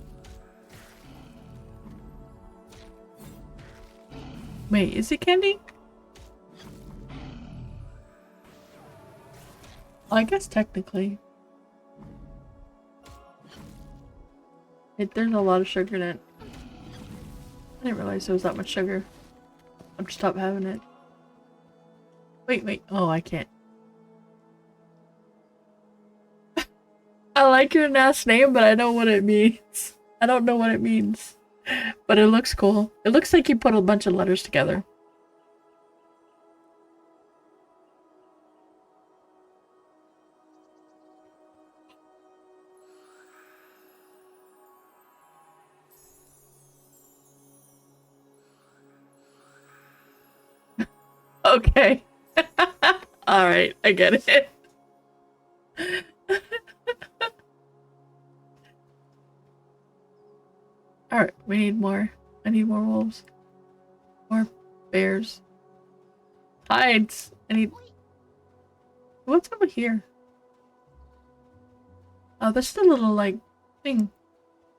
Wait, is it candy? Well, I guess technically. There's a lot of sugar in it. I didn't realize there was that much sugar. I've just stopped having it. Wait. Oh, I can't. I like your last name, but I know what it means. I don't know what it means. But it looks cool. It looks like you put a bunch of letters together. Okay. Alright, I get it. Alright, we need more. I need more wolves. More bears. Hides. I need... What's over here? Oh, that's the little, like, thing.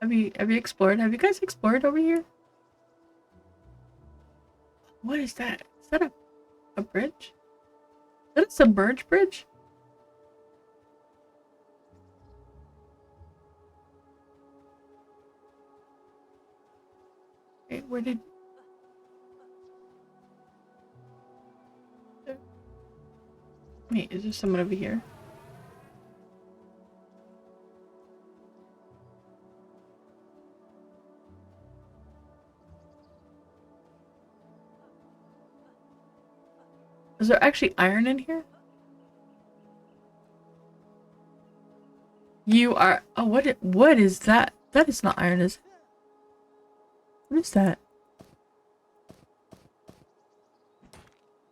Have you explored? Have you guys explored over here? What is that? Is that a bridge? Is that a submerged bridge? Wait, where did... Wait, is there someone over here? Is there actually iron in here? You are. Oh, what is that? That is not iron, is it? What is that?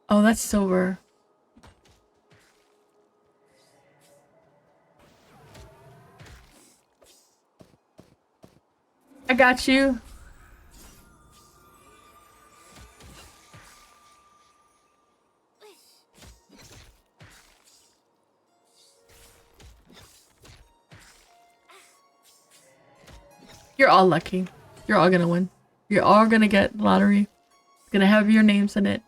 Oh, that's silver. I got you. You're all lucky. You're all gonna win. You're all gonna get lottery. It's gonna have your names in it.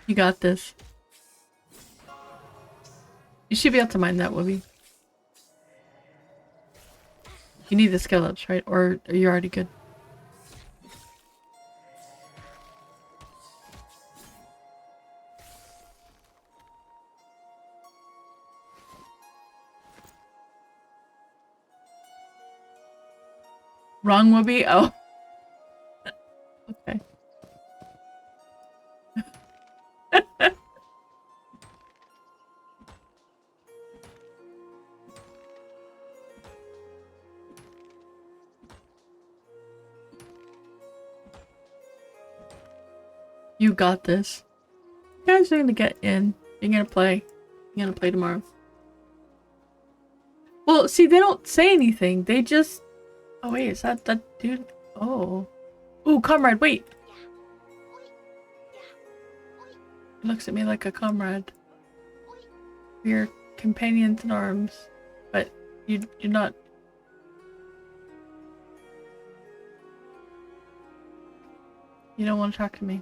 You got this. You should be able to mine that, Whoopi. You need the skillets, right? Or are you already good? Wrong, Whoopi? Oh. Okay. You got this. You guys are gonna get in. You're gonna play. You're gonna play tomorrow. Well, see, they don't say anything. They just... Oh, wait, is that dude? Oh. Ooh, comrade, wait! He looks at me like a comrade. We're companions in arms. But you're not... You don't want to talk to me.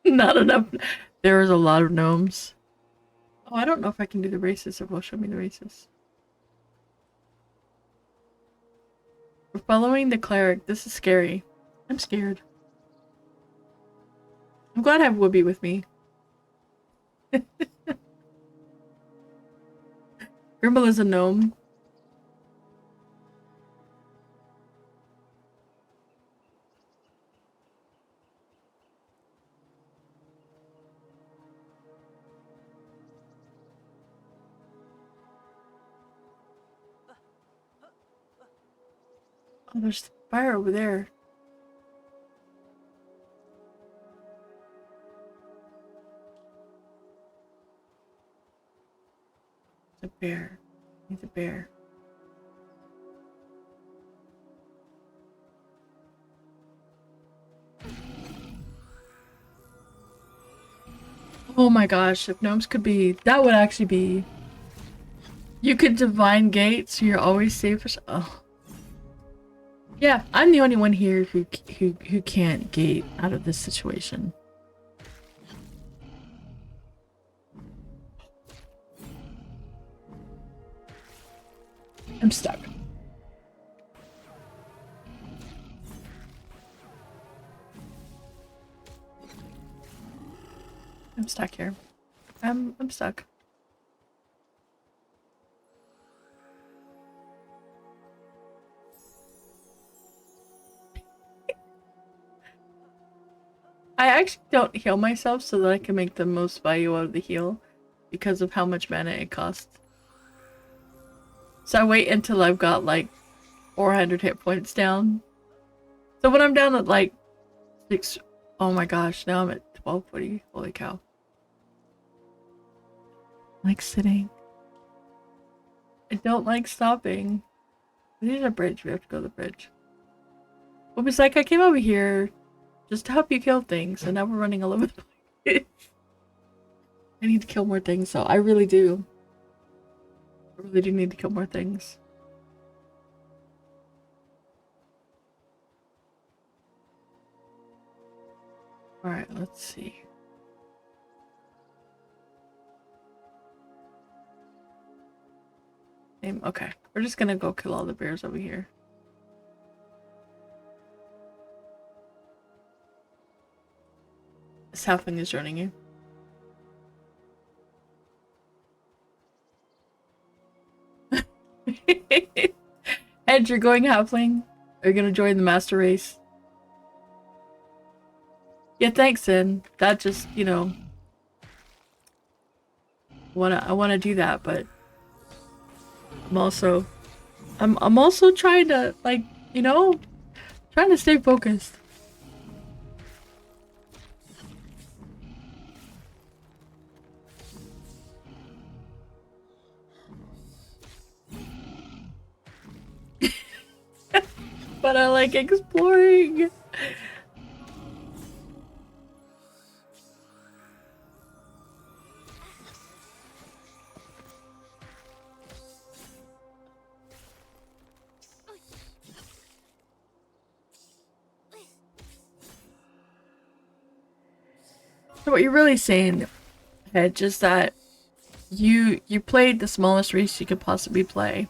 Not enough. There's a lot of gnomes. Oh, I don't know if I can do the races. It will show me the races. We're following the cleric. This is scary. I'm scared. I'm glad I have Whoopi with me. Grimble is a gnome. Oh, there's fire over there. It's a bear. He's a bear. Oh my gosh, if gnomes could be... That would actually be... You could divine gate, so you're always safe. Oh. Yeah, I'm the only one here who can't gate out of this situation. I'm stuck. I'm stuck here. I'm stuck. I actually don't heal myself so that I can make the most value out of the heal because of how much mana it costs. So I wait until I've got like 400 hit points down. So when I'm down at like 6, oh my gosh, now I'm at 1240. Holy cow. I like sitting. I don't like stopping. We need a bridge. We have to go to the bridge. Well, it's like I came over here just to help you kill things, and now we're running all over the place. I need to kill more things, so I really do. I really do need to kill more things. Alright, let's see. same. Okay. We're just gonna go kill all the bears over here. This halfling is joining you. Ed, you're going halfling? Are you gonna join the master race? Yeah, thanks, Ed. That just, you know, I wanna do that, but I'm also trying to, like, you know, trying to stay focused. But I like exploring. So what you're really saying, Hedge, is that you played the smallest race you could possibly play.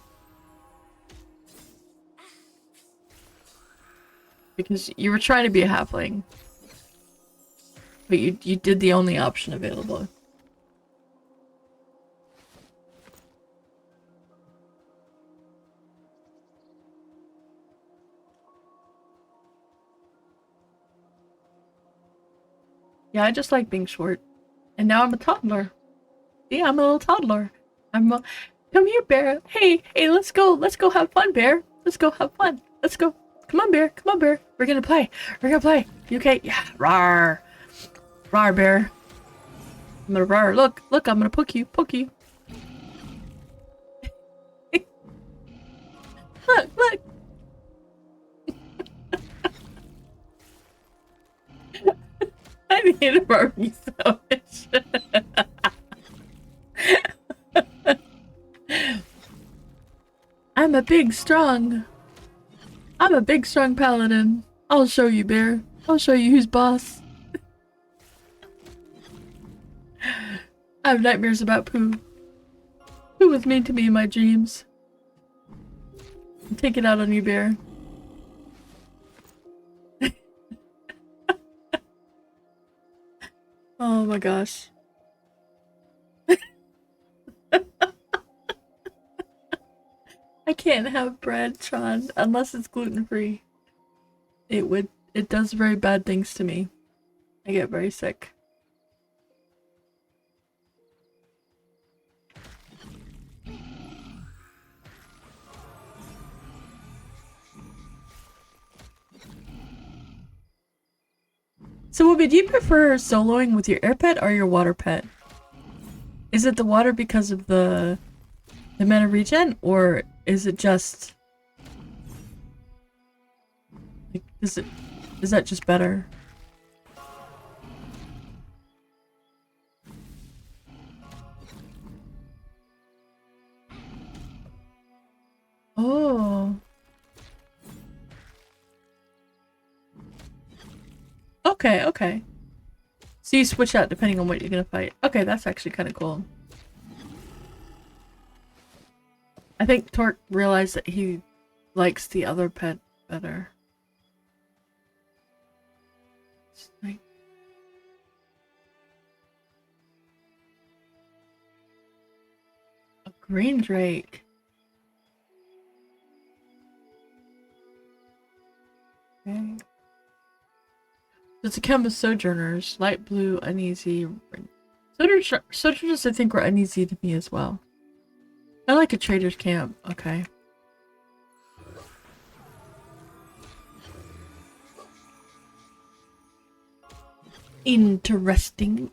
Because you were trying to be a halfling. But you did the only option available. Yeah, I just like being short. And now I'm a toddler. Yeah, I'm a little toddler. Come here, bear. Hey, let's go have fun, bear. Let's go have fun. Let's go. Come on, bear. Come on, bear. We're gonna play. We're gonna play. You okay? Yeah. Rawr. Rawr, bear. I'm gonna rawr. Look, I'm gonna poke you. Look. I need to rawr you so much. I'm a big, strong paladin. I'll show you, bear. I'll show you who's boss. I have nightmares about Pooh. Pooh was mean to me in my dreams. Take it out on you, bear. Oh my gosh. I can't have bread, Tron, unless it's gluten-free. It does very bad things to me. I get very sick. So, would you prefer soloing with your air pet or your water pet? Is it the water because of the mana regen, or is it just like, is that just better? Oh. Okay. So you switch out depending on what you're gonna fight. Okay, that's actually kind of cool. I think Torque realized that he likes the other pet better. Like... a green drake. Okay. It's a camp of sojourners, light blue, uneasy. Sojourners, I think, were uneasy to me as well. I like a trader's camp. Okay. Interesting.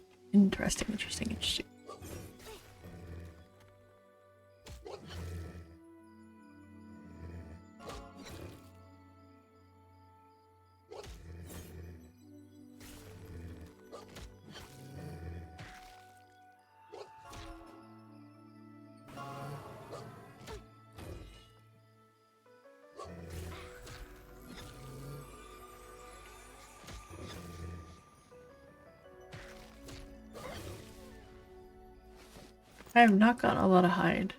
I have not gotten a lot of hide.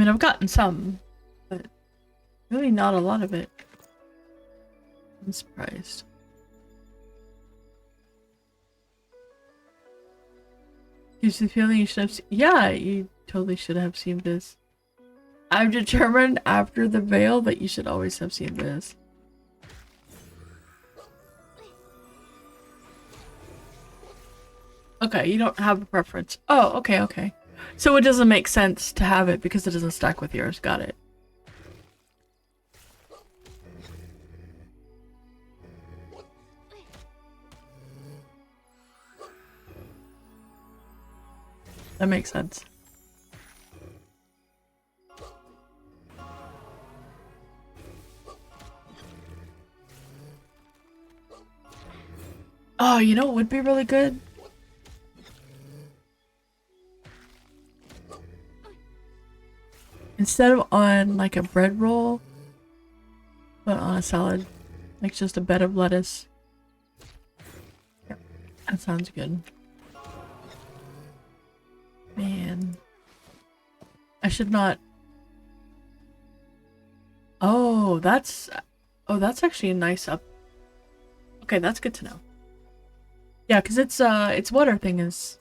mean, I've gotten some, but really not a lot of it. I'm surprised. Gives the feeling you should have yeah, you totally should have seen this. I've determined after the veil that you should always have seen this. Okay, you don't have a preference. Oh, okay, okay. So it doesn't make sense to have it because it doesn't stack with yours. Got it. That makes sense. Oh, you know what would be really good? Instead of on like a bread roll, put on a salad. Like just a bed of lettuce. That sounds good. Man. I should not... Oh, that's actually a nice up. Okay, that's good to know. Yeah, because its water thing is...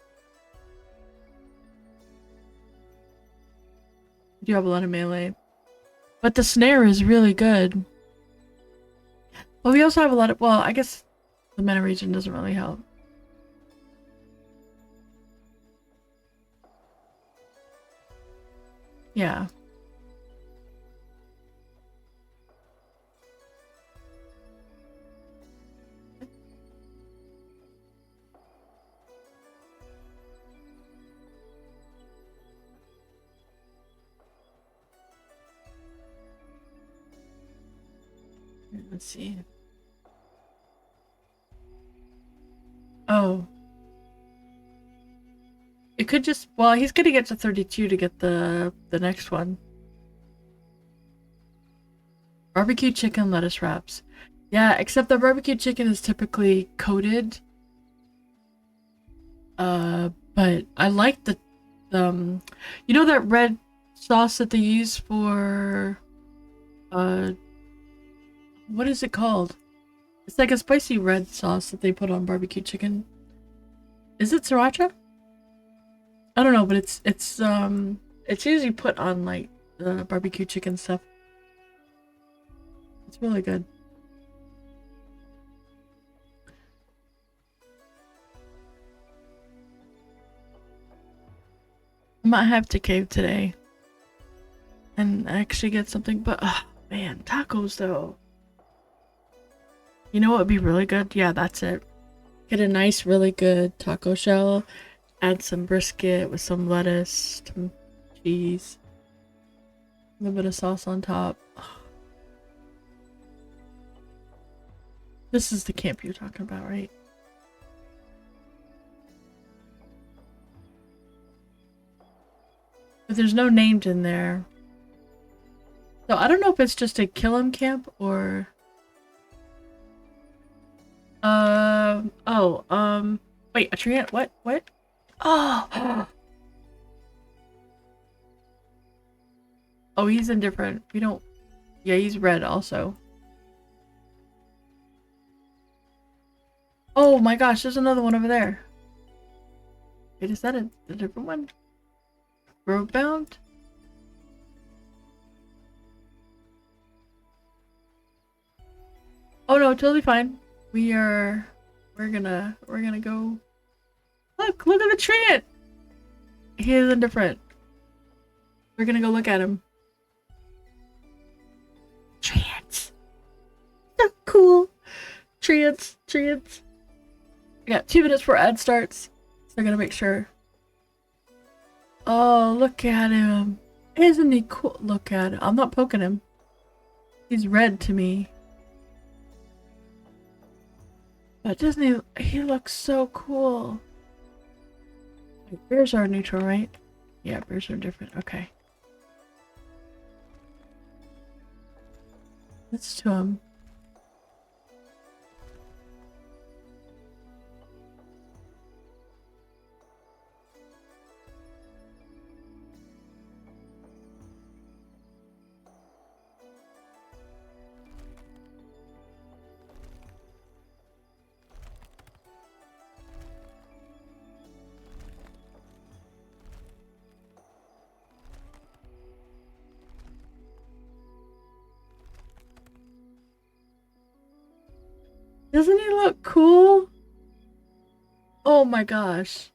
You do have a lot of melee. But the snare is really good. But we also have a lot of... Well, I guess the mana region doesn't really help. Yeah. Let's see. Oh. It could just... Well, he's gonna get to 32 to get the next one. Barbecue chicken lettuce wraps. Yeah, except the barbecue chicken is typically coated. But I like the you know that red sauce that they use for what is it called? It's like a spicy red sauce that they put on barbecue chicken. Is it sriracha? I don't know, but it's usually put on like the barbecue chicken stuff. It's really good. I might have to cave today and actually get something, but man, tacos though. You know what would be really good? Yeah, that's it. Get a nice, really good taco shell, add some brisket with some lettuce, some cheese, a little bit of sauce on top. This is the camp you're talking about, right? But there's no named in there. So I don't know if it's just a kill 'em camp or... wait, a tree ant? What? Oh! Oh, he's indifferent. We don't... Yeah, he's red also. Oh my gosh, there's another one over there. Wait, is that a different one? Road bound? Oh no, totally fine. We're gonna go. Look at the treant! He is indifferent. We're gonna go look at him. Treants! So cool! Treants. I got 2 minutes before ad starts. So I'm gonna make sure. Oh, look at him. Isn't he cool? Look at him. I'm not poking him. He's red to me. But doesn't he looks so cool. Wait, bears are neutral, right? Yeah, bears are different. Okay. Let's to him. Doesn't he look cool? Oh my gosh.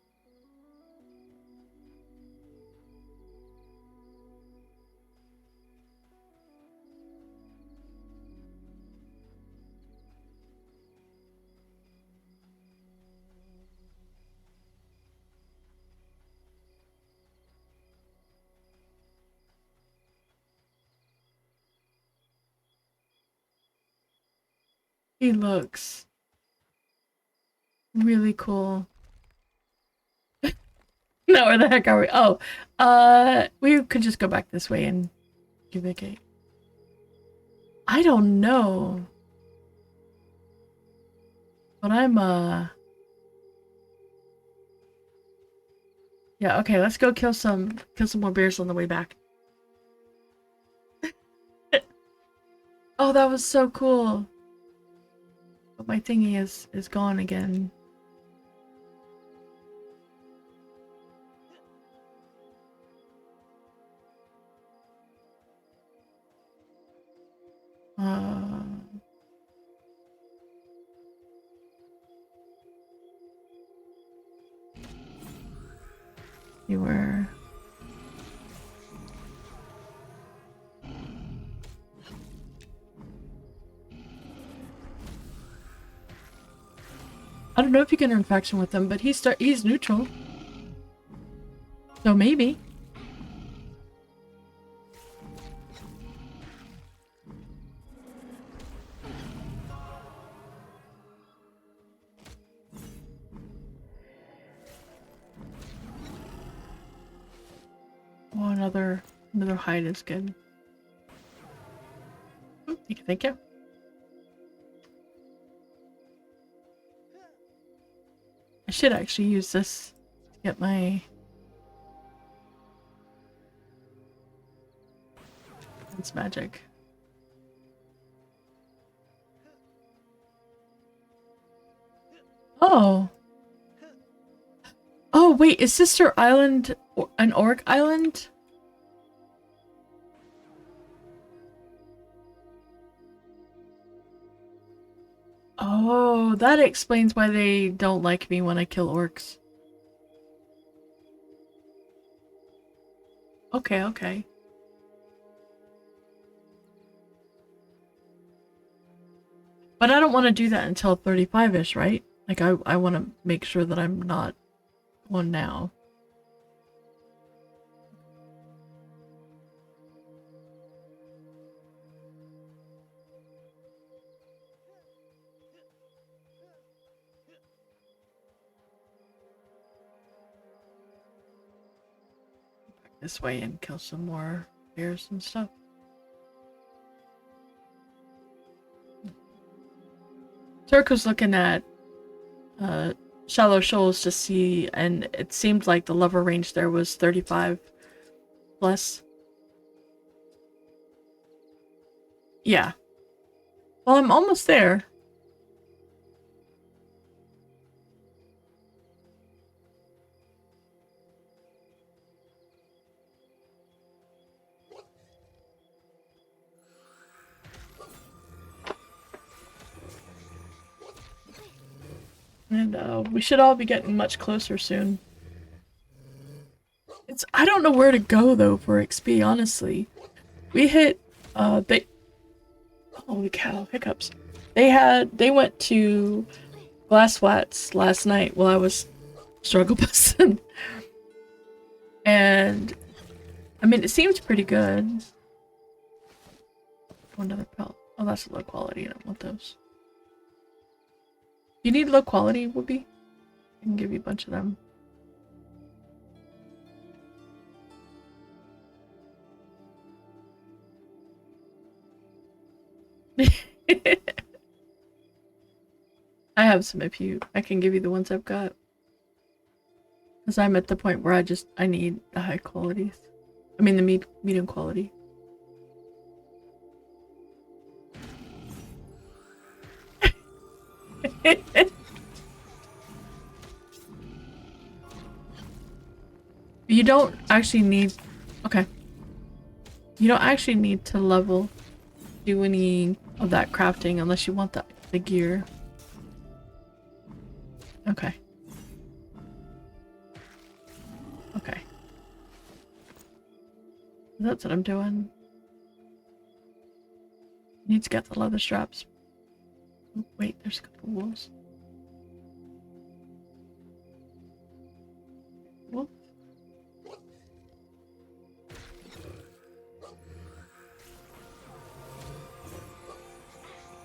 He looks really cool. Now where the heck are we? Oh, we could just go back this way and give it a gate. I don't know. But I'm, yeah, okay, let's go kill some more bears on the way back. Oh, that was so cool. But my thingy is gone again. You were. I don't know if you can infection with him, but he's neutral. So maybe. Oh, another hide is good. Oh, thank you. I should actually use this to get my It's magic. Oh. Oh, wait, is Sister Island an orc island? Oh, that explains why they don't like me when I kill orcs. Okay, okay. But I don't want to do that until 35-ish, right? Like, I want to make sure that I'm not one now. Back this way and kill some more bears and stuff. Turk was looking at Shallow Shoals to see, and it seemed like the level range there was 35 plus. Yeah. Well, I'm almost there. And we should all be getting much closer soon. I don't know where to go though for XP, honestly. We hit holy cow, hiccups. They went to Glasswats last night while I was struggle busting. And I mean it seems pretty good. Another pelt. Oh, that's low quality, I don't want those. You need low quality, Whoopi? I can give you a bunch of them. I have some if I can give you the ones I've got. Because I'm at the point where I need the high qualities. I mean the medium quality. You don't actually need... Okay. You don't actually need to do any of that crafting unless you want the gear. Okay. Okay. That's what I'm doing. Need to get the leather straps. Oh, wait, there's a couple wolves. Wolf.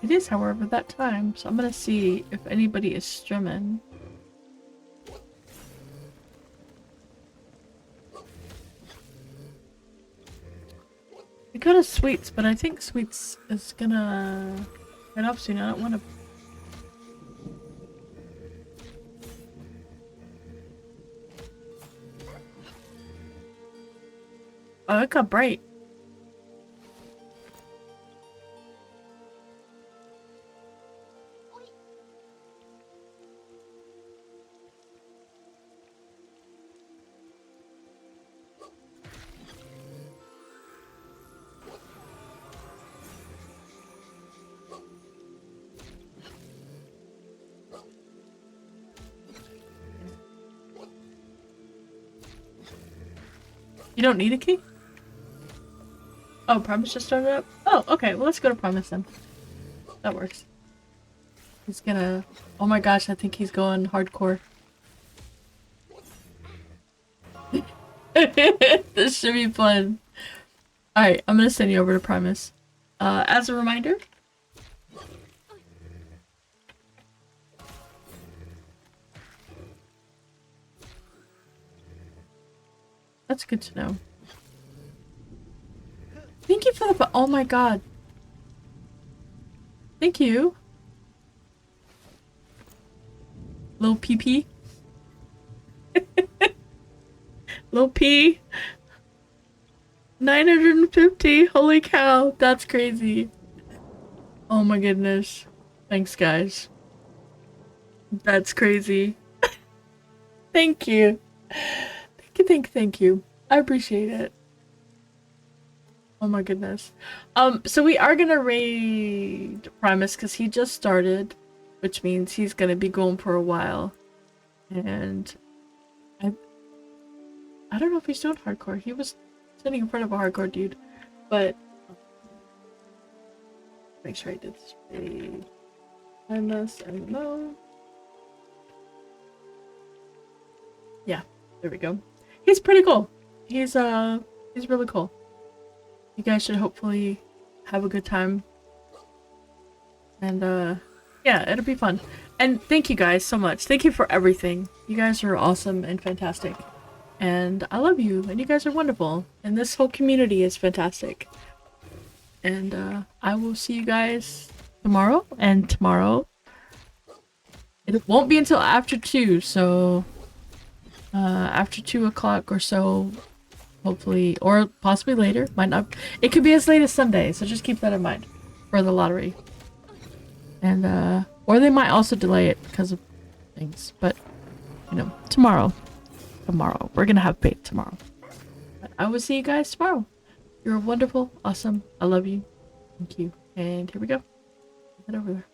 It is, however, that time, so I'm gonna see if anybody is streaming. We go to Sweets, but I think Sweets is gonna head up soon. I don't want to. Oh, it got bright. You don't need a key? Oh, Promise just started up? Oh, okay. Well, let's go to Promise then. That works. He's gonna... Oh my gosh, I think he's going hardcore. This should be fun. Alright, I'm gonna send you over to Primus. As a reminder... That's good to know. Thank you for the... Oh my god. Thank you. Lil PP. Lil P. 950. Holy cow. That's crazy. Oh my goodness. Thanks, guys. That's crazy. Thank you. Thank you. I appreciate it. Oh my goodness. So we are gonna raid Primus because he just started, which means he's gonna be going for a while. And I don't know if he's doing hardcore. He was sitting in front of a hardcore dude, but make sure I did this raid. Primus MnM. Yeah, there we go. He's pretty cool. He's really cool. You guys should hopefully have a good time. And yeah, it'll be fun. And thank you guys so much. Thank you for everything. You guys are awesome and fantastic. And I love you, and you guys are wonderful. And this whole community is fantastic. And I will see you guys tomorrow. And tomorrow it won't be until after 2, so after 2 o'clock or so, hopefully, or possibly later. Might not. It could be as late as Sunday, so just keep that in mind for the lottery. And or they might also delay it because of things. But you know, tomorrow, we're gonna have faith tomorrow. But I will see you guys tomorrow. You're wonderful, awesome. I love you. Thank you. And here we go. Head over there.